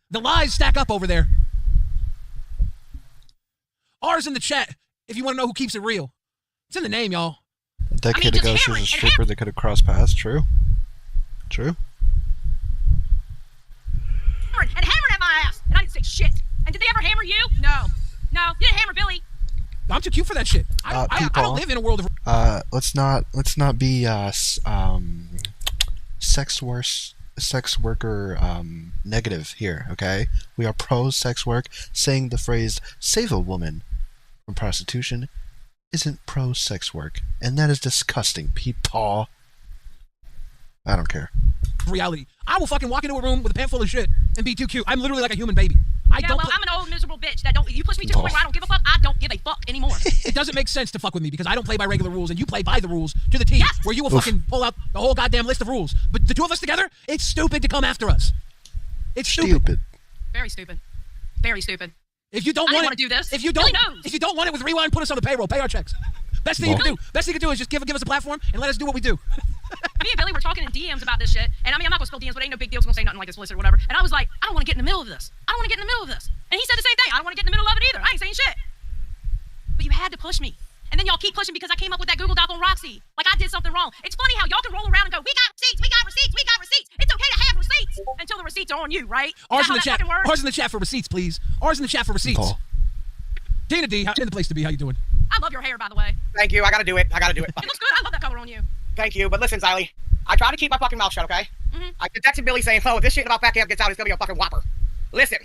The lies stack up over there. R's in the chat if you want to know who keeps it real. It's in the name, y'all. A decade ago, she was a stripper that could have crossed paths. True. True. And hammered at my ass, and I didn't say shit. And did they ever hammer you? No. No, you didn't hammer Billy. I'm too cute for that shit. I don't live in a world of. Let's not be sex worker negative here. Okay, we are pro sex work. Saying the phrase "save a woman from prostitution" isn't pro sex work, and that is disgusting, people. I don't care. Reality. I will fucking walk into a room with a pant full of shit and be too cute. I'm literally like a human baby. I'm an old miserable bitch that don't. You push me to the point where I don't give a fuck. I don't give a fuck anymore. It doesn't make sense to fuck with me because I don't play by regular rules and you play by the rules to the T. Where you will fucking pull out the whole goddamn list of rules. But the two of us together, it's stupid to come after us. It's stupid. Very stupid. Very stupid. If you don't want to do this, if you don't want it with Rewind, put us on the payroll. Pay our checks. Best thing you can do. Best thing you can do is just give us a platform and let us do what we do. Me and Billy were talking in DMs about this shit, and I mean, I'm not gonna spill DMs, but ain't no big deal. It's gonna say nothing like explicit or whatever. And I was like, I don't want to get in the middle of this. I don't want to get in the middle of this. And he said the same thing. I don't want to get in the middle of it either. I ain't saying shit. But you had to push me. and then y'all keep pushing because I came up with that Google Doc on Roxy. Like I did something wrong. It's funny how y'all can roll around and go, we got receipts, we got receipts, we got receipts. It's okay to have receipts until the receipts are on you, right? Ours in the chat. Ours in the chat for receipts, please. Ours in the chat for receipts. Paul. Dana D, in the place to be. How you doing? I love your hair, by the way. Thank you. I gotta do it. It looks good. I love that color on you. Thank you. But listen, Xylee, I try to keep my fucking mouth shut, okay? I texted Billy saying, oh, if this shit about fat camp gets out, it's gonna be a fucking whopper. Listen,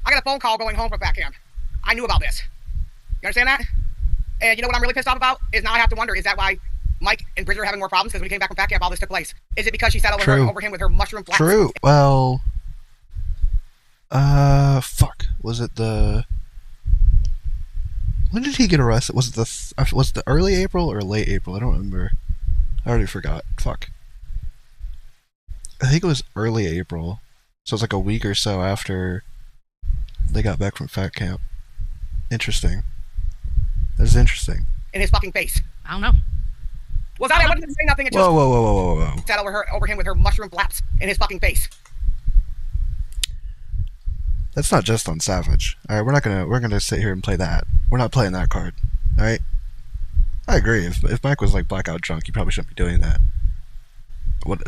I got a phone call going home from fat camp. I knew about this. You understand that? And you know what I'm really pissed off about? Is now I have to wonder, is that why Mike and Bridget are having more problems? Because when he came back from fat camp, all this took place. Is it because she sat over him with her mushroom flaps? True. Well, fuck. Was it the... When did he get arrested? Was it the early April or late April? I don't remember. I already forgot. Fuck. I think it was early April. So it's like a week or so after they got back from fat camp. Interesting. That is interesting. In his fucking face. I don't know. Was I wasn't saying nothing until whoa. sat over him with her mushroom flaps in his fucking face. That's not just on Savage. Alright, we're gonna sit here and play that. We're not playing that card. Alright? I agree. If Mike was like blackout drunk, he probably shouldn't be doing that. What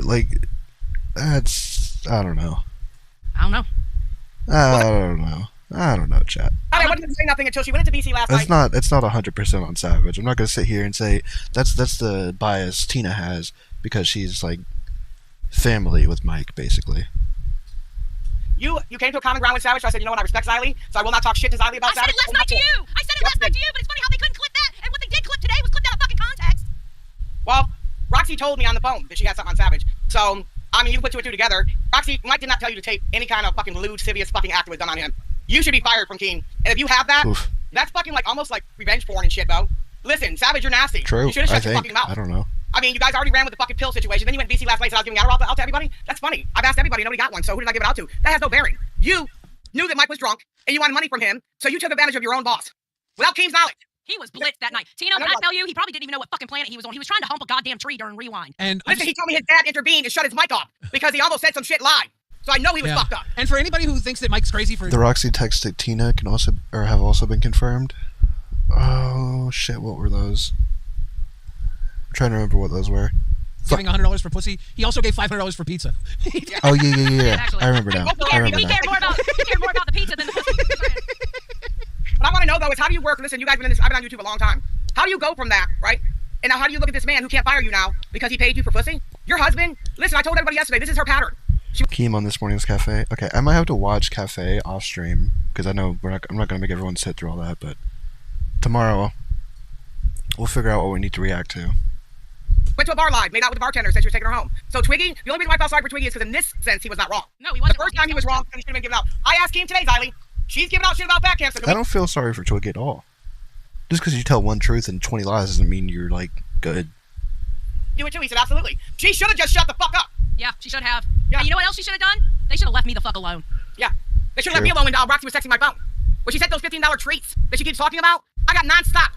that's I don't know. I don't know, chat. I wasn't saying nothing until she went into BC last night. It's not 100% on Savage. I'm not gonna sit here and say that's the bias Tina has because she's like family with Mike, basically. You came to a common ground with Savage, so I said, you know what, I respect Xylee, so I will not talk shit to Xylee about Savage. I said it last night to you, but it's funny how they couldn't clip that, and what they did clip today was clipped out of fucking context. Well, Roxy told me on the phone that she had something on Savage, so, I mean, you put two and two together. Roxy, Mike did not tell you to tape any kind of fucking lewd, serious fucking act that was done on him. You should be fired from Keen, and if you have that, that's fucking like almost like revenge porn and shit, bro. Listen, Savage, you're nasty. True, you should have shut your fucking mouth. I don't know. I mean, you guys already ran with the fucking pill situation. Then you went BC last night, so I was giving Adderall out to everybody. That's funny. I've asked everybody, nobody got one. So who did I give it out to? That has no bearing. You knew that Mike was drunk, and you wanted money from him, so you took advantage of your own boss without Keen's knowledge. He was blitzed that night. Tino, can I tell you, he probably didn't even know what fucking planet he was on. He was trying to hump a goddamn tree during Rewind. And listen, he told me his dad intervened and shut his mic off because he almost said some shit live. So I know he was fucked up. And for anybody who thinks that Mike's crazy for the Roxy text to Tina can also have also been confirmed. Oh shit! What were those? I'm trying to remember what those were. Giving $100 for pussy. He also gave $500 for pizza. Oh yeah. I remember now. He cared more about the pizza than the pussy. What I want to know though is how do you work? Listen, you guys have been in this. I've been on YouTube a long time. How do you go from that, right? And now how do you look at this man who can't fire you now because he paid you for pussy? Your husband. Listen, I told everybody yesterday. This is her pattern. Keem on this morning's cafe. Okay, I might have to watch Cafe off stream because I know I'm not gonna make everyone sit through all that, but tomorrow we'll figure out what we need to react to. Went to a bar live, made out with the bartender, said she was taking her home. So Twiggy, the only reason why I felt sorry for Twiggy is because in this sense he was not wrong. No, he wasn't. The first time he was wrong, because he should have been given out. I asked Keem today, Xylee. She's giving out shit about fat cancer. I don't feel sorry for Twiggy at all. Just because you tell one truth and 20 lies doesn't mean you're like good. Do it too. He said absolutely. She should have just shut the fuck up. Yeah, she should have. Yeah. And you know what else she should have done? They should have left me the fuck alone. Yeah. They should have left me alone when Roxy was texting my phone. When she sent those $15 treats that she keeps talking about, I got nonstop.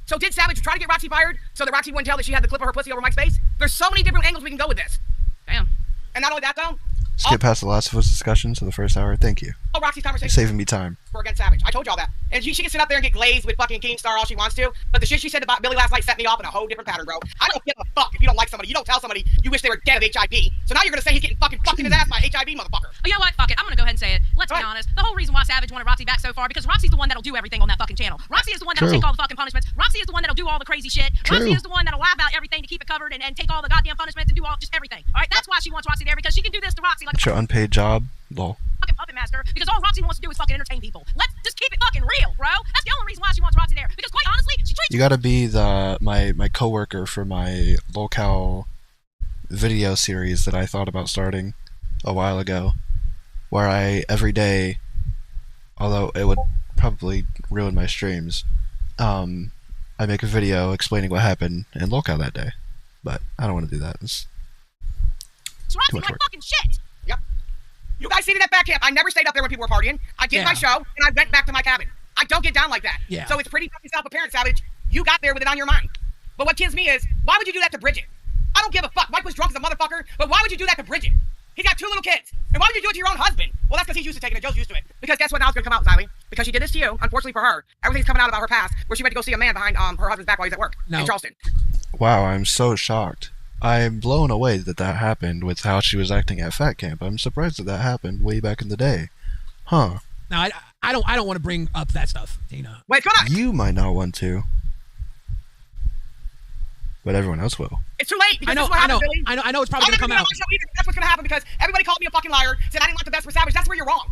So did Savage try to get Roxy fired so that Roxy wouldn't tell that she had the clip of her pussy over Mike's face? There's so many different angles we can go with this. Damn. And not only that though. Skip past the Last of Us discussion to the first hour. Thank you. Oh, Roxy's conversation. Saving me time. For against Savage. I told y'all that. And she can sit up there and get glazed with fucking Keemstar all she wants to. But the shit she said about Billy last night set me off in a whole different pattern, bro. I don't give a fuck if you don't like somebody. You don't tell somebody you wish they were dead of HIV. So now you're gonna say he's getting fucking fucked in his ass by HIV, motherfucker. Oh, you know what? Fuck it. I'm gonna go ahead and say it. Let's be honest. The whole reason why Savage wanted Roxy back so far because Roxy's the one that'll do everything on that fucking channel. Roxy is the one that'll take all the fucking punishments. Roxy is the one that'll do all the crazy shit. Roxy is the one that'll lie about everything to keep it covered and take all the goddamn punishments and do all just everything. All right, that's why she wants Roxy there because she can do this to Roxy like It's your unpaid job. Lol. Fucking puppet master because all Roxy wants to do is fucking entertain people. Let's just keep it fucking real, bro. That's the only reason why she wants Roxy there because quite honestly, she treats you. Gotta be my coworker for my LOLCOW video series that I thought about starting a while ago, where I every day, although it would probably ruin my streams, I make a video explaining what happened in LOLCOW that day, but I don't want to do that. It's Roxy like fucking shit. Yep. You guys seen it at back camp. I never stayed up there when people were partying. I did my show, and I went back to my cabin. I don't get down like that. Yeah. So it's pretty fucking self-apparent, Savage. You got there with it on your mind. But what kills me is, why would you do that to Bridget? I don't give a fuck. Mike was drunk as a motherfucker, but why would you do that to Bridget? He's got 2 little kids. And why would you do it to your own husband? Well, that's because he's used to taking it. Joe's used to it. Because guess what? Now it's going to come out, Xylee. Because she did this to you. Unfortunately for her, everything's coming out about her past, where she went to go see a man behind her husband's back while he's at work in Charleston. Wow, I'm so shocked. I'm blown away that happened with how she was acting at Fat Camp. I'm surprised that happened way back in the day. Huh. Now, I don't want to bring up that stuff, Tina. Wait, come on. You might not want to. But everyone else will. It's too late. Because this is what happens, Billy. I know it's probably going to come out. That's what's going to happen because everybody called me a fucking liar, said I didn't want the best for Savage. That's where you're wrong.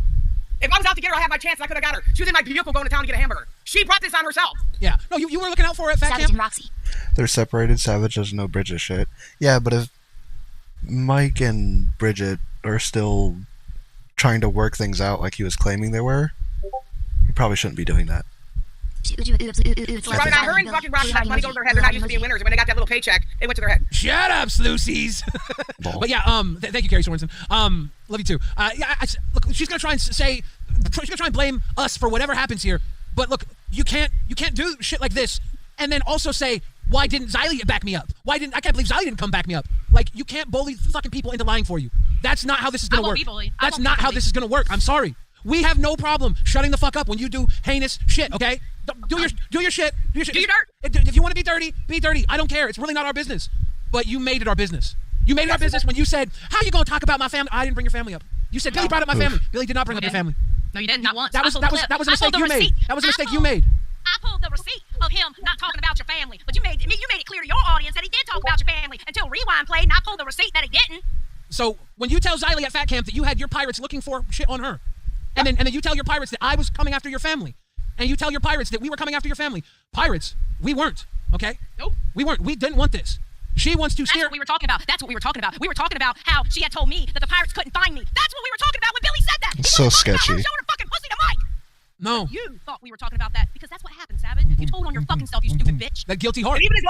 If I was out to get her, I had my chance and I could have got her. She was in my vehicle going to town to get a hamburger. She brought this on herself. Yeah. No, you were looking out for it at Fat Camp. And Roxy. They're separated. Savage doesn't know Bridget shit. Yeah, but if Mike and Bridget are still trying to work things out like he was claiming they were, he probably shouldn't be doing that. Running on her and fucking Roxy, that money goes to their head. They're not used to being winners. And when they got that little paycheck, it went to their head. Shut up, Sluices. But yeah, thank you, Carrie Sorensen. Love you too. Look, she's gonna try and blame us for whatever happens here. But look, you can't do shit like this and then also say, why didn't Xylee back me up? I can't believe Xylee didn't come back me up. Like, you can't bully fucking people into lying for you. That's not how this is gonna work. That's not how this is gonna work. I'm sorry. We have no problem shutting the fuck up when you do heinous shit, okay? Do your shit. Do your dirt. If you want to be dirty, be dirty. I don't care. It's really not our business. But you made it our business. You made it our business when you said, how are you going to talk about my family? I didn't bring your family up. You said, Billy brought up my family. Billy did not bring up your family. No, you didn't. Not once. That was a mistake you made. That was a mistake you made. I pulled the receipt of him not talking about your family, but you made it clear to your audience that he did talk about your family until Rewind played, and I pulled the receipt that he didn't. So when you tell Xylee at Fat Camp that you had your pirates looking for shit on her, and then you tell your pirates that I was coming after your family, and you tell your pirates that we were coming after your family, pirates, we weren't, okay? Nope. We weren't. We didn't want this. She wants to steer. That's what we were talking about. That's what we were talking about. We were talking about how she had told me that the pirates couldn't find me. That's what we were talking about when Billy said that. It's so sketchy. Showing her fucking pussy to Mike. No. You thought we were talking about that because that's what happened, Savage. You told on your fucking self, you stupid bitch. That guilty heart. And even as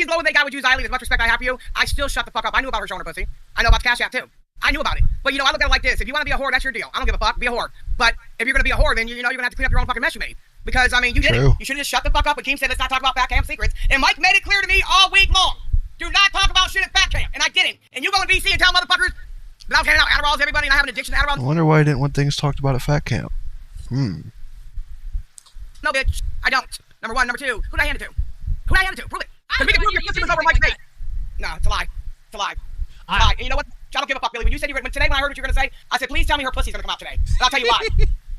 low as they got with you, Xylee, as much respect I have for you, I still shut the fuck up. I knew about her showing her pussy. I know about the Cash App too. I knew about it. But I look at it like this. If you want to be a whore, that's your deal. I don't give a fuck. Be a whore. But if you're going to be a whore, then you're going to have to clean up your own fucking mess you made. Because, you did it. You should have just shut the fuck up when Keem said, let's not talk about Fat Camp secrets. And Mike made it clear to me all week long. Do not talk about shit at Fat Camp. And I didn't. And you go in BC and tell motherfuckers that I was handing out Adderalls to everybody and I have an addiction to Adderalls. I wonder why I didn't want things talked about at Fat Camp. No, bitch. I don't. Number one. Number two. Who'd I hand it to? Who'd I hand it to? Prove it. Because we can prove your pussy was over Mike's face. No, it's a lie. It's a lie. It's a lie. And you know what? I don't give a fuck, Billy. When you said today when I heard what you were going to say, I said, please tell me her pussy's going to come out today. And I'll tell you why.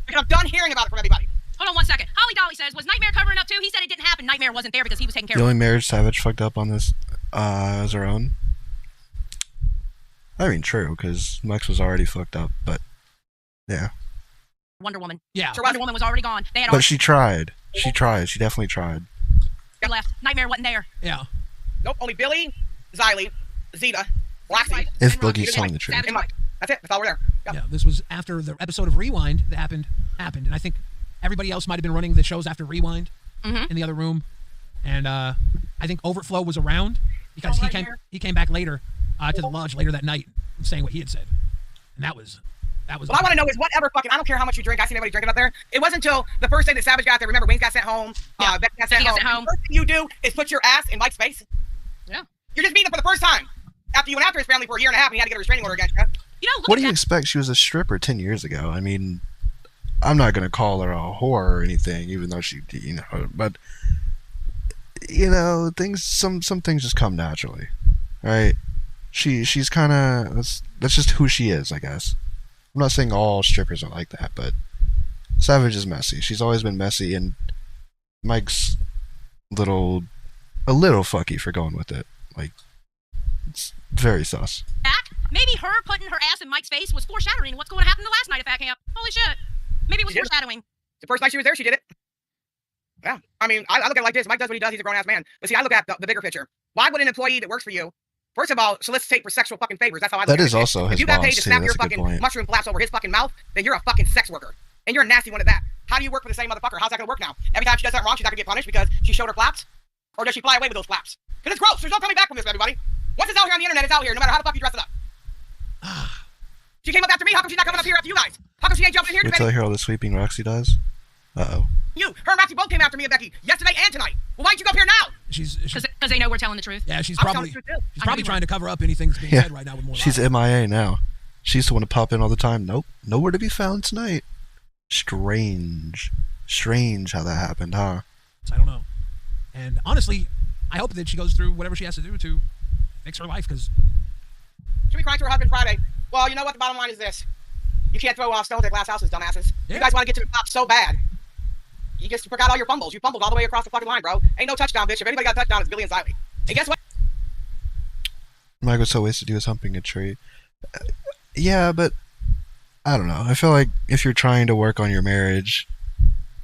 Because I'm done hearing about it from everybody. Hold on 1 second. Holly Dolly says, was Nightmare covering up too? He said it didn't happen. Nightmare wasn't there because he was taking care The of only it. marriage Savage fucked up on this as her own. I mean, true, because Max was already fucked up, but yeah. Wonder Woman. Yeah. So Wonder Woman was already gone. They had But she tried. She tried. She definitely tried. left. Nightmare wasn't there. Yeah. Nope, only Billy, Xylee, Zeta, Roxy. If Boogie's telling the truth. And Mike. That's it. That's all we're there. Yep. Yeah, this was after the episode of Rewind that happened, and I think everybody else might have been running the shows after Rewind in the other room, and I think Overflow was around because he came back later to the lodge later that night saying what he had said, and that was. What I want to know is whatever fucking. I don't care how much you drink. I see everybody drinking up there. It wasn't until the first day that Savage got there. Remember, Wayne got sent home. Becky got sent home. The first thing you do is put your ass in Mike's face. Yeah. You're just meeting him for the first time after you went after his family for a year and a half, and he had to get a restraining order against you. What do you expect? She was a stripper 10 years ago. I mean, I'm not going to call her a whore or anything, even though she, but, things, some things just come naturally, right? She's kind of, that's just who she is, I guess. I'm not saying all strippers are like that, but Savage is messy. She's always been messy, and Mike's a little fucky for going with it. Like, it's very sus. Maybe her putting her ass in Mike's face was foreshadowing what's going to happen the last night at Fat Camp. Holy shit. Maybe it was foreshadowing. The first night she was there, she did it. Yeah. I mean, I look at it like this. Mike does what he does. He's a grown-ass man. But see, I look at the bigger picture. Why would an employee that works for you, first of all, solicitate for sexual fucking favors? That's how I look at it. That is also his If you got paid boss, to too. snap your That's a good fucking point. mushroom flaps over his fucking mouth, then you're a fucking sex worker. And you're a nasty one at that. How do you work for the same motherfucker? How's that going to work now? Every time she does something wrong, she's not going to get punished because she showed her flaps? Or does she fly away with those flaps? Because it's gross. There's no coming back from this, everybody. Once it's out here on the internet, it's out here, no matter how the fuck you dress it up. She came up after me. How come she's not coming up here after you guys? How come she ain't jumping in here Wait to till I hear all the sweeping Roxy does. Uh-oh. Her and Roxy both came after me and Becky yesterday and tonight. Well, why'd you go up here now? Because they know we're telling the truth. Yeah, she's I'm probably telling the truth, too. trying to cover up anything that's being said right now with more She's lies. MIA now. She used to want to pop in all the time. Nope, nowhere to be found tonight. Strange how that happened, huh? I don't know. And honestly, I hope that she goes through whatever she has to do to fix her life, because... She'll be crying to her husband Friday. Well, you know what? The bottom line is this. You can't throw stones at glass houses, dumbasses. Yeah. You guys want to get to the top so bad. You just forgot all your fumbles. You fumbled all the way across the fucking line, bro. Ain't no touchdown, bitch. If anybody got a touchdown, it's Billy and Xylee. And guess what? Michael's so wasted he was humping a tree. Yeah, but I don't know. I feel like if you're trying to work on your marriage,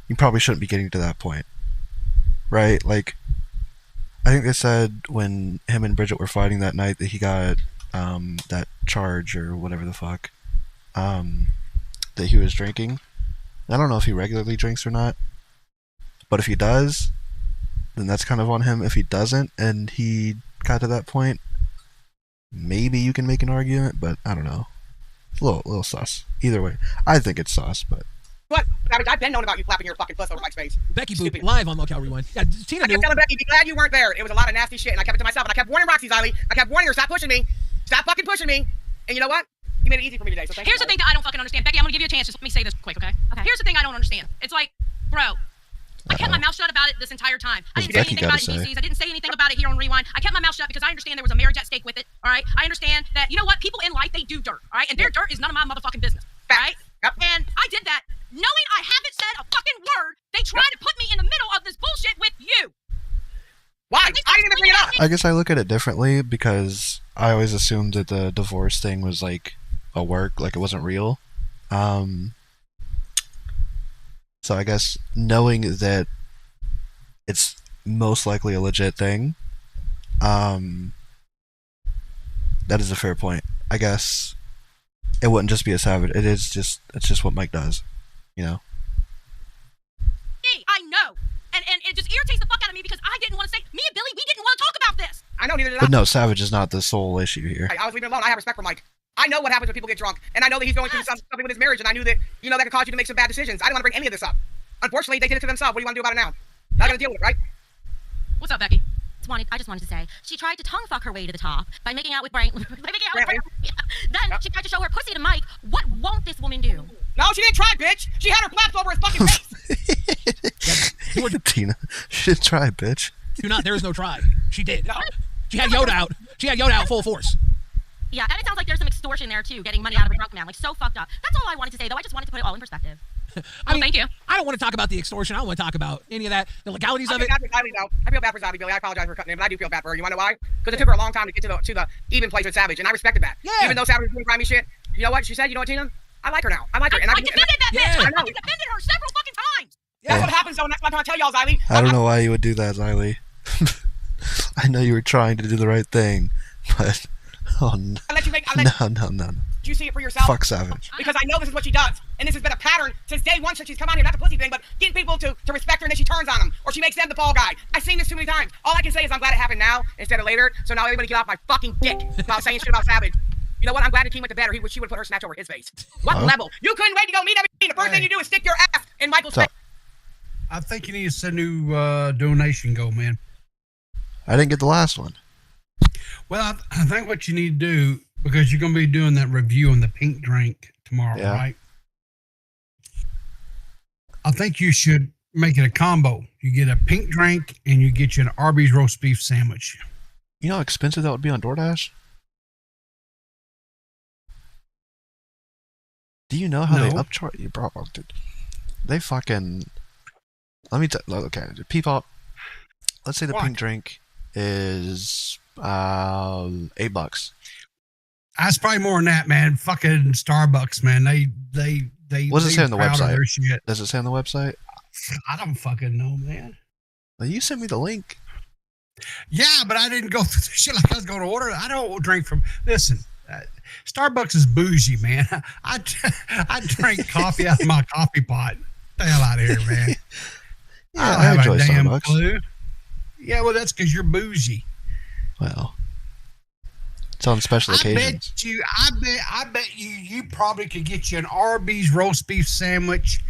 you probably shouldn't be getting to that point. Right? Like, I think they said when him and Bridget were fighting that night that he got that charge or whatever the fuck that he was drinking. I don't know if he regularly drinks or not, but if he does, then that's kind of on him. If he doesn't and he got to that point, maybe you can make an argument, but I don't know. It's a little sus. Either way, I think it's sus, but... What? I've been known about you flapping your fucking puss over my face. Becky Boop, live on LOLCOW Rewind. Yeah, Tina I kept telling Becky, be glad you weren't there. It was a lot of nasty shit, and I kept it to myself. And I kept warning Roxy, Xylee. I kept warning her, stop pushing me. Stop fucking pushing me. And you know what? You made it easy for me today, so thank Here's you. the thing that I don't fucking understand. Becky, I'm gonna give you a chance. Just let me say this quick, okay? Here's the thing I don't understand. It's like, bro, I kept my mouth shut about it this entire time. I didn't say anything about it in DCs. I didn't say anything about it here on Rewind. I kept my mouth shut because I understand there was a marriage at stake with it, all right? I understand that, you know what? People in life, they do dirt, all right? And their dirt is none of my motherfucking business, all right? And I did that knowing I haven't said a fucking word. They tried to put me in the middle of this bullshit with you. Why? I didn't even bring it up. I guess I look at it differently because I always assumed that the divorce thing was like a work, like it wasn't real. So I guess knowing that it's most likely a legit thing, that is a fair point. I guess it wouldn't just be a savage. It's just what Mike does, you know. Hey, I know. And it just irritates the fuck out of me because I didn't want to say, me and Billy, we didn't want to talk about this. I know, neither did I. But no, savage is not the sole issue here. I was leaving alone. I have respect for Mike. I know what happens when people get drunk, and I know that he's going through something with his marriage, and I knew that, you know, that could cause you to make some bad decisions. I didn't want to bring any of this up. Unfortunately, they did it to themselves. What do you want to do about it now? Not gonna deal with it, right? What's up, Becky? I just wanted to say, she tried to tongue fuck her way to the top by making out with Brian. Yeah. Then she tried to show her pussy to Mike. What won't this woman do? No, she didn't try, bitch. She had her flaps over his fucking face. Tina, she didn't try, bitch. Do not. There is no try. She did. No. She had Yoda out. She had Yoda out full force. Yeah, and it sounds like there's some extortion there too, getting money out of a drunk man. Like, so fucked up. That's all I wanted to say, though. I just wanted to put it all in perspective. I mean, thank you. I don't want to talk about the extortion. I don't want to talk about any of that, the legalities of it. I feel bad for Xylee, Billy. I apologize for cutting in, but I do feel bad for her. You want to know why? Because it took her a long time to get to the even place with Savage, and I respected that. Yeah. Even though Savage was doing grimy shit, you know what she said? You know what, Tina? I like her now. I like her. And I defended that bitch. I fucking defended her several fucking times. That's what happens, though, and that's what I'm trying to tell y'all, Xylee. I don't know why you would do that, Xylee. I know you were trying to do the right thing, but no. Do you see it for yourself? Fuck Savage. Because I know this is what she does. And this has been a pattern since day one since she's come out here. Not the pussy thing, but getting people to respect her and then she turns on them. Or she makes them the fall guy. I've seen this too many times. All I can say is I'm glad it happened now instead of later. So now everybody get off my fucking dick about saying shit about Savage. You know what? I'm glad the team went to bed or she would put her snatch over his face. What level? You couldn't wait to go meet everybody. The first thing you do is stick your ass in Michael's face. I think you need to set a new donation goal, man. I didn't get the last one. Well, I think what you need to do, because you're going to be doing that review on the pink drink tomorrow, right? I think you should make it a combo. You get a pink drink and you get you an Arby's roast beef sandwich. You know how expensive that would be on DoorDash? Do you know how they upcharge you, bro? Dude, they fucking... Let me tell... Okay, Peepop. Let's say the pink drink is $8. That's probably more than that, man. Fucking Starbucks, man. They what does it say on the website? Does it say on the website? I don't fucking know, man. Well, you sent me the link. Yeah, but I didn't go through the shit like I was going to order. I don't drink from... Listen, Starbucks is bougie, man. I drink coffee out of my coffee pot. Get the hell out of here, man. Yeah, I enjoy Starbucks. Clue. Yeah, well, that's because you're bougie. Well, it's on special occasions. I bet you probably could get you an Arby's roast beef sandwich,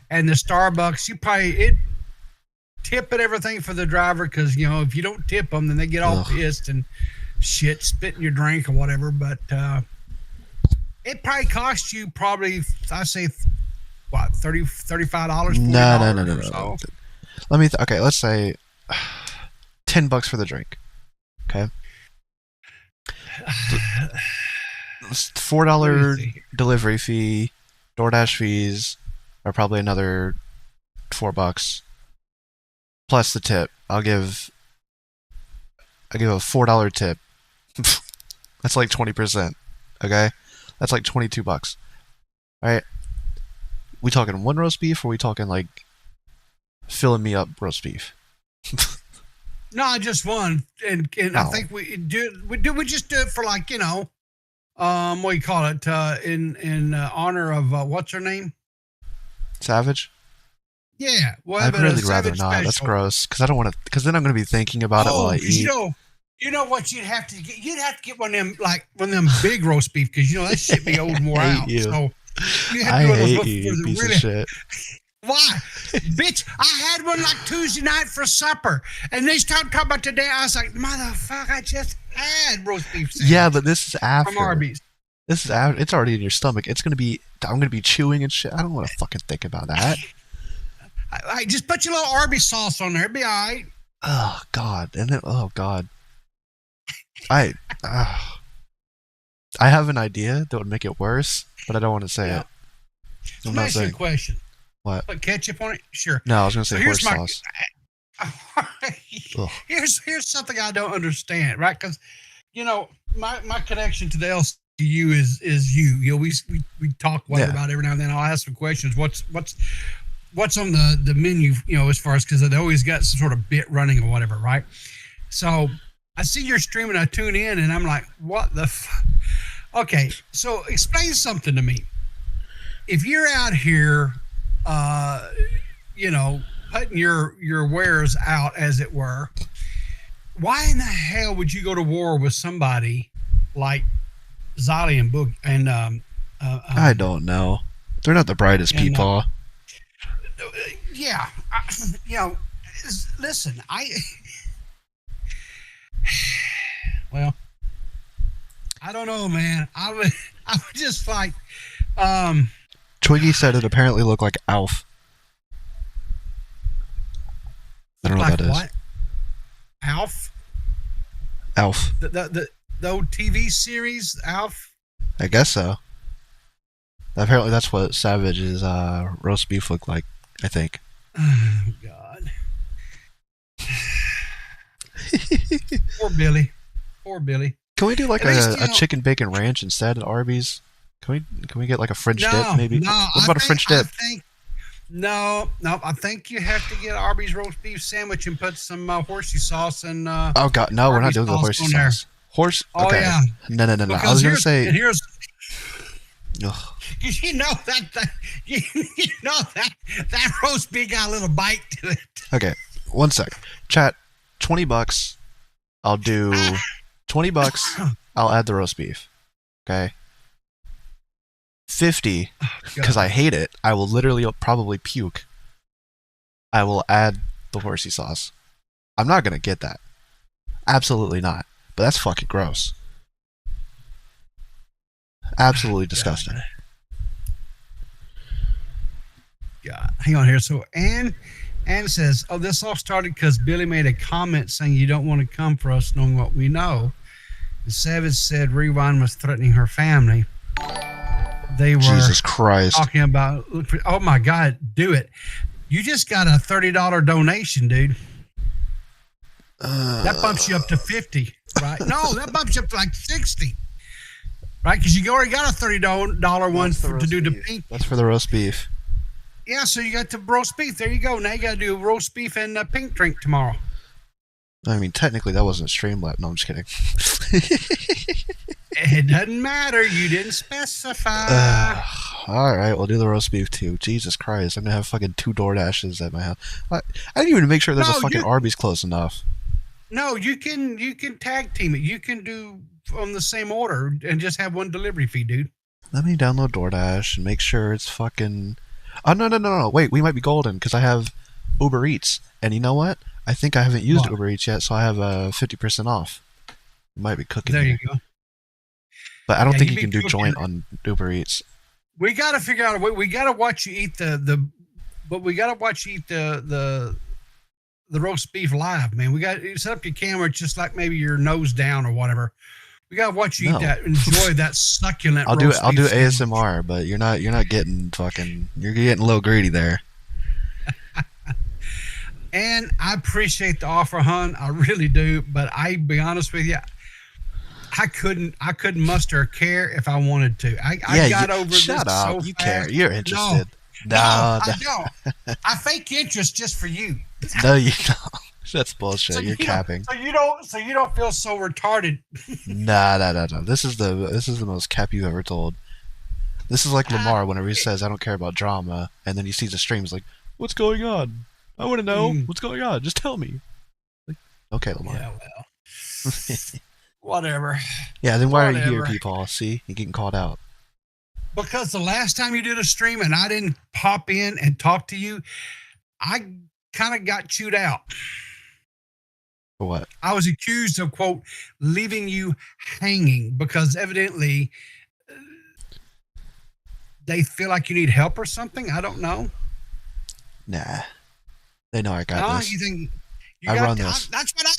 and the Starbucks. You probably tip and everything for the driver because you know if you don't tip them, then they get all pissed and shit, spit in your drink or whatever. But It probably cost you I say, what, $35? No. So. Let me. Okay, let's say $10 for the drink. Okay. $4 delivery fee, DoorDash fees are probably another $4 plus the tip. I'll give a $4 tip. That's like 20%. Okay, that's like $22. All right. We talking one roast beef, or we talking like filling me up roast beef? No, just one, and No. I think we just do it for like what do you call it? In honor of what's her name? Savage. Yeah, well, I'd but a really rather Savage not. That's special. gross. Because I don't want to. Because then I'm going to be thinking about it while I 'Cause eat. you know what you'd have to get? You'd have to get one of them big roast beef, because that shit be old and wore hate out. you. So you have I to go to those hate you, ones that piece really- of shit. Why? Bitch, I had one like Tuesday night for supper, and they started talking about today. I was like, motherfucker, I just had roast beef sandwich. Yeah, but this is after. From Arby's. This is after. It's already in your stomach. It's gonna be. I'm gonna be chewing and shit. I don't want to fucking think about that. I just put your little Arby's sauce on there. It'll be all right. Oh God, and then God, I have an idea that would make it worse, but I don't want to say it. So I'm let me not ask you a saying question. what. Put ketchup on it? Sure. No, I was gonna So say here's horse my- sauce. Ugh. Here's something I don't understand, right? Because my connection to the LCU is you. We talk about every now and then. I'll ask some questions. What's on the menu? As far as, because they always got some sort of bit running or whatever, right? So I see you're streaming. I tune in and I'm like, what the? Okay, so explain something to me. If you're out here, putting your wares out, as it were, why in the hell would you go to war with somebody like Zolly and Boogie and I don't know. They're not the brightest people. Yeah, listen, well, I don't know, man. I would just like, Twiggy said it apparently looked like Alf. I don't know what that is. What? Alf? Alf. The old TV series, Alf? I guess so. Apparently that's what Savage's roast beef looked like, I think. Oh, God. Poor Billy. Can we do like At least, a chicken bacon ranch instead at Arby's? Can we get like a French dip maybe? No, What about a French dip? No, I think you have to get Arby's roast beef sandwich and put some horsey sauce and Oh God, no, we're not doing the horsey sauce. Horse? Oh, Okay. yeah. No. I Because was gonna say. and here's Ugh. you know that roast beef got a little bite to it. Okay, one sec. Chat, $20. I'll do $20. I'll add the roast beef. Okay. 50, because I hate it. I will literally probably puke. I will add the horsey sauce. I'm not gonna get that. Absolutely not. But that's fucking gross. Absolutely disgusting. Yeah, hang on here. So Ann says, "Oh, this all started because Billy made a comment saying you don't want to come for us, knowing what we know." And Savage said Rewind was threatening her family. They were Jesus Christ talking about. Oh my God, do it! You just got a $30 donation, dude. That bumps you up to 50, right? No, that bumps you up to like 60, right? Because you already got a $30 one to do the pink. That's for the roast beef. Yeah, so you got the roast beef. There you go. Now you got to do roast beef and pink drink tomorrow. I mean, technically that wasn't Streamlab. No, I'm just kidding. It doesn't matter. You didn't specify. All right, we'll do the roast beef too. Jesus Christ, I'm gonna have fucking 2 DoorDashes at my house. I didn't even make sure there's a fucking Arby's close enough. No, you can tag team it. You can do on the same order and just have one delivery fee, dude. Let me download DoorDash and make sure it's fucking. Oh no! Wait, we might be golden because I have Uber Eats, and you know what? I think I haven't used Uber Eats yet, so I have 50% off. Might be cooking. There here. you go. But I don't think you you can be do cooking. joint on Uber Eats. We got to figure out a way. We got to watch you eat but we got to watch you eat the roast beef live, man. We got to set up your camera just like maybe your nose down or whatever. We got to watch you eat that. Enjoy that succulent. I'll do beef sandwich. ASMR, but you're not getting fucking. You're getting a little greedy there. And I appreciate the offer, hon. I really do. But I be honest with you, I couldn't muster a care if I wanted to. I got over this. Shut up. So You fast. care. You're interested. No, I don't. I fake interest just for you. No, you don't. That's bullshit. You're capping. So you don't feel so retarded. Nah. This is the most cap you've ever told. This is like Lamar whenever he says, "I don't care about drama," and then he sees a stream. He's like, "What's going on? I want to know what's going on. Just tell me." Like, okay, Lamar. Yeah, well. Whatever. Yeah, then why are you here, people? See, you're getting called out. Because the last time you did a stream and I didn't pop in and talk to you, I kind of got chewed out. For what? I was accused of, quote, leaving you hanging because evidently they feel like you need help or something. I don't know. Nah. They know I got this. You think I run this. That's what I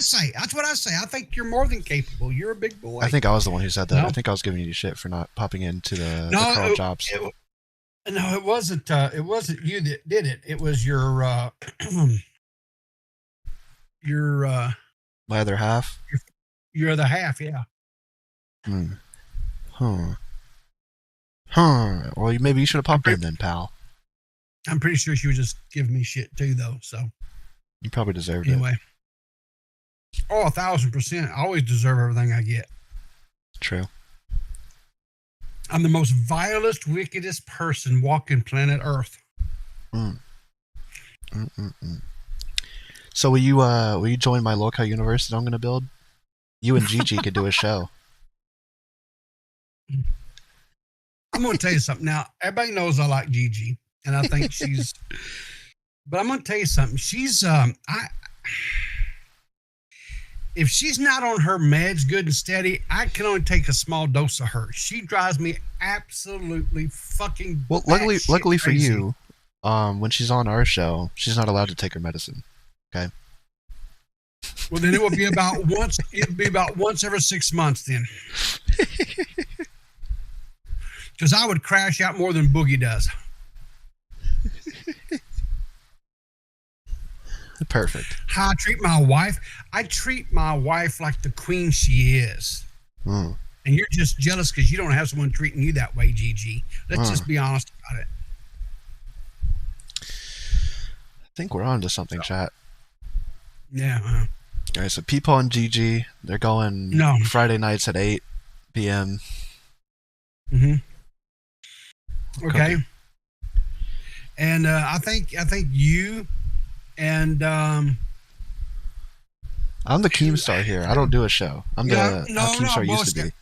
say. I think you're more than capable. You're a big boy. I think I was the one who said that. No. I think I was giving you shit for not popping into the Carl Jobs. No, it wasn't. It wasn't you that did it. It was your my other half. Your other half, yeah. Well, maybe you should have popped in then, pal. I'm pretty sure she was just giving me shit too, though. So you probably deserved anyway. it. Oh, 1,000%. I always deserve everything I get. True. I'm the most vilest, wickedest person walking planet Earth. So will you join my LOLCOW universe that I'm going to build? You and Gigi could do a show. I'm going to tell you something. Now, everybody knows I like Gigi, and I think she's... But I'm going to tell you something. She's... If she's not on her meds good and steady, I can only take a small dose of her. She drives me absolutely fucking... Well, luckily for you, when she's on our show, she's not allowed to take her medicine. Okay? Well, then it would be about once. It'd be about once every 6 months then. Because I would crash out more than Boogie does. Perfect. How I treat my wife? I treat my wife like the queen she is. And you're just jealous because you don't have someone treating you that way, Gigi. Let's just be honest about it. I think we're on to something, chat. Yeah. All right, so Peepaw and Gigi, they're going Friday nights at 8 p.m. Okay. And I think you and I'm the Keemstar here. I don't do a show. I'm the Keemstar used to be.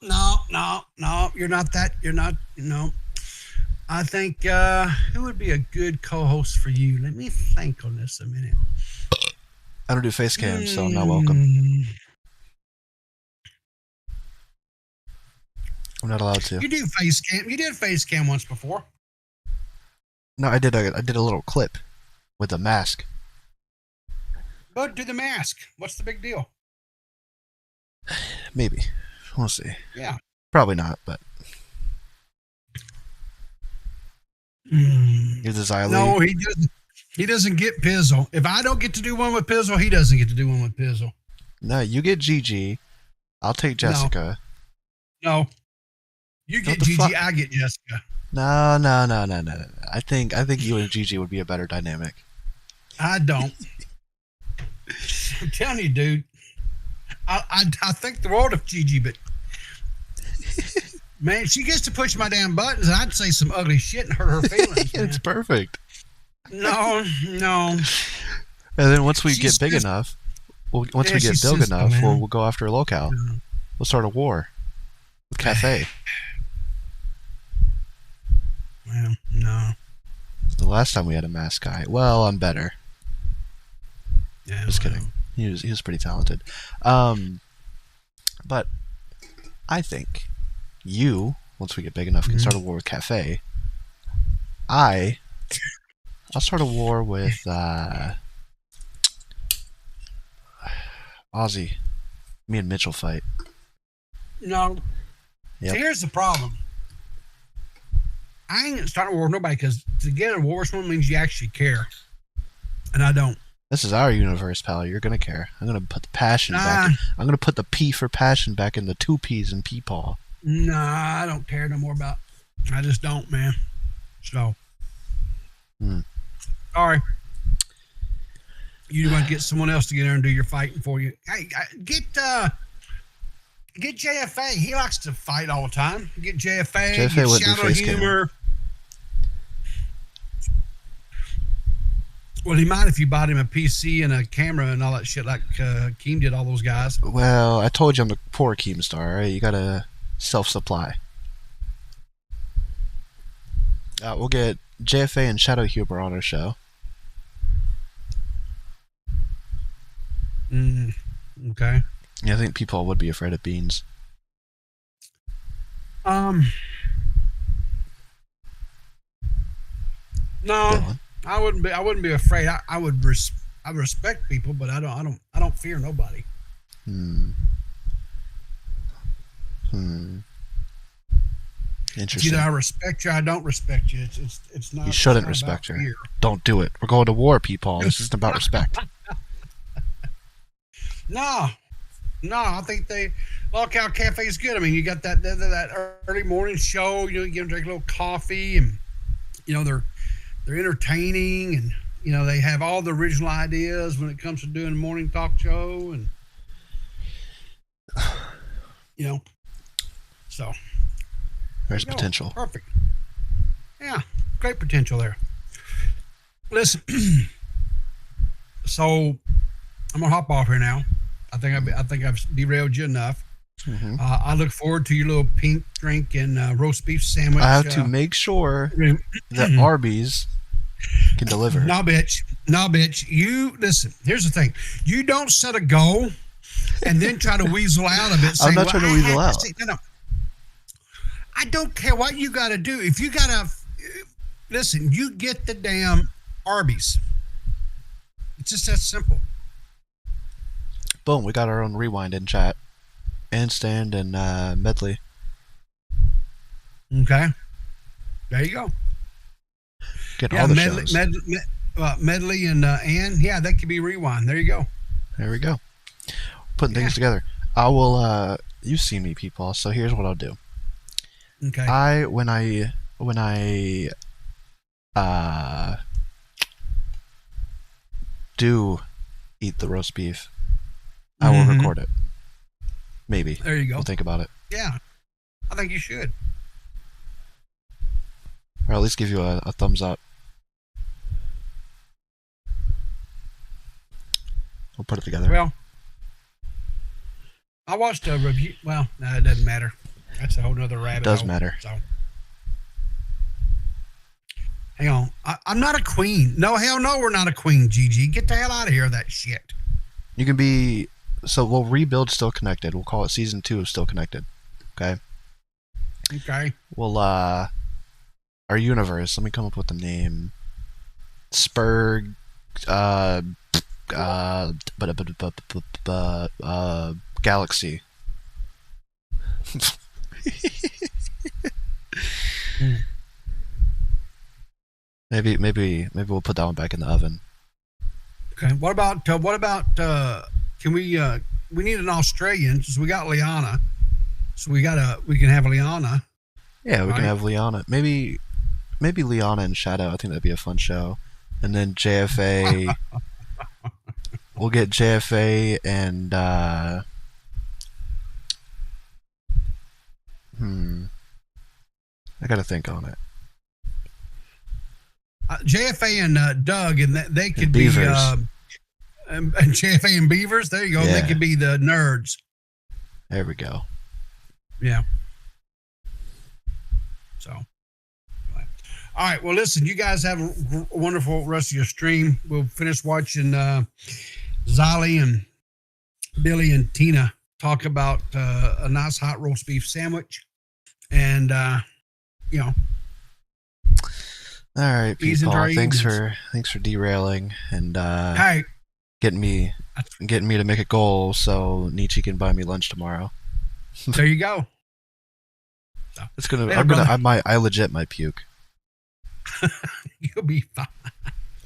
No. You're not that. You're not. I think who would be a good co-host for you? Let me think on this a minute. I don't do face cams, so I'm not welcome. I'm not allowed to. You do face cam. You did face cam once before. No, I did a little clip with a mask. But do the mask. What's the big deal? Maybe. We'll see. Yeah. Probably not, but. You're the Xylee. No, he doesn't. He doesn't get Pizzle. If I don't get to do one with Pizzle, he doesn't get to do one with Pizzle. No, you get Gigi. I'll take Jessica. No. You get Gigi, I get Jessica. No. I think you and Gigi would be a better dynamic. I don't. I'm telling you, dude. I think the world of Gigi, but man, she gets to push my damn buttons, and I'd say some ugly shit and hurt her feelings. It's perfect. No. And then once we get big enough, we'll go after LOLCOW. We'll start a war with Cafe. Well, no. The last time we had a mask guy. Well, I'm better. Yeah, just kidding. He was pretty talented. But I think you, once we get big enough, can start a war with Cafe. I'll start a war with Ozzy. Me and Mitchell fight. No. Yep. See, here's the problem. I ain't starting a war with nobody because to get a war with someone means you actually care. And I don't. This is our universe, pal. You're gonna care. I'm gonna put the passion back. I'm gonna put the P for passion back in the 2 P's in Peepaw. Nah, I don't care no more about. I just don't, man. So. Sorry. You want to get someone else to get there and do your fighting for you. Hey, get JFA. He likes to fight all the time. Get JFA. JFA get would be Shadow face Humor. Well, he might if you bought him a PC and a camera and all that shit like Keem did all those guys. Well, I told you I'm the poor Keemstar, right? You gotta self-supply. We'll get JFA and Shadow Huber on our show. Okay. Yeah, I think people would be afraid of beans. No, I wouldn't be afraid. I would respect people, but I don't fear nobody. Interesting. Either I respect you, or I don't respect you. It's not. You shouldn't it's not respect her. about fear. Don't do it. We're going to war, people. This isn't about respect. No, I think LOLCOW Cafe is good. I mean, you got that early morning show. You get them drink a little coffee, and they're entertaining, and they have all the original ideas when it comes to doing a morning talk show, and so there's potential. Perfect. Yeah, great potential there. Listen, so I'm gonna hop off here now. I think I've derailed you enough. I look forward to your little pink drink and roast beef sandwich. I have to make sure that Arby's can deliver. No, bitch. You listen. Here's the thing. You don't set a goal and then try to weasel out of it. I'm not trying to weasel out. No. I don't care what you got to do. If you got to listen, you get the damn Arby's. It's just that simple. Boom, we got our own rewind in chat. Handstand and medley. Okay. There you go. Getting all the shows. Medley and Ann. Yeah, that could be rewind. There you go. There we go. Putting things together. I will you've seen me, people, so here's what I'll do. Okay. When I do eat the roast beef, I will record it. Maybe. There you go. We'll think about it. Yeah. I think you should. Or at least give you a thumbs up. We'll put it together. Well, I watched a review. Well, no, it doesn't matter. That's a whole nother rabbit hole. It does matter. So. Hang on. I'm not a queen. No, hell no, we're not a queen, GG. Get the hell out of here with that shit. You can be... So we'll rebuild Still Connected. We'll call it Season 2 of Still Connected. Okay? Okay. We'll, our universe, let me come up with the name. Spurg, Galaxy. Maybe we'll put that one back in the oven. Okay. What about can we need an Australian since we got Liana. So we can have Liana. Yeah, we can have Liana. Maybe Liana and Shadow. I think that'd be a fun show. And then JFA. We'll get JFA and I gotta think on it. JFA and Doug, and they could be and JFA and Beavers. There you go. Yeah. They could be the nerds. There we go. Yeah. So, all right. Well, listen, you guys have a wonderful rest of your stream. We'll finish watching Zolly and Billy and Tina talk about a nice hot roast beef sandwich. And, you know. All right, Ease into Paul. our Thanks evenings. for derailing and Hey. getting me to make a goal so Nietzsche can buy me lunch tomorrow. There you go. It's gonna. Later, brother. I legit might puke. You'll be fine.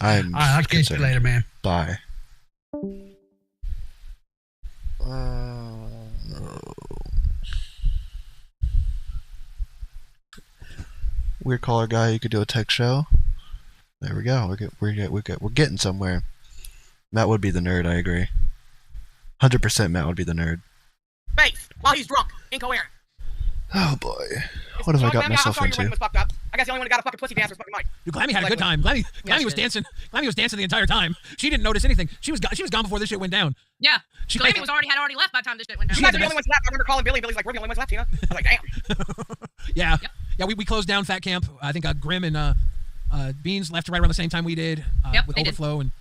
I'm. All right, I'll catch you concerned. later, man. Bye. Weird caller guy. You could do a tech show. There we go. We're getting somewhere. Matt would be the nerd. I agree. 100% Matt would be the nerd. Face while he's drunk, incoherent. Oh boy, what have I got myself I'm sorry your into? wedding was fucked up. I guess the only one who got a fucking pussy dance was fucking Mike. Dude, Glammy had a good time. Glammy was dancing. Glammy was dancing the entire time. She didn't notice anything. She was gone before this shit went down. Yeah. She Glammy was already left by the time this shit went down. You guys are the only ones left. I remember calling Billy. Billy's like, we're the only ones left, Tina. I was like, damn. Yeah. Yep. Yeah, we closed down Fat Camp. I think Grim and Beans left right around the same time we did with Overflow. And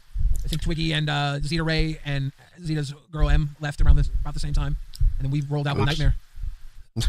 I think Twiggy and Zeta Ray and Zeta's girl M left around about the same time. And then we rolled out with Nightmare.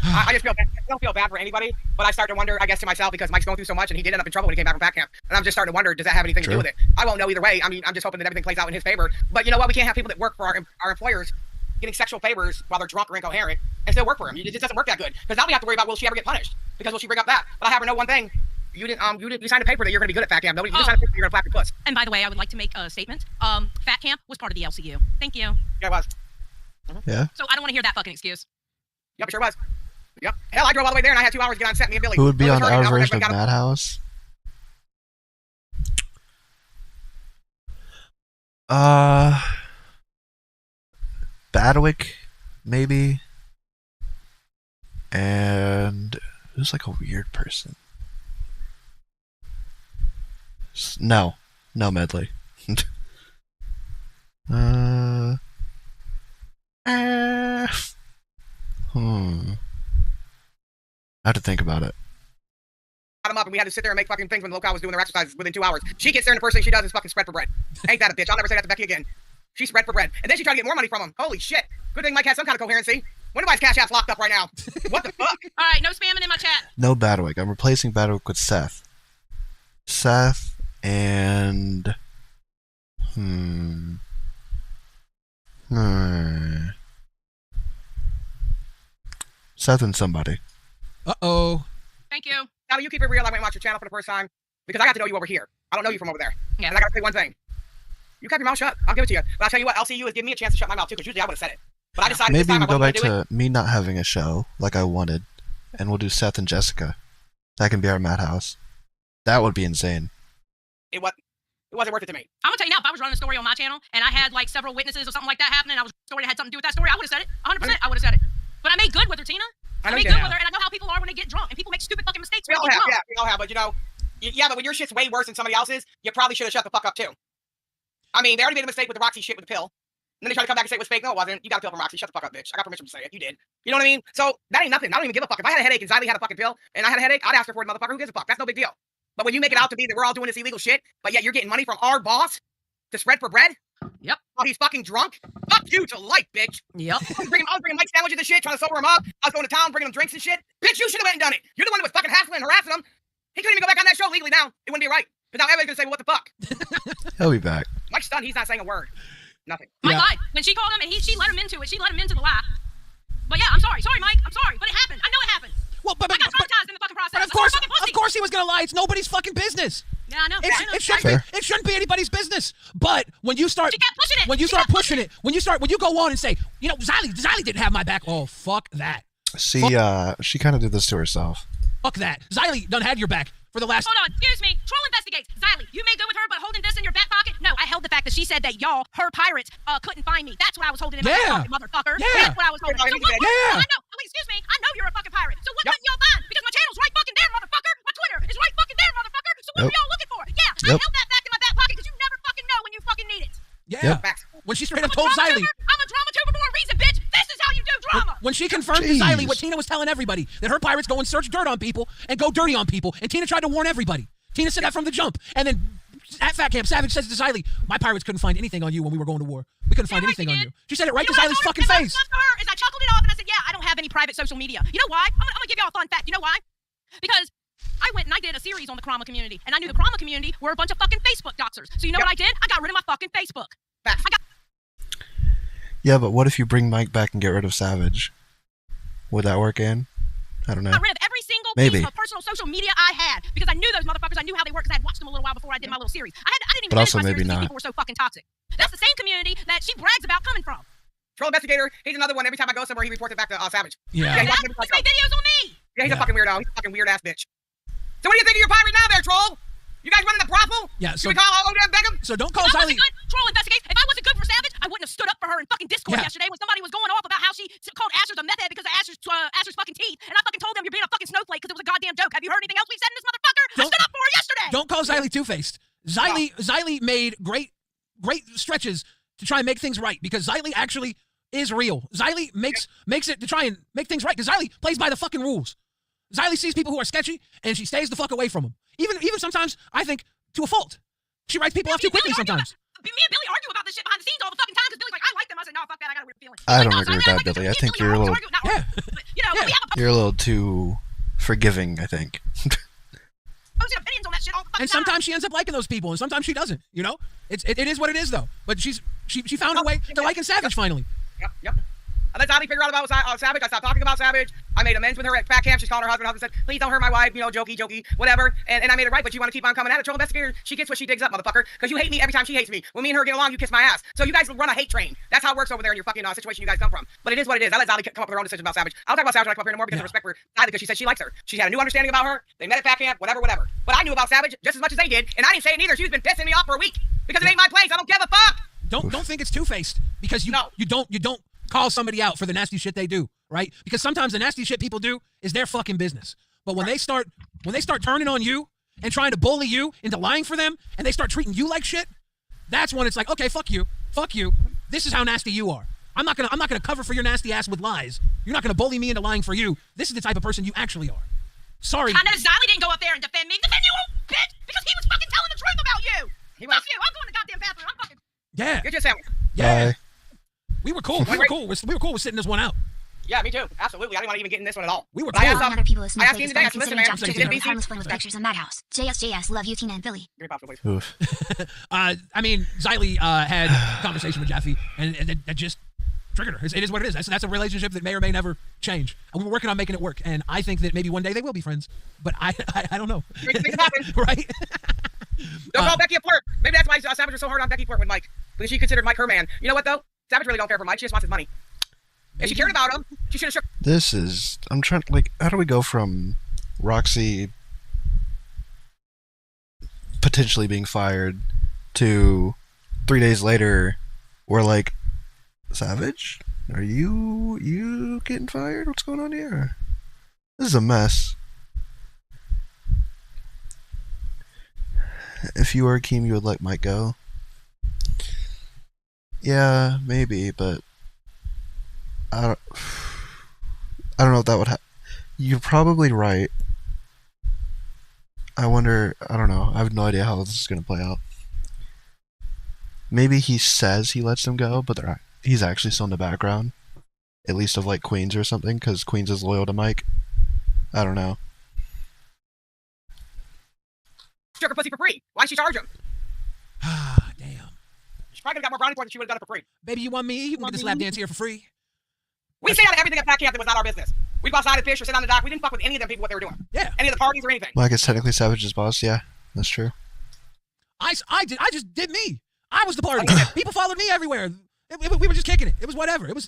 I just feel bad. I don't feel bad for anybody, but I start to wonder, I guess, to myself, because Mike's going through so much and he did end up in trouble when he came back from Fat Camp. And I'm just starting to wonder, does that have anything to do with it? I won't know either way. I mean, I'm just hoping that everything plays out in his favor. But you know what? We can't have people that work for our employers getting sexual favors while they're drunk or incoherent and still work for him. It just doesn't work that good. Because now we have to worry about, will she ever get punished? Because will she bring up that? But I have her know one thing. You signed a paper that you're going to be good at Fat Camp. You signed a paper that you're going to flap your puss. And by the way, I would like to make a statement. Fat Camp was part of the LCU. Thank you. Yeah, it was. Yeah. So I don't want to hear that fucking excuse. Yep, it sure was. Yep. Hell, I drove all the way there and I had 2 hours to get on set, me and Billy. Who would be on our version of Madhouse? Badwick, maybe. And who's like a weird person? No Medley. I have to think about it. Got him up and we had to sit there and make fucking things when LOLCOW was doing their exercises within 2 hours. She gets there and the first thing she does is fucking spread for bread. Ain't that a bitch? I'll never say that to Becky again. She spread for bread. And then she tried to get more money from him. Holy shit. Good thing Mike has some kind of coherency. Wonder why his cash app's locked up right now. What the fuck? All right, no spamming in my chat. No Badwick. I'm replacing Badwick with Seth. Seth and... Seth and somebody. Uh-oh. Thank you. Now you keep it real. I went and watched your channel for the first time because I got to know you over here. I don't know you from over there. Yeah. And I got to say one thing. You kept your mouth shut. I'll give it to you. But I'll tell you what, LCU has given me a chance to shut my mouth too, because usually I would have said it. But I decided Maybe this time we I go wasn't back gonna do to me not having a show like I wanted, and we'll do Seth and Jessica. That can be our Madhouse. That would be insane. It wasn't worth it to me. I'm gonna tell you now, if I was running a story on my channel and I had like several witnesses or something like that happening, and I was a story that had something to do with that story, I would have said it. 100%, I would have said it. But I made good with her, Tina. I made good with her, and I know how people are when they get drunk, and people make stupid fucking mistakes We when all they get have, drunk. yeah, we all have. But you know, yeah, but when your shit's way worse than somebody else's, you probably should have shut the fuck up too. I mean, they already made a mistake with the Roxy shit with the pill. And then they try to come back and say it was fake. No, it wasn't. You got a pill from Roxy. Shut the fuck up, bitch. I got permission to say it. You did. You know what I mean? So that ain't nothing. I don't even give a fuck. If I had a headache and Xylee had a fucking pill and I had a headache, I'd ask her for it, motherfucker. Who gives a fuck? That's no big deal. But when you make it out to be that we're all doing this illegal shit, but yet you're getting money from our boss to spread for bread? Yep. While he's fucking drunk? Fuck you to life, bitch. Yep. I was bringing Mike sandwiches and shit, trying to sober him up. I was going to town, bringing him drinks and shit. Bitch, you should have went and done it. You're the one that was fucking hassling and harassing him. He couldn't even go back on that show legally now. It wouldn't be right. Because now everybody's going to say, well, what the fuck? He'll be back. Mike's done. He's not saying a word. Nothing. Mike lied. When she called him and she let him into it, she let him into the lie. But yeah, I'm sorry. Sorry, Mike. I'm sorry. But it happened. I know it happened. Well, I got traumatized in the fucking process. But of course he was gonna lie. It's nobody's fucking business. Yeah, I know. It shouldn't be anybody's business. But when you start, she kept pushing it. When you start pushing it, when you go on and say, you know, Xylee didn't have my back. Oh, fuck that. She kind of did this to herself. Fuck that. Xylee done had your back for the last. Hold on, excuse me. Troll investigates. Xylee, you made good with her, but holding this in your back pocket? No, I held the fact that she said that y'all, her pirates, couldn't find me. That's what I was holding in my back pocket, motherfucker. Yeah. That's what I was holding. So I know. Wait, excuse me. I know you're a fucking pirate. So what couldn't y'all find? Because my channel's right fucking there, motherfucker. My Twitter is right fucking there, motherfucker. So what were y'all looking for? Yeah, I held that fact in my back pocket because you never fucking know when you fucking need it. Yeah. When she straight up told Xylee. I'm a drama tuber for a reason, bitch. This is how you do drama. When she confirmed to Xylee what Tina was telling everybody, that her pirates go and search dirt on people and go dirty on people, and Tina tried to warn everybody. Tina said that from the jump. And then at Fat Camp, Savage says to Xylee, my pirates couldn't find anything on you when we were going to war. We couldn't find anything on you. She said it right to Xylee's fucking face. I chuckled it off and I said, yeah, I don't have have any private social media. You know why? I'm gonna give y'all a fun fact. You know why? Because I went and I did a series on the Karama community, and I knew the Karama community were a bunch of fucking Facebook doxers. So you know what I did? I got rid of my fucking Facebook. Yeah, but what if you bring Mike back and get rid of Savage? Would that work, Ann? I don't know. I got rid of every single piece of personal social media I had because I knew those motherfuckers. I knew how they worked because I had watched them a little while before I did my little series. I didn't even But finish also my maybe series because not. people were so fucking toxic. That's the same community that she brags about coming from. Troll Investigator, he's another one. Every time I go somewhere, he reports it back to Savage. Yeah. He He made videos on me. Yeah, he's a fucking weirdo. He's a fucking weird ass bitch. So what do you think of your pirate now there, Troll? You guys running the brothel? Yeah, so you call Odin Beckham? So don't call If I Xylee. wasn't good, Troll Investigate. If I wasn't good for Savage, I wouldn't have stood up for her in fucking Discord Yeah. yesterday when somebody was going off about how she called Asher's a meth head because of Asher's fucking teeth. And I fucking told them you're being a fucking snowflake because it was a goddamn joke. Have you heard anything else we've said in this motherfucker? I stood up for her yesterday. Don't call Xylee two-faced. Xylee made great stretches to try and make things right because Xylee actually is real. Xylee makes it to try and make things right because Xylee plays by the fucking rules. Xylee sees people who are sketchy and she stays the fuck away from them. Even sometimes, I think, to a fault. She writes people off too quickly sometimes. Me and Billy argue about this shit behind the scenes all the fucking time because Billy's like, I like them. I said, no, fuck that. I got a weird feeling. I don't agree with that, Billy. I think you're a little, you're a little too forgiving, I think. opinions on that shit all the fucking And sometimes she ends up liking those people, and sometimes she doesn't. You know, it is what it is, though. But she found a way to liking Savage finally. Yep. I let Dottie figure out about Savage. I stopped talking about Savage. I made amends with her at fat camp. She's calling her husband. Husband said, please don't hurt my wife. You know, jokey, whatever. And I made it right, but you want to keep on coming at it. Troll Investigator, she gets what she digs up, motherfucker. Because you hate me every time she hates me. When me and her get along, you kiss my ass. So you guys run a hate train. That's how it works over there in your fucking situation you guys come from. But it is what it is. I let Dottie come up with her own decision about Savage. I'll talk about Savage when I come up here no more because of respect for Dottie because she said she likes her. She had a new understanding about her. They met at fat camp, whatever. But I knew about Savage just as much as they did. And I didn't say it either. She's been pissing me off for a week. Because it ain't my place. I don't give a fuck. Don't think it's two-faced because you don't call somebody out for the nasty shit they do, right? Because sometimes the nasty shit people do is their fucking business. But when they start turning on you and trying to bully you into lying for them and they start treating you like shit, that's when it's like, okay, fuck you. This is how nasty you are. I'm not gonna cover for your nasty ass with lies. You're not gonna bully me into lying for you. This is the type of person you actually are. Sorry. I know Xylee didn't go up there and defend me. Defend you, bitch, because he was fucking telling the truth about you. Fuck you. I'm going to the goddamn bathroom. I'm fucking. Yeah. Get your sandwich. Yeah. Bye. We were cool. We were cool with sitting this one out. Yeah, me too. Absolutely. I didn't want to even get in this one at all. We were But I cool. asked Other people I snowflake asked you is today. I fun said, listen, considering man. Johnson She's did in very BC. harmless flavors lectures in Madhouse. JS, love you, Tina and Billy. Give me a pop, please. Oof. I mean, Xylee had a conversation with Jaffe, and that just triggered her. It is what it is. That's a relationship that may or may never change. And we're working on making it work. And I think that maybe one day they will be friends. But I don't know. Right? Don't call Becky a flirt. Maybe that's why Savage was so hard on Becky flirt with Mike. Because she considered Mike her man. You know what, though? Savage really don't care for Mike. She just wants his money. If she cared about him, she should have shook. This is, I'm trying, how do we go from Roxy potentially being fired to 3 days later, we're like, Savage? Are you getting fired? What's going on here? This is a mess. If you were Akeem, you would let Mike go. Yeah, maybe, but I don't know if that would happen. You're probably right. I wonder, I don't know. I have no idea how this is going to play out. Maybe he says he lets them go, but he's actually still in the background. At least of Queens or something, because Queens is loyal to Mike. I don't know. Took her pussy for free. Why'd she charge him? Ah, damn. She probably could have got more brownie points if she would have done it for free. Baby, you want me? You can get this lap dance here for free. We stayed out of everything at Fat Camp that was not our business. We'd go outside and fish or sit on the dock. We didn't fuck with any of them people what they were doing. Yeah. Any of the parties or anything. Well, I guess technically Savage's boss, yeah. That's true. I just did me. I was the party. People followed me everywhere. We were just kicking it. It was whatever. It was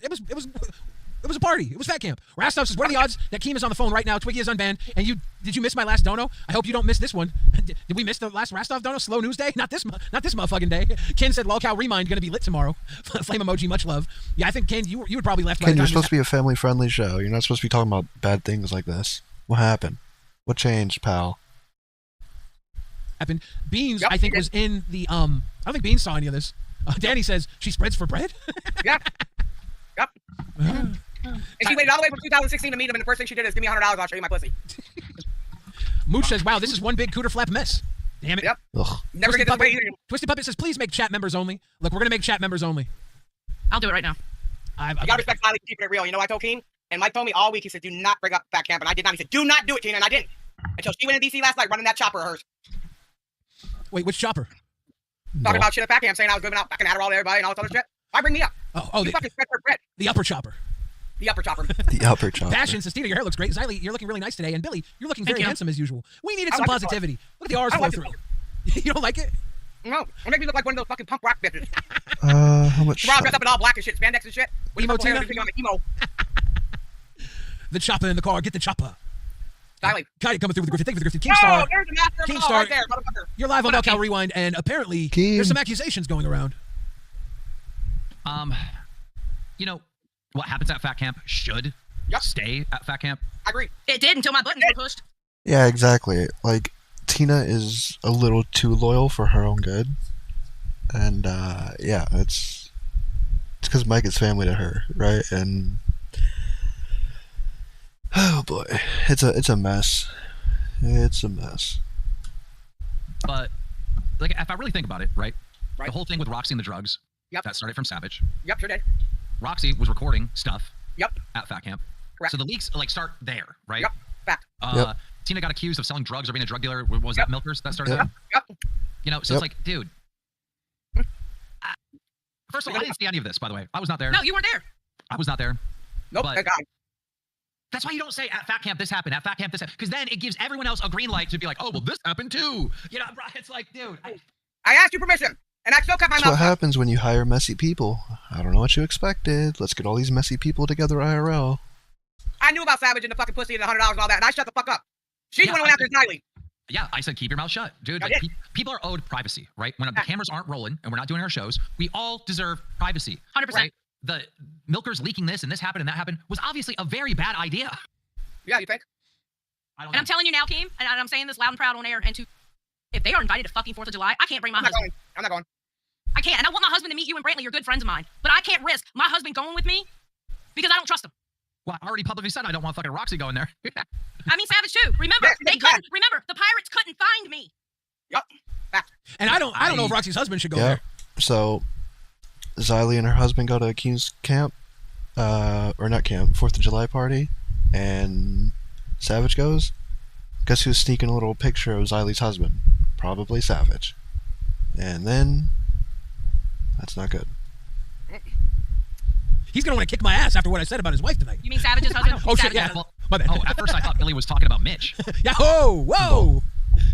a party. It was Fat Camp. Rastov says, what are the odds that Keem is on the phone right now? Twiggy is unbanned. And did you miss my last dono? I hope you don't miss this one. Did we miss the last Rastov dono? Slow news day? Not this motherfucking day. Ken said, LOLCOW Remind going to be lit tomorrow. Flame emoji, much love. Yeah, I think, Ken, you would probably left. Ken, you're supposed to be a family-friendly show. You're not supposed to be talking about bad things like this. What happened? What changed, pal? Happened. Beans, I think, was in the, I don't think Beans saw any of this. Danny says, she spreads for bread? Yeah. Yep. And she waited all the way from 2016 to meet him, and the first thing she did is give me $100, I'll show you my pussy. Mooch says, wow, this is one big cooter flap mess. Damn it. Yep. Ugh. Never get this way either. Twisted Puppet says, please make chat members only. Look, we're going to make chat members only. I'll do it right now. You gotta respect Xylee for keeping it real. You know, I told Keen, And Mike told me all week, he said, do not bring up fat camp. And I did not. He said, do not do it, Tina. And I didn't. Until she went in DC last night running that chopper of hers. Wait, which chopper? Talking about shit at fat camp, saying I was giving out fucking Adderall to everybody and all this other shit. Why bring me up? Oh, you fucking spread her bread. The upper chopper. The upper chopper. The upper chopper. Passion says, Tina, your hair looks great. Xylee, you're looking really nice today. And Billy, you're looking very you. handsome as usual. We needed I some like positivity. Look at the R's I flow like through. You don't like it? No, it makes me look like one of those fucking punk rock bitches. How much? Tomorrow dressed up in all black and shit, spandex and shit. Emo Tina? I'm emo. The chopper in the car. Get the chopper. Styling. Kylie coming through with the Griffin. Thank you for the Griffin. Oh, Keemstar. there's the master of it all Keemstar. right there, motherfucker. You're live on What up, LOLCOW Keem? Rewind, and apparently Keem. there's some accusations going around. You know, what happens at fat camp should stay at fat camp. I agree. It did until my buttons were pushed. Yeah, exactly. Like, Tina is a little too loyal for her own good. And, yeah, it's because Mike is family to her, right? And, oh boy, it's a mess. It's a mess. But, like, if I really think about it, right? The whole thing with Roxy and the drugs, that started from Savage. Yep, sure did. Roxy was recording stuff Yep. at fat camp. Correct. So the leaks, like, start there, right? Yep, fact. Yep. Tina got accused of selling drugs or being a drug dealer. Was that Milkers that started Yep. that? Yep. You know, so Yep. it's like, dude. First of all, I didn't see any of this, by the way. I was not there. No, you weren't there. I was not there. Nope, But thank God. that's why you don't say at fat camp this happened, at fat camp this happened, because then it gives everyone else a green light to be like, oh, well, this happened too. You know, it's like, dude. I asked you permission, and I still kept my That's mouth what shut. happens when you hire messy people. I don't know what you expected. Let's get all these messy people together IRL. I knew about Savage and the fucking pussy and the $100 and all that, and I shut the fuck up. She's the one who went after Xylee. Yeah, I said keep your mouth shut, dude. I Like, did. people are owed privacy, right? When the cameras aren't rolling and we're not doing our shows, we all deserve privacy. 100%. Right? The Milkers leaking this and this happened and that happened was obviously a very bad idea. Yeah, you think? I don't And know. I'm telling you now, Keem, and I'm saying this loud and proud on air, and if they are invited to fucking 4th of July, I can't bring my I'm not husband. going. I'm not going. I can't. And I want my husband to meet you and Brantley. You're good friends of mine. But I can't risk my husband going with me because I don't trust him. Well, I already publicly said I don't want fucking Roxy going there. I mean, Savage too. Remember, Yes, they yes. couldn't. Remember, the pirates couldn't find me. Yep. Fact. And I don't know if Roxy's husband should go Yeah. there. So, Xylee and her husband go to Keen's camp, or not camp, 4th of July party, and Savage goes. Guess who's sneaking a little picture of Xylee's husband? Probably Savage. And then, that's not good. He's gonna want to kick my ass after what I said about his wife tonight. You mean Savage's husband? Oh shit, Savage. yeah. Well, My bad. oh, at first I thought Billy was talking about Mitch. Yeah. Whoa.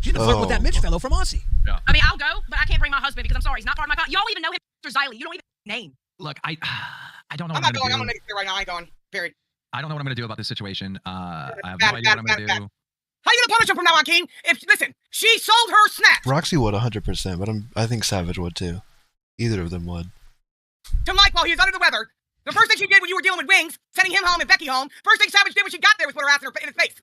She's been flirting with that Oh. Mitch fellow from Aussie. I mean, I'll go, but I can't bring my husband because I'm sorry, he's not part of my con. Y'all even know him as Xylee. You don't even name. Look, I don't know I'm what not I'm going. I'm gonna gonna do. make it right now. I ain't going. Period. I don't know what I'm gonna do about this situation. I have no Bad, idea what I'm bad, gonna bad, do. How you gonna punish him from now on, King? Listen, she sold her snacks Roxy would 100%, but I think Savage would too. Either of them would. to Mike while he was under the weather. The first thing she did when you were dealing with Wings, sending him home and Becky home, first thing Savage did when she got there was put her ass in his face.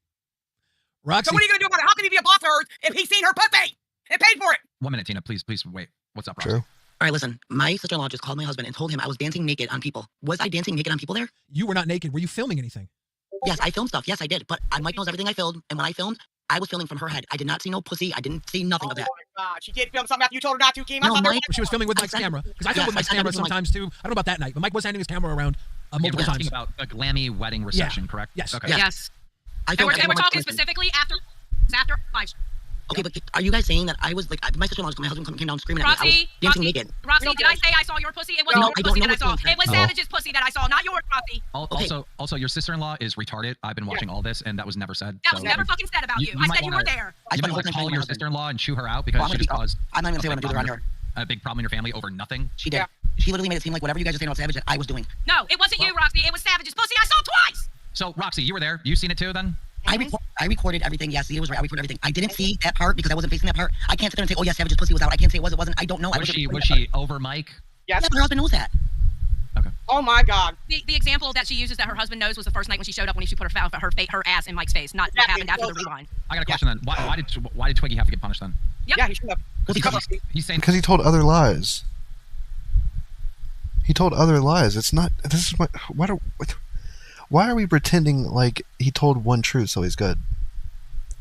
Roxy. So what are you gonna do about it? How can he be a boss of hers if he's seen her pussy and paid for it? 1 minute, Tina, please wait. What's up, Roxy? True. All right, listen. My sister-in-law just called my husband and told him I was dancing naked on people. Was I dancing naked on people there? You were not naked. Were you filming anything? Yes, I filmed stuff. Yes, I did. But Mike knows everything I filmed. And when I filmed, I was filming from her head. I did not see no pussy. I didn't see nothing of that. Oh my God, she did film something after you told her not to, King. I No, thought there Mike- was- She was filming with Mike's camera. Because I film with Mike's camera sometimes too. I don't know about that night, but Mike was handing his camera around multiple We're times. talking about a glammy wedding reception, correct? Yes. Okay. Yes. I And filmed we're everyone talking dancing. specifically after live. Okay, but are you guys saying that I was like, my sister-in-law, my husband came down screaming at me. I was Roxy, dancing naked. Roxy, did I say I saw your pussy? It wasn't No, your I don't pussy know that I what's saw. going on. It was Oh. Savage's pussy that I saw, not yours, Roxy. Also, your sister-in-law is retarded. I've been watching all this, and that was never said. That was never fucking said about you. I might said you wanna- were there. You might want to call your sister-in-law and chew her out because Well, I'm she gonna just be- caused I'm not even saying what I'm gonna do around a big problem in your family over nothing. She did. She literally made it seem like whatever you guys are saying about Savage that I was doing. No, it wasn't you, Roxy. It was Savage's pussy. I saw twice. So, Roxy, you were there. You seen it too, then? I recorded everything. Yes, it was right. I recorded everything. I didn't see that part because I wasn't facing that part. I can't sit there and say, oh, yeah, Savage's pussy was out. I can't say it was, it wasn't. I don't know. Was she over Mike? Yes. Yeah, but her husband knows that. Oh my God. The example that she uses that her husband knows was the first night when she showed up when she put her ass in Mike's face, not what happened after the rewind. I got a question then. Why did Twiggy have to get punished then? Yep. Yeah, he should have. He's saying Because he told other lies. He told other lies. It's not. This is what. Why are we pretending like he told one truth so he's good?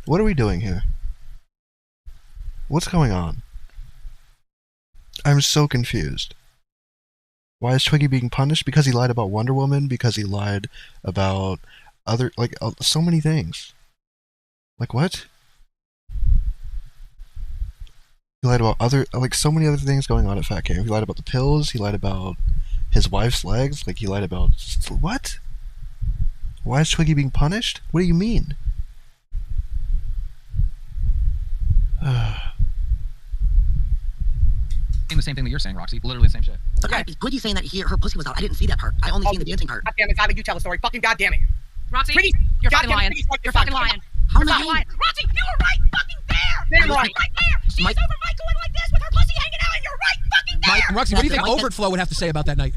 What are we doing here? What's going on? I'm so confused. Why is Twiggy being punished? Because he lied about Wonder Woman, because he lied about other, like, so many things. Like, what? He lied about other, like, so many other things going on at Fat Camp. He lied about the pills, he lied about his wife's legs, like, he lied about, what? Why is Twiggy being punished? What do you mean? The same thing that you're saying, Roxy. Literally the same shit. Okay, Boogie saying that her pussy was out. I didn't see that part. I only seen the dancing part. God damn it, Ziley, you tell the story. Fucking goddamn it. Roxy, Pretty, you're fucking lying. You're fucking lying. How You're many? fucking lying. Roxy, you were right fucking there. Damn right. Right there. She's over Mike going like this with her pussy hanging out, and you're right fucking there. Roxy, what do you think Overflow would have to say about that night?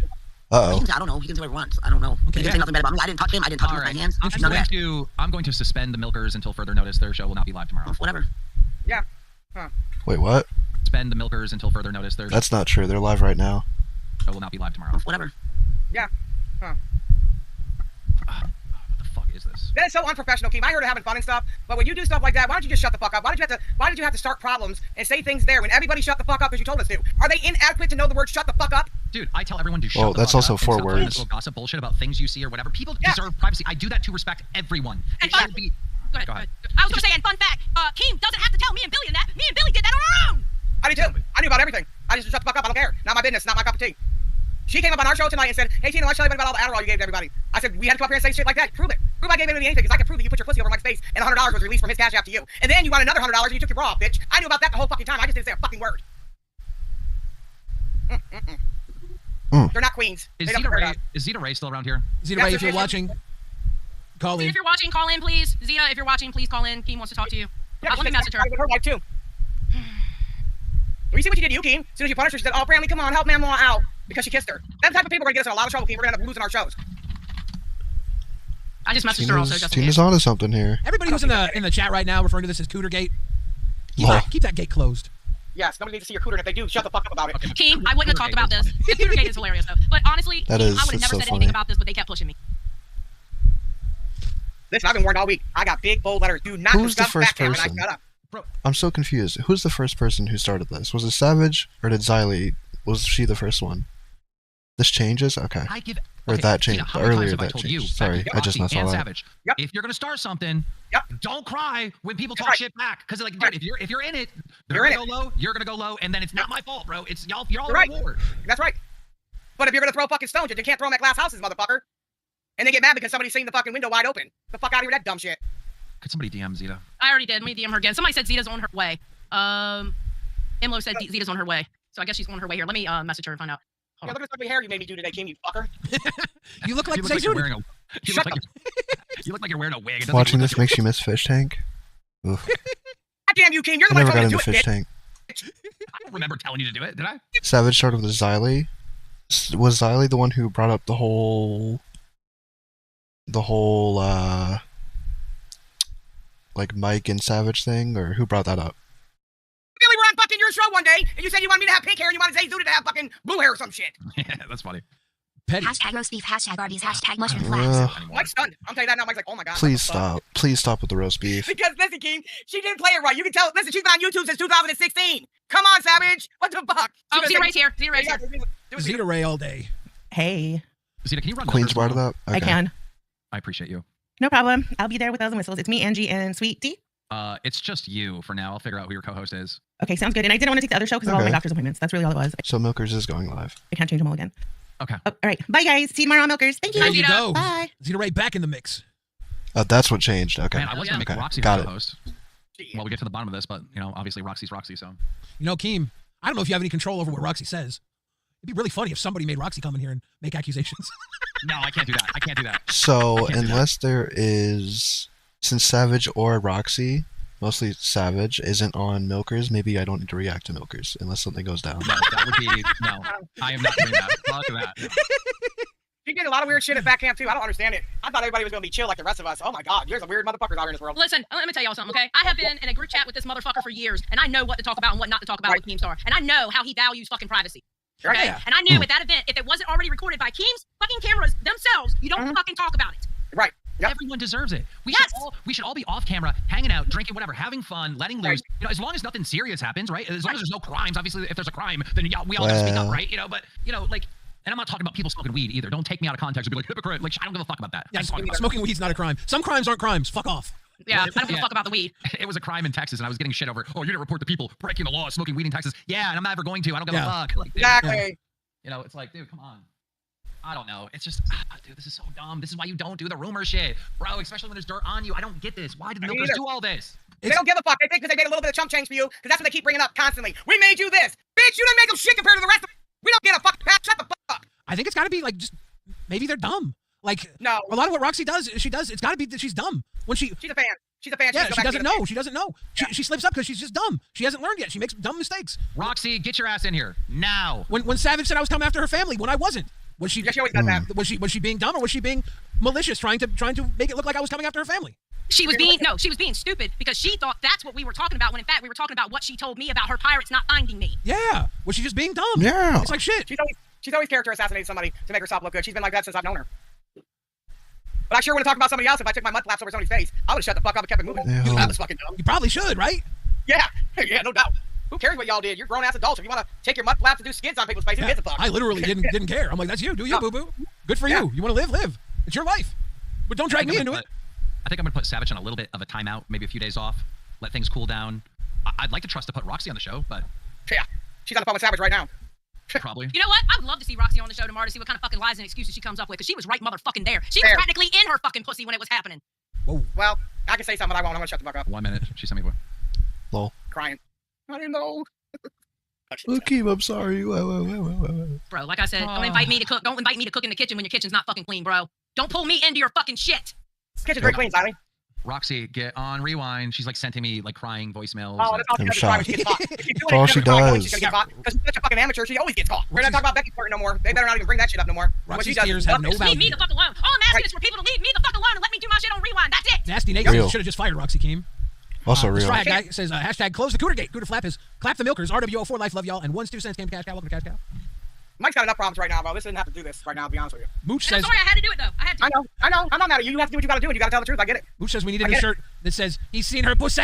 Uh-oh. I don't know. He can say whatever he wants. I don't know. He can say nothing bad about me. I didn't touch him. I didn't touch him with my hands. I'm going to suspend the Milkers until further notice. Their show will not be live tomorrow. Whatever. Yeah. Huh. Wait, what? Suspend the Milkers until further notice. Their That's not true. They're live right now. show will not be live tomorrow. Whatever. Yeah. Huh. What the fuck is this? That is so unprofessional, Keem. I heard of having fun and stuff, but when you do stuff like that, why don't you just shut the fuck up? Why did you have to start problems and say things there when everybody shut the fuck up because you told us to? Are they inadequate to know the word shut the fuck up? Dude, I tell everyone to shut Well, the that's fuck also up 4 and stop playing words. this little gossip bullshit about things you see or whatever. People deserve privacy. I do that to respect everyone. And It should be. Go ahead. Go ahead. I was gonna say, and fun fact, Keem doesn't have to tell me and Billy that. Me and Billy did that on our own. I did too. I knew about everything. I just shut the fuck up. I don't care. Not my business. Not my cup of tea. She came up on our show tonight and said, "Hey Tina, let's tell you about all the Adderall you gave to everybody." I said, "We had to come up here and say shit like that. Prove it. Prove I gave anybody anything because I can prove that you put your pussy over Mike's face and $100 was released from his cash app to you. And then you want another $100 and you took your bra off, bitch. I knew about that the whole fucking time. I just didn't say a fucking word. They're not queens. Is They don't Zeta care Ray? about- Is Zeta Ray still around here? Zeta Ray, if you're watching, call Zeta, in. if you're watching, call in, please. Zeta, if you're watching, please call in. Keem wants to talk to you. Yeah, Let me message her. with her wife too. Well, you see what you did to you, Keem? As soon as you punished her, she said, "Oh, Brantley, come on, help Mama out," because she kissed her. That type of people are gonna get us in a lot of trouble, Keem. We're gonna end up losing our shows. I just messaged her also. Just in Tina's case. onto something here. Everybody who's in the chat right now referring to this as Cootergate, Lol. keep that gate closed. Yes, nobody needs to see your cooter, and if they do, shut the fuck up about it. Keem, I wouldn't have talked about this. The computer gate is hilarious though. But honestly, That Keem, is- I would have it's never so said funny. anything about this, but they kept pushing me. Listen, I've been warned all week. I got big, bold letters. Do not Who's the discuss first Fat Cam, and I person? shut up. I'm so confused. Who's the first person who started this? Was it Savage or did Xylee? Was she the first one? This changes? Okay. I give. Or Okay, that Tina, changed. how many Earlier times have I that told changed. you, Sorry, Becky, I just Roxy, now saw and that. Savage, if you're gonna start something, don't cry when people talk right. shit back. Because like, dude, if you're in it, they're You're in gonna go low. You're gonna go low, and then it's not my fault, bro. It's y'all. You're all You're right. on board. That's right. But if you're gonna throw fucking stones, you can't throw them at glass houses, motherfucker. And they get mad because somebody's seen the fucking window wide open. The fuck out of here, that dumb shit. Could somebody DM Zeta? I already did. Let me DM her again. Somebody said Zeta's on her way. Imlo said Zeta's on her way. So I guess she's on her way here. Let me message her and find out. Yeah, look at this ugly hair you made me do today, Keem, you fucker. You look like You look like you're wearing a. You look like you're wearing a wig. It doesn't Watching even this look makes you miss Fish Tank? Oof. God damn you, Keem, you're the I one never got who told me into to do Fish it, Tank. I don't remember telling you to do it, did I? Savage started with Xylee. Was Xylee the one who brought up the whole like Mike and Savage thing, or who brought that up? Billy, we're on fucking your show one day, and you said you wanted me to have pink hair, and you wanted Zay Zuda to have fucking blue hair or some shit. Yeah, that's funny. Petty. Hashtag roast beef, hashtag Arby's, hashtag mushroom flags. Mike's stunned. I'm telling you that now. Mike's like, oh my god. Please what the fuck? stop. Please stop with the roast beef. Because listen, Keem, she didn't play it right. You can tell. Listen, she's been on YouTube since 2016. Come on, Savage. What the fuck? Oh, Zeta Ray's here. Zeta Ray's here. Zeta Ray all day. Hey, Zeta, can you run Queen's numbers brought it tomorrow? up? I can. I appreciate you. No problem. I'll be there with bells and whistles. It's me, Angie, and Sweet D. It's just you for now. I'll figure out who your co-host is. Okay, sounds good. And I didn't want to take the other show because of all my Okay. doctor's appointments. That's really all it was. So Milkers is going live. I can't change them all again. Okay. Oh, all right. Bye, guys. See you tomorrow on Milkers. Thank you. There you go. Bye. Zeta Ray back in the mix. That's what changed. Okay. Man, I was gonna make Okay. Roxy Got the it. co-host. Well, we get to the bottom of this, but you know, obviously Roxy's Roxy, so. You know, Keem, I don't know if you have any control over what Roxy says. It'd be really funny if somebody made Roxy come in here and make accusations. No, I can't do that. I can't do that. So I can't do that. unless there is, since Savage or Roxy, mostly Savage, isn't on Milkers, maybe I don't need to react to Milkers unless something goes down. No, that would be no. I am not doing that. Fuck that. She did a lot of weird shit at Fat Camp too. I don't understand it. I thought everybody was gonna be chill like the rest of us. Oh my god, there's some weird motherfuckers out here in this world. Listen, let me tell y'all something, okay? I have been in a group chat with this motherfucker for years, and I know what to talk about and what not to talk about with Keemstar. And I know how he values fucking privacy. Okay? Yeah. And I knew at that event, if it wasn't already recorded by Keem's fucking cameras themselves, you don't fucking talk about it. Right. Yep. Everyone deserves it. We should all be off camera, hanging out, drinking, whatever, having fun, letting loose. You know, as long as nothing serious happens, right? As long as there's no crimes. Obviously, if there's a crime, then we all gotta speak up, Well. right? You know, but you know, like And I'm not talking about people smoking weed either. Don't take me out of context and be like, hypocrite. Like, I don't give a fuck about that. Yeah, smoking weed's not a crime. Some crimes aren't crimes. Fuck off. Yeah, I don't give a fuck about the weed. It was a crime in Texas, and I was getting shit over, oh, you didn't report the people breaking the law, smoking weed in Texas. Yeah, and I'm never going to. I don't give a fuck. Like, dude, Exactly. You know, it's like, dude, come on. I don't know. It's just, dude, this is so dumb. This is why you don't do the rumor shit. Bro, especially when there's dirt on you. I don't get this. Why did milkers do all this? They don't give a fuck. They think because they made a little bit of chump change for you, because that's what they keep bringing up constantly. We made you this. Bitch, you didn't make them shit compared to the rest of them. We don't get a fucking pat. Shut the fuck up. I think it's got to be like just maybe they're dumb. Like no, a lot of what Roxy does, it's got to be that she's dumb. When she's a fan. She's a fan. Yeah, she doesn't know. She doesn't know. She slips up because she's just dumb. She hasn't learned yet. She makes dumb mistakes. Roxy, get your ass in here now. When Savage said I was coming after her family, when I wasn't, was she? Yeah, she always does that. Was she being dumb or was she being malicious, trying to make it look like I was coming after her family? She was being stupid because she thought that's what we were talking about when in fact we were talking about what she told me about her pirates not finding me. Yeah. Was she just being dumb? Yeah. It's like shit. She's always character assassinated somebody to make herself look good. She's been like that since I've known her. But I sure want to talk about somebody else. If I took my mud flaps over somebody's face, I would have shut the fuck up and kept it moving. Yeah. That was fucking dumb. You probably should, right? Yeah. Yeah, no doubt. Who cares what y'all did? You're grown ass adults. If you want to take your mud flaps and do skids on people's faces, get the fuck. I literally didn't care. I'm like, that's you. Do you, boo boo? Good for you. You want to live? It's your life. But don't drag me into it. I think I'm gonna put Savage on a little bit of a timeout, maybe a few days off, let things cool down. I'd like to trust to put Roxy on the show, but yeah, she's on the phone with Savage right now. Probably. You know what? I would love to see Roxy on the show tomorrow to see what kind of fucking lies and excuses she comes up with, because she was right motherfucking there. She was practically in her fucking pussy when it was happening. Whoa. Well, I can say something, but I won't. I'm gonna shut the fuck up. 1 minute. She sent me one. Lol. Crying. I didn't know. Akeem, I'm sorry. Bro, like I said, don't invite me to cook. Don't invite me to cook in the kitchen when your kitchen's not fucking clean, bro. Don't pull me into your fucking shit. Kitchen's very clean, Sally. Roxy, get on rewind. She's like sending me like crying voicemails. Oh, that's all she does. She gets caught. That's all she does. She's gonna get caught because she's such a fucking amateur. She always gets caught. We're not talking about Becky's part no more. They better not even bring that shit up no more. Roxy's tears have no value. Leave me the fuck alone. All I'm asking is for people to leave me the fuck alone and let me do my shit on rewind. That's it. Nasty Nate should have just fired Roxy Keem. Also real. This guy says hashtag close the Cooter Gate. Cooter Flap is clap the milkers. RWO4 life love y'all and 1 2 cents came to Cash Cow. Welcome to Cash Cow. Mike's got enough problems right now, bro. This didn't have to do this right now, to be honest with you. Mooch says, I'm sorry I had to do it, though. I had to. I know. I'm not mad at you. You have to do what you gotta do, and you gotta tell the truth. I get it. Mooch says we need a new shirt that says, he's seen her pussy.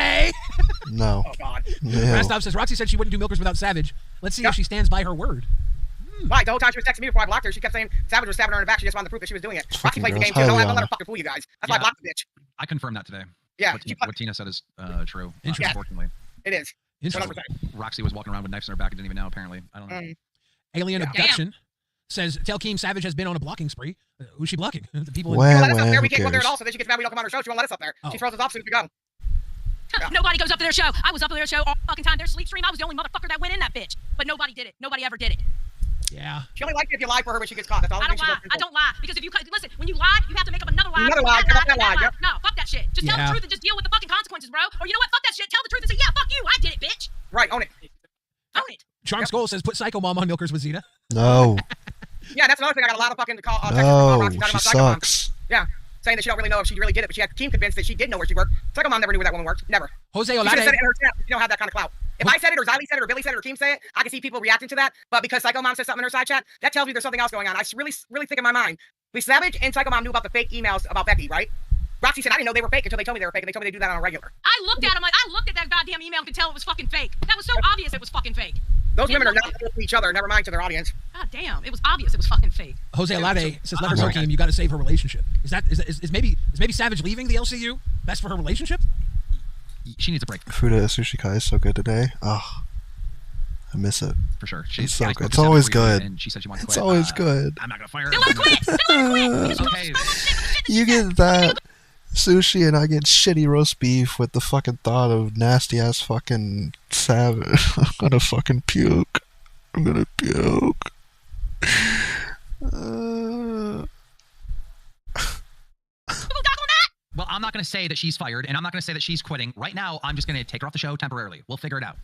No. Oh, God. Rastov says, Roxy said she wouldn't do milkers without Savage. Let's see if she stands by her word. Why? The whole time she was texting me before I blocked her, she kept saying Savage was stabbing her in the back. She just wanted to prove that she was doing it. Roxy plays the game, too. Don't let her fucking fool you guys. That's why I blocked the bitch. I confirmed that today. Yeah. What Tina said is true. Interesting. Unfortunately. It is. 100%. Roxy was walking around with knives in her back and didn't even know, apparently. I don't know. Alien Abduction says, tell Keem Savage has been on a blocking spree. Who's she blocking? The people in let us up there. We can't go there at all, so then she gets mad we don't come on her show. She won't let us up there. She throws us off as soon as we go. Nobody goes up to their show. I was up to their show all fucking time. Their sleep stream. I was the only motherfucker that went in that bitch. But nobody did it. Nobody ever did it. Yeah. She only likes it if you lie for her when she gets caught. That's all. I don't lie. I don't lie. Because if you listen, when you lie, you have to make up another lie. Another lie. Yep. No, fuck that shit. Just tell the truth and just deal with the fucking consequences, bro. Or you know what? Fuck that shit. Tell the truth and say, yeah, fuck you. I did it, bitch. Right. Own it. Own it. Charm Skull says, put Psycho Mom on milkers with Zeta. No. Yeah, that's another thing. I got a lot of fucking texts from Roxy talking about Psycho Mom. Yeah. Saying that she don't really know if she really did it, but she had Keem convinced that she did know where she worked. Psycho Mom never knew where that woman worked. Never. Jose She Olade. said it in her chat. You don't have that kind of clout. If I said it, or Xylee said it, or Billy said it, or Keem said it, I can see people reacting to that. But because Psycho Mom said something in her side chat, that tells me there's something else going on. I really think in my mind, Savage and Psycho Mom knew about the fake emails about Becky, right? Roxy said, I didn't know they were fake until they told me they were fake, and they told me they do that on a regular. I looked at that goddamn email and could tell it was fucking fake. That was so obvious it was fucking fake. Those women are not to each other, never mind to their audience. God damn, it was obvious it was fucking fake. Jose Alade says, let her go, Keem. You got to save her relationship. Is maybe Savage leaving the LCU best for her relationship? She needs a break. Fuda Sushi Kai is so good today. Oh, I miss it. For sure. It's so good. It's always good. And she said she wanted to quit. It's always good. I'm not gonna fire her. They want to quit. They want to quit. Okay. You get that sushi and I get shitty roast beef with the fucking thought of nasty ass fucking Savage. I'm gonna fucking puke. I'm gonna puke. Well, I'm not going to say that she's fired, and I'm not going to say that she's quitting. Right now, I'm just going to take her off the show temporarily. We'll figure it out.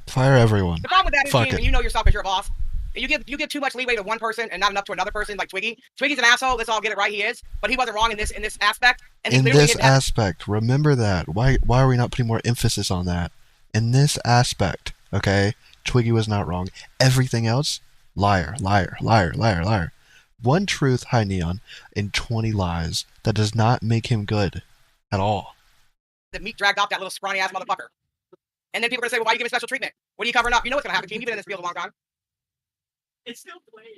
Fire everyone. The problem with that is, Fuck Keem, it. and you know yourself as you're a boss, you give too much leeway to one person and not enough to another person, like Twiggy. Twiggy's an asshole. Let's all get it right. He is, but he wasn't wrong in this aspect. And In this aspect, remember that. Why are we not putting more emphasis on that? In this aspect, okay, Twiggy was not wrong. Everything else, liar, liar, liar, liar, liar. One truth, high neon, and 20 lies. That does not make him good at all. The meat dragged off that little scrawny ass motherfucker. And then people are gonna say, well, why are you giving special treatment? What are you covering up? You know what's gonna happen, Keem. You've been in this field a long time.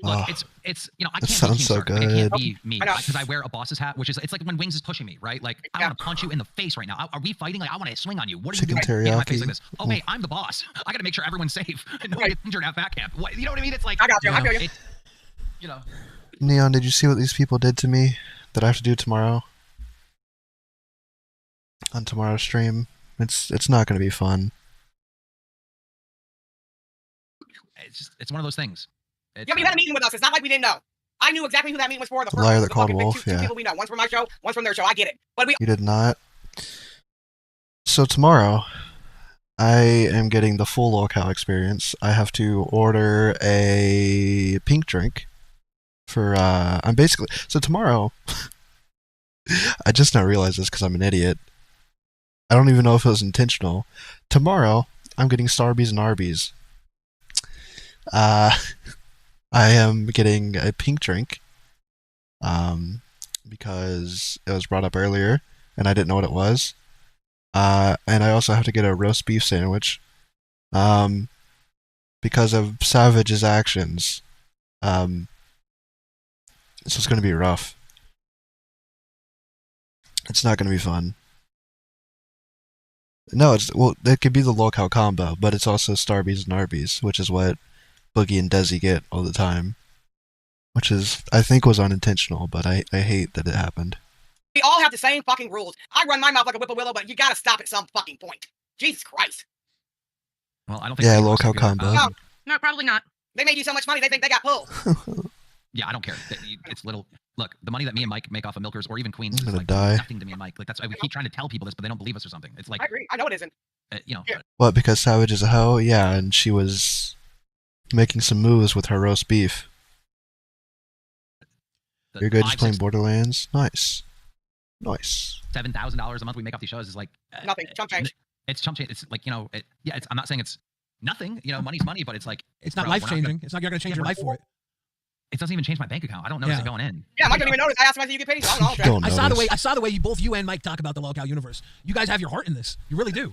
Look, it's you know, I That can't sounds be so Keemstar. It can't good. be me because I wear a boss's hat, which is it's like when Wings is pushing me, right? Like I want to punch you in the face right now. Are we fighting? Like I want to swing on you. What are Chicken you doing? Get in my face teriyaki. like this. Oh hey, I'm the boss. I got to make sure everyone's safe and no one gets injured at fat camp. What, you know what I mean? It's like I got you. I feel you. it, you know. Neon, did you see what these people did to me that I have to do tomorrow? On tomorrow's stream. It's not going to be fun. It's one of those things. Yeah, but you had a meeting with us. It's not like we didn't know. I knew exactly who that meeting was for. The first liar one, that the called fucking big wolf, two yeah. people we know. One's from my show, one's from their show. I get it. But we You did not. So tomorrow, I am getting the full LOLCOW experience. I have to order a pink drink for, I'm basically, so tomorrow, I just now realized this because I'm an idiot. I don't even know if it was intentional. Tomorrow, I'm getting Starbies and Arby's. I am getting a pink drink, because it was brought up earlier, and I didn't know what it was. And I also have to get a roast beef sandwich, because of Savage's actions. So it's going to be rough. It's not going to be fun. No, it could be the LOLCOW combo, but it's also Starbies and Arby's, which is what Boogie and Desi get all the time. Which is, I think, was unintentional, but I hate that it happened. We all have the same fucking rules. I run my mouth like a whippoorwillow, but you gotta stop at some fucking point. Jesus Christ. Well, I don't think. Yeah, LOLCOW combo. No, probably not. They made you so much money, they think they got pulled. Yeah, I don't care. It's little. Look, the money that me and Mike make off of Milkers or even Queens is gonna like die. nothing to me and Mike. Like that's why we keep trying to tell people this, but they don't believe us or something. It's like I agree. I know it isn't. you know. What, because Savage is a hoe? Yeah, and she was making some moves with her roast beef. You're good just playing Borderlands? Nice. Nice. $7,000 a month we make off these shows is like nothing. Chump change. It's chump change. It's like, you know, I'm not saying it's nothing. You know, money's money, but it's like it's not life changing. It's not you're gonna change your life for it. It doesn't even change my bank account. I don't notice it going in. Yeah, Mike didn't even notice. I asked him, I said, you get paid. I don't know. I saw the way you both you and Mike talk about the LOLCOW universe. You guys have your heart in this. You really do.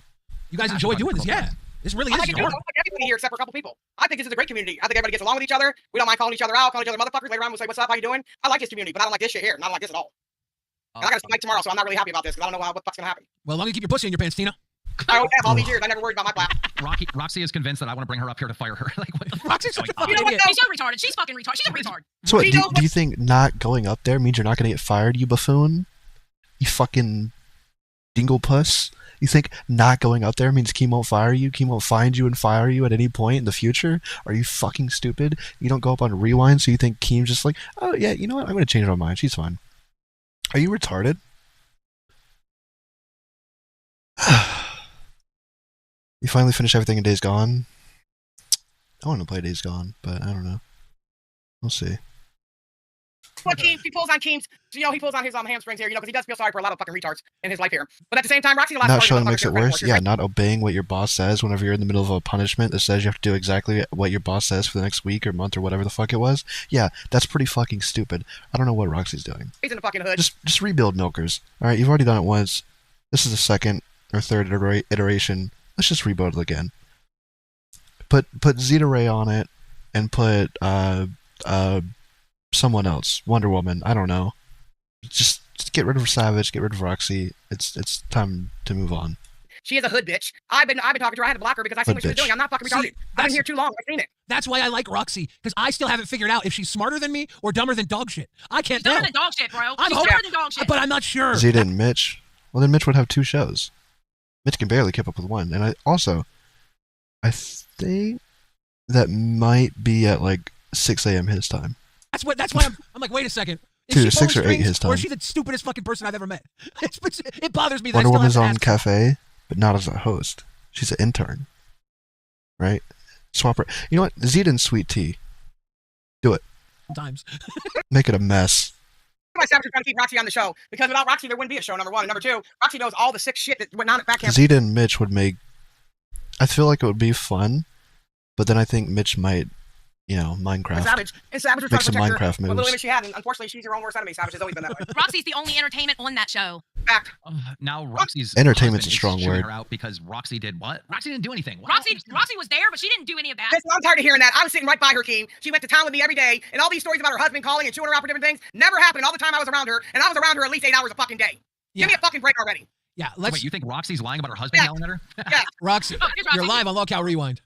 You guys enjoy doing this. Yeah. This really is your heart. I like everybody here except for a couple people. I think this is a great community. I think everybody gets along with each other. We don't mind calling each other out, calling each other motherfuckers. Later on, we'll say, what's up, how you doing? I like this community, but I don't like this shit here. And I don't like this at all. And I got to fight tomorrow, so I'm not really happy about this because I don't know what the fuck's going to happen. Well, as long as you keep your pussy in your pants, Tina. I always have all these years. I never worried about my black. Roxy is convinced that I want to bring her up here to fire her. Like, what the Roxy's such a You know what? No, she's retarded. She's fucking retarded. She's a retard. So what, do you think not going up there means you're not going to get fired, you buffoon? You fucking dingle puss? You think not going up there means Keem won't fire you? Keem won't find you and fire you at any point in the future? Are you fucking stupid? You don't go up on rewind, so you think Keem's just like, oh yeah, you know what? I'm going to change my mind. She's fine. Are you retarded? You finally finished everything in Days Gone? I want to play Days Gone, but I don't know. We'll see. Well, Keem, he pulls on Keem's, you know, he pulls on his hamstrings here, you know, because he does feel sorry for a lot of fucking retards in his life here. But at the same time, Roxy, Not showing makes it worse. Yeah, not obeying what your boss says whenever you're in the middle of a punishment that says you have to do exactly what your boss says for the next week or month or whatever the fuck it was. Yeah, that's pretty fucking stupid. I don't know what Roxy's doing. He's in the fucking hood. Just rebuild Milkers. All right, you've already done it once. This is the second or third iteration. Let's just rebuild it again. Put Zeta Ray on it and put someone else, Wonder Woman. I don't know. Just get rid of Savage, get rid of Roxy. It's time to move on. She is a hood bitch. I've been talking to her. I had to block her because I seen what she was doing. I'm not fucking retarded. I've been here too long. I've seen it. That's why I like Roxy, because I still haven't figured out if she's smarter than me or dumber than dog shit. I can't tell. Dumber than dog shit, bro. I'm She's dumber than dog shit. But I'm not sure. Zeta and Mitch. Well, then Mitch would have 2 shows. Mitch can barely keep up with one. And I think that might be at like 6 a.m. his time. That's why I'm like, wait a second. Dude, 6 or 8 his time. Or is she the stupidest fucking person I've ever met? It bothers me that Wonder I still Woman's have to on ask. Cafe, but not as a host. She's an intern. Right? Swap her. You know what? Zeta and Sweet Tea. Do it. Sometimes. Make it a mess. My Savage was trying to keep Roxy on the show because without Roxy, there wouldn't be a show, number one. And number two, Roxy knows all the sick shit that went on at back camp. Zeta and Mitch would make... I feel like it would be fun, but then I think Mitch might, Minecraft. Savage was make trying some to protect Minecraft her. What moves. little image she had, and unfortunately, she's her own worst enemy. Savage has always been that way. Roxy's the only entertainment on that show. Fact. Now Roxy's Entertainment's husband a strong is chewing word. her out because Roxy did what? Roxy didn't do anything. Roxy was there, but she didn't do any of that. Listen, I'm tired of hearing that. I was sitting right by her, Keem. She went to town with me every day, and all these stories about her husband calling and chewing her out for different things never happened all the time I was around her, and I was around her at least 8 hours a fucking day. Give me a fucking break already. Yeah, Wait, you think Roxy's lying about her husband yelling at her? Yeah. Roxy, you're live on LOLCOW Rewind.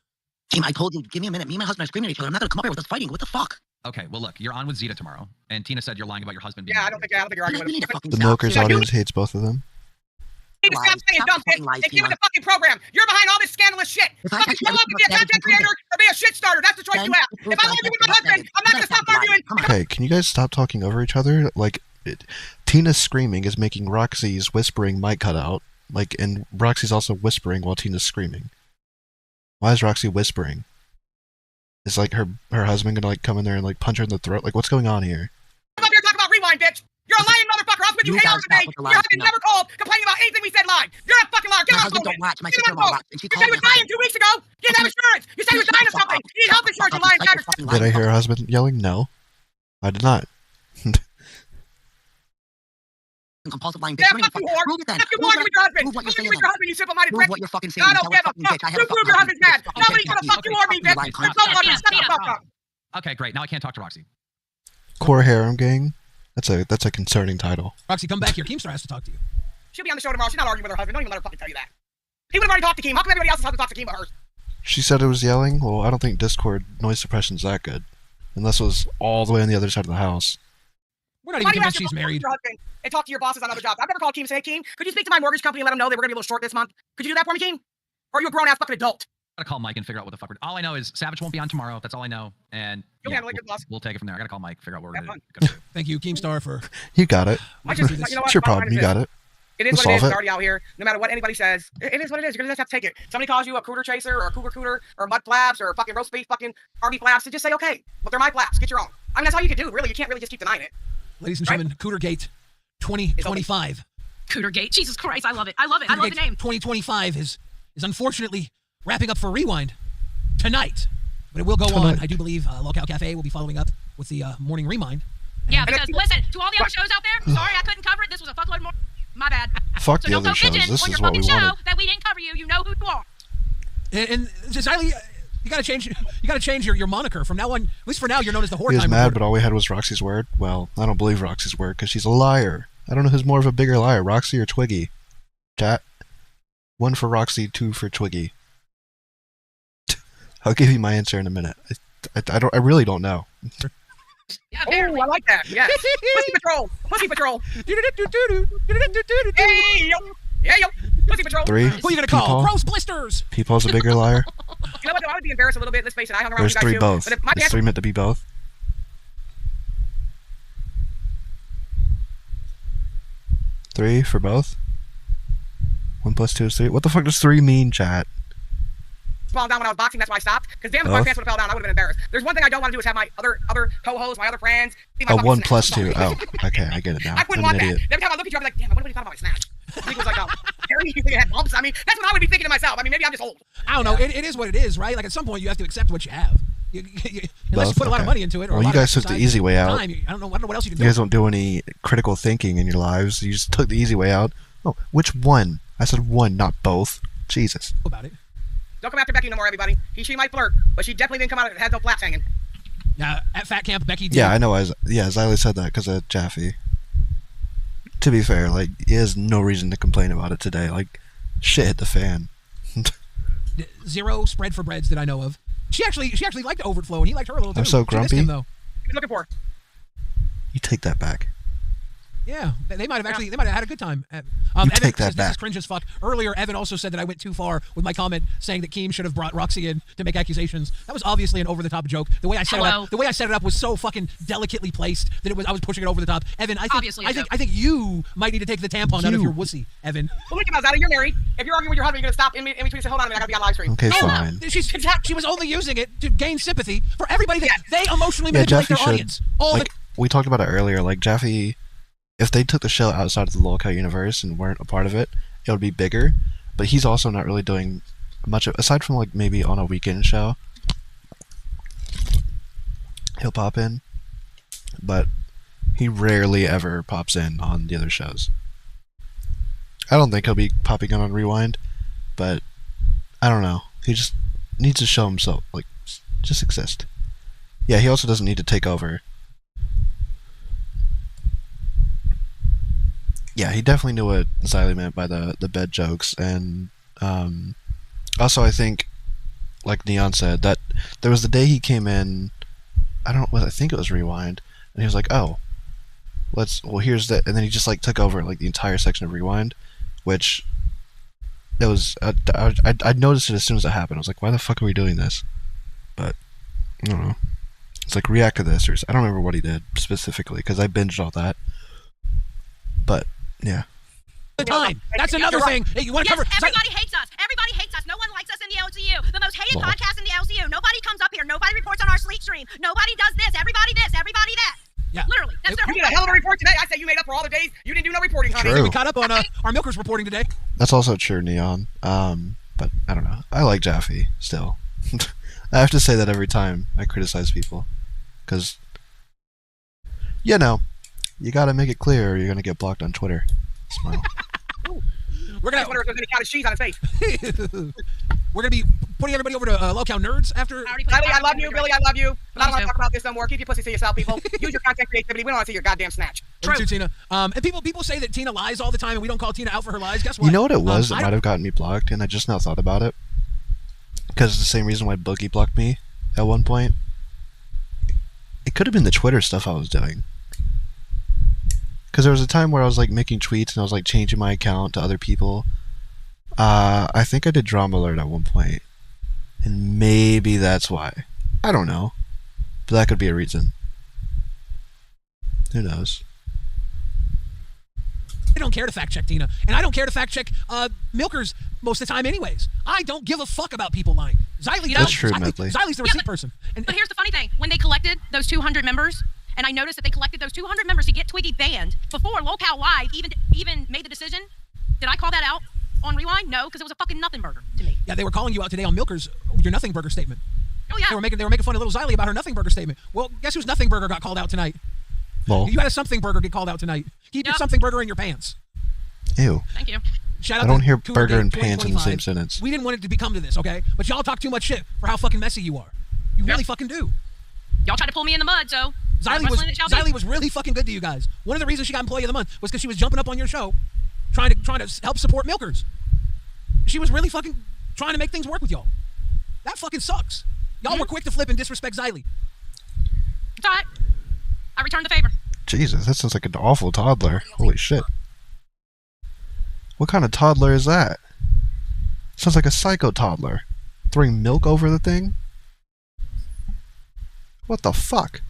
Team, I told you, give me a minute. Me and my husband are screaming at each other. I'm not gonna come up here with us fighting. What the fuck? Okay, well look, you're on with Zeta tomorrow, and Tina said you're lying about your husband. Yeah, I don't think you're arguing with him. The Milkers audience hates both of them. You need to stop saying dumb shit and get with the fucking program. You're behind all this scandalous shit. Fucking grow up and be a content creator or be a shit starter. That's the choice you have. If I argue with my husband, I'm not gonna stop arguing. Okay, can you guys stop talking over each other? Like, Tina's screaming is making Roxy's whispering mic cut out. Like, and Roxy's also whispering while Tina's screaming. Why is Roxy whispering? Is like her husband gonna like come in there and like punch her in the throat? Like, what's going on here? Come up here talking about rewind, bitch. You're a lying motherfucker. I'll spend you 8 hours a day. Your husband never called complaining about anything we said live. You're a fucking liar. Get on phone. You said he was dying 2 weeks ago. You didn't have insurance. You said he was dying of something. You need health insurance. You're lying. Did I hear her husband yelling? No, I did not. Compulsive lying Yeah, bitch. fuck you, whore. Prove it then. Fuck you, whore. You're with your husband. Prove what you're Fuck you saying with your husband, you simple-minded Prove prick. what you're fucking saying. I don't give a fuck. You prove your husband's mad. Nobody gonna fuck you or me, bitch. You're so fucking shut the fuck up. Okay, great. Now I can't talk to Roxy. Core Harem Gang. That's a concerning title. Roxy, come back here. Keemstar has to talk to you. She'll be on the show tomorrow. She's not arguing with her husband. Don't even let her fucking tell you that. He would have already talked to Keem. How come everybody else's husband talks to Keem but hers? She said it was yelling. Well, I don't think Discord noise suppression's that good, unless it was all the way on the other side of the house. We're not even convinced she's married. And talk to your bosses on other jobs. I've never called Keem and said, hey, Keem, could you speak to my mortgage company and let them know they were going to be a little short this month? Could you do that for me, Keem? Or are you a grown-ass fucking adult? I gotta call Mike and figure out what the fuck we're. All I know is Savage won't be on tomorrow. That's all I know. And You'll handle it, good boss. we'll take it from there. I gotta call Mike, figure out what we're gonna do. Thank you, Keemstar, for. You got it. You know It's what? your Bottom problem. line You is got this. it. It is We'll what it solve is. it. It's already out here. No matter what anybody says, it is what it is. You're gonna just have to take it. Somebody calls you a cooter chaser or a cougar cooter or mud flaps or fucking roast beef fucking Arby flaps, so just say okay. But they're my flaps. Get your own. I mean, that's all you can do. Really, you can't really just keep denying it. Ladies and gentlemen, Cootergate 2025. Cootergate. Jesus Christ, I love it. I love it. I love the Cootergate name. 2025 is unfortunately wrapping up for Rewind tonight. But it will go on. I do believe LOLCOW Cafe will be following up with the morning Remind. Yeah, because listen, to all the other shows out there, sorry I couldn't cover it. This was a fuckload more. My bad. Fuck So the don't go other shows. bitching This on your is what we fucking show wanted. that we didn't cover you. You know who you are. And Ziley, you gotta change. You gotta change your moniker from now on. At least for now, you're known as the Whore He was Time mad, Reporter. but all we had was Roxy's word. Well, I don't believe Roxy's word because she's a liar. I don't know who's more of a bigger liar, Roxy or Twiggy. Chat. 1 for Roxy, 2 for Twiggy. I'll give you my answer in a minute. I really don't know. Yeah, I like that. Yes. Pussy Patrol. Pussy Patrol. Hey, yo. Yeah, yo. Pussy Patrol. 3. Who are you gonna call? Peepaw. Gross blisters. Peepaw's a bigger liar. You know what, though? I would be embarrassed a little bit. Let's face it. I hung around There's with you guys 3 too. both. But if my Is pants 3 meant to be both? 3 for both? 1 plus 2 is 3. What the fuck does 3 mean, chat? falling down when I was boxing, that's why I stopped. Because damn, if Oh. my pants would have fell down, I would have been embarrassed. There's one thing I don't want to do is have my other co-hosts, my other friends. see my Oh, fucking 1 snatch. plus 2. Oh, okay, I get it now. I wouldn't I'm want an that. idiot. Every time I look at you, I'm like, damn, what do you thought about my snatch? He was like, oh, Gary, you think it had bumps? I mean, that's what I would be thinking to myself. I mean, maybe I'm just old. I don't know. It is what it is, right? Like at some point, you have to accept what you have. Unless you Both? put a lot of Okay. money into it. Or Well, a you lot of guys took the exercise easy way out. time. I don't know what else you can You do. guys don't do any critical thinking in your lives. You just took the easy way out. Oh, which one? I said 1, not both. Jesus. About it. Don't come after Becky no more, everybody. She might flirt, but she definitely didn't come out and had no flaps hanging. Yeah, at Fat Camp, Becky did. Yeah, I know. Xylee said that because of Jaffe. To be fair, like, he has no reason to complain about it today. Like, shit hit the fan. 0 spread for breads that I know of. She actually liked Overflow, and he liked her a little too. I'm so She missed him, grumpy. though. He's looking for. You take that back. Yeah, they might have had a good time. You Evan take that says, this back. is cringe as fuck. Earlier, Evan also said that I went too far with my comment saying that Keem should have brought Roxy in to make accusations. That was obviously an over-the-top joke. The way I set it up was so fucking delicately placed that I was pushing it over the top. Evan, I think you might need to take the tampon out of your wussy, Evan. Well, look at Zaylee, you're married. If you're arguing with your husband, you're gonna stop in between and say, "Hold on a minute, I gotta be on live stream." Okay, fine. She was only using it to gain sympathy for everybody that they emotionally Yeah, manipulate Jaffe their should. audience. Like, we talked about it earlier. Like, Jaffe, if they took the show outside of the LOLCOW universe and weren't a part of it, it would be bigger. But he's also not really doing much aside from, like, maybe on a weekend show. He'll pop in, but he rarely ever pops in on the other shows. I don't think he'll be popping on Rewind, but I don't know. He just needs to show himself, like, just exist. Yeah, he also doesn't need to take over. Yeah, he definitely knew what Xylee meant by the bed jokes, and also I think, like Neon said, that there was the day he came in, I think it was Rewind, and he was like, oh, here's that, and then he just like took over like the entire section of Rewind, which it was, I noticed it as soon as it happened. I was like, why the fuck are we doing this? But, I don't know. It's like, react to this, or I don't remember what he did specifically, because I binged all that. But, yeah. The time. That's another thing. Hey, you want to cover? Everybody hates us. Everybody hates us. No one likes us in the LCU. The most hated podcast in the LCU. Nobody comes up here. Nobody reports on our sleep stream. Nobody does this. Everybody this. Everybody that. Yeah. Literally. That's their You did a hell of a report today. I said you made up for all the days you didn't do no reporting, honey. True. We caught up on our milkers reporting today. That's also true, Neon. But I don't know. I like Jaffe still. I have to say that every time I criticize people, because you know, you gotta make it clear or you're gonna get blocked on Twitter. Smile. We're gonna wonder if there's any kind of cheese on his face. We're gonna be putting everybody over to LOLCOW Nerds after. I love you, Billy. I love you. But I don't want to talk about this no more. Keep your pussy to yourself, people. Use your content creativity. We don't want to see your goddamn snatch. True, Tina. And people say that Tina lies all the time, and we don't call Tina out for her lies. Guess what? You know what it was that might have gotten me blocked, and I just now thought about it. Because it's the same reason why Boogie blocked me at one point. It could have been the Twitter stuff I was doing. Because there was a time where I was like making tweets and I was like changing my account to other people. I think I did Drama Alert at one point. And maybe that's why. I don't know. But that could be a reason. Who knows? I don't care to fact check Tina, and I don't care to fact check milkers most of the time anyways. I don't give a fuck about people lying. Xylee That's does. true, Medley. Xylie's the receipt person. But here's the funny thing. When they collected those 200 members, and I noticed that they collected those 200 members to get Twiggy banned before LOLCOW Live even made the decision. Did I call that out on Rewind? No, because it was a fucking nothing burger to me. Yeah, they were calling you out today on Milkers, your nothing burger statement. Oh yeah. They were making fun of little Xylee about her nothing burger statement. Well, guess whose nothing burger got called out tonight? Lol. You had a something burger get called out tonight. Keep your something burger in your pants. Ew. Thank you. Shout out I don't to hear Cougar burger Game and pants in the 2025. same sentence. We didn't want it to become to this, okay? But y'all talk too much shit for how fucking messy you are. You really fucking do. Y'all tried to pull me in the mud, so Xylee was really fucking good to you guys. One of the reasons she got Employee of the Month was because she was jumping up on your show, trying to help support milkers. She was really fucking trying to make things work with y'all. That fucking sucks. Y'all were quick to flip and disrespect Xylee. It's all right. I returned the favor. Jesus, that sounds like an awful toddler. Holy shit. What kind of toddler is that? Sounds like a psycho toddler. Throwing milk over the thing? What the fuck?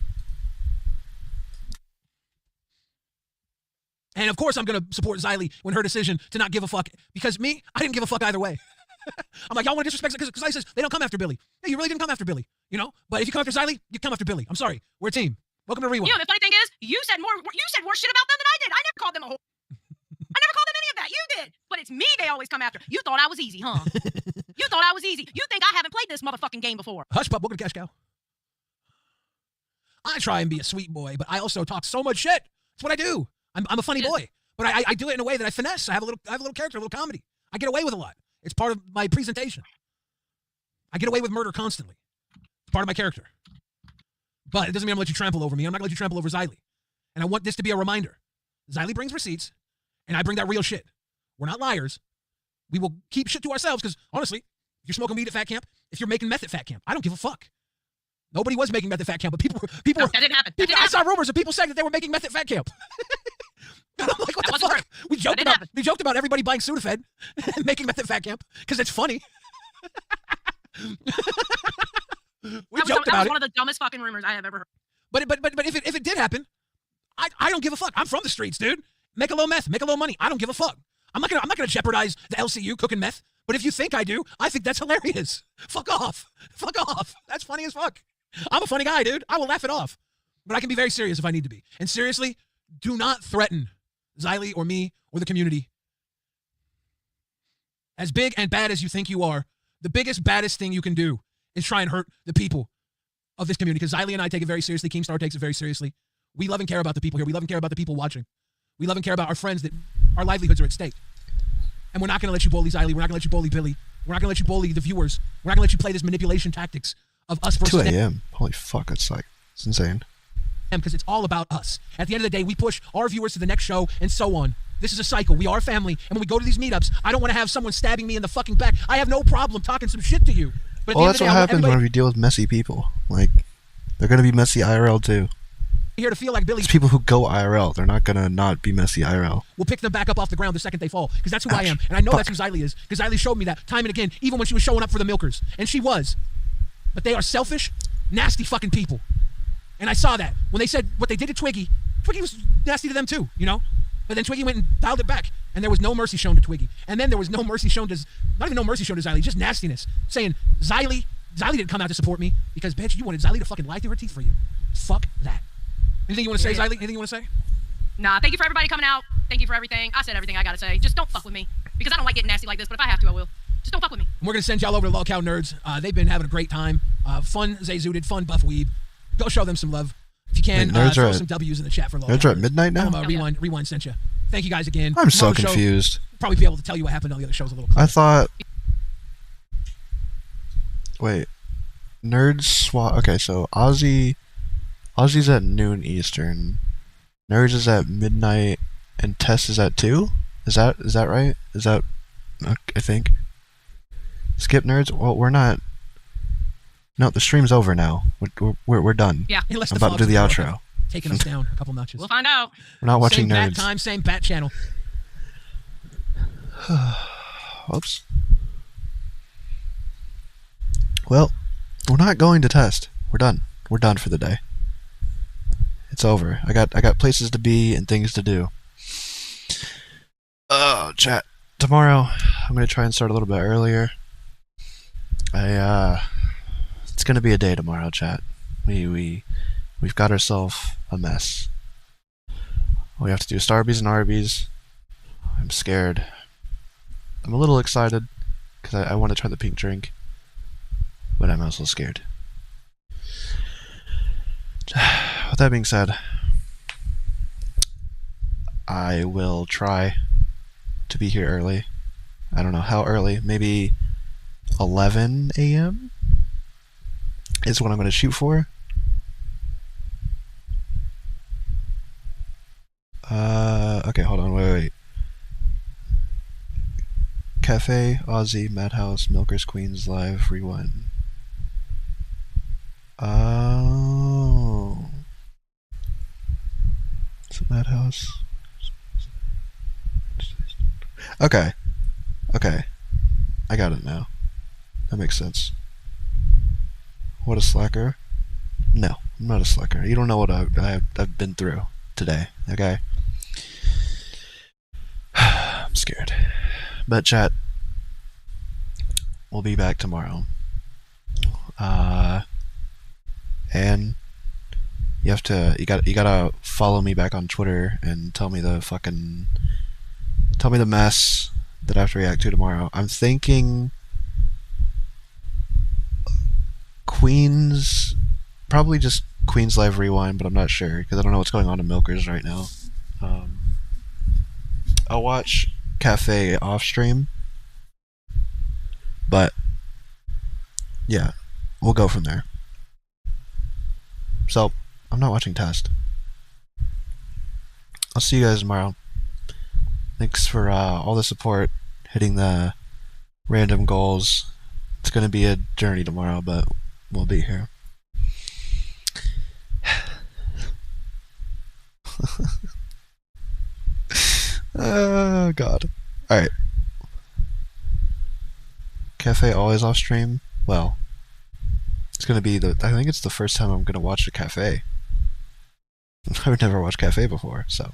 And of course I'm going to support Xylee when her decision to not give a fuck. Because me, I didn't give a fuck either way. I'm like, y'all want to disrespect because Xylee says they don't come after Billy. Yeah, you really didn't come after Billy, you know? But if you come after Xylee, you come after Billy. I'm sorry. We're a team. Welcome to Rewind. You know, the funny thing is, you said more shit about them than I did. I never called them a whore. I never called them any of that. You did. But it's me they always come after. You thought I was easy, huh? You thought I was easy. You think I haven't played this motherfucking game before. Hush, pup. Welcome to Cash Cow. I try and be a sweet boy, but I also talk so much shit. That's what I do. I'm a funny boy. But I do it in a way that I finesse. I have a little character, a little comedy. I get away with a lot. It's part of my presentation. I get away with murder constantly. It's part of my character. But it doesn't mean I'm going to let you trample over me. I'm not going to let you trample over Xylee. And I want this to be a reminder. Xylee brings receipts, and I bring that real shit. We're not liars. We will keep shit to ourselves because, honestly, if you're smoking weed at fat camp, if you're making meth at fat camp, I don't give a fuck. Nobody was making meth at fat camp, but people No, that didn't happen. I saw rumors of people saying that they were making meth at fat camp. And I'm like, what the fuck? We joked about everybody buying Sudafed and making meth at fat camp because it's funny. We joked about that was it. one of the dumbest fucking rumors I have ever heard. But if it did happen, I don't give a fuck. I'm from the streets, dude. Make a little meth, make a little money. I don't give a fuck. I'm not gonna jeopardize the LCU cooking meth. But if you think I do, I think that's hilarious. Fuck off. Fuck off. That's funny as fuck. I'm a funny guy, dude. I will laugh it off. But I can be very serious if I need to be. And seriously, do not threaten Xylee or me or the community. As big and bad as you think you are, the biggest, baddest thing you can do is try and hurt the people of this community. Because Xylee and I take it very seriously. Keemstar takes it very seriously. We love and care about the people here. We love and care about the people watching. We love and care about our friends that our livelihoods are at stake. And we're not going to let you bully Xylee. We're not going to let you bully Billy. We're not going to let you bully the viewers. We're not going to let you play this manipulation tactics of us versus 2 a.m. Holy fuck, it's insane. Because it's all about us. At the end of the day, we push our viewers to the next show and so on. This is a cycle. We are family. And when we go to these meetups, I don't want to have someone stabbing me in the fucking back. I have no problem talking some shit to you. But at Well, the end that's of the what day, happens when we deal with messy people. Like, they're going to be messy IRL too. here to feel like Billy. It's people who go IRL. They're not going to not be messy IRL. We'll pick them back up off the ground the second they fall, because that's who I am. And I know that's who Xylee is, because Xylee showed me that time and again, even when she was showing up for the milkers. And she was. But they are selfish, nasty fucking people. And I saw that. When they said what they did to Twiggy, Twiggy was nasty to them too, you know? But then Twiggy went and dialed it back, and there was no mercy shown to Twiggy. And then there was no mercy shown to, not even no mercy shown to Xylee, just nastiness. Saying, Xylee didn't come out to support me, because, bitch, you wanted Xylee to fucking lie through her teeth for you. Fuck that. Anything you want to say, Xylee? Anything you want to say? Nah, thank you for everybody coming out. Thank you for everything. I said everything I gotta say. Just don't fuck with me, because I don't like getting nasty like this, but if I have to, I will. Just don't fuck with me. And we're going to send y'all over to LOLCOW Nerds. They've been having a great time. Fun Zay Zooted, fun Buff Weeb. Go show them some love. If you can, throw some W's in the chat for LOLCOW. Nerds are at midnight now? Rewind sent you. Thank you guys again. I'm so confused. Probably be able to tell you what happened on the other shows a little closer. I thought... Wait. Nerds swap... Okay, so Ozzy's at noon Eastern. Nerds is at midnight, and Tess is at 2? Is that right? Is that... I think. Skip Nerds? Well, we're not... No, the stream's over now. We're done. Yeah. I'm about to do the outro. Taking us down a couple notches. We'll find out. We're not watching Same Nerds. bat time, same bat channel. Oops. Well, we're not going to test. We're done. We're done for the day. It's over. I got places to be and things to do. Oh, chat. Tomorrow, I'm gonna try and start a little bit earlier. It's gonna be a day tomorrow, chat. We've got ourselves a mess. We have to do Starbies and Arby's. I'm scared. I'm a little excited because I want to try the pink drink, but I'm also scared. With that being said, I will try to be here early. I don't know how early. Maybe 11 a.m. is what I'm going to shoot for. Okay, hold on, wait. Cafe, Aussie, Madhouse, Milkers, Queens, Live, Rewind. Oh. It's a Madhouse. Okay. Okay. I got it now. That makes sense. What a slacker. No, I'm not a slacker. You don't know what I've been through today, okay? I'm scared. But chat, we'll be back tomorrow. And you gotta follow me back on Twitter and tell me the mess that I have to react to tomorrow. I'm thinking Queens, probably just Queens Live Rewind, but I'm not sure because I don't know what's going on in Milkers right now. I'll watch Cafe off stream, but yeah, we'll go from there. So I'm not watching Test. I'll see you guys tomorrow. Thanks for all the support, hitting the random goals. It's gonna be a journey tomorrow, but we'll be here. Oh god. Alright. Cafe always off stream? Well, it's gonna be I think it's the first time I'm gonna watch a cafe. I've never watched Cafe before, so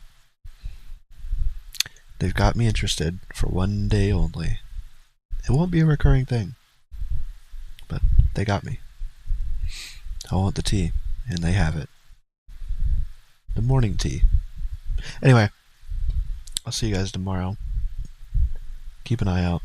they've got me interested for one day only. It won't be a recurring thing, but they got me. I want the tea, and they have it. The morning tea. Anyway, I'll see you guys tomorrow. Keep an eye out.